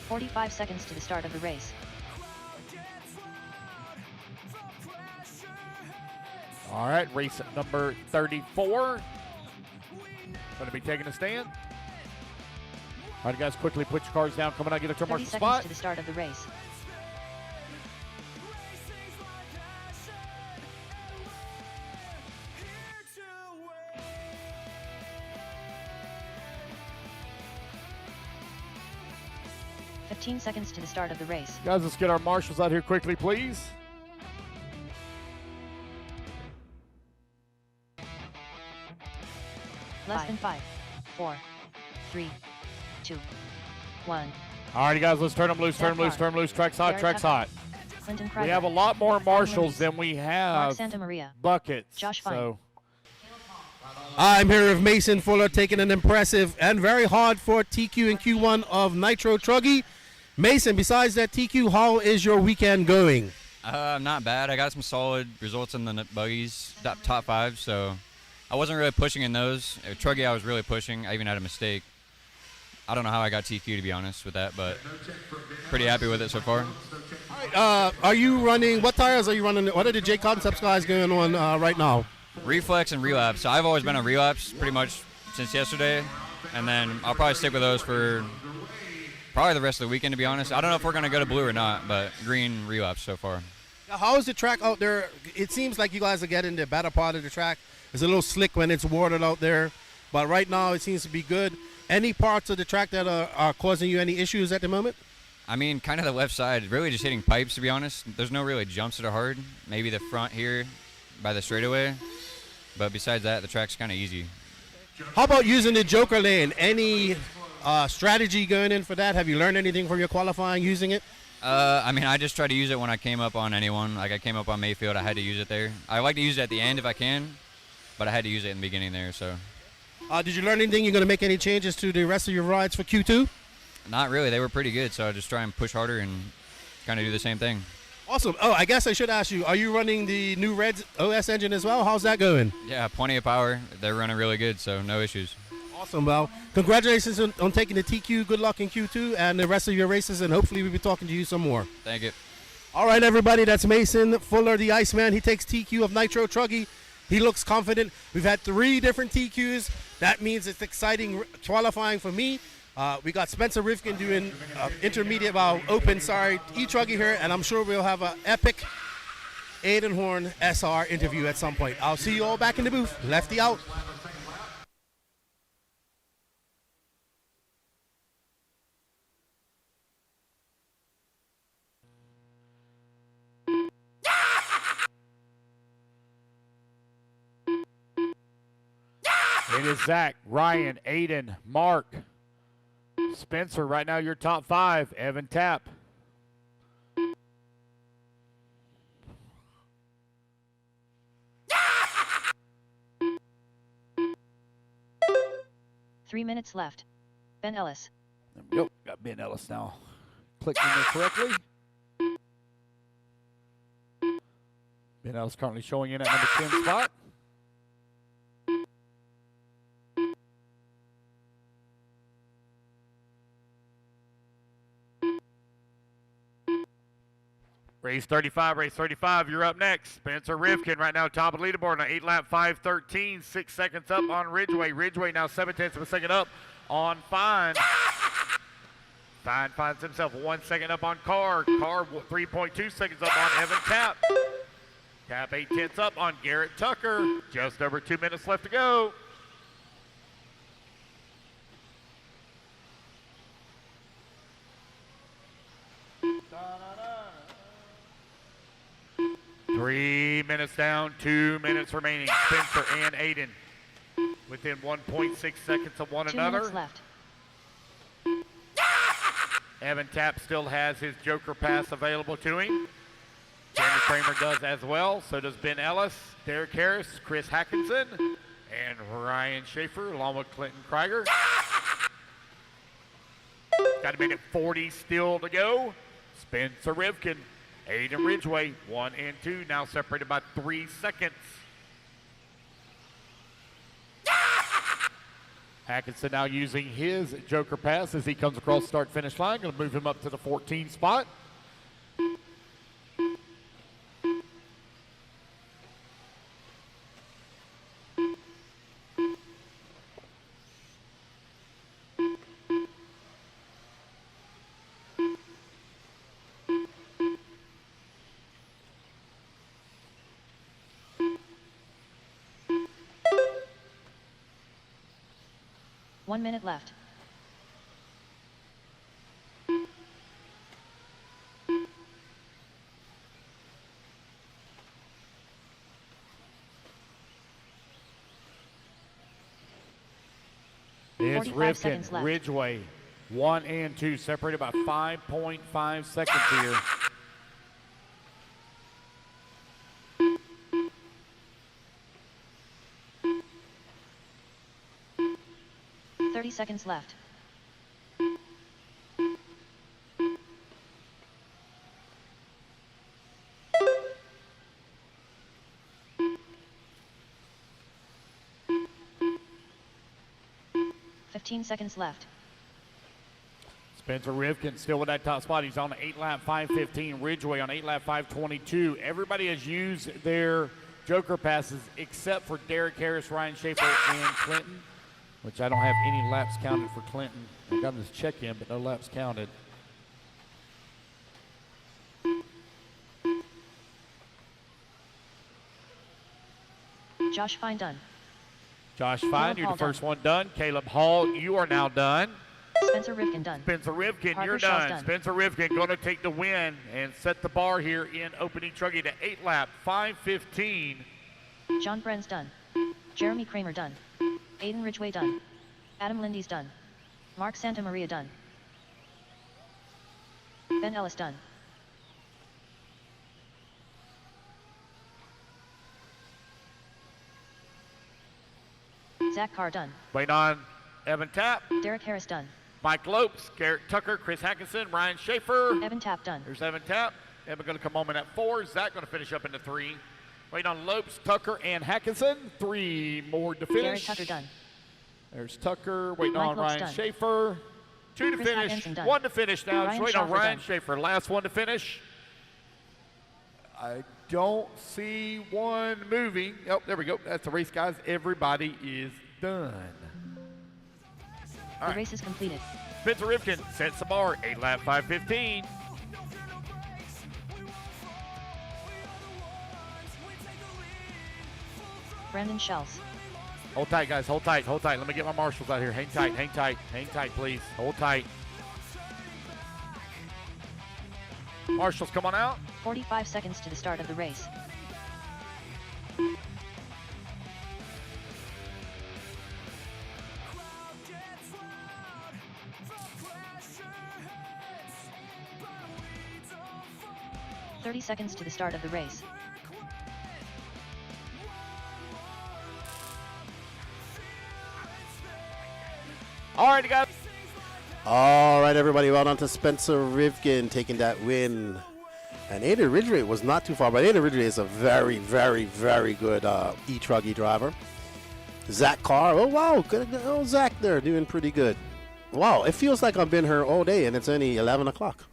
"45 seconds to the start of the race. All right, race number 34. Going to be taking a stand. All right, guys, quickly put your cars down. Coming out, get a turn 30 marshal seconds spot. to the start of the race. "15 seconds to the start of the race. Guys, let's get our marshals out here quickly, please. Less than 5, 4, 3, 2, 1. All righty, guys, let's turn them loose, turn them loose, turn them loose. Track's hot, Derek track's hot. Clinton We have a lot more marshals than we Mark have Santa Maria. buckets. Josh Fine. So I'm here with Mason Fuller taking an impressive and very hard for TQ in Q1 of Nitro Buggy. Mason, besides that TQ, how is your weekend going? Not bad. I got some solid results in the buggies, top 5, so I wasn't really pushing in those. Truggy I was really pushing. I even had a mistake. I don't know how I got TQ, to be honest with that, but pretty happy with it so far. Are you running, what tires are you running? What are the J Concepts guys going on right now? Reflex and relapse. So I've always been a relapse pretty much since yesterday, and then I'll probably stick with those for probably the rest of the weekend, to be honest. I don't know if we're going to go to blue or not, but green relapse so far. How is the track out there? It seems like you guys are getting the better part of the track. It's a little slick when it's watered out there, but right now it seems to be good. Any parts of the track that are causing you any issues at the moment? I mean, kind of the left side, really just hitting pipes, to be honest. There's no really jumps that are hard. Maybe the front here by the straightaway, but besides that, the track's kind of easy. How about using the Joker lane? Any strategy going in for that? Have you learned anything from your qualifying using it? I mean, I just try to use it when I came up on anyone. Like I came up on Mayfield, I had to use it there. I like to use it at the end if I can, but I had to use it in the beginning there, so. Did you learn anything? You're going to make any changes to the rest of your rides for Q2? Not really. They were pretty good, so I just try and push harder and kind of do the same thing. Awesome. Oh, I guess I should ask you, are you running the new Reds OS engine as well? How's that going? Yeah, plenty of power. They're running really good, so no issues. Awesome. Well, congratulations on taking the TQ. Good luck in Q2 and the rest of your races, and hopefully we'll be talking to you some more. Thank you. All right, everybody. That's Mason Fuller, the Iceman. He takes TQ of Nitro Buggy. He looks confident. We've had 3 different TQs. That means it's exciting qualifying for me. We got Spencer Rifkin doing intermediate, open, E-Truggy here, and I'm sure we'll have an epic Aiden Horn SR interview at some point. I'll see you all back in the booth. Lefty out. it is Zach, Ryan, Aiden, Mark, Spencer. Right now, your top 5. Evan Tapp. Three minutes left. Ben Ellis. Yep, got Ben Ellis now. Clicked in there correctly. Ben Ellis currently showing in at number 10 spot. Race 35, you're up next. Spencer Rivkin right now top of the leaderboard on 8-lap 5:13, 6 seconds up on Ridgeway. Ridgeway now 7/10 of a second up on Fine. Fine finds himself 1 second up on Carr. Carr 3.2 seconds up on Evan Tapp. Tapp 8/10 up on Garrett Tucker. Just over 2 minutes left to go. Three minutes down, 2 minutes remaining. Spencer and Aiden within 1.6 seconds of one 2 another. minutes left. Evan Tapp still has his Joker pass available to him. Jeremy Kramer does as well. So does Ben Ellis, Derek Harris, Chris Hackinson, and Ryan Schaefer, along with Clinton Krieger. Got a minute 40 still to go. Spencer Rivkin, Aiden Ridgeway, 1 and 2, now separated by 3 seconds. Hackinson now using his Joker pass as he comes across the start-finish line. Going to move him up to the 14 spot. One minute left. It's 45 seconds Rivkin, left. Ridgeway, 1 and 2, separated by 5.5 seconds here. Seconds left. Seconds left. Spencer Rivkin still with that top spot. He's on 8-lap 5:15. Ridgeway on 8-lap 5:22. Everybody has used their Joker passes except for Derek Harris, Ryan Schaefer, and Clinton, which I don't have any laps counted for Clinton. I got his check-in, but no laps counted. Josh Fine done. Josh Fine, you're the first one done. Caleb Hall, you are now done. Spencer Rivkin done. Spencer Rivkin, Parker you're Shaw's done. Spencer Rivkin going to take the win and set the bar here in opening E-Truggy to 8-lap 5:15. John Bren's done. Jeremy Kramer done. Aiden Ridgeway done. Adam Lindy's done. Mark Santamaria done. Ben Ellis done. Zach Carr done. Waiting on Evan Tapp. Derek Harris done. Mike Lopes, Garrett Tucker, Chris Hackinson, Ryan Schaefer. Evan Tapp done. There's Evan Tapp. Evan going to come home in at 4. Zach going to finish up into 3. Waiting on Lopes, Tucker, and Hackinson. 3 more to finish. Garrett Tucker done. There's Tucker. Waiting Mike on Lopes Ryan done. Schaefer. 2 to Chris finish. Hackinson done. 1 to finish now. Ryan Just waiting on Schaefer Ryan done. Schaefer. Last one to finish. I don't see one moving. Oh, there we go. That's the race, guys. Everybody is done. The race is completed. Spencer Rivkin sets the bar, 8-lap 5:15. Brandon Shells. Hold tight, guys. Hold tight. Hold tight. Let me get my marshals out here. Hang tight. Hang tight. Hang tight, please. Hold tight. Marshals, come on out. 45 seconds to the start of the race. "30 seconds to the start of the race. All right, guys. All right, everybody. Well done to Spencer Rivkin taking that win. And Aiden Ridgeway was not too far, but Aiden Ridgeway is a very, very, very good E-Truggy driver. Zach Carr. Oh, wow. Good. Oh, Zach there doing pretty good. Wow. It feels like I've been here all day, and it's only 11 o'clock.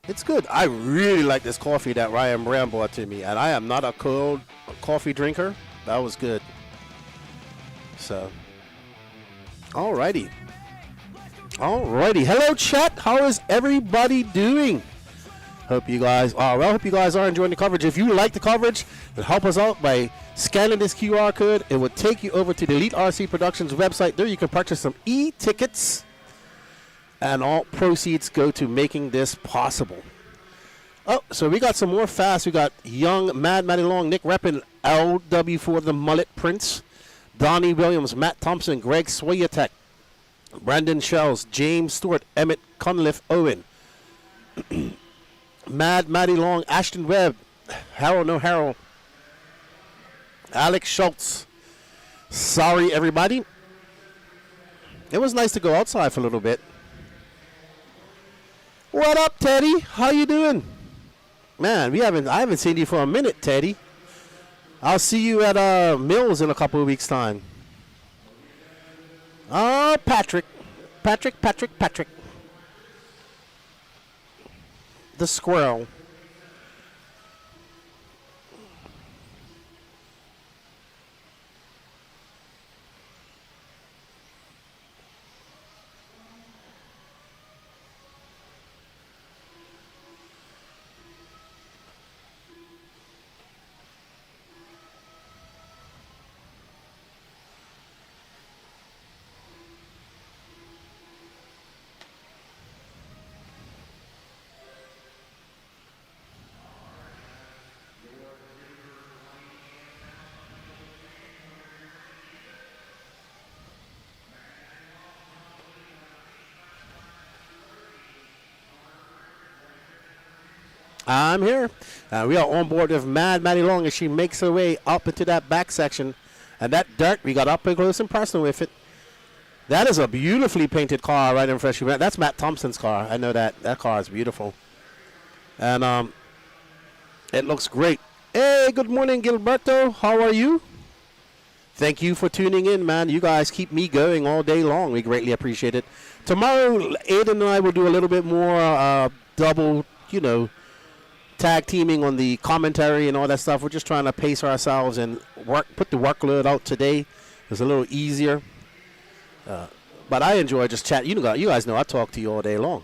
It's good. I really like this coffee that Ryan Brown brought to me, and I am not a cold coffee drinker. That was good. So, alrighty. Hello, chat. How is everybody doing? Hope you guys are enjoying the coverage. If you like the coverage, then help us out by scanning this QR code. It will take you over to the Elite RC Productions website. There you can purchase some e-tickets, and all proceeds go to making this possible. Oh, so we got some more fast. We got young Mad Matty Long, Nick Reppin, LW for the Mullet Prince, Donnie Williams, Matt Thompson, Greg Swayatek, Brandon Shells, James Stewart, Emmett Cunliffe Owen, Mad Matty Long, Ashton Webb, Harold, Alex Schultz. Sorry, everybody. It was nice to go outside for a little bit. What up, Teddy? How you doing? Man, I haven't seen you for a minute, Teddy. I'll see you at Mills in a couple of weeks' time. Oh, Patrick. The squirrel. I'm here. We are on board with Mad Matty Long as she makes her way up into that back section. And that dirt, we got up close and personal with it. That is a beautifully painted car right in front of you. That's Matt Thompson's car. I know that. That car is beautiful. And it looks great. Hey, good morning, Gilberto. How are you? Thank you for tuning in, man. You guys keep me going all day long. We greatly appreciate it. Tomorrow, Aiden and I will do a little bit more double, tag teaming on the commentary and all that stuff. We're just trying to pace ourselves and put the workload out today. It's a little easier. But I enjoy just chatting. You guys know I talk to you all day long.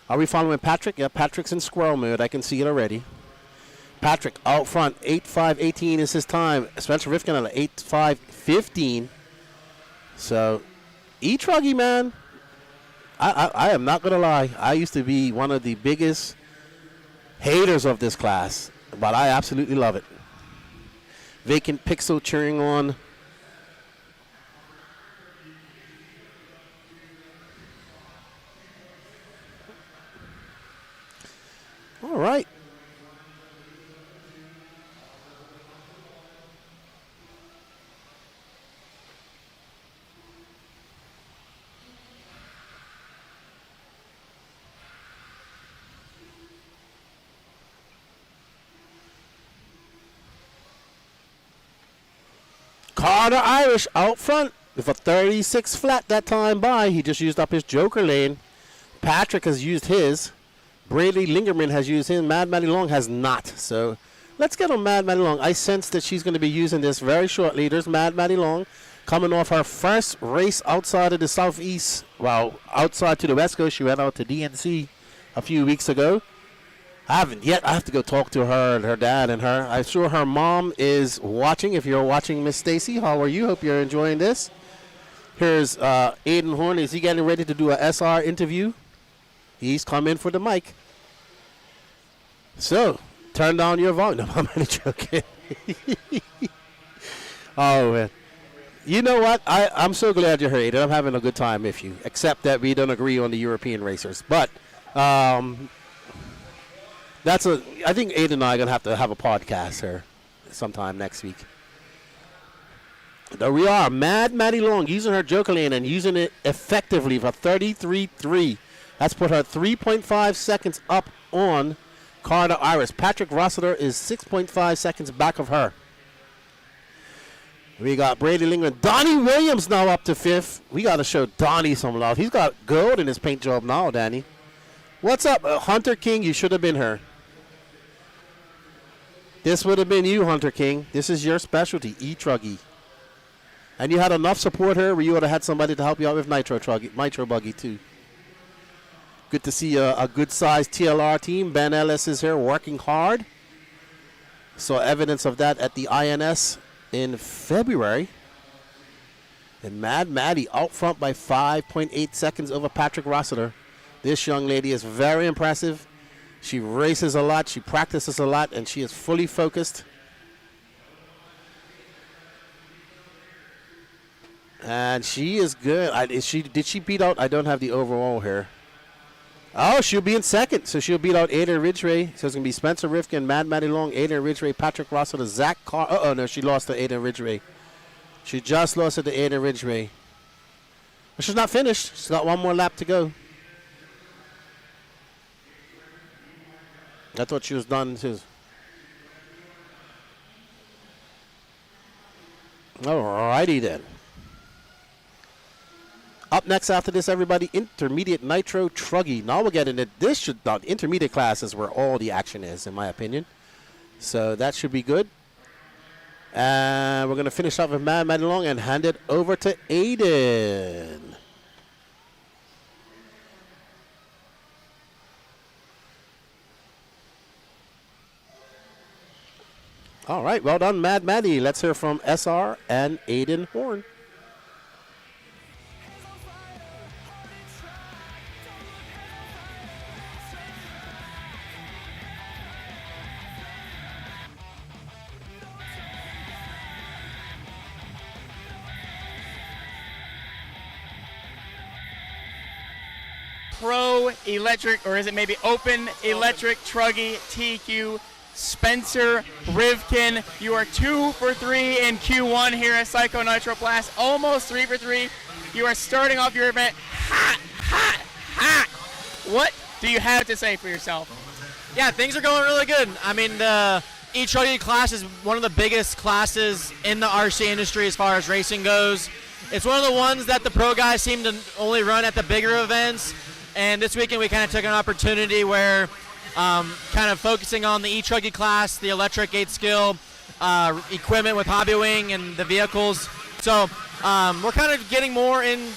Are we following Patrick? Yeah, Patrick's in squirrel mode. I can see it already. Patrick out front, 8.5.18 is his time. Spencer Rifkin on 8.5.15. So, E-Truggy, man. I am not going to lie. I used to be one of the biggest haters of this class, but I absolutely love it. Vacant Pixel cheering on. All right. Carter Irish out front with a 36 flat that time by. He just used up his joker lane. Patrick has used his. Brady Lingerman has used his. Mad Matty Long has not. So let's get on Mad Matty Long. I sense that she's going to be using this very shortly. There's Mad Matty Long coming off her first race outside of the southeast. Well, outside to the west coast. She went out to DNC a few weeks ago. I haven't yet. I have to go talk to her and her dad and her. I'm sure her mom is watching. If you're watching, Miss Stacy, how are you? Hope you're enjoying this. Here's Aiden Horn. Is he getting ready to do a SR interview? He's coming for the mic. So, turn down your volume. No, I'm only joking. Oh, man. You know what? I'm so glad you're here, Aiden. I'm having a good time with you, except that we don't agree on the European racers. But, I think Aiden and I are going to have a podcast here sometime next week. There we are. Mad Matty Long using her joker lane and using it effectively for 33.3. That's put her 3.5 seconds up on Carter Iris. Patrick Rossiter is 6.5 seconds back of her. We got Brady Lingman. Donnie Williams now up to 5th. We got to show Donnie some love. He's got gold in his paint job now, Danny. What's up, Hunter King? You should have been her. This would have been you, Hunter King. This is your specialty, E-Truggy. And you had enough support here where you would have had somebody to help you out with Nitro Buggy, too. Good to see a good-sized TLR team. Ben Ellis is here working hard. Saw evidence of that at the INS in February. And Mad Maddie out front by 5.8 seconds over Patrick Rossiter. This young lady is very impressive. She races a lot, she practices a lot, and she is fully focused. And she is good. Did she beat out? I don't have the overall here. Oh, she'll be in second, so she'll beat out Ada Ridgway. So it's going to be Spencer Rifkin, Mad Maddie Long, Ada Ridgway, Patrick Rossiter, Zach Carr. Oh, no, she lost to Ada Ridgway. She just lost it to Ada Ridgway. But she's not finished. She's got one more lap to go. I thought she was done too. Alrighty then. Up next after this, everybody, intermediate Nitro Truggy. Now we're getting it. The intermediate class is where all the action is, in my opinion. So that should be good. And we're going to finish off with Mad Maddie Long and hand it over to Aiden. All right, well done, Mad Maddie. Let's hear from SR and Aiden Horn. Pro Electric, or is it maybe Open Electric Truggy TQ Spencer Rivkin. You are 2 for 3 in Q1 here at Psycho Nitro Blast. Almost 3 for 3. You are starting off your event hot, hot, hot. What do you have to say for yourself? Yeah, things are going really good. I mean, the E-Truggy class is one of the biggest classes in the RC industry as far as racing goes. It's one of the ones that the pro guys seem to only run at the bigger events. And this weekend we kind of took an opportunity where kind of focusing on the E-Truggy class, the electric 8-skill equipment with Hobby Wing and the vehicles. So we're kind of getting more in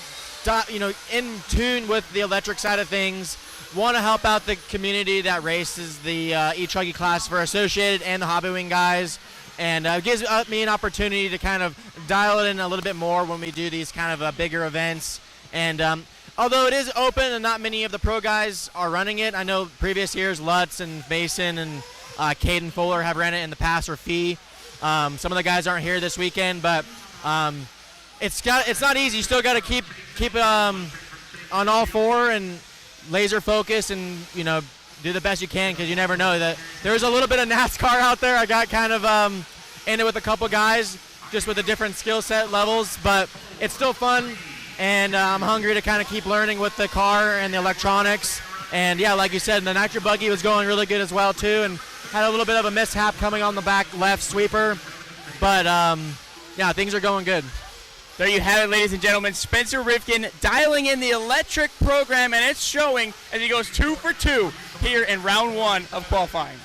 tune with the electric side of things. Want to help out the community that races the E-Truggy class for Associated and the Hobby Wing guys. And it gives me an opportunity to kind of dial it in a little bit more when we do these kind of bigger events. And although it is open and not many of the pro guys are running it, I know previous years Lutz and Mason and Caden Fuller have ran it in the past, or Fee. Some of the guys aren't here this weekend, but it's not easy. You still got to keep on all four and laser focus, and do the best you can, because you never know. That there's a little bit of NASCAR out there. I got kind of in it with a couple guys just with the different skill set levels, but it's still fun. And I'm hungry to kind of keep learning with the car and the electronics. And yeah, like you said, the Nitro Buggy was going really good as well too, and had a little bit of a mishap coming on the back left sweeper. But yeah, things are going good. There you have it, ladies and gentlemen. Spencer Rivkin dialing in the electric program, and it's showing as he goes 2 for 2 here in round 1 of qualifying.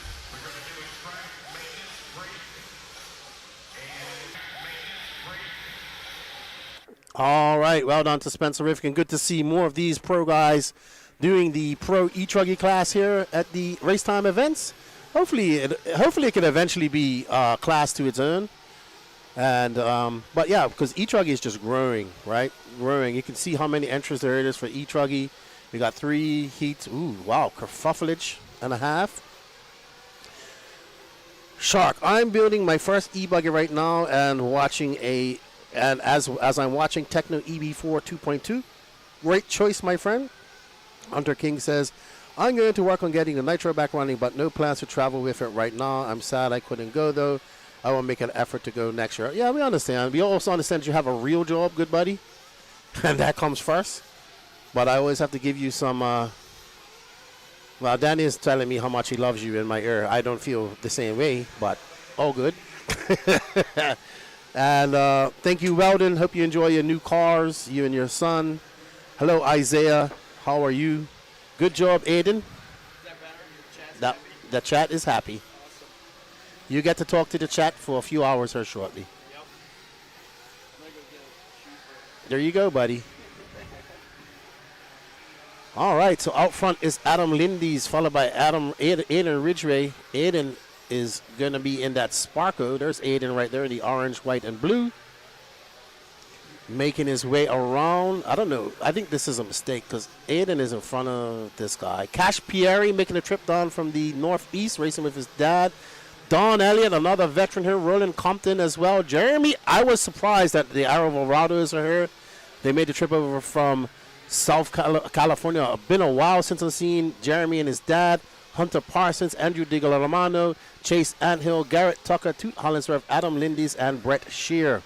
All right, well done to Spencer Rifkin. Good to see more of these pro guys doing the pro E-Truggy class here at the race time events. Hopefully it can eventually be a class to its own. And but yeah, because E-Truggy is just growing, right? Growing. You can see how many entries there is for E-Truggy. We got 3 heats. Ooh, wow, kerfuffleage and a half. Shark, I'm building my first e-buggy right now and watching as I'm watching Techno EB4 2.2. Great choice, my friend. Hunter King says, I'm going to work on getting the Nitro back running, but no plans to travel with it right now. I'm sad I couldn't go, though. I will make an effort to go next year. Yeah, we understand. We also understand you have a real job, good buddy. And that comes first. But I always have to give you some... well, Danny is telling me how much he loves you in my ear. I don't feel the same way, but all good. And thank you, Weldon. Hope you enjoy your new cars, you and your son. Hello, Isaiah. How are you? Good job, Aiden. The chat is happy. You get to talk to the chat for a few hours here shortly. There you go, buddy. All right, so out front is Adam Lindy's, followed by Aiden Ridgway. Aiden is going to be in that Sparko. There's Aiden right there in the orange, white, and blue. Making his way around. I don't know. I think this is a mistake because Aiden is in front of this guy. Cash Pieri making a trip down from the northeast, racing with his dad. Don Elliott, another veteran here. Roland Compton as well. Jeremy, I was surprised that the Aravalrados are here. They made the trip over from South California. It's been a while since I've seen Jeremy and his dad. Hunter Parsons, Andrew DiGiolomano, Chase Anthill, Garrett Tucker, Toot Hollinsworth, Adam Lindy's, and Brett Shear.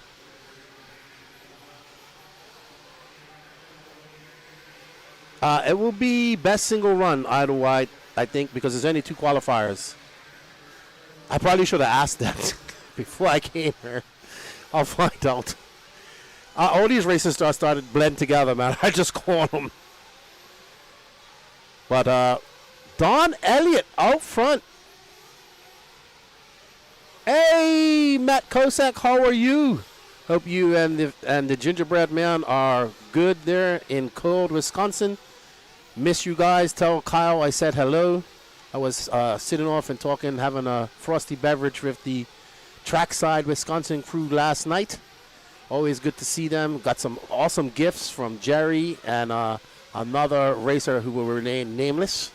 It will be best single run either wide, I think, because there's only 2 qualifiers. I probably should have asked that before I came here. I'll find out. All these races started to blend together, man. I just called them. But Don Elliott out front. Hey, Matt Kosak, how are you? Hope you and the gingerbread man are good there in cold Wisconsin. Miss you guys. Tell Kyle I said hello. I was sitting off and talking, having a frosty beverage with the Trackside Wisconsin crew last night. Always good to see them. Got some awesome gifts from Jerry and another racer who will remain nameless.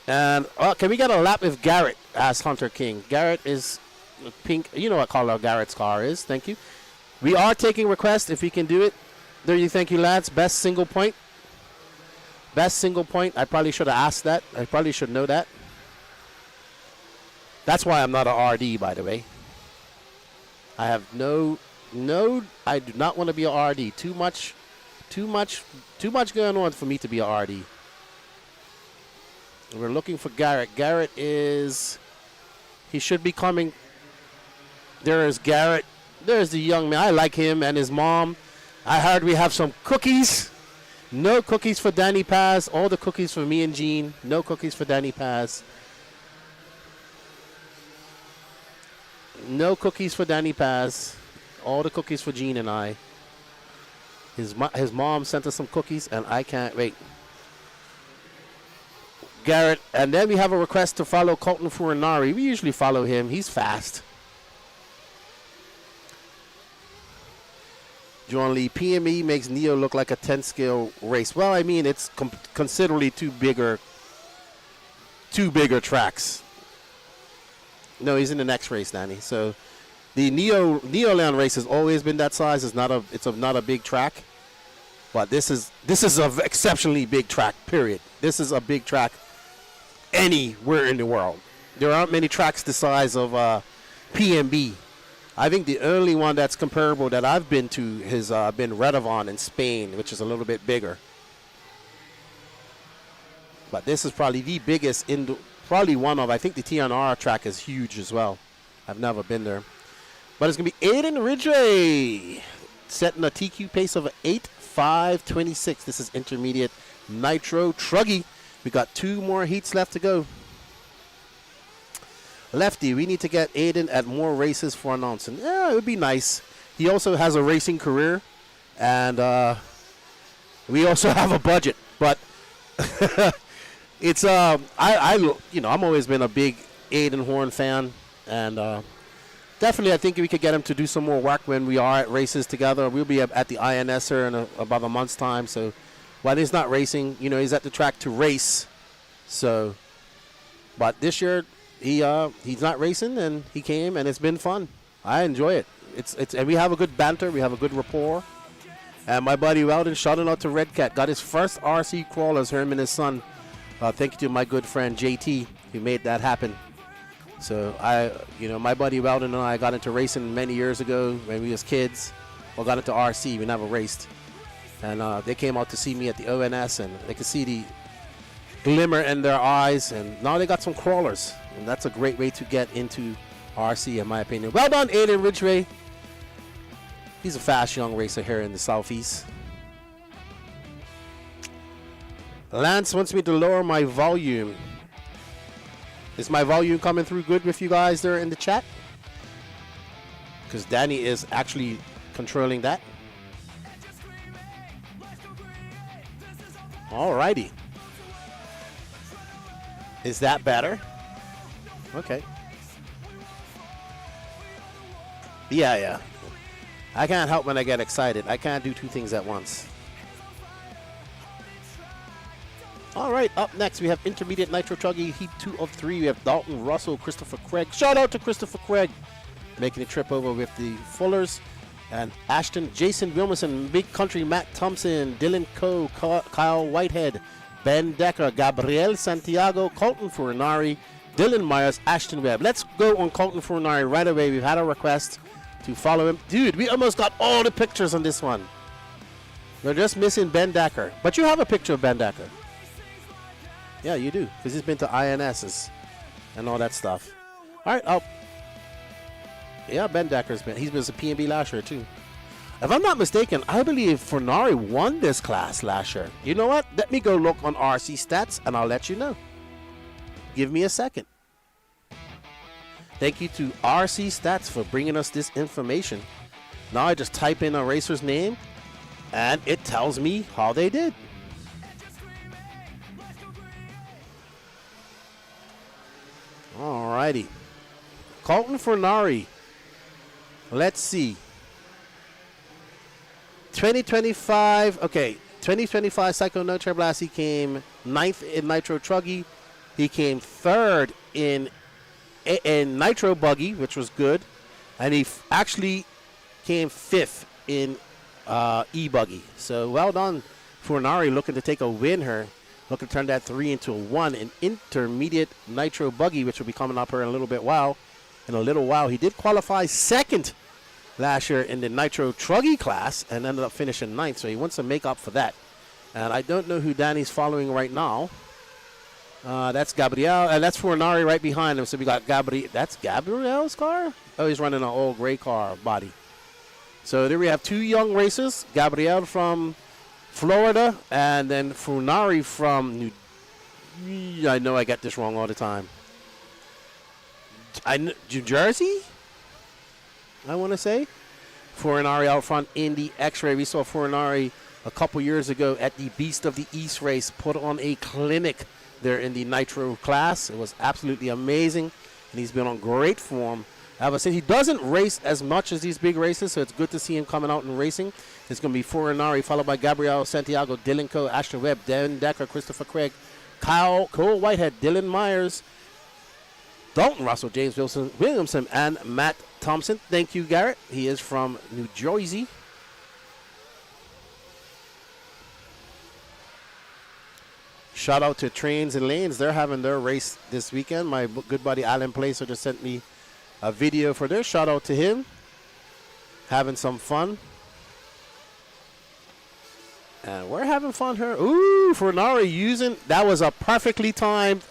And can we get a lap with Garrett? Asked Hunter King. Garrett is pink. You know what color Garrett's car is. Thank you. We are taking requests if we can do it. There you thank you, lads. Best single point. Best single point. I probably should have asked that. I probably should know that. That's why I'm not a RD, by the way. I have I do not want to be a RD. Too much going on for me to be a RD. We're looking for Garrett. Garrett he should be coming. There is Garrett. There's the young man. I like him and his mom. I heard we have some cookies. No cookies for Danny Paz. All the cookies for me and Gene. No cookies for Danny Paz. No cookies for Danny Paz. All the cookies for Gene and I. His mom sent us some cookies, and I can't wait. Garrett, and then we have a request to follow Colton Furinari. We usually follow him. He's fast. John Lee, PME makes Neo look like a 10-scale race. Well, I mean, it's considerably two bigger tracks. No, he's in the next race, Danny. So the Neoland race has always been that size. It's not a big track, but this is an exceptionally big track. Period. This is a big track anywhere in the world. There aren't many tracks the size of PMB. I think the only one that's comparable that I've been to has been Redovon in Spain, which is a little bit bigger. But this is probably the biggest, probably one of, I think the TNR track is huge as well. I've never been there. But it's going to be Aiden Ridgway setting a TQ pace of 8:5:26. This is intermediate Nitro Truggy. We got 2 more heats left to go. Lefty, we need to get Aiden at more races for announcing. Yeah, it would be nice. He also has a racing career, and we also have a budget. But it's I'm always been a big Aiden Horn fan, and definitely I think we could get him to do some more work when we are at races together. We'll be at the INS here in about a month's time. So while he's not racing, he's at the track to race. So, but this year. He's not racing, and he came, and it's been fun. I enjoy it. And we have a good banter. We have a good rapport. And my buddy Weldon, shouting out to Red Cat, got his first RC crawlers, him and his son. Thank you to my good friend JT, who made that happen. So my buddy Weldon and I got into racing many years ago when we was kids. Or got into RC. We never raced. And they came out to see me at the ONS, and they could see the glimmer in their eyes, and now they got some crawlers, and that's a great way to get into RC, in my opinion. Well done, Aiden Ridgway. He's a fast young racer here in the Southeast. Lance wants me to lower my volume. Is my volume coming through good with you guys there in the chat? Because Danny is actually controlling that. Alrighty. Is that better? Okay. Yeah. I can't help when I get excited. I can't do two things at once. All right, up next we have Intermediate Nitro Buggy Heat 2 of 3. We have Dalton Russell, Christopher Craig. Shout out to Christopher Craig making a trip over with the Fullers. And Ashton, Jason Wilmerson, Big Country, Matt Thompson, Dylan Coe, Kyle Whitehead, Ben Decker, Gabriel Santiago, Colton Furinari, Dylan Myers, Ashton Webb. Let's go on Colton Furinari right away. We've had a request to follow him. Dude, we almost got all the pictures on this one. We're just missing Ben Decker. But you have a picture of Ben Decker. Yeah, you do, because he's been to INSs and all that stuff. All right, yeah, Ben Decker's been. He's been to P&B last year, too. If I'm not mistaken, I believe Furinari won this class last year. You know what? Let me go look on RC stats, and I'll let you know. Give me a second. Thank you to RC Stats for bringing us this information. Now I just type in a racer's name, and it tells me how they did. Alrighty. Colton Furinari. Let's see. 2025, okay. 2025 Psycho Nitro Blast, he came 9th in Nitro Buggy. He came 3rd in Nitro Buggy, which was good. And he actually came 5th in E-Buggy. So well done, Furinari, looking to take a win here. Looking to turn that 3 into a 1 in Intermediate Nitro Buggy, which will be coming up here in a little while. He did qualify 2nd last year in the Nitro Buggy class and ended up finishing 9th, so he wants to make up for that. And I don't know who Danny's following right now. That's Gabriel, and that's Furinari right behind him. So we got Gabriel. That's Gabriel's car? Oh, he's running an old gray car body. So there we have 2 young racers. Gabriel from Florida, and then Furinari from I know I get this wrong all the time. New Jersey, I want to say. Furinari out front in the X-Ray. We saw Furinari a couple years ago at the Beast of the East race, put on a clinic there in the Nitro class. It was absolutely amazing, and he's been on great form ever since. He doesn't race as much as these big races, so it's good to see him coming out and racing. It's going to be Furinari, followed by Gabriel Santiago, Dylan Coe, Ashton Webb, Dan Decker, Christopher Craig, Cole Whitehead, Dylan Myers, Dalton Russell, James Williamson, and Matt Thompson. Thank you, Garrett. He is from New Jersey. Shout out to Trains and Lanes. They're having their race this weekend. My good buddy Alan Placer just sent me a video for this. Shout out to him. Having some fun. And we're having fun here. Ooh, Furinari using, that was a perfectly timed,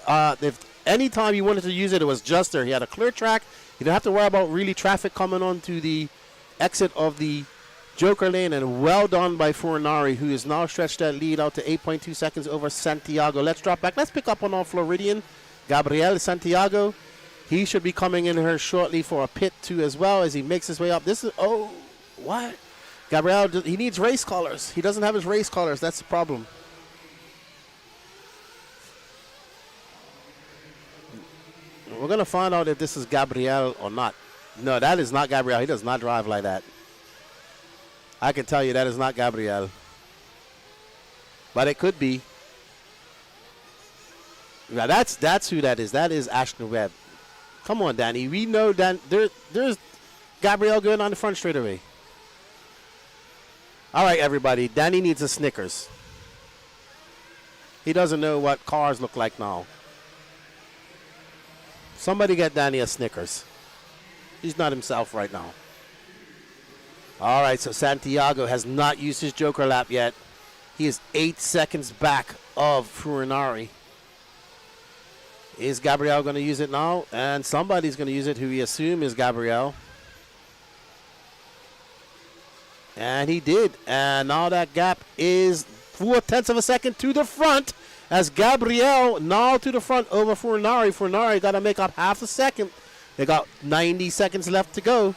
if any time you wanted to use it, it was just there. He had a clear track. You don't have to worry about really traffic coming on to the exit of the Joker lane, and well done by Furinari, who has now stretched that lead out to 8.2 seconds over Santiago. Let's drop back. Let's pick up on our Floridian, Gabriel Santiago. He should be coming in here shortly for a pit too as well as he makes his way up. This is, oh, what? Gabriel, he needs race colors. He doesn't have his race colors. That's the problem. We're going to find out if this is Gabriel or not. No, that is not Gabriel. He does not drive like that. I can tell you that is not Gabriel. But it could be. Now that's who that is. That is Ashton Webb. Come on, Danny. We know that there's Gabriel going on the front straightaway. All right, everybody. Danny needs a Snickers. He doesn't know what cars look like now. Somebody get Danny a Snickers. He's not himself right now. All right, so Santiago has not used his Joker lap yet. He is 8 seconds back of Furinari. Is Gabriel going to use it now? And somebody's going to use it who we assume is Gabriel. And he did. And now that gap is 0.4 of a second to the front. As Gabriel now to the front over Furnari. Furnari got to make up half a second. They got 90 seconds left to go.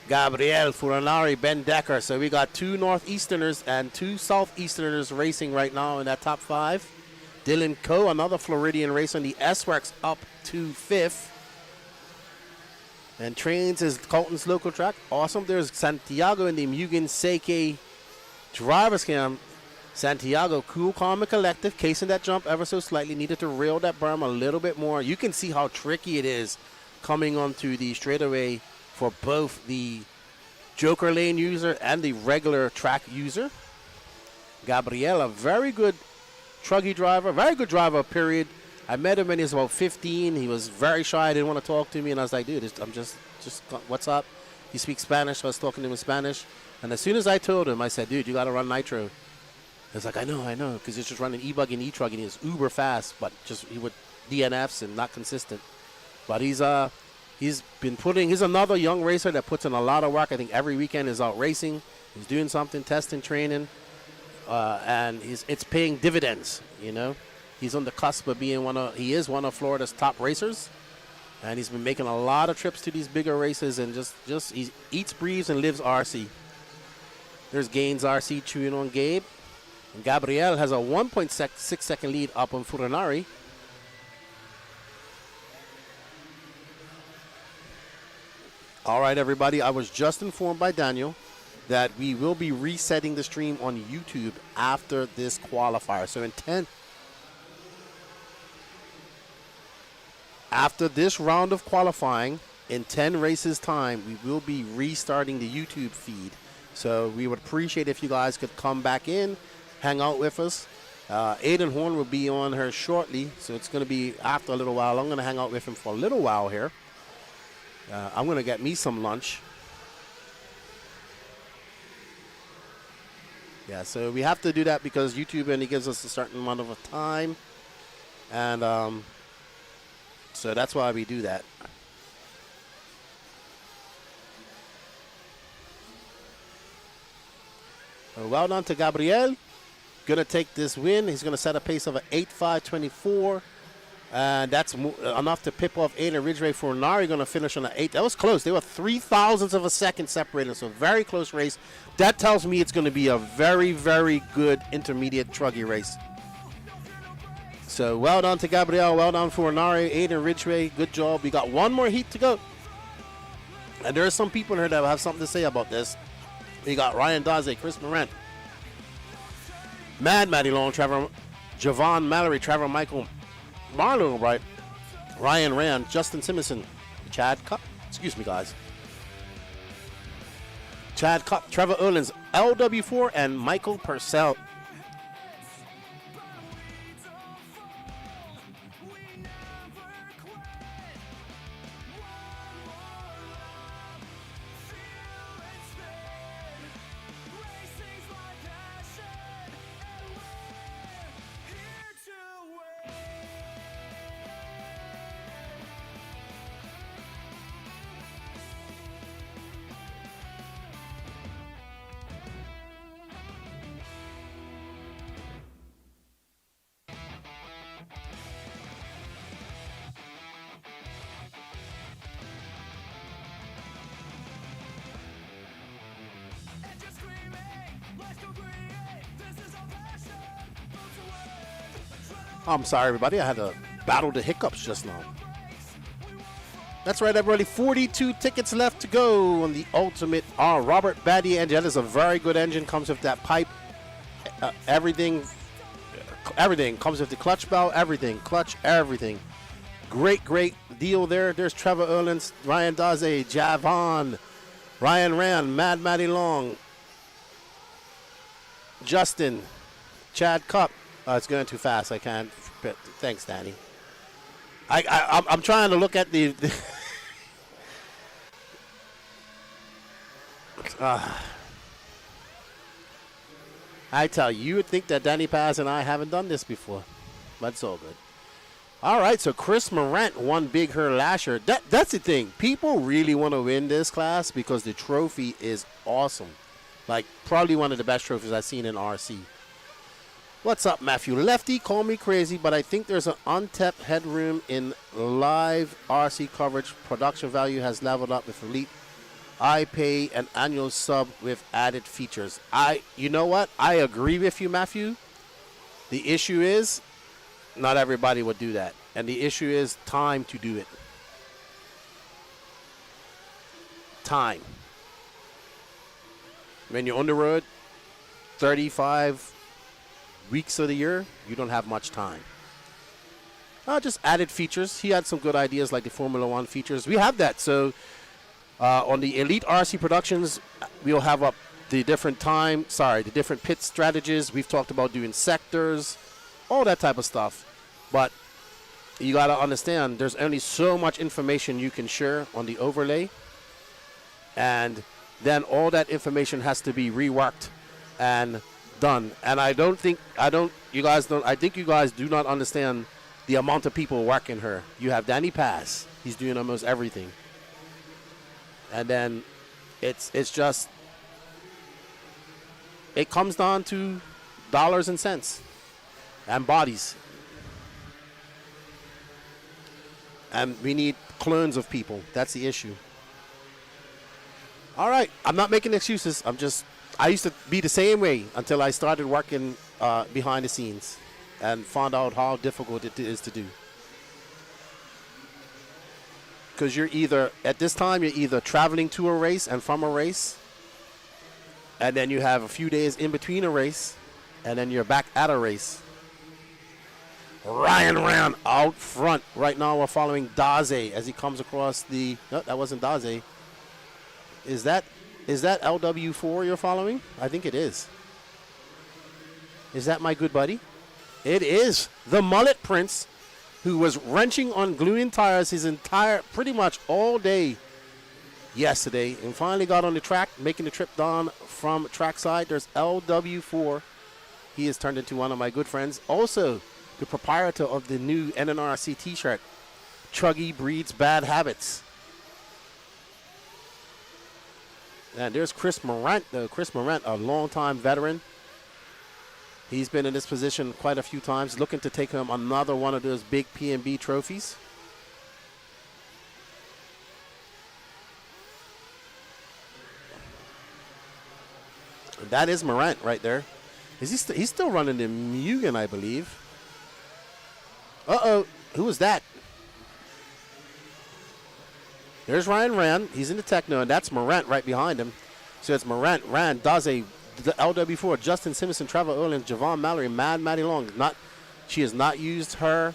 Gabriel, Furnari, Ben Decker. So we got 2 Northeasterners and 2 Southeasterners racing right now in that top 5. Dylan Coe, another Floridian racer in the S-Works, up to 5th. And trains is Colton's local track. Awesome. There's Santiago in the Mugen Seike driver's cam. Santiago, cool, calm, and collective. Casing that jump ever so slightly. Needed to rail that berm a little bit more. You can see how tricky it is coming onto the straightaway for both the Joker lane user and the regular track user. Gabriela, very good truggy driver. Very good driver, period. I met him when he was about 15. He was very shy. Didn't want to talk to me. And I was like, dude, I'm just what's up? He speaks Spanish. So I was talking to him in Spanish. And as soon as I told him, I said, dude, you got to run Nitro. He's like, I know, because he's just running E-Buggy and E-Truggy, and he's uber fast, but just he would DNFs and not consistent. But he's been putting. He's another young racer that puts in a lot of work. I think every weekend is out racing. He's doing something, testing, training, and it's paying dividends. You know, he's on the cusp of being He is one of Florida's top racers, and he's been making a lot of trips to these bigger races, and just he eats, breathes, and lives RC. There's Gaines RC chewing on Gabe. And Gabriel has a 1.6 second lead up on Furanari. All right, everybody. I was just informed by Daniel that we will be resetting the stream on YouTube after this qualifier. So after this round of qualifying, in 10 races time, we will be restarting the YouTube feed. So we would appreciate if you guys could come back in, hang out with us. Aiden Horn will be on her shortly, so it's going to be after a little while. I'm going to hang out with him for a little while here. I'm going to get me some lunch. Yeah, so we have to do that because YouTube only gives us a certain amount of time. And so that's why we do that. Well done to Gabriel. Going to take this win. He's going to set a pace of an 8.524. And that's enough to pip off Aiden Ridgway. Fornari going to finish on an 8. That was close. They were 0.003 of a second separated. So very close race. That tells me it's going to be a very, very good intermediate truggy race. So well done to Gabriel. Well done Fornari. Aiden Ridgway. Good job. We got one more heat to go. And there are some people in here that will have something to say about this. We got Ryan Daze, Chris Morant, Matty Long, Trevor, Javon Mallory, Trevor Michael, Marlon Wright, Ryan Rand, Justin Simonson, Chad Cup. Excuse me, guys. Chad Cup, Trevor Erlins, LW4, and Michael Purcell. I'm sorry, everybody. I had to battle the hiccups just now. That's right, everybody. 42 tickets left to go on the Ultimate Robert Baddy engine. That is a very good engine. Comes with that pipe. Everything comes with the clutch bell. Everything. Clutch, everything. Great deal there. There's Trevor Erlins, Ryan Daze, Javon, Ryan Rand, Matty Long, Justin, Chad Cup. It's going too fast. I can't. Thanks, Danny. I'm trying to look at the I tell you, you would think that Danny Paz and I haven't done this before, but it's all good. All right, so Chris Morant won Big Her last year. That's the thing. People really want to win this class because the trophy is awesome. Like, probably one of the best trophies I've seen in RC. What's up, Matthew? Lefty, call me crazy, but I think there's an untapped headroom in live RC coverage. Production value has leveled up with Elite. I pay an annual sub with added features. You know what? I agree with you, Matthew. The issue is not everybody would do that. And the issue is time to do it. Time. When you're on the road, 35 weeks of the year, you don't have much time. Just added features. He had some good ideas like the Formula One features. We have that. So on the Elite RC Productions, we'll have up the different pit strategies. We've talked about doing sectors, all that type of stuff. But you got to understand, there's only so much information you can share on the overlay. And then all that information has to be reworked and done. And I think you guys do not understand the amount of people working her. You have Danny Pass. He's doing almost everything. And then it comes down to dollars and cents and bodies. And we need clones of people. That's the issue. All right. I'm not making excuses. I used to be the same way until I started working behind the scenes and found out how difficult it is to do. Because at this time, you're either traveling to a race and from a race, and then you have a few days in between a race, and then you're back at a race. Ryan Ram out front. Right now, we're following Daze as he comes across the... No, that wasn't Daze. Is that LW4 you're following? I think it is. Is that my good buddy? It is. The Mullet Prince, who was wrenching on gluing tires pretty much all day yesterday, and finally got on the track, making the trip down from trackside. There's LW4. He has turned into one of my good friends. Also, the proprietor of the new NNRC t-shirt, Truggy Breeds Bad Habits. And there's Chris Morant, though. Chris Morant, a longtime veteran. He's been in this position quite a few times, looking to take home another one of those big P&B trophies. And that is Morant right there. He's still running the Mugen, I believe. Uh-oh. Who was that? There's Ryan Rand. He's in the Techno, and that's Morant right behind him. So it's Morant, Rand, Daze, the LW4, Justin Simpson, Trevor Olin, Javon Mallory, Maddie Long. She has not used her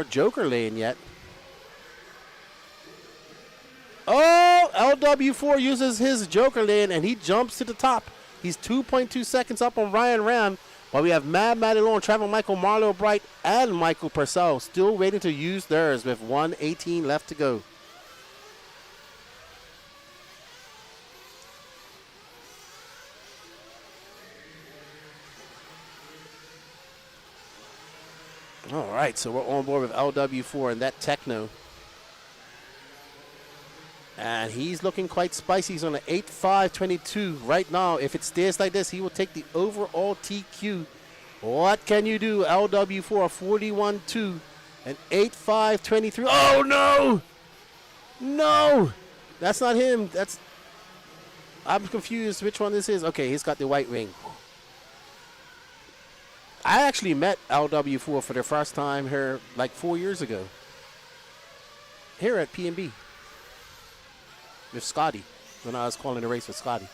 Joker lane yet. Oh, LW4 uses his Joker lane, and he jumps to the top. He's 2.2 seconds up on Ryan Ram. But we have Maddie Long, Trevor Michael, Marlo Bright, and Michael Purcell still waiting to use theirs with 1:18 left to go. All right, so we're on board with LW4 and that Techno. And he's looking quite spicy. He's on an 8.522 right now. If it stays like this, he will take the overall TQ. What can you do? LW4, 41.2 and 8.523. Oh, no! No! That's not him. I'm confused which one this is. Okay, he's got the white wing. I actually met LW4 for the first time here like 4 years ago. Here at P&B. With Scotty, when I was calling the race with Scotty.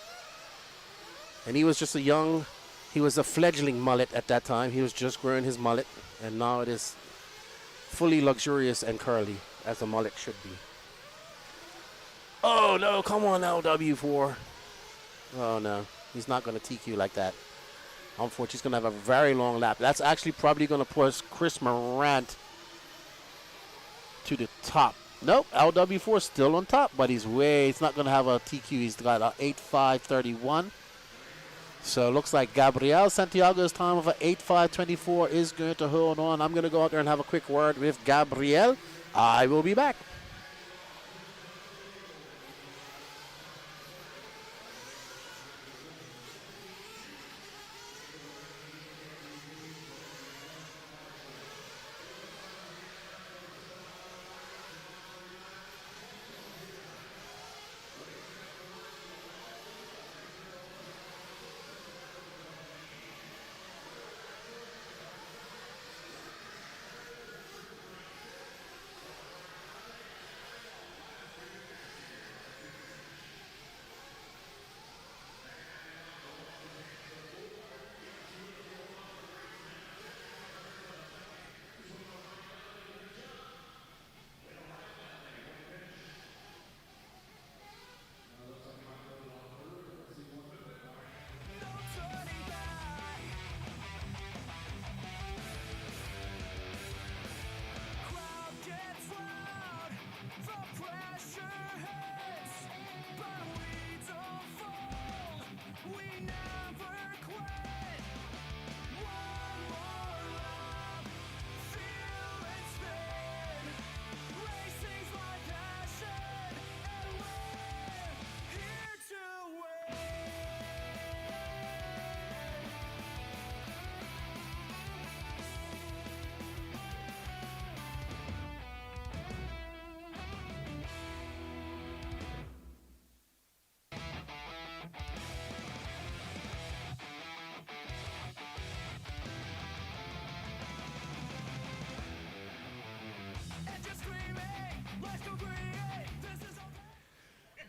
And he was just he was a fledgling mullet at that time. He was just growing his mullet, and now it is fully luxurious and curly, as a mullet should be. Oh no, come on LW4. Oh no, he's not going to TQ like that. Unfortunately, he's going to have a very long lap. That's actually probably going to push Chris Morant to the top. Nope, LW4 still on top, but he's not going to have a TQ. He's got an 8.531. So it looks like Gabriel Santiago's time of an 8.524 is going to hold on. I'm going to go out there and have a quick word with Gabriel. I will be back.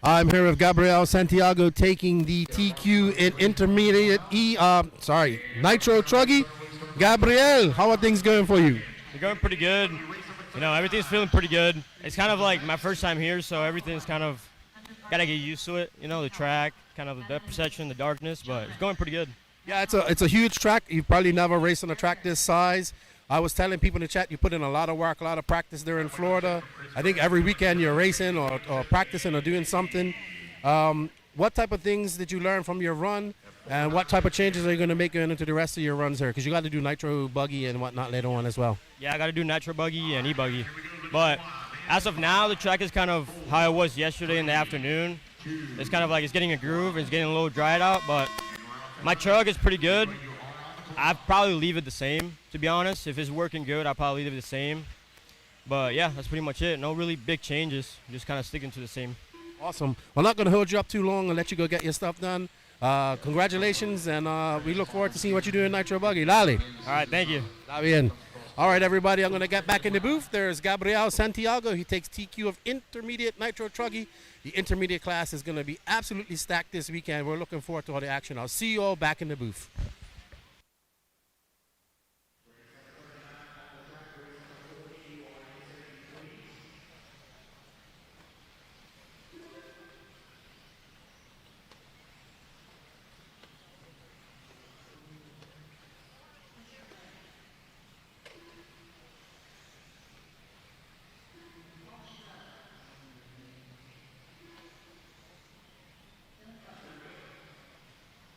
I'm here with Gabriel Santiago taking the TQ in intermediate Nitro Truggy. Gabriel, how are things going for you? They're going pretty good. You know, everything's feeling pretty good. It's kind of like my first time here, so everything's kind of got to get used to it. You know, the track, kind of the depth perception, the darkness, but it's going pretty good. Yeah, it's a huge track. You've probably never raced on a track this size. I was telling people in the chat you put in a lot of work, a lot of practice there in Florida. I think every weekend you're racing or practicing or doing something. What type of things did you learn from your run, and what type of changes are you going to make going into the rest of your runs here? Because you got to do Nitro Buggy and whatnot later on as well. Yeah, I got to do Nitro Buggy and E-Buggy. But as of now, the track is kind of how it was yesterday in the afternoon. It's kind of like it's getting a groove, it's getting a little dried out, but my truck is pretty good. I'd probably leave it the same, to be honest. If it's working good, I'll probably leave it the same. But yeah, that's pretty much it. No really big changes, just kind of sticking to the same. Awesome. Well, not going to hold you up too long and let you go get your stuff done. Congratulations, and we look forward to seeing what you do in Nitro Buggy. Lali. All right, thank you. Está bien. All right, everybody, I'm going to get back in the booth. There's Gabriel Santiago. He takes TQ of intermediate Nitro Truggy. The intermediate class is going to be absolutely stacked this weekend. We're looking forward to all the action. I'll see you all back in the booth.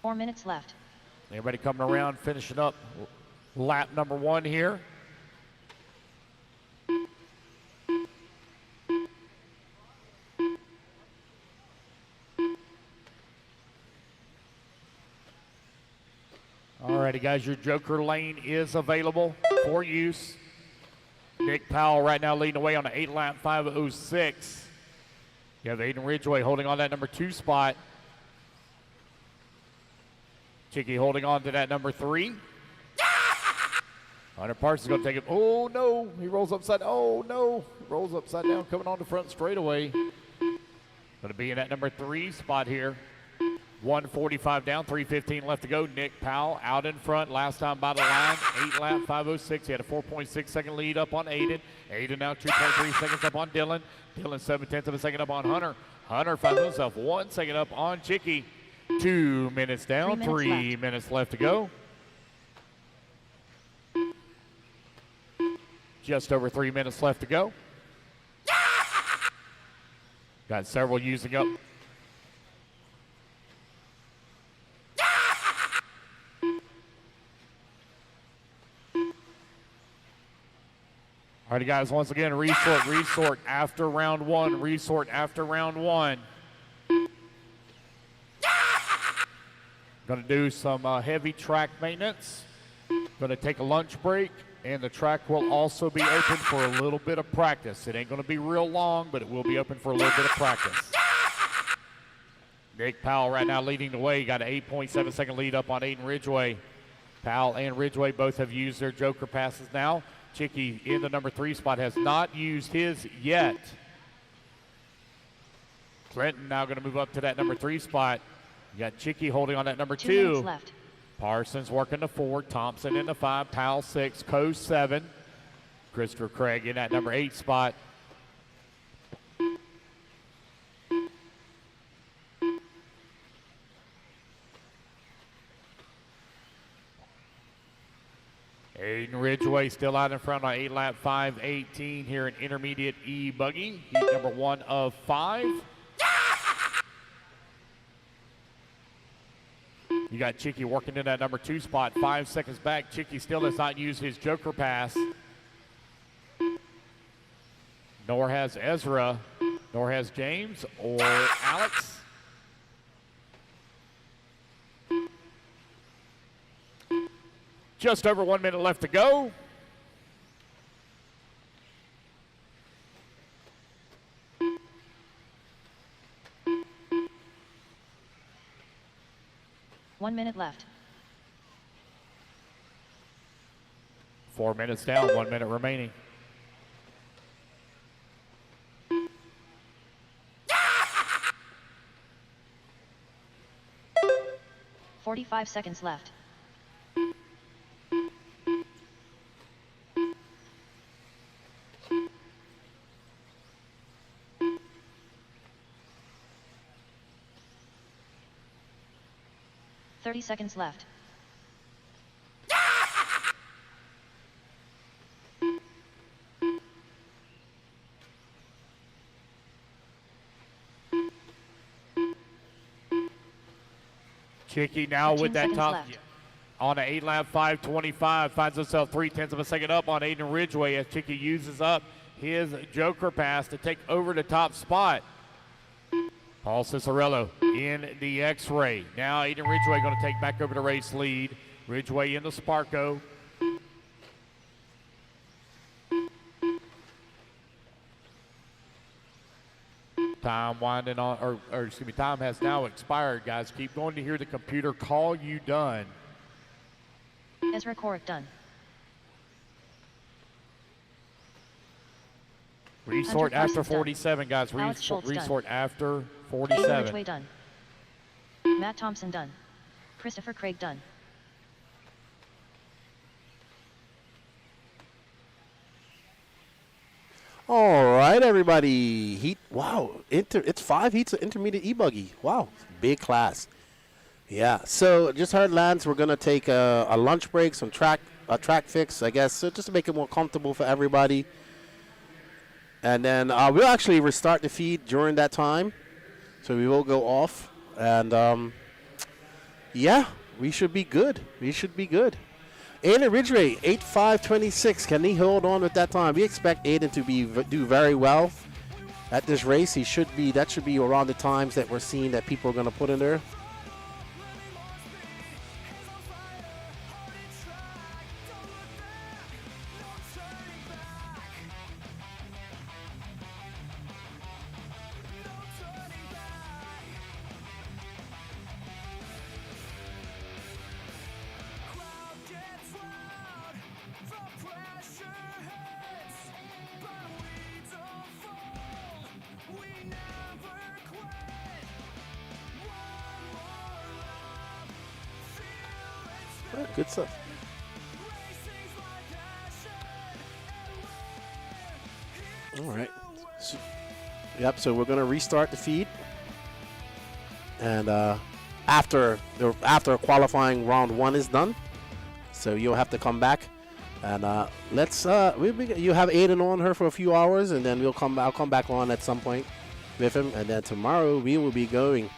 Four minutes left. Everybody coming around, finishing up lap number 1 here. Alrighty, guys, your Joker lane is available for use. Nick Powell right now leading away on an 8-lap 5:06. You have Aiden Ridgway holding on that number 2 spot. Chicky holding on to that number 3. Hunter Parks is going to take it. Oh, no. He rolls upside. Oh, no. He rolls upside down coming on the front straightaway. Going to be in that number 3 spot here. 1:45 down, 3:15 left to go. Nick Powell out in front. Last time by the line. 8-lap 5:06. He had a 4.6-second lead up on Aiden. Aiden now 2.3 seconds up on Dylan. Dylan 0.7 of a second up on Hunter. Hunter finds himself 1 second up on Chicky. 2 minutes down, 3 minutes left to go. Just over 3 minutes left to go. Got several using up. All right, guys, once again, resort after round 1, resort after round 1. Going to do some heavy track maintenance. Going to take a lunch break, and the track will also be open for a little bit of practice. It ain't going to be real long, but it will be open for a little bit of practice. Nick Powell right now leading the way. Got an 8.7-second lead up on Aiden Ridgway. Powell and Ridgway both have used their Joker passes now. Chicky in the number 3 spot has not used his yet. Clinton now going to move up to that number 3 spot. You got Chicky holding on that number 2. 2 minutes left. Parsons working the 4. Thompson in the 5. Powell 6. Coe 7. Christopher Craig in that number 8 spot. Aiden Ridgway still out in front on 8-lap 5:18 here in intermediate E-Buggy. Heat number 1 of 5. You got Chicky working in that number 2 spot, 5 seconds back. Chicky still does not use his Joker pass. Nor has Ezra, nor has James or Alex. Just over 1 minute left to go. One minute left. 4 minutes down, 1 minute remaining. 45 seconds left. Thirty seconds left. Chicky now with that top left. on an 8-lap 5:25, finds himself 0.3 of a second up on Aiden Ridgway as Chicky uses up his joker pass to take over the top spot. Paul Cicerello in the X-Ray. Now Aiden Ridgway going to take back over the race lead. Ridgway in the Sparko. Time winding on, or excuse me, time has now expired, guys. Keep going to hear the computer call you done. Ezra Corrick done. Resort Hunter after Parsons 47, guys. Alex Schultz Resort done. after Aiden 47. Ridgway done. Matt Thompson done. Christopher Craig done. All right, everybody. Wow, it's 5 heats of intermediate e-buggy. Wow, big class. Yeah, so just heard Lance, we're going to take a lunch break, a track fix, I guess, so just to make it more comfortable for everybody. And then we'll actually restart the feed during that time. So we will go off. And, yeah, we should be good. We should be good. Aiden Ridgway, 8.5.26. Can he hold on with that time? We expect Aiden to do very well at this race. That should be around the times that we're seeing that people are going to put in there. Good stuff. All right. So we're going to restart the feed. And after qualifying round 1 is done, so you'll have to come back. And let's you have Aiden on her for a few hours, and then I'll come back on at some point with him, and then tomorrow we will be going.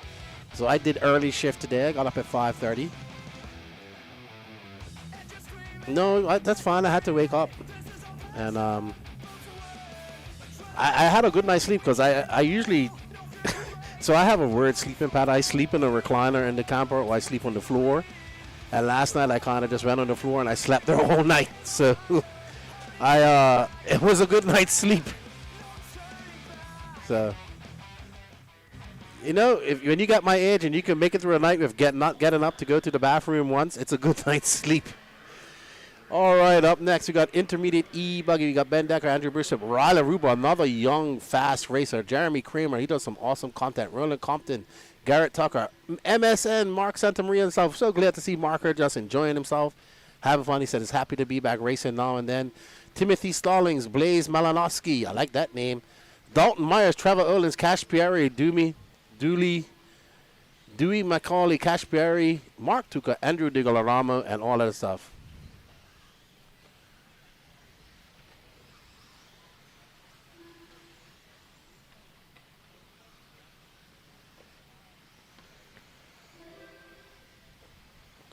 So I did early shift today. I got up at 5:30. No, that's fine. I had to wake up, and I had a good night's sleep because I usually so I have a weird sleeping pattern. I sleep in a recliner in the camper, or I sleep on the floor. And last night I kind of just went on the floor and I slept there all night. So it was a good night's sleep. So when you got my age and you can make it through a night with not getting up to go to the bathroom once, it's a good night's sleep. All right, up next we got intermediate E-Buggy. We got Ben Decker, Andrew Bishop, Ryla Ruba, another young, fast racer. Jeremy Kramer, he does some awesome content. Roland Compton, Garrett Tucker, MSN, Mark Santamaria himself. So glad to see Marker just enjoying himself, having fun. He said he's happy to be back racing now and then. Timothy Stallings, Blaze Malinowski, I like that name. Dalton Myers, Trevor Owens, Cash Pierre, Dewey Macaulay, Cash Pierre, Mark Tuca, Andrew Digolaramo, and all that stuff.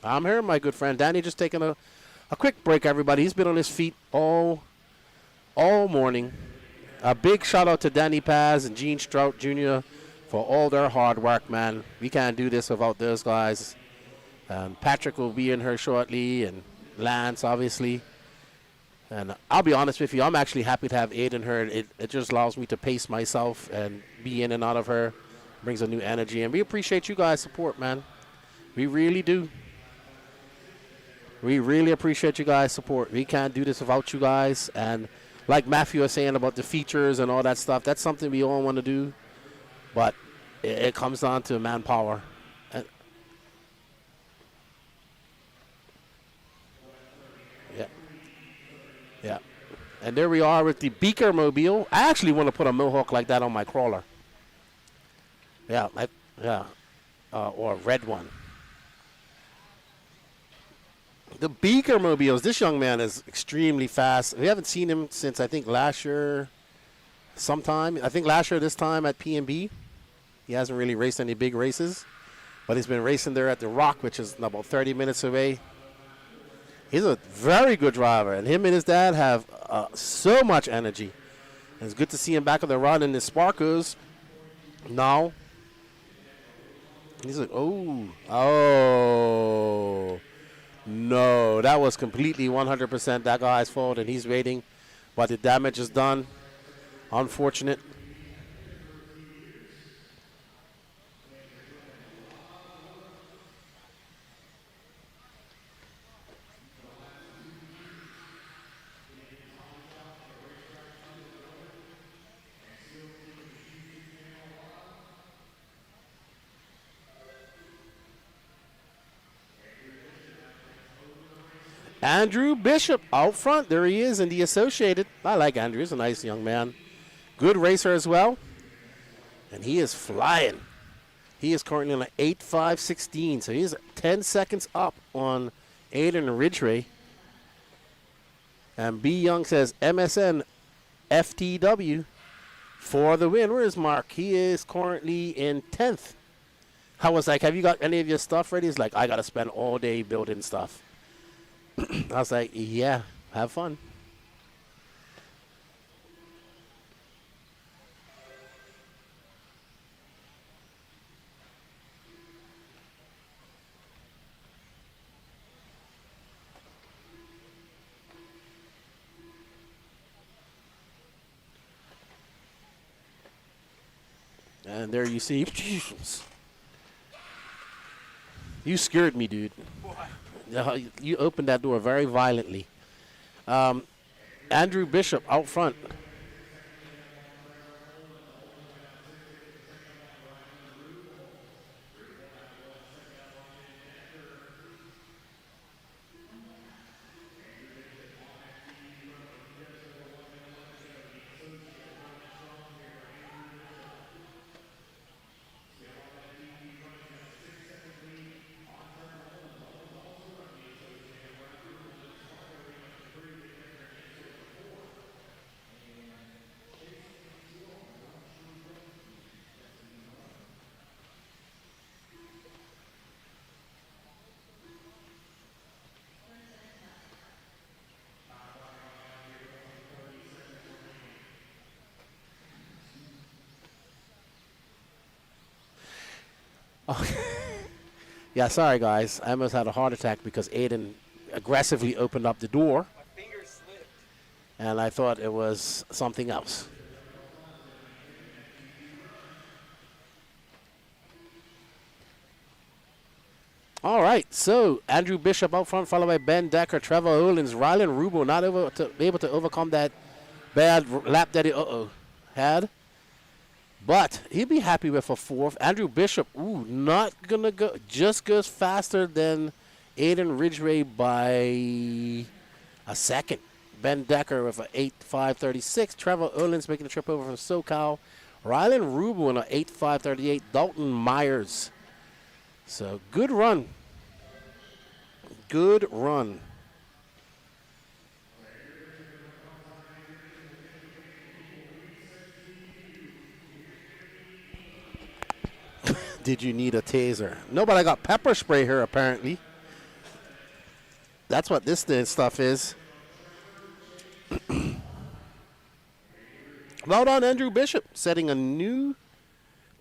I'm here, my good friend Danny, just taking a quick break, everybody. He's been on his feet all morning. A big shout out to Danny Paz and Gene Strout Jr. for all their hard work, man. We can't do this without those guys. Patrick will be in here shortly, and Lance, obviously. And I'll be honest with you, I'm actually happy to have Aiden here. It just allows me to pace myself and be in and out of her. Brings a new energy, and we appreciate you guys' support, man. We really do. We really appreciate you guys' support. We can't do this without you guys. And like Matthew was saying about the features and all that stuff, that's something we all want to do. But it comes down to manpower. Yeah. And there we are with the Beaker Mobile. I actually want to put a mohawk like that on my crawler. Yeah, or a red one. The Beaker Mobiles, this young man is extremely fast. We haven't seen him since, I think, last year sometime. I think last year this time at P&B. He hasn't really raced any big races. But he's been racing there at the Rock, which is about 30 minutes away. He's a very good driver. And him and his dad have so much energy. And it's good to see him back on the run in the Sparkos. Now, he's like, oh. No, that was completely 100% that guy's fault, and he's waiting. But the damage is done. Unfortunate. Andrew Bishop out front. There he is in the Associated. I like Andrew. He's a nice young man. Good racer as well. And he is flying. He is currently on an 8.5.16. So he's 10 seconds up on Aiden Ridgway. And B. Young says MSN FTW for the win. Where is Mark? He is currently in 10th. I was like, have you got any of your stuff ready? He's like, I got to spend all day building stuff. I was like, yeah, have fun. And there you see. You scared me, dude. You opened that door very violently. Andrew Bishop out front. Yeah, sorry guys. I almost had a heart attack because Aiden aggressively opened up the door. My finger slipped. And I thought it was something else. All right, so Andrew Bishop out front, followed by Ben Decker, Trevor Owens, Rylan Rubo not able to overcome that bad lap that he had. But he'd be happy with a fourth. Andrew Bishop, not going to go. Just goes faster than Aiden Ridgway by a second. Ben Decker with an 8.5.36. Trevor Owens making the trip over from SoCal. Rylan Rubo in an 8.5.38. Dalton Myers. So good run. Good run. Did you need a taser? No, but I got pepper spray here apparently. That's what this stuff is. Well done, Andrew Bishop, setting a new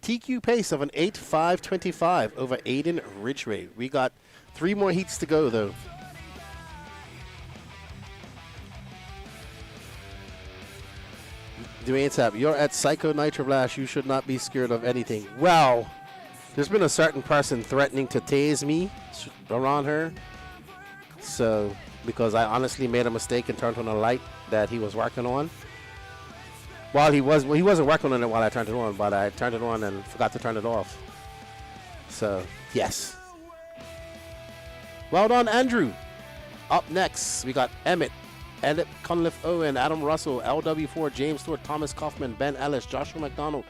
TQ pace of an 8.5.25 over Aiden Ridgway. We got 3 more heats to go, though. Dwayne Sapp, you're at Psycho Nitro Blast. You should not be scared of anything. Well, there's been a certain person threatening to tase me around her. So, because I honestly made a mistake and turned on a light that he was working on. Well, he wasn't working on it while I turned it on, but I turned it on and forgot to turn it off. So, yes. Well done, Andrew. Up next, we got Emmett Edip Cunliffe Owen, Adam Russell, LW4, James Stewart, Thomas Kaufman, Ben Ellis, Joshua McDonald,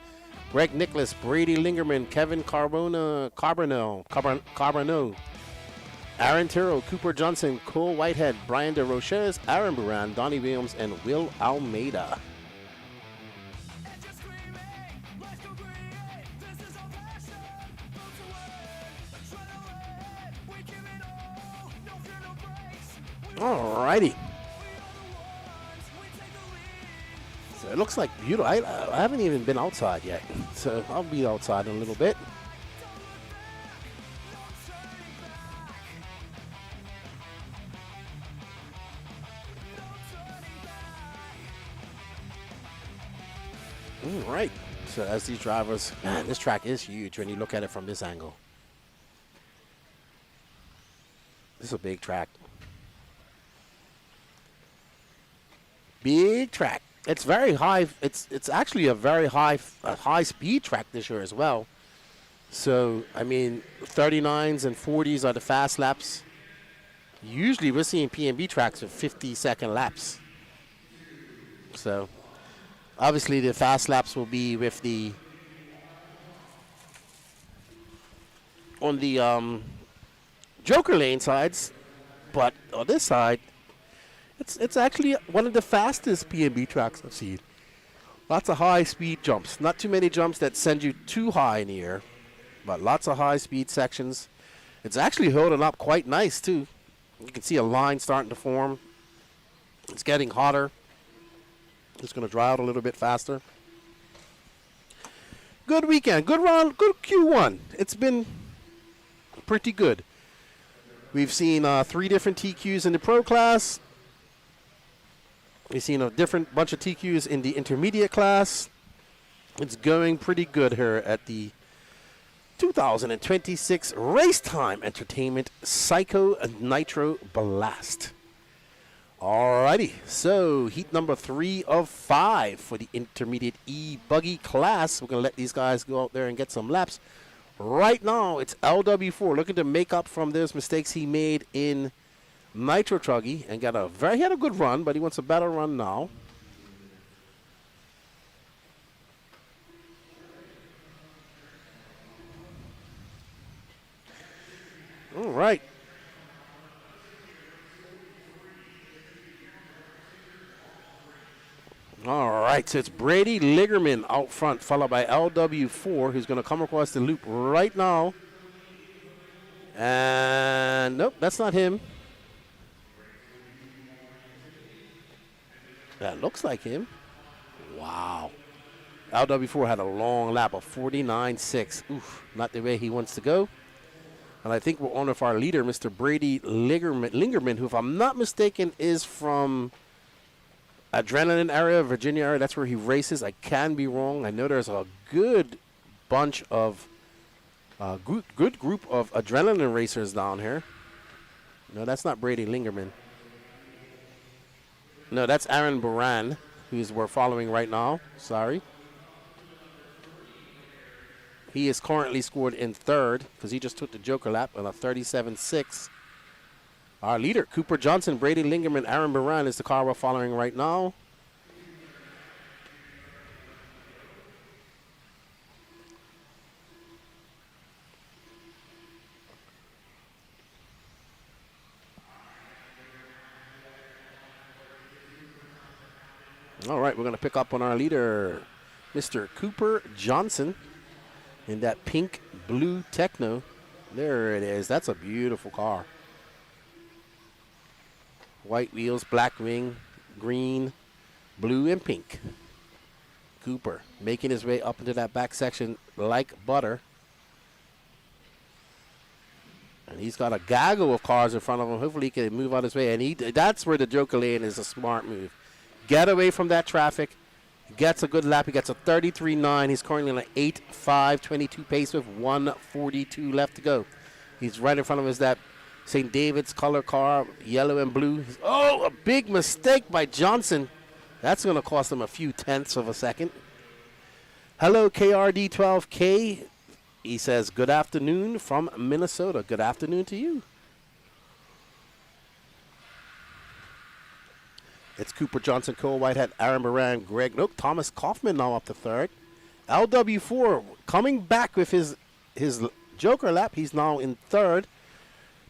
Greg Nicholas, Brady Lingerman, Kevin Carbono, Aaron Tiro, Cooper Johnson, Cole Whitehead, Brian DeRoches, Aaron Buran, Donnie Williams, and Will Almeida. Alrighty. So it looks like beautiful. I haven't even been outside yet, so I'll be outside in a little bit. All right. So as these drivers, man, this track is huge when you look at it from this angle. This is a big track. Big track. It's very high. It's actually a very high speed track this year as well. So I mean, 39s and 40s are the fast laps. Usually we're seeing PNB tracks with 50-second laps. So obviously the fast laps will be with the on the Joker lane sides, but on this side, it's actually one of the fastest PNB tracks I've seen. Lots of high-speed jumps. Not too many jumps that send you too high in the air, but lots of high-speed sections. It's actually holding up quite nice, too. You can see a line starting to form. It's getting hotter. It's going to dry out a little bit faster. Good weekend. Good run. Good Q1. It's been pretty good. We've seen 3 different TQs in the Pro class. We've seen a different bunch of TQs in the intermediate class. It's going pretty good here at the 2026 Race Time Entertainment Psycho Nitro Blast. Alrighty, so heat number 3 of 5 for the intermediate E-Buggy class. We're going to let these guys go out there and get some laps. Right now, it's LW4 looking to make up from those mistakes he made in Nitro Buggy and he had a good run, but he wants a better run now. All right. All right, so it's Brady Liggerman out front, followed by LW4, who's going to come across the loop right now. And nope, that's not him. That looks like him. Wow. LW4 had a long lap of 49.6. Oof, not the way he wants to go. And I think we're on with our leader, Mr. Brady Lingerman, who, if I'm not mistaken, is from Adrenaline area, Virginia area. That's where he races. I can be wrong. I know there's a good bunch of good group of Adrenaline racers down here. No, that's not Brady Lingerman. No, that's Aaron Buran, who's we're following right now. Sorry. He is currently scored in 3rd because he just took the Joker lap on a 37.6. Our leader, Cooper Johnson, Brady Lingerman, Aaron Buran is the car we're following right now. All right, we're going to pick up on our leader, Mr. Cooper Johnson, in that pink blue Techno. There it is. That's a beautiful car. White wheels, black wing, green, blue, and pink. Cooper making his way up into that back section like butter. And he's got a gaggle of cars in front of him. Hopefully he can move out his way. And that's where the Joker lane is a smart move. Get away from that traffic. Gets a good lap. He gets a 33.9. He's currently on an 8.5, 22 pace with 1:42 left to go. He's right in front of us, that St. David's color car, yellow and blue. Oh, a big mistake by Johnson. That's going to cost him a few tenths of a second. Hello, KRD12K. He says, good afternoon from Minnesota. Good afternoon to you. It's Cooper Johnson, Cole Whitehead, Aaron Moran, Greg Nook, Thomas Kaufman now up to third. LW4 coming back with his Joker lap. He's now in third.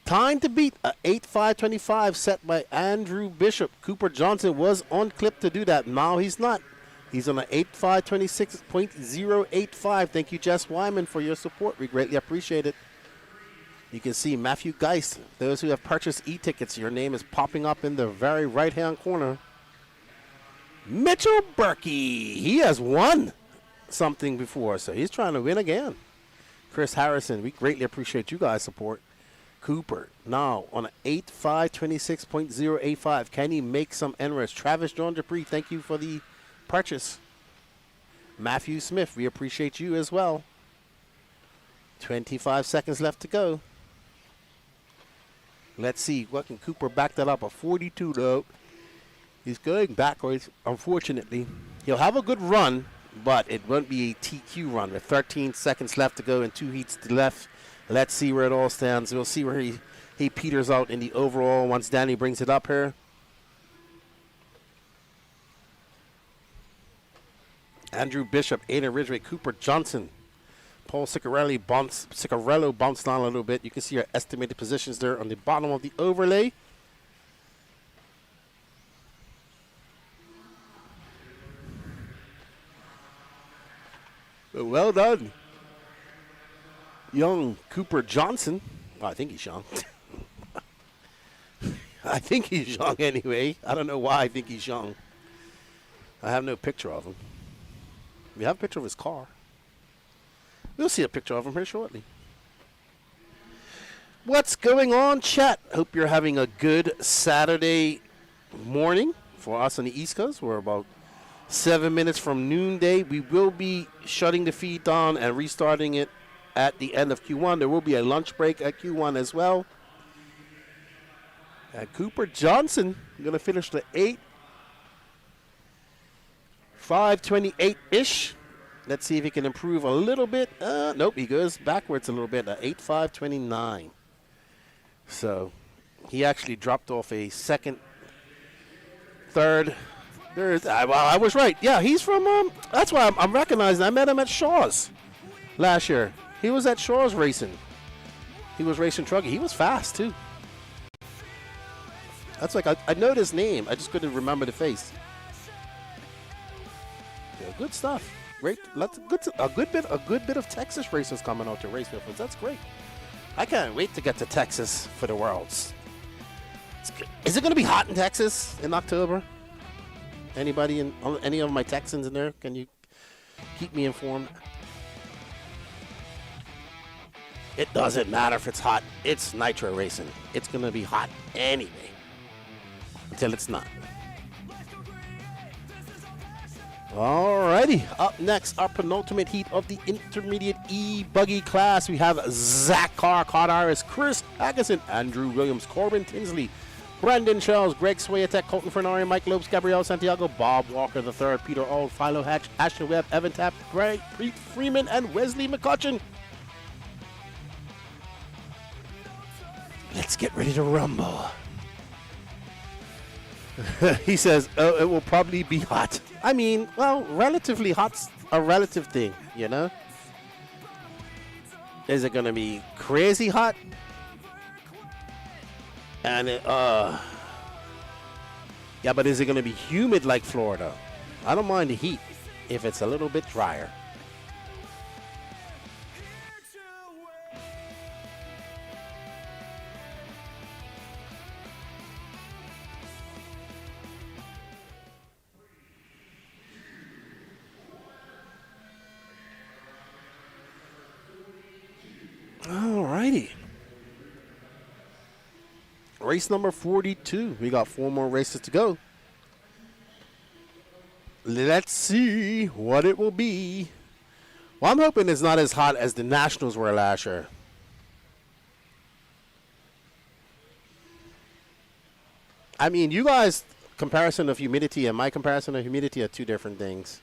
Time to beat a 8.525 set by Andrew Bishop. Cooper Johnson was on clip to do that. Now he's not. He's on an 8.526.085. Thank you, Jess Wyman, for your support. We greatly appreciate it. You can see Matthew Geist. Those who have purchased e-tickets, your name is popping up in the very right-hand corner. Mitchell Berkey. He has won something before, so he's trying to win again. Chris Harrison, we greatly appreciate you guys' support. Cooper now on an 8.526.085. Can he make some NRS? Travis John Dupree, thank you for the purchase. Matthew Smith, we appreciate you as well. 25 seconds left to go. Let's see, what can Cooper back that up? A 42 though. He's going backwards, unfortunately. He'll have a good run, but it won't be a TQ run with 13 seconds left to go and 2 heats to the left. Let's see where it all stands. We'll see where he peters out in the overall once Danny brings it up here. Andrew Bishop, Aiden Ridgway, Cooper Johnson, Paul Ciccarello bounced down a little bit. You can see our estimated positions there on the bottom of the overlay. Well done, young Cooper Johnson. Well, I think he's young. I think he's young anyway. I don't know why I think he's young. I have no picture of him. We have a picture of his car. We'll see a picture of him here shortly. What's going on, chat? Hope you're having a good Saturday morning. For us on the East Coast, we're about 7 minutes from noonday. We will be shutting the feed down and restarting it at the end of Q1. There will be a lunch break at Q1 as well. And Cooper Johnson going to finish the 8.528-ish. Let's see if he can improve a little bit. Nope, he goes backwards a little bit. 8.529. So he actually dropped off a second, third. Well, I was right. Yeah, he's from. That's why I'm recognizing. I met him at Shaw's last year. He was at Shaw's racing. He was racing Truggy. He was fast too. That's like I know his name. I just couldn't remember the face. Yeah, good stuff. Great. A good bit of Texas racers coming out to race with us. That's great. I can't wait to get to Texas for the Worlds. Is it going to be hot in Texas in October? Anybody in any of my Texans in there? Can you keep me informed? It doesn't matter if it's hot. It's nitro racing. It's going to be hot anyway. Until it's not. Alrighty, up next, our penultimate heat of the intermediate E-Buggy class. We have Zach Carr, Cod Iris, Chris Haggison, Andrew Williams, Corbin Tinsley, Brandon Charles, Greg Swayatek, Colton Fernari, Mike Lopes, Gabriel Santiago, Bob Walker III, Peter Auld, Philo Hatch, Ashton Webb, Evan Tapp, Greg Freeman, and Wesley McCutcheon. Let's get ready to rumble. He says, oh, it will probably be hot. I mean, well, relatively hot's a relative thing, you know? Is it going to be crazy hot? And yeah, but is it going to be humid like Florida? I don't mind the heat if it's a little bit drier. Alrighty. Race number 42. We got 4 more races to go. Let's see what it will be. Well, I'm hoping it's not as hot as the Nationals were last year. I mean, you guys' comparison of humidity and my comparison of humidity are two different things.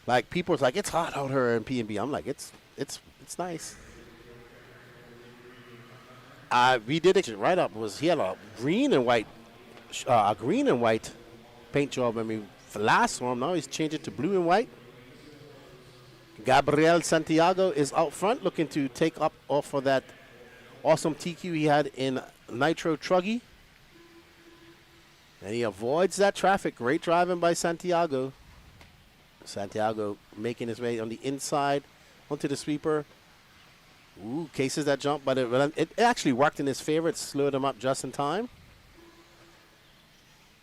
Like, people's like, it's hot out here in P&B. I'm like, it's nice. We did it right up. He had a green and white a green and white paint job when we last saw him. Now he's changed it to blue and white. Gabriel Santiago is out front looking to take up off of that awesome TQ he had in Nitro Buggy. And he avoids that traffic. Great driving by Santiago. Santiago making his way on the inside onto the sweeper. Ooh, cases that jump, but it actually worked in his favor. It slowed him up just in time.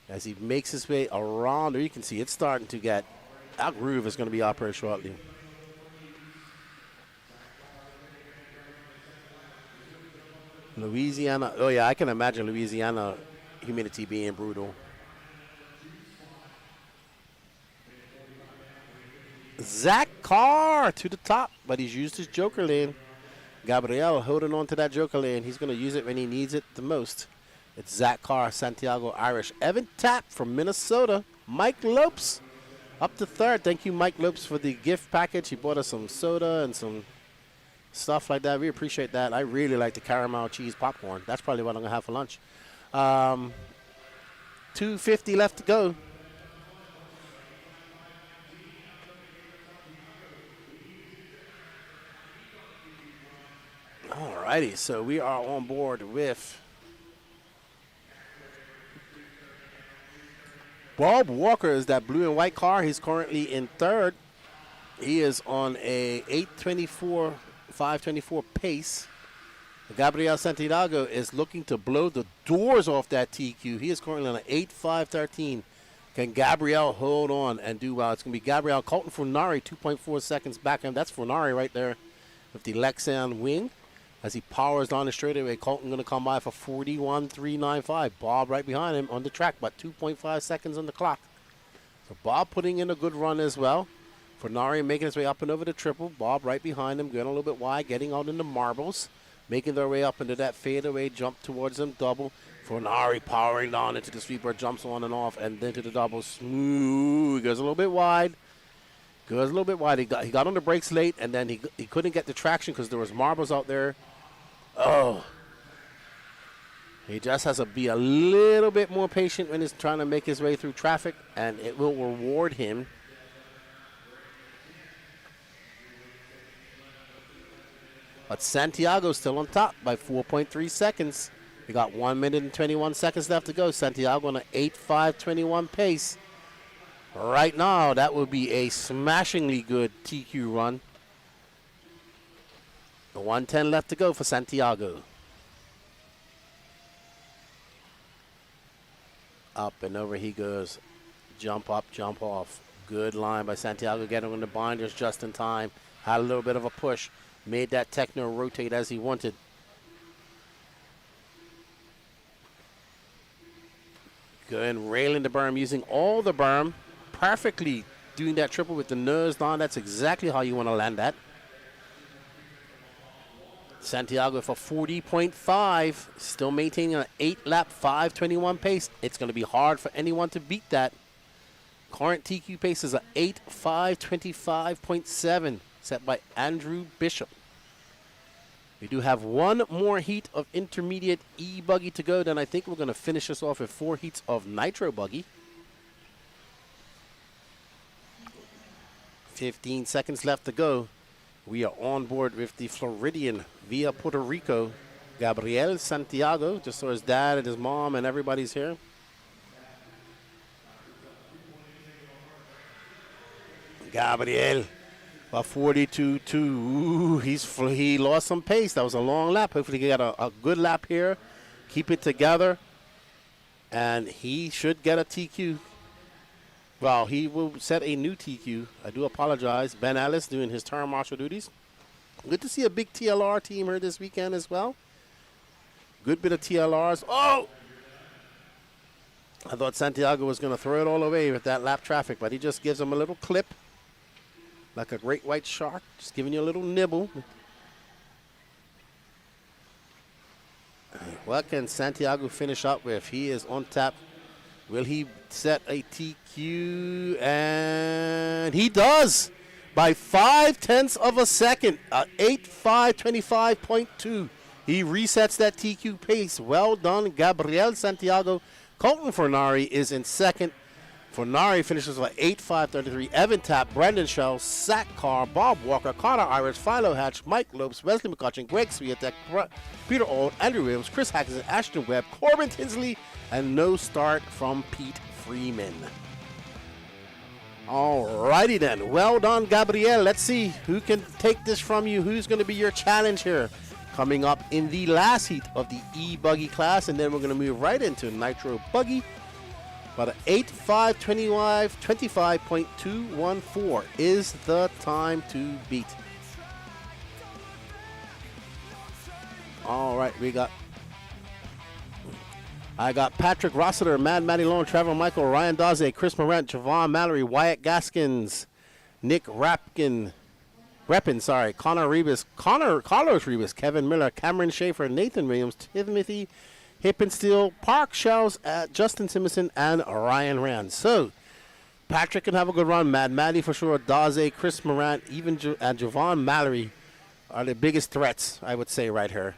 As he makes his way around, there you can see it's starting to get, that groove is going to be up here shortly. Louisiana, oh yeah, I can imagine Louisiana humidity being brutal. Zach Carr to the top, but he's used his joker lane. Gabriel holding on to that joker lane. He's going to use it when he needs it the most. It's Zach Carr, Santiago Irish. Evan Tapp from Minnesota. Mike Lopes up to third. Thank you, Mike Lopes, for the gift package. He bought us some soda and some stuff like that. We appreciate that. I really like the caramel cheese popcorn. That's probably what I'm going to have for lunch. 2:50 left to go. Alrighty, so we are on board with Bob Walker. Is that blue and white car? He's currently in third. He is on a 8:24, 5:24 pace. Gabriel Santiago is looking to blow the doors off that TQ. He is currently on an 8:5:13. Can Gabriel hold on and do well? It's going to be Gabriel. Colton Fornari, 2.4 seconds back him. That's Fornari right there with the Lexan wing. As he powers down the straightaway, Colton going to come by for 41.395. Bob right behind him on the track, but 2.5 seconds on the clock. So Bob putting in a good run as well. Fornari making his way up and over the triple. Bob right behind him, going a little bit wide, getting out into marbles, making their way up into that fadeaway jump towards them double. Fornari powering down into the sweeper, jumps on and off, and then to the double. Smooth. Goes a little bit wide. Goes a little bit wide. He got on the brakes late, and then he couldn't get the traction because there was marbles out there. Oh. He just has to be a little bit more patient when he's trying to make his way through traffic, and it will reward him. But Santiago's still on top by 4.3 seconds. We got 1 minute and 21 seconds left to go. Santiago on an 8.5:21 pace. Right now, that would be a smashingly good TQ run. 1:10 left to go for Santiago. Up and over he goes. Jump up, jump off. Good line by Santiago, getting on the binders just in time. Had a little bit of a push. Made that Techno rotate as he wanted. Good, and railing the berm, using all the berm. Perfectly doing that triple with the nose down. That's exactly how you want to land that. Santiago for 40.5, still maintaining an 8-lap 5:21 pace. It's going to be hard for anyone to beat that. Current TQ pace is an 8.5:25.7, set by Andrew Bishop. We do have one more heat of intermediate E-Buggy to go. Then I think we're going to finish this off with 4 heats of Nitro Buggy. 15 seconds left to go. We are on board with the Floridian via Puerto Rico. Gabriel Santiago, just saw his dad and his mom and everybody's here. Gabriel, about 42.2. Ooh, he lost some pace. That was a long lap. Hopefully he got a good lap here. Keep it together. And he should get a TQ. Well, he will set a new TQ. I do apologize. Ben Ellis doing his turn marshal duties. Good to see a big TLR team here this weekend as well. Good bit of TLRs. Oh! I thought Santiago was going to throw it all away with that lap traffic, but he just gives him a little clip. Like a great white shark. Just giving you a little nibble. What can Santiago finish up with? He is on tap. Will he set a TQ? And he does by 0.5 of a second. 8.525.2. He resets that TQ pace. Well done, Gabriel Santiago. Colton Fornari is in second. Fornari finishes with 8.533. Evan Tapp, Brendan Shell, Zach Carr, Bob Walker, Connor Irish, Philo Hatch, Mike Lopes, Wesley McCutcheon, Greg Swiatek, Peter Old, Andrew Williams, Chris Hackison, Ashton Webb, Corbin Tinsley, and no start from Pete Freeman. Alrighty then. Well done, Gabriel. Let's see who can take this from you. Who's going to be your challenge here? Coming up in the last heat of the E-Buggy class, and then we're going to move right into Nitro Buggy. About an 25.214 is the time to beat. All right, I got Patrick Rossiter, Mad Matty Long, Trevor Michael, Ryan Daze, Chris Morant, Javon Mallory, Wyatt Gaskins, Nick Reppin, Connor Rebus, Carlos Rebus, Kevin Miller, Cameron Schaefer, Nathan Williams, Timothy Hippensteel, Park Shells, Justin Simpson, and Ryan Rand. So, Patrick can have a good run. Mad Matty for sure. Daze, Chris Morant, even and Javon Mallory are the biggest threats, I would say, right here.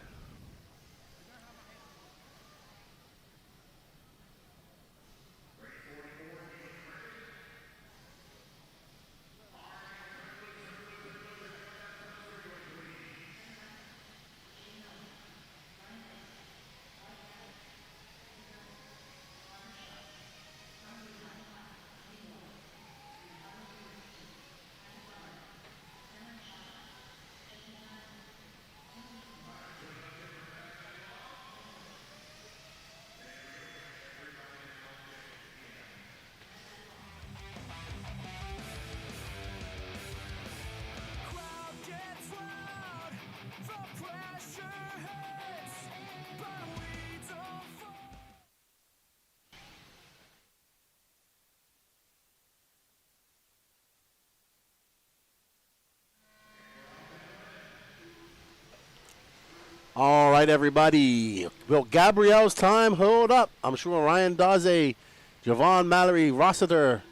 All right, everybody. Well, Gabrielle's time. Hold up. I'm sure Ryan Daze, Javon Mallory, Rossiter.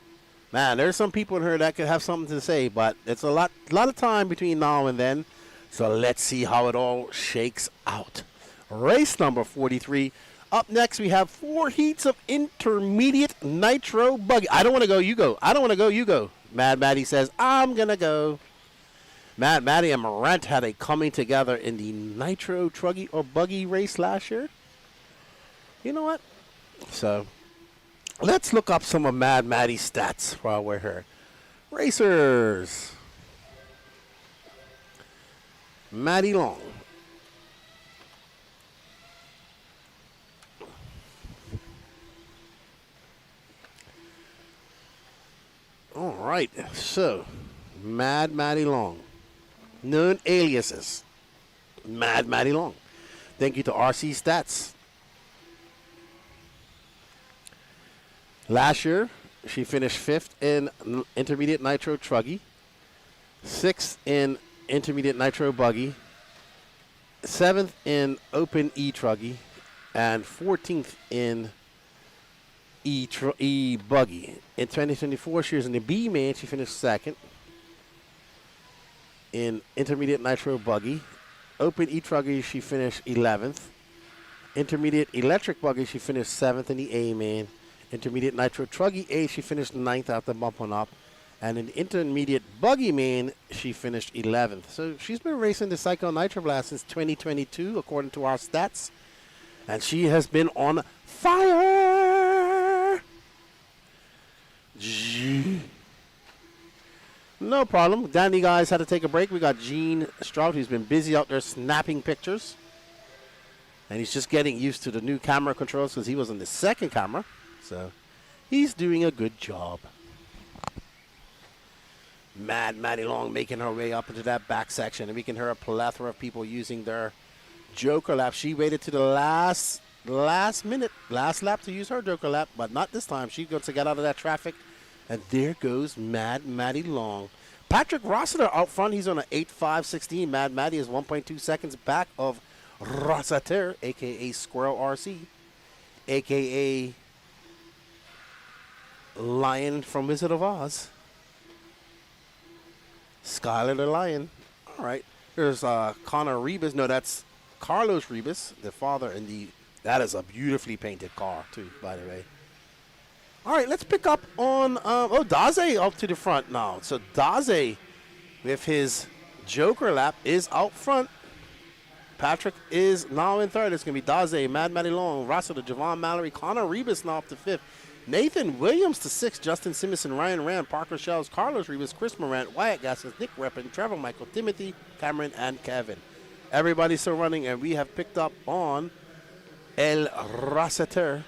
Man, there's some people in here that could have something to say, but it's a lot of time between now and then. So let's see how it all shakes out. Race number 43. Up next, we have 4 heats of intermediate Nitro Buggy. I don't want to go, you go. I don't want to go, you go. Mad Matty says, I'm going to go. Mad Matty and Morant had a coming together in the Nitro Truggy or Buggy race last year. You know what? So, let's look up some of Mad Matty's stats while we're here. Racers. Matty Long. All right, so Mad Matty Long. Known aliases. Mad Matty Long. Thank you to RC Stats. Last year, she finished 5th in Intermediate Nitro Truggy, 6th in Intermediate Nitro Buggy, 7th in Open E-Truggy, and 14th in E-Buggy. In 2024, she was in the B-Main. She finished 2nd. In Intermediate Nitro Buggy. Open E-Truggy, she finished 11th. Intermediate Electric Buggy, she finished 7th in the A-Main. Intermediate Nitro Truggy A, she finished 9th after bumping up. And in Intermediate Buggy Main, she finished 11th. So she's been racing the Psycho Nitro Blast since 2022, according to our stats. And she has been on fire! No problem. Danny guys had to take a break. We got Gene Strout, who's been busy out there snapping pictures. And he's just getting used to the new camera controls because he was on the second camera. So he's doing a good job. Mad Matty Long making her way up into that back section. And we can hear a plethora of people using their Joker lap. She waited to the last lap to use her Joker lap, but not this time. She got to get out of that traffic. And there goes Mad Matty Long. Patrick Rossiter out front. He's on an 8.516. Mad Matty is 1.2 seconds back of Rossiter, a.k.a. Squirrel RC, a.k.a. Lion from Wizard of Oz. Skylar the Lion. All right. There's Connor Rebus. No, that's Carlos Rebus, the father and the That is a beautifully painted car, too, by the way. All right, let's pick up on, Daze up to the front now. So Daze, with his Joker lap, is out front. Patrick is now in third. It's going to be Daze, Mad Matty Long, Rossiter, Javon Mallory, Connor Rebus now up to fifth. Nathan Williams to sixth, Justin Simonson, Ryan Rand, Parker Shells, Carlos Rebus, Chris Morant, Wyatt Gaskins, Nick Reppin, Trevor Michael, Timothy, Cameron, and Kevin. Everybody's still running, and we have picked up on El Rossiter.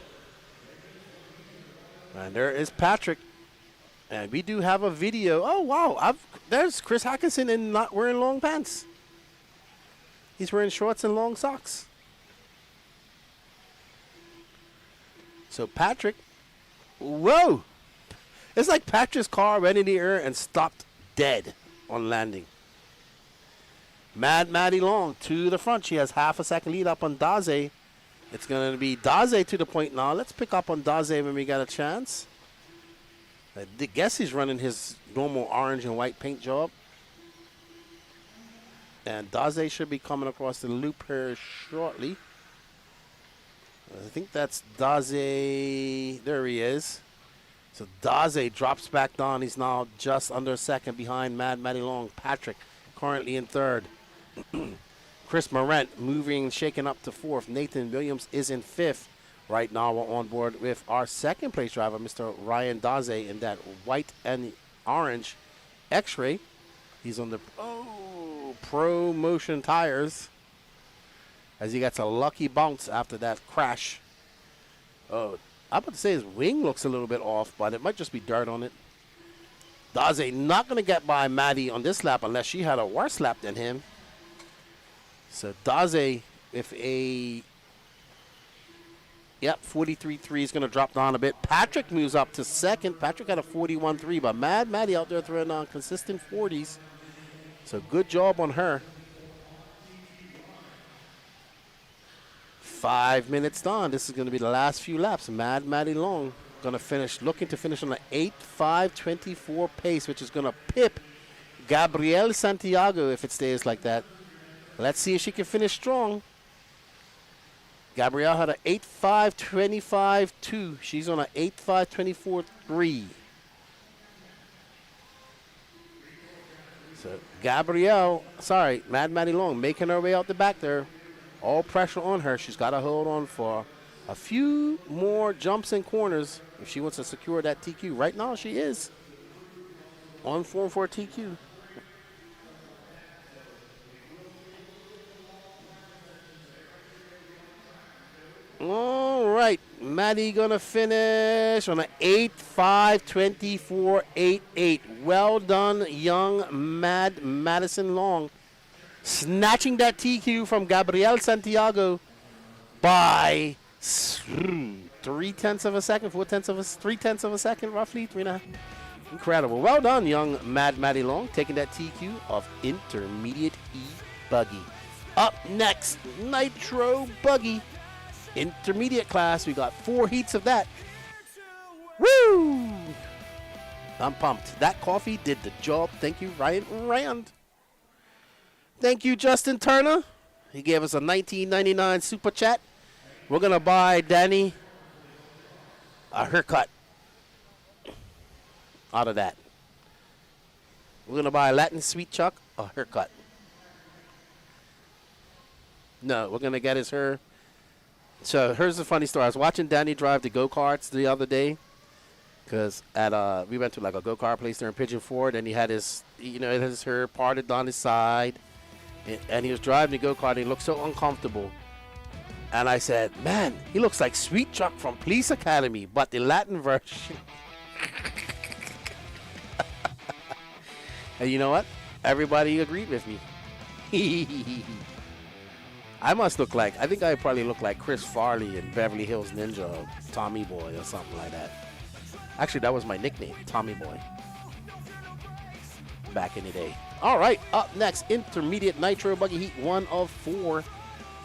And there is Patrick. And we do have a video. Oh, wow. There's Chris Hackinson and not wearing long pants. He's wearing shorts and long socks. So Patrick, whoa. It's like Patrick's car went in the air and stopped dead on landing. Mad Matty Long to the front. She has half a second lead up on Daze. It's going to be Daze to the point now. Let's pick up on Daze when we got a chance. I guess he's running his normal orange and white paint job. And Daze should be coming across the loop here shortly. I think that's Daze. There he is. So Daze drops back down. He's now just under second behind Mad Matty Long. Patrick currently in third. Chris Morant moving, shaking up to fourth. Nathan Williams is in fifth. Right now we're on board with our second place driver, Mr. Ryan Daze, in that white and orange X-Ray. He's on the Pro Motion tires as he gets a lucky bounce after that crash. Oh, I'm about to say his wing looks a little bit off, but it might just be dirt on it. Daze not going to get by Maddie on this lap unless she had a worse lap than him. So Daze with a 43.3 is going to drop down a bit. Patrick moves up to second. Patrick had a 41.3, but Mad Maddie out there throwing on consistent 40s. So good job on her. 5 minutes done. This is going to be the last few laps. Mad Maddie Long going to finish, looking to finish on an 8.524 pace, which is going to pip Gabrielle Santiago if it stays like that. Let's see if she can finish strong. Gabrielle had an 8.525.2. She's on an 8.524.3. So Mad Matty Long making her way out the back there. All pressure on her. She's got to hold on for a few more jumps and corners if she wants to secure that TQ. Right now she is on form for a TQ. All right, Maddie gonna finish on an 8.524.88. Well done, young Madison Long, snatching that TQ from Gabrielle Santiago by 3/10 of a second, 3/10 of a second, roughly 3.5. Incredible. Well done, young Maddie Long, taking that TQ of intermediate E-Buggy. Up next, Nitro Buggy. Intermediate class, we got 4 heats of that. Woo! I'm pumped. That coffee did the job. Thank you, Ryan Rand. Thank you, Justin Turner. He gave us a $19.99 super chat. We're going to buy Danny a haircut out of that. We're going to buy Latin Sweet Chuck a haircut. No, we're going to get his hair. So here's a funny story. I was watching Danny drive the go-karts the other day because we went to like a go-kart place there in Pigeon Forge, and he had his hair parted down his side, and he was driving the go-kart, and he looked so uncomfortable. And I said, man, he looks like Sweet Chuck from Police Academy, but the Latin version. And you know what? Everybody agreed with me. I think I probably look like Chris Farley in Beverly Hills Ninja, or Tommy Boy or something like that. Actually, that was my nickname, Tommy Boy, back in the day. All right, up next, Intermediate Nitro Buggy Heat 1 of 4.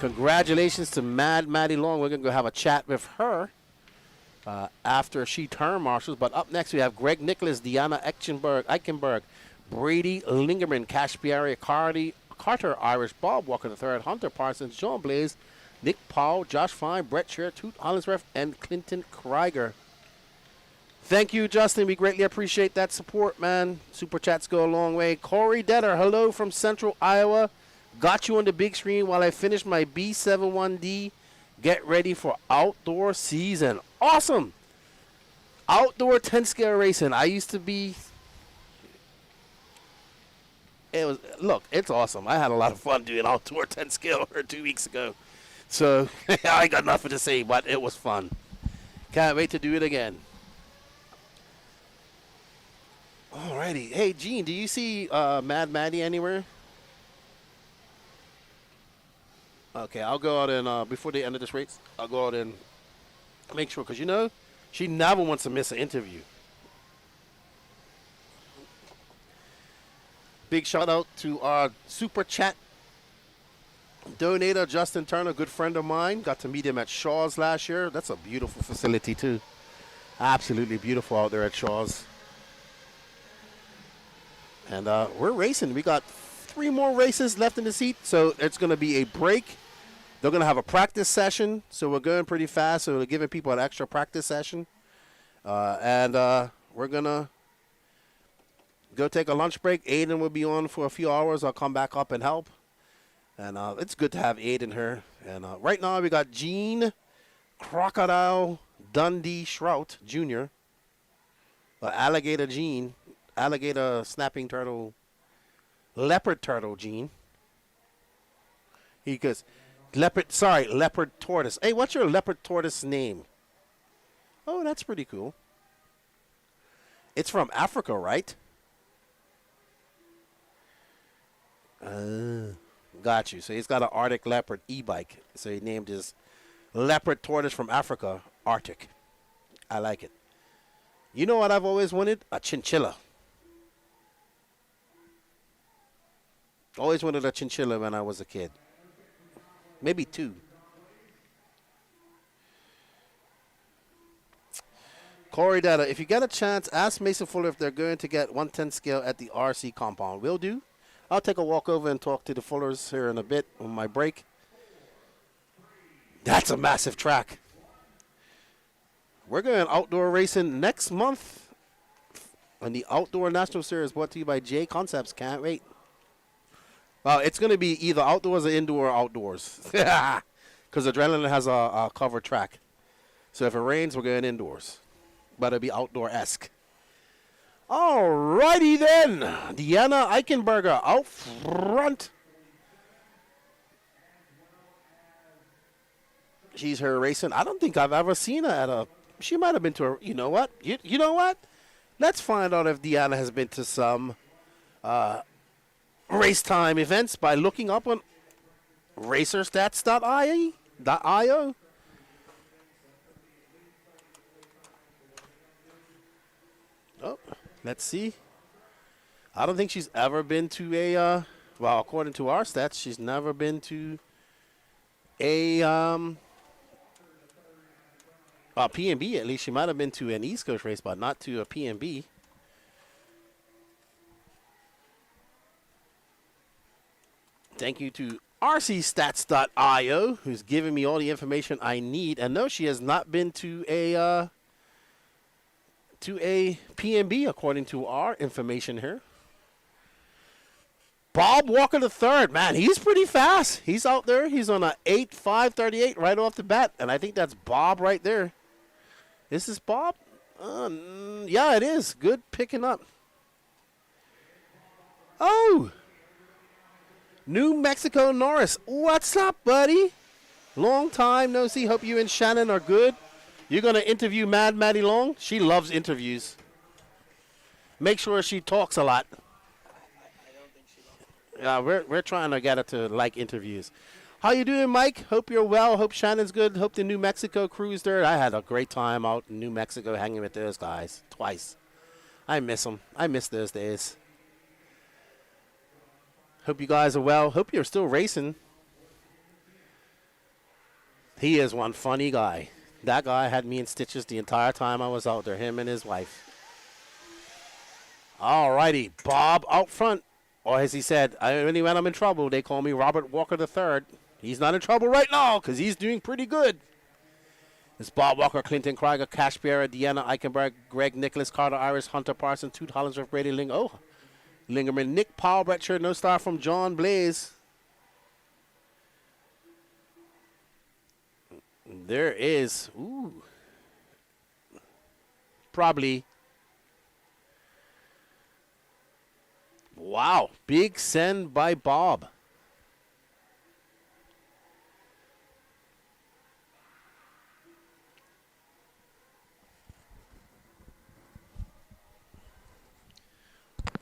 Congratulations to Mad Maddie Long. We're going to go have a chat with her after she turn marshals. But up next, we have Greg Nicholas, Deanna Eichenberg, Brady Lingerman, Cash Piari, Carter Irish, Bob Walker III, Hunter Parsons, John Blaze, Nick Paul, Josh Fine, Brett Scher, Toot Hollinsworth, and Clinton Krieger. Thank you, Justin. We greatly appreciate that support, man. Super chats go a long way. Corey Detter, hello from Central Iowa. Got you on the big screen while I finish my B71D. Get ready for outdoor season. Awesome. Outdoor 10 scale racing. I used to be. Look, it's awesome. I had a lot of fun doing outdoor 10 scale 2 weeks ago. So I got nothing to say, but it was fun. Can't wait to do it again. Alrighty. Hey, Gene, do you see Mad Maddie anywhere? Okay, I'll go out and, before the end of this race, I'll go out and make sure, because, you know, she never wants to miss an interview. Big shout out to our Super Chat donator, Justin Turner, good friend of mine. Got to meet him at Shaw's last year. That's a beautiful facility, too. Absolutely beautiful out there at Shaw's. And we're racing. We got 3 more races left in the seat, so it's going to be a break. They're going to have a practice session, so we're going pretty fast, so we're giving people an extra practice session. And we're going to go take a lunch break. Aiden will be on for a few hours. I'll come back up and help. And it's good to have Aiden here. And right now we got Gene Crocodile Dundee Shrout Jr., Alligator Gene, Alligator Snapping Turtle, Leopard Turtle Gene. He goes, Leopard Tortoise. Hey, what's your Leopard Tortoise name? Oh, that's pretty cool. It's from Africa, right? Got you. So he's got an Arctic Leopard e-bike. So he named his Leopard Tortoise from Africa Arctic. I like it. You know what I've always wanted? A chinchilla. Always wanted a chinchilla when I was a kid. Maybe 2. Corey Data, if you get a chance, ask Mason Fuller if they're going to get 110 scale at the RC compound. Will do. I'll take a walk over and talk to the Fullers here in a bit on my break. That's a massive track. We're going outdoor racing next month on the Outdoor National Series brought to you by J Concepts. Can't wait. Well, it's going to be either outdoors or indoor or outdoors. Because Adrenaline has a covered track. So if it rains, we're going indoors. But it'll be outdoor-esque. All righty then. Deanna Eichenberger out front. She's her racing. I don't think I've ever seen her at a... She might have been to a... You know what? You know what? Let's find out if Deanna has been to some... race time events by looking up on racerstats.io. Oh, let's see. I don't think she's ever been to a, well, according to our stats, she's never been to a P&B. At least she might have been to an East Coast race, but not to a P&B. Thank you to rcstats.io, who's giving me all the information I need. And no, she has not been to a P&B, according to our information here. Bob Walker III, man, he's pretty fast. He's out there. He's on a 8.538 right off the bat. And I think that's Bob right there. Is this Bob? Yeah, it is. Good picking up. Oh! New Mexico Norris. What's up, buddy? Long time no see. Hope you and Shannon are good. You're going to interview Mad Maddie Long? She loves interviews. Make sure she talks a lot. Yeah, we're trying to get her to like interviews. How you doing, Mike? Hope you're well. Hope Shannon's good. Hope the New Mexico crew's there. I had a great time out in New Mexico hanging with those guys twice. I miss them. I miss those days. Hope you guys are well. Hope you're still racing. He is one funny guy. That guy had me in stitches the entire time I was out there, him and his wife. All righty, Bob out front. Or as he said, when I'm in trouble, they call me Robert Walker III. He's not in trouble right now because he's doing pretty good. It's Bob Walker, Clinton Krieger, Cash Bearer, Deanna Eichenberg, Greg Nicholas, Carter Iris, Hunter Parsons, Toot Hollingsworth, Brady Lingerman, Nick Powell, Brett Sher, no star from John Blaze. There is, probably, wow, big send by Bob.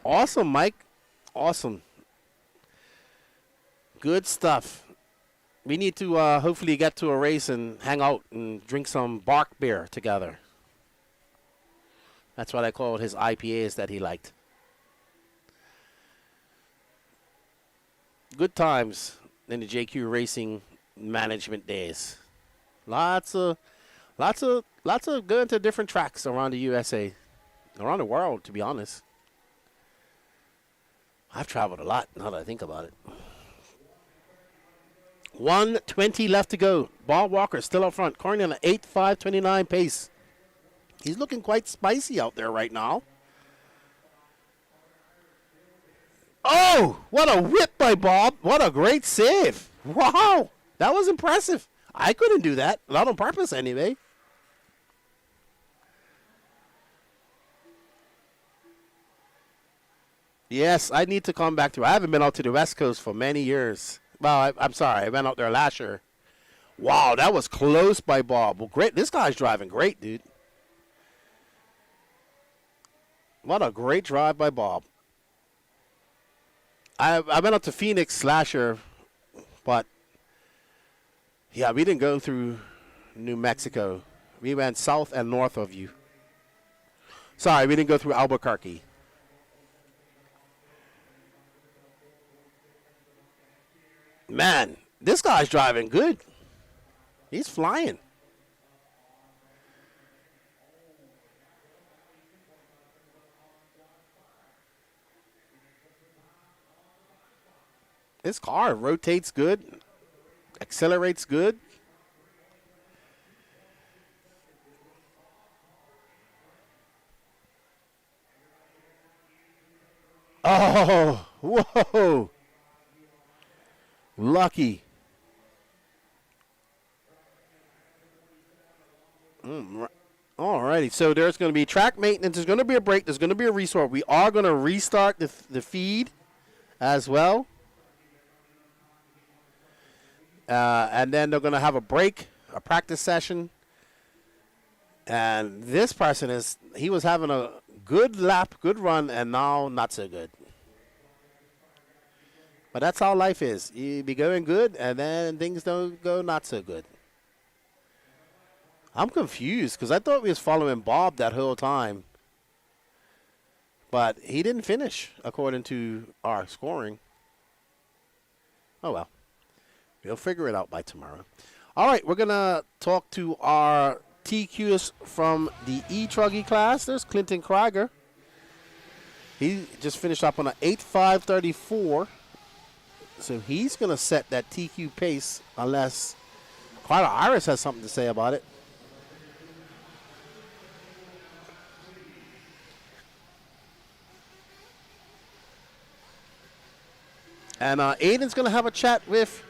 Awesome, Mike. Awesome. Good stuff. We need to hopefully get to a race and hang out and drink some bark beer together. That's what I called his IPAs that he liked. Good times in the JQ Racing management days. Lots of going to different tracks around the USA, around the world, to be honest. I've traveled a lot now that I think about it. 1:20 left to go. Bob Walker still up front. Corning on an 8:5:29 pace. He's looking quite spicy out there right now. Oh, what a whip by Bob. What a great save. Wow, that was impressive. I couldn't do that. Not on purpose anyway. Yes, I need to come back to. I haven't been out to the West Coast for many years. Well, I'm sorry. I went out there last year. Wow, that was close by Bob. Well, great. This guy's driving great, dude. What a great drive by Bob. I went out to Phoenix last year, but yeah, we didn't go through New Mexico. We went south and north of you. Sorry, we didn't go through Albuquerque. Man, this guy's driving good. He's flying. This car rotates good, accelerates good. Oh, whoa. Lucky. Alrighty, so there's going to be track maintenance. There's going to be a break. There's going to be a restart. We are going to restart the feed as well. And then they're going to have a break, a practice session. And this person he was having a good lap, good run, and now not so good. But that's how life is. You be going good, and then things don't go not so good. I'm confused because I thought we was following Bob that whole time. But he didn't finish according to our scoring. Oh, well. We'll figure it out by tomorrow. All right, we're going to talk to our TQs from the E-Truggy class. There's Clinton Krieger. He just finished up on an 8:5:34. So he's going to set that TQ pace unless Carter Iris has something to say about it. And Aiden's going to have a chat with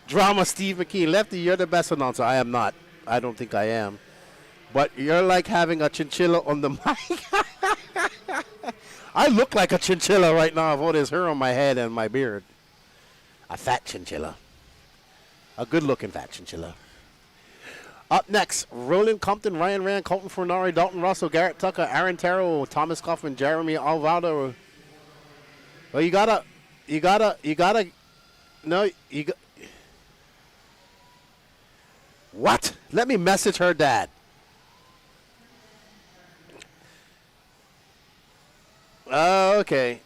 Drama Steve McKean. Lefty, you're the best announcer. I am not. I don't think I am. But you're like having a chinchilla on the mic. I look like a chinchilla right now with all this hair on my head and my beard. A fat chinchilla. A good-looking fat chinchilla. Up next, Roland Compton, Ryan Rand, Colton Fornari, Dalton Russell, Garrett Tucker, Aaron Terrell, Thomas Kaufman, Jeremy Alvarado. Well, you gotta, no, you got. What? Let me message her dad. Oh, okay.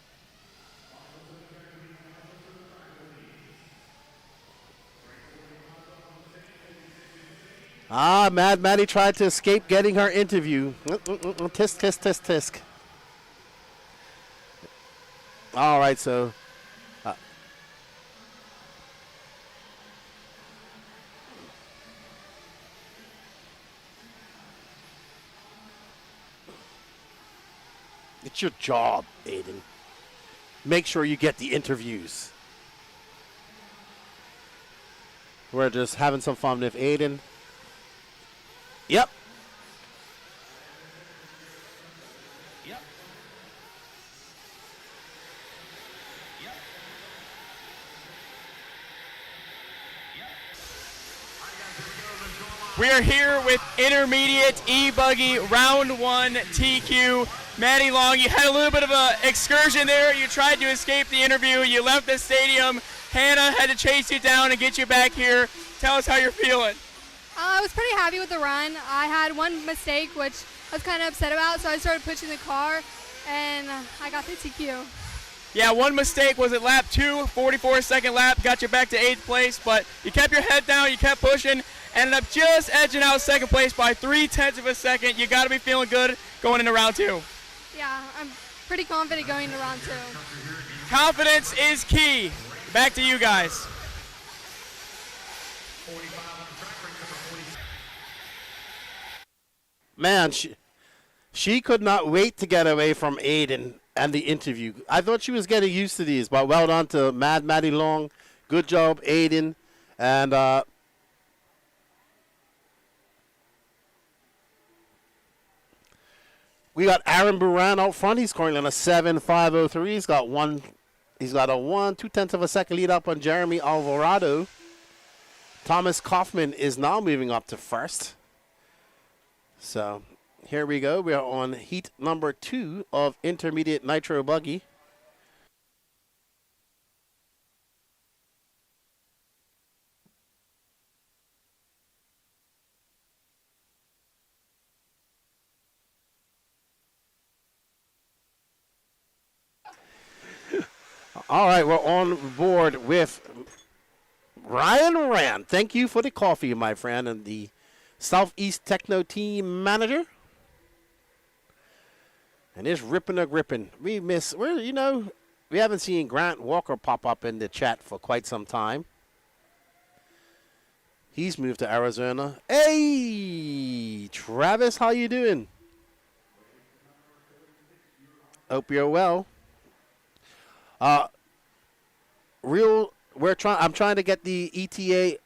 Mad Maddie tried to escape getting her interview. Tisk, tisk, tisk, tisk. All right, so it's your job, Aiden. Make sure you get the interviews. We're just having some fun with Aiden. Yep. We are here with intermediate E-Buggy round 1 TQ. Maddie Long, you had a little bit of an excursion there. You tried to escape the interview. You left the stadium. Hannah had to chase you down and get you back here. Tell us how you're feeling. I was pretty happy with the run. I had one mistake, which I was kind of upset about, so I started pushing the car, and I got the TQ. Yeah, one mistake was at lap 2, 44-second lap, got you back to 8th place, but you kept your head down, you kept pushing, ended up just edging out 2nd place by 0.3 of a second. You got to be feeling good going into round 2. Yeah, I'm pretty confident going into round 2. Confidence is key. Back to you guys. Man, she could not wait to get away from Aiden and the interview. I thought she was getting used to these, but well done to Maddie Long. Good job, Aiden. And we got Aaron Buran out front. He's currently on a 7.503. He's got a 2/10 of a second lead up on Jeremy Alvarado. Thomas Kaufman is now moving up to first. So here we go. We are on heat number 2 of intermediate Nitro Buggy. All right, we're on board with Ryan Rand. Thank you for the coffee, my friend, and the Southeast Techno team manager. And it's ripping a gripping. We haven't seen Grant Walker pop up in the chat for quite some time. He's moved to Arizona. Hey, Travis, how you doing? Hope you're well. I'm trying to get the ETA.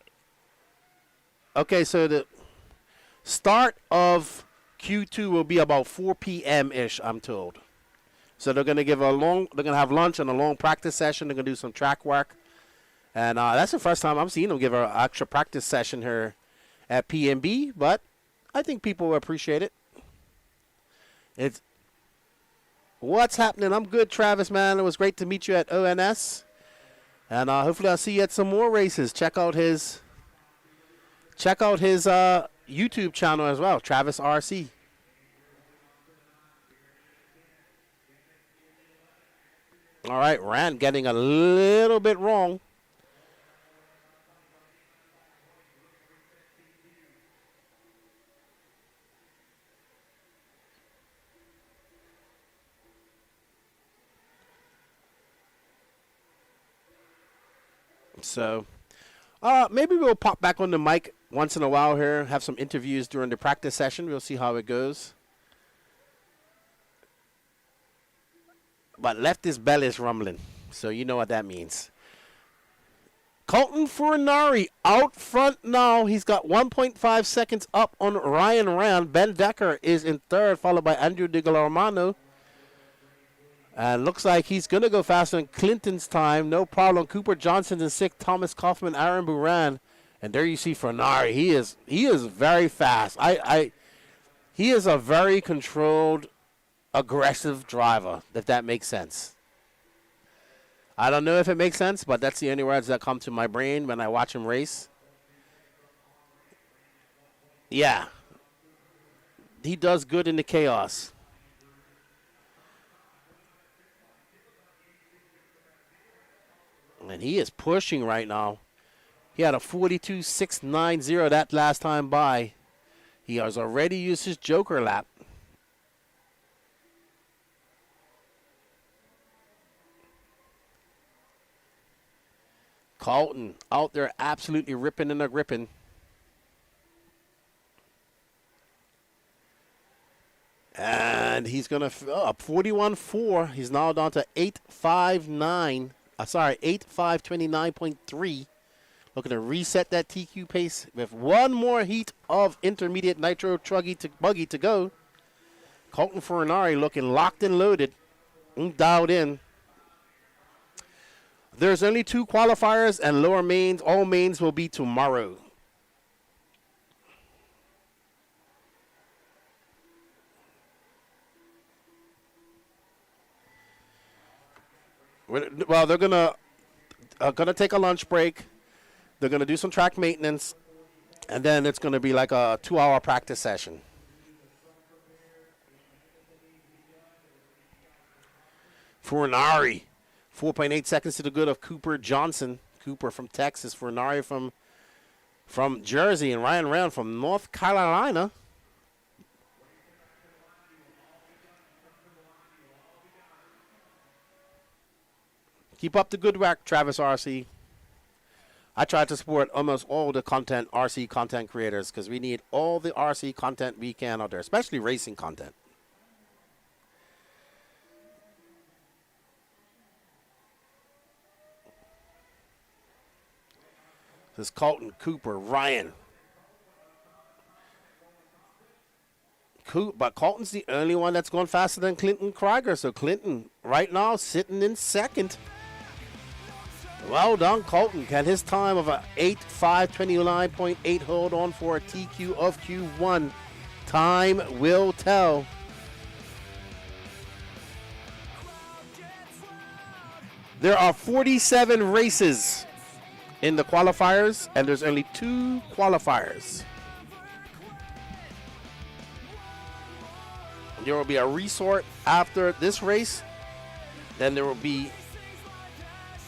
Okay, so the start of Q2 will be about 4 p.m. ish, I'm told. So they're gonna have lunch and a long practice session. They're gonna do some track work, and that's the first time I'm seeing them give an extra practice session here at PNB. But I think people will appreciate it. It's what's happening. I'm good, Travis, man. It was great to meet you at ONS, and hopefully I'll see you at some more races. Check out his YouTube channel as well, Travis RC. All right, Rand getting a little bit wrong. So, maybe we'll pop back on the mic once in a while here, have some interviews during the practice session. We'll see how it goes. But Lefty's bell is rumbling, so you know what that means. Colton Furinari out front now. He's got 1.5 seconds up on Ryan Rand. Ben Decker is in third, followed by Andrew DiGilarmano. And looks like he's going to go faster than Clinton's time. No problem. Cooper Johnson in sixth. Thomas Kaufman, Aaron Buran. And there you see Furinari. He is very fast. He is a very controlled, aggressive driver, if that makes sense. I don't know if it makes sense, but that's the only words that come to my brain when I watch him race. Yeah. He does good in the chaos. And he is pushing right now. He had a 42.690 that last time by. He has already used his Joker lap. Colton out there absolutely ripping and a gripping. And he's going to up 41.4. He's now down to 8.59. 8.529.3. Looking to reset that TQ pace with one more heat of intermediate Nitro Buggy to go. Colton Furinari looking locked and loaded and dialed in. There's only 2 qualifiers and lower mains. All mains will be tomorrow. Well, they're gonna take a lunch break. They're gonna do some track maintenance, and then it's gonna be like a 2-hour practice session. Furinari, 4.8 seconds to the good of Cooper Johnson. Cooper from Texas, Furinari from Jersey, and Ryan Round from North Carolina. Keep up the good work, Travis RC. I try to support almost all the RC content creators because we need all the RC content we can out there, especially racing content. This is Colton, Cooper, Ryan. But Colton's the only one that's going faster than Clinton Krieger. So Clinton right now sitting in second. Well done, Colton. Can his time of a 8.529.8 hold on for a TQ of Q1? Time will tell. There are 47 races in the qualifiers, and there's only 2 qualifiers. There will be a resort after this race. Then there will be,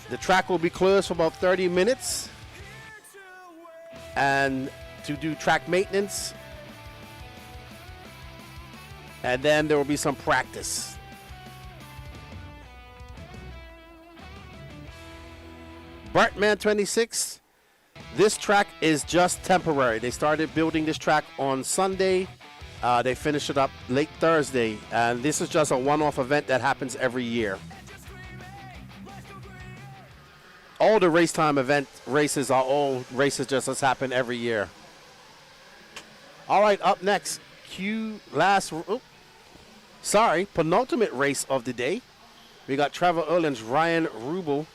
the track will be closed for about 30 minutes. And to do track maintenance. And then there will be some practice. Bartman 26, this track is just temporary. They started building this track on Sunday. They finished it up late Thursday, and this is just a one-off event that happens every year. All the race time races are all races just as happen every year. All right, up next, penultimate race of the day. We got Trevor Erlin's Ryan Rubel.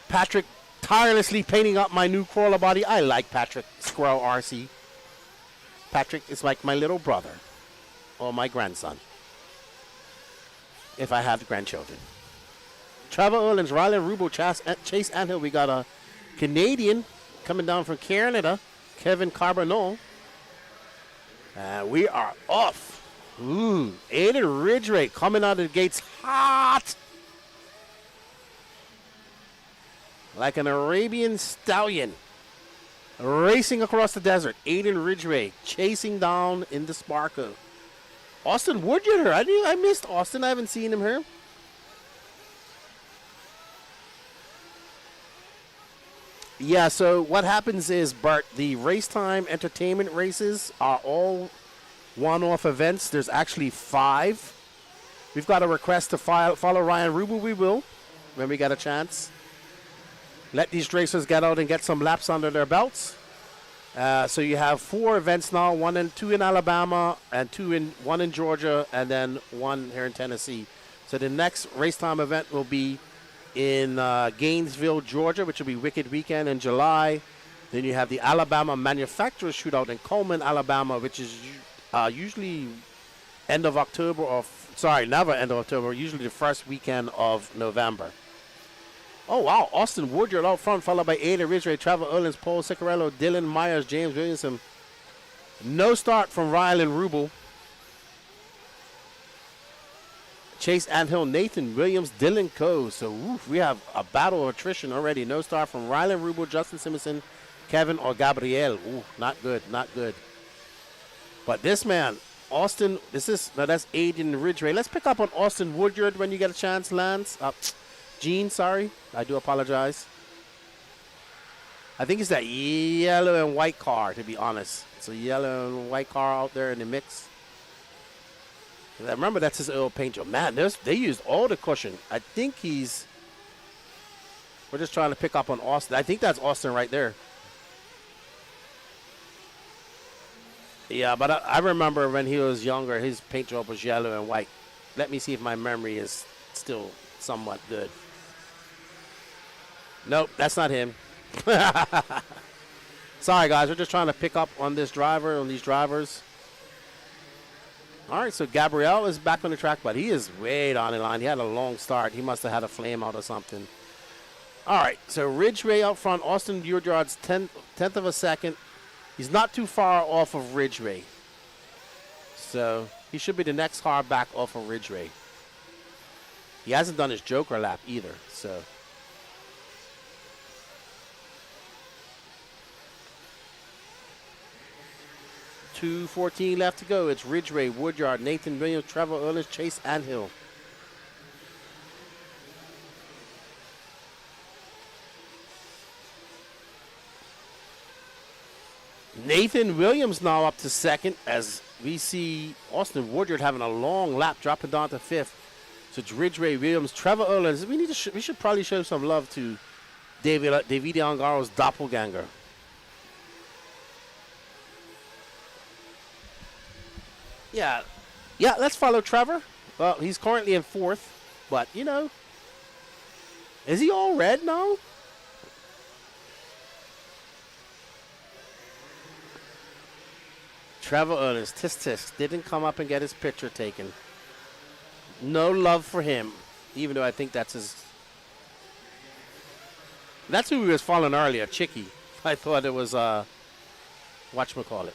Patrick tirelessly painting up my new crawler body. I like Patrick Squirrel RC. Patrick is like my little brother or my grandson, if I have grandchildren. Trevor Erlin's Ryland Rubo, Chase Anthill. We got a Canadian coming down from Canada, Kevin Carbonneau. We are off. Ooh, Aiden Ridgway coming out of the gates hot. Like an Arabian stallion, racing across the desert. Aiden Ridgway chasing down in the Sparko. Austin Woodyer, I missed Austin. I haven't seen him here. Yeah, so what happens is, Bart, the race time entertainment races are all one-off events. There's actually 5. We've got a request to follow Ryan Rubel. We will, when we get a chance. Let these racers get out and get some laps under their belts. So you have 4 events now, 2 in Alabama, and 1 in Georgia, and then 1 here in Tennessee. So the next race time event will be in Gainesville, Georgia, which will be Wicked Weekend in July. Then you have the Alabama Manufacturers Shootout in Coleman, Alabama, which is usually end of October, never end of October, usually the first weekend of November. Oh, wow. Austin Woodard out front, followed by Aiden Ridgway, Trevor Erlins, Paul Ciccarello, Dylan Myers, James Williamson. No start from Ryland Rubel. Chase Anthill, Nathan Williams, Dylan Coe. So we have a battle of attrition already. No start from Ryland Rubel, Justin Simonson, Kevin or Gabriel. Ooh, not good, not good. But this man, Austin, that's Aiden Ridgway. Let's pick up on Austin Woodyard when you get a chance, Lance. Gene, sorry. I do apologize. I think it's that yellow and white car, to be honest. It's a yellow and white car out there in the mix. And I remember that's his old paint job. Man, they used all the cushion. I think we're just trying to pick up on Austin. I think that's Austin right there. Yeah, but I remember when he was younger, his paint job was yellow and white. Let me see if my memory is still somewhat good. Nope, that's not him. Sorry, guys. We're just trying to pick up on this driver, on these drivers. All right, so Gabriel is back on the track, but he is way down the line. He had a long start. He must have had a flame out or something. All right, so Ridgway out front. Austin Woodyard's tenth of a second. He's not too far off of Ridgway. So he should be the next car back off of Ridgway. He hasn't done his Joker lap either, so. .214 left to go. It's Ridgway, Woodyard, Nathan Williams, Trevor Earnest, Chase Anhill. Nathan Williams now up to second as we see Austin Woodyard having a long lap, dropping down to fifth. So it's Ridgway, Williams, Trevor Earnest. We should probably show some love to Davide Angaro's doppelganger. Yeah, let's follow Trevor. Well, he's currently in fourth, but, you know, is he all red now? Trevor Earnest, tisk, didn't come up and get his picture taken. No love for him, even though I think that's his. That's who we was following earlier, Chicky. I thought it was, whatchamacallit.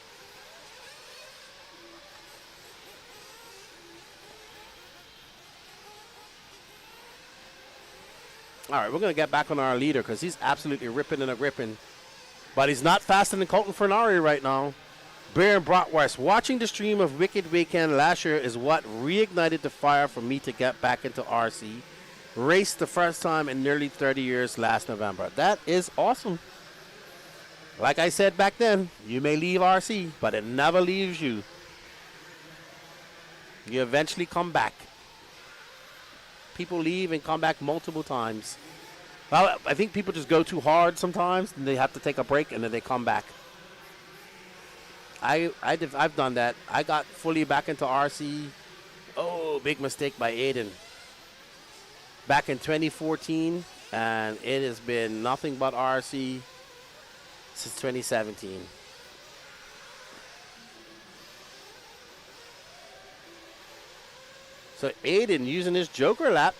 All right, we're going to get back on our leader because he's absolutely ripping and a-gripping. But he's not faster than Colton Ferrari right now. Baron Bratwurst, watching the stream of Wicked Weekend last year is what reignited the fire for me to get back into RC. Raced the first time in nearly 30 years last November. That is awesome. Like I said back then, you may leave RC, but it never leaves you. You eventually come back. People leave and come back multiple times. Well, I think people just go too hard sometimes, and they have to take a break, and then they come back. I've done that. I got fully back into RC. Oh, big mistake by Aiden. Back in 2014, and it has been nothing but RC since 2017. So Aiden using his Joker lap.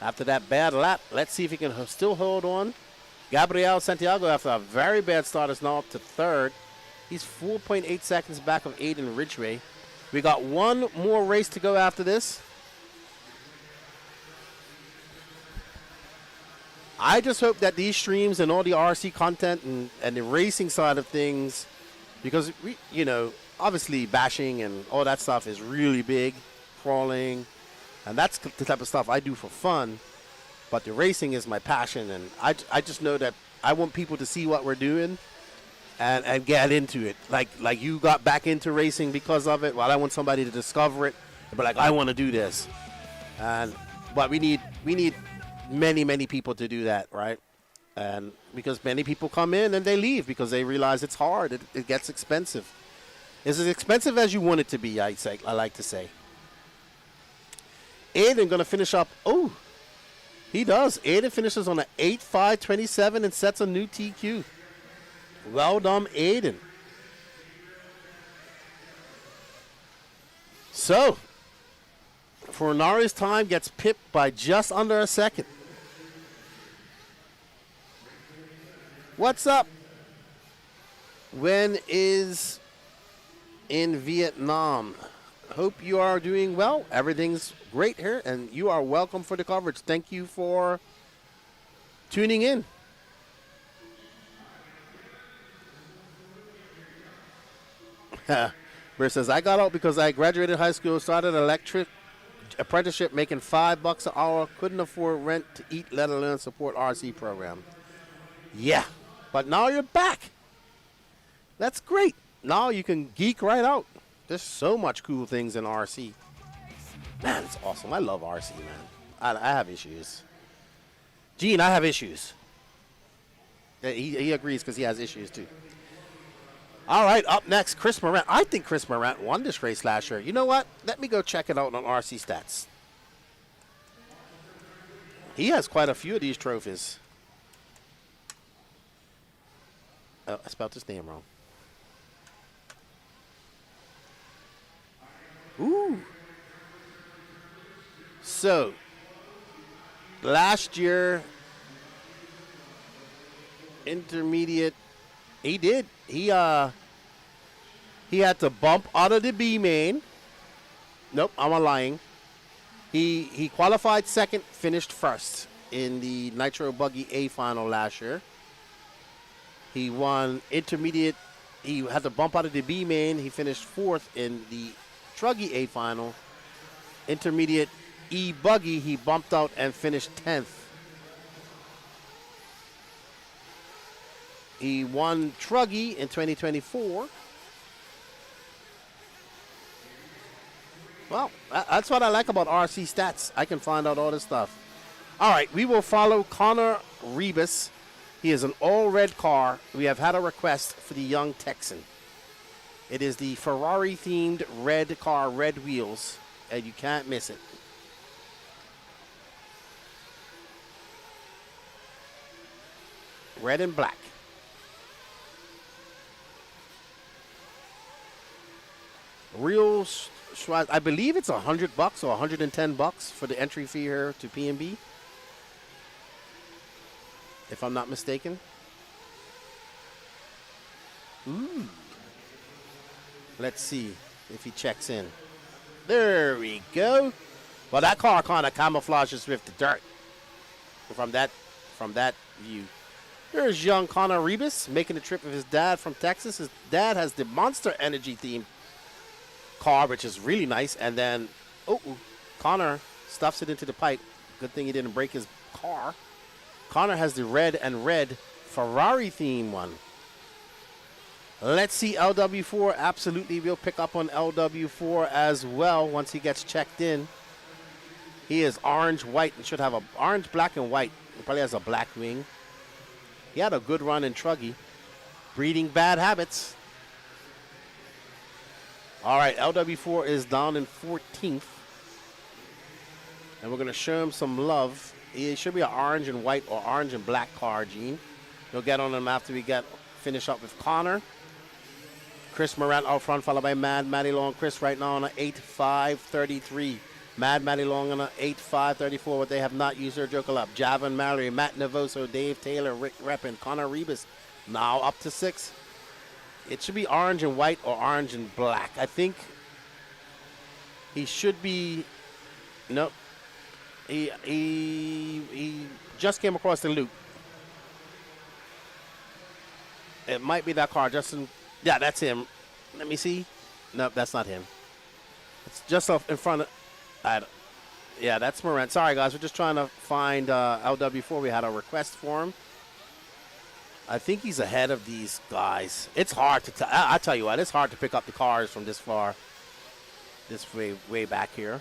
After that bad lap, let's see if he can still hold on. Gabriel Santiago, after a very bad start, is now up to third. He's 4.8 seconds back of Aiden Ridgway. We got one more race to go after this. I just hope that these streams and all the RC content and the racing side of things, because we, you know, obviously bashing and all that stuff is really big, crawling, and that's the type of stuff I do for fun. But the racing is my passion, and I just know that I want people to see what we're doing and get into it. Like you got back into racing because of it. Well, I want somebody to discover it and be like, I want to do this. But we need many people to do that, right? And because many people come in and they leave because they realize it's hard. It gets expensive. It's as expensive as you want it to be, I like to say. Aiden going to finish up. Oh, he does. Aiden finishes on an 8.5.27 and sets a new TQ. Well done, Aiden. So, Fornari's time gets pipped by just under a second. What's up? When is in Vietnam? Hope you are doing well. Everything's great here, and you are welcome for the coverage. Thank you for tuning in. Bear says, I got out because I graduated high school, started an electric apprenticeship making $5 an hour, couldn't afford rent to eat, let alone support RC program. Yeah, but now you're back. That's great. Now you can geek right out. There's so much cool things in RC. Man, it's awesome. I love RC, man. I have issues. Gene, I have issues. He agrees because he has issues too. All right, up next, Chris Morant. I think Chris Morant won this race last year. You know what? Let me go check it out on RC Stats. He has quite a few of these trophies. Oh, I spelled his name wrong. Ooh. So, last year, intermediate, he did. He had to bump out of the B main. Nope, I'm lying. He qualified second, finished first in the Nitro Buggy A final last year. He won intermediate. He had to bump out of the B main. He finished fourth in the E-Truggy A final. Intermediate E Buggy, he bumped out and finished 10th. He won Truggy in 2024. Well, that's what I like about RC Stats. I can find out all this stuff. All right, we will follow Connor Rebus. He is an all-red car. We have had a request for the young Texan. It is the Ferrari-themed red car, red wheels, and you can't miss it. Red and black. Real, I believe it's $100 or $110 for the entry fee here to P&B, if I'm not mistaken. Ooh. Let's see if he checks in. There we go. Well, that car kind of camouflages with the dirt from that view. Here's young Connor Rebus making a trip with his dad from Texas. His dad has the Monster Energy themed car, which is really nice. And then, Connor stuffs it into the pipe. Good thing he didn't break his car. Connor has the red and red Ferrari theme one. Let's see LW4. Absolutely, we'll pick up on LW4 as well once he gets checked in. He is orange, white, and should have a orange, black, and white. He probably has a black wing. He had a good run in Truggy. Breeding bad habits. All right, LW4 is down in 14th. And we're going to show him some love. It should be an orange and white or orange and black car, Gene. We'll get on him after we finish up with Connor. Chris Morant out front, followed by Mad Matty Long. Chris right now on an 8.5.33. Mad Matty Long on an 8.5.34, but they have not used their Joker Lap. Javon Mallory, Matt Navoso, Dave Taylor, Rick Reppin, Connor Rebus now up to 6. It should be orange and white or orange and black. I think he should be, nope. He just came across the loop. It might be that car, Justin. Yeah, that's him. Let me see. Nope, that's not him. It's just off in front of. Yeah, that's Morant. Sorry, guys. We're just trying to find LW4. We had a request for him. I think he's ahead of these guys. It's hard to tell. I tell you what, it's hard to pick up the cars from this far. This way back here.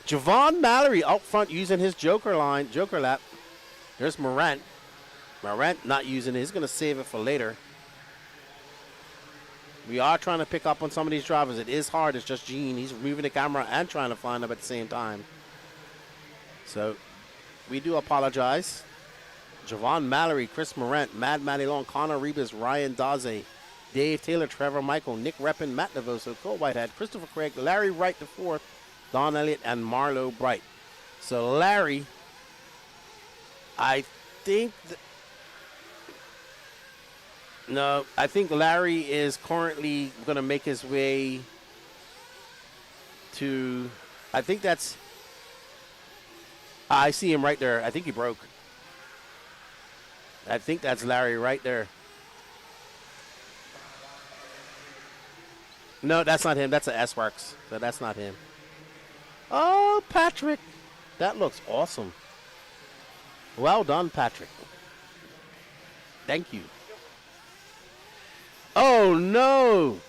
Javon Mallory out front using his Joker lap. There's Morant. Morant not using it. He's going to save it for later. We are trying to pick up on some of these drivers. It is hard. It's just Gene. He's moving the camera and trying to find them at the same time. So we do apologize. Javon Mallory, Chris Morant, Mad Matty Long, Connor Rebus, Ryan Daze, Dave Taylor, Trevor Michael, Nick Reppin, Matt Navoso, Cole Whitehead, Christopher Craig, Larry Wright IV, Don Elliott, and Marlo Bright. So Larry, I think I think Larry is currently going to make his way to, I think that's, I see him right there. I think he broke. I think that's Larry right there. No, that's not him. That's a S-Works. So that's not him. Oh, Patrick. That looks awesome. Well done, Patrick. Thank you. Oh, no.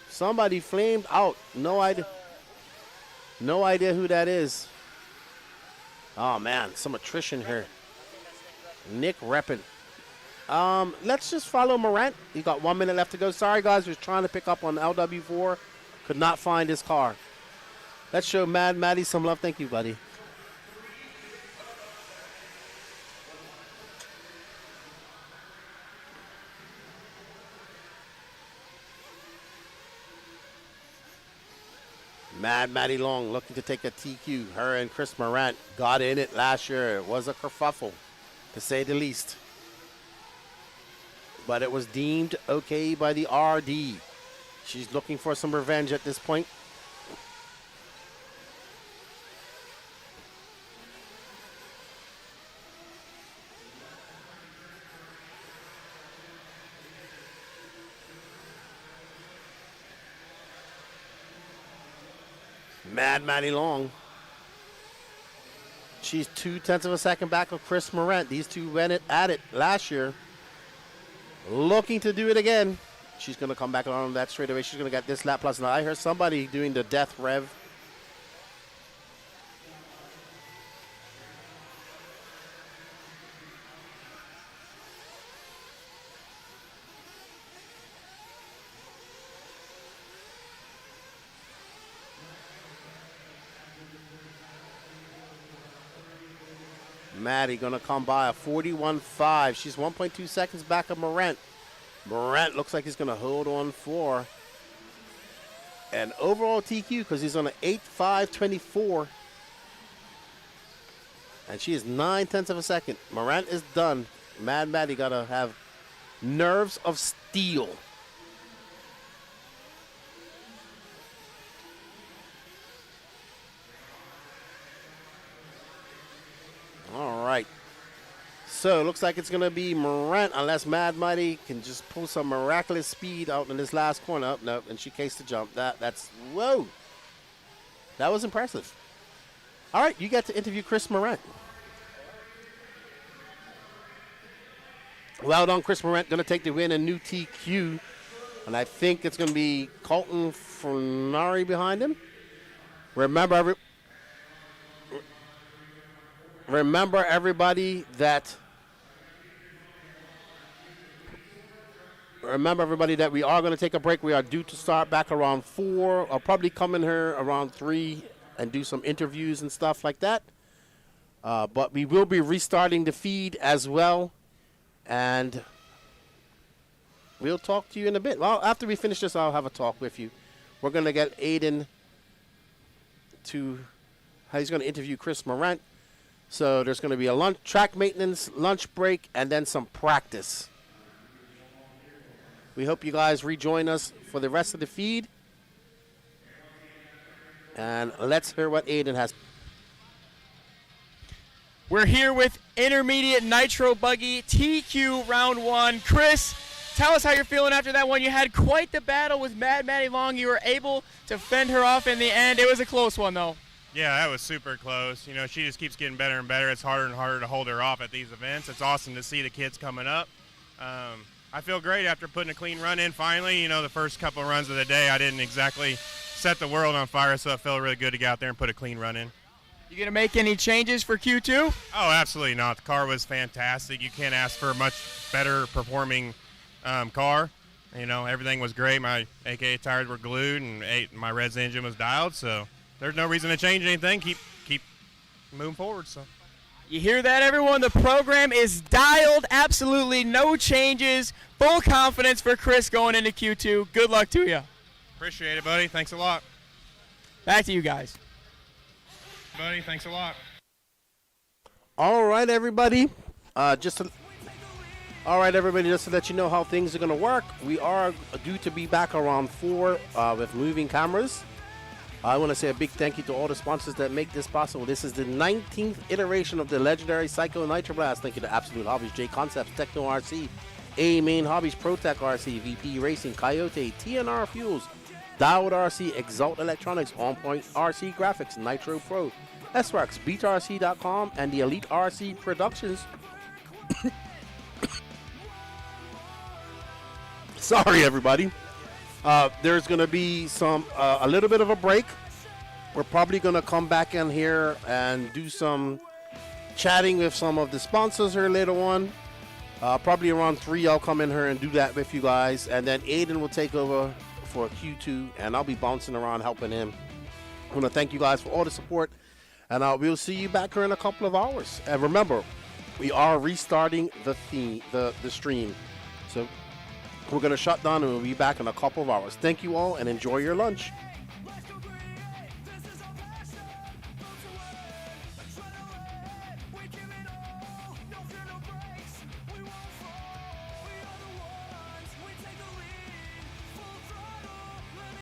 Somebody flamed out. No idea. No idea who that is. Oh, man. Some attrition here. Nick repping. Let's just follow Morant. He got 1 minute left to go. Sorry, guys. Was trying to pick up on LW4. Could not find his car. Let's show Mad Maddie some love. Thank you, buddy. Mad Maddie Long looking to take a TQ. Her and Chris Morant got in it last year. It was a kerfuffle, to say the least. But it was deemed okay by the RD. She's looking for some revenge at this point. Mad Maddie Long. She's 0.2 of a second back of Chris Morant. These two went at it last year. Looking to do it again. She's going to come back on that straightaway. She's going to get this lap plus. Now I heard somebody doing the death rev. Maddie going to come by a 41.5. She's 1.2 seconds back of Morant. Morant looks like he's going to hold on for an overall TQ because he's on an 8.5.24. And she is 0.9 of a second. Morant is done. Mad Maddie got to have nerves of steel. All right. So, looks like it's going to be Morant unless Mad Mighty can just pull some miraculous speed out in this last corner. Oh, no, and she cased the jump. That's, whoa. That was impressive. All right, you get to interview Chris Morant. Well done, Chris Morant. Going to take the win in new TQ. And I think it's going to be Colton Fernari behind him. Remember everybody that we are going to take a break. We are due to start back around 4. I'll probably come in here around 3 and do some interviews and stuff like that. But we will be restarting the feed as well. And we'll talk to you in a bit. Well, after we finish this, I'll have a talk with you. We're going to get Aiden to, he's going to interview Chris Morant. So there's going to be a track maintenance, lunch break, and then some practice. We hope you guys rejoin us for the rest of the feed. And let's hear what Aiden has. We're here with Intermediate Nitro Buggy TQ Round 1. Chris, tell us how you're feeling after that one. You had quite the battle with Mad Maddie Long. You were able to fend her off in the end. It was a close one, though. Yeah, that was super close. You know, she just keeps getting better and better. It's harder and harder to hold her off at these events. It's awesome to see the kids coming up. I feel great after putting a clean run in finally. You know, the first couple of runs of the day, I didn't exactly set the world on fire, so it felt really good to get out there and put a clean run in. You going to make any changes for Q2? Oh, absolutely not. The car was fantastic. You can't ask for a much better performing car. You know, everything was great. My AKA tires were glued, and my Reds engine was dialed, so there's no reason to change anything. Keep moving forward. So, you hear that, everyone? The program is dialed. Absolutely no changes. Full confidence for Chris going into Q2. Good luck to you. Appreciate it, buddy. Thanks a lot. Back to you guys. Buddy, thanks a lot. All right, everybody. Just to let you know how things are going to work, we are due to be back around 4 with moving cameras. I want to say a big thank you to all the sponsors that make this possible. This is the 19th iteration of the legendary Psycho Nitro Blast. Thank you to Absolute Hobbies, J Concepts, Techno RC, A Main Hobbies, ProTech RC, VP Racing, Coyote, TNR Fuels, Dowd RC, Exalt Electronics, On Point RC Graphics, Nitro Pro, SRAX, BeatRC.com, and the Elite RC Productions. Sorry, everybody. There's going to be a little bit of a break. We're probably going to come back in here and do some chatting with some of the sponsors here later on. Probably around 3, I'll come in here and do that with you guys. And then Aiden will take over for Q2, and I'll be bouncing around helping him. I want to thank you guys for all the support, and we'll see you back here in a couple of hours. And remember, we are restarting the stream. So we're going to shut down, and we'll be back in a couple of hours. Thank you all, and enjoy your lunch.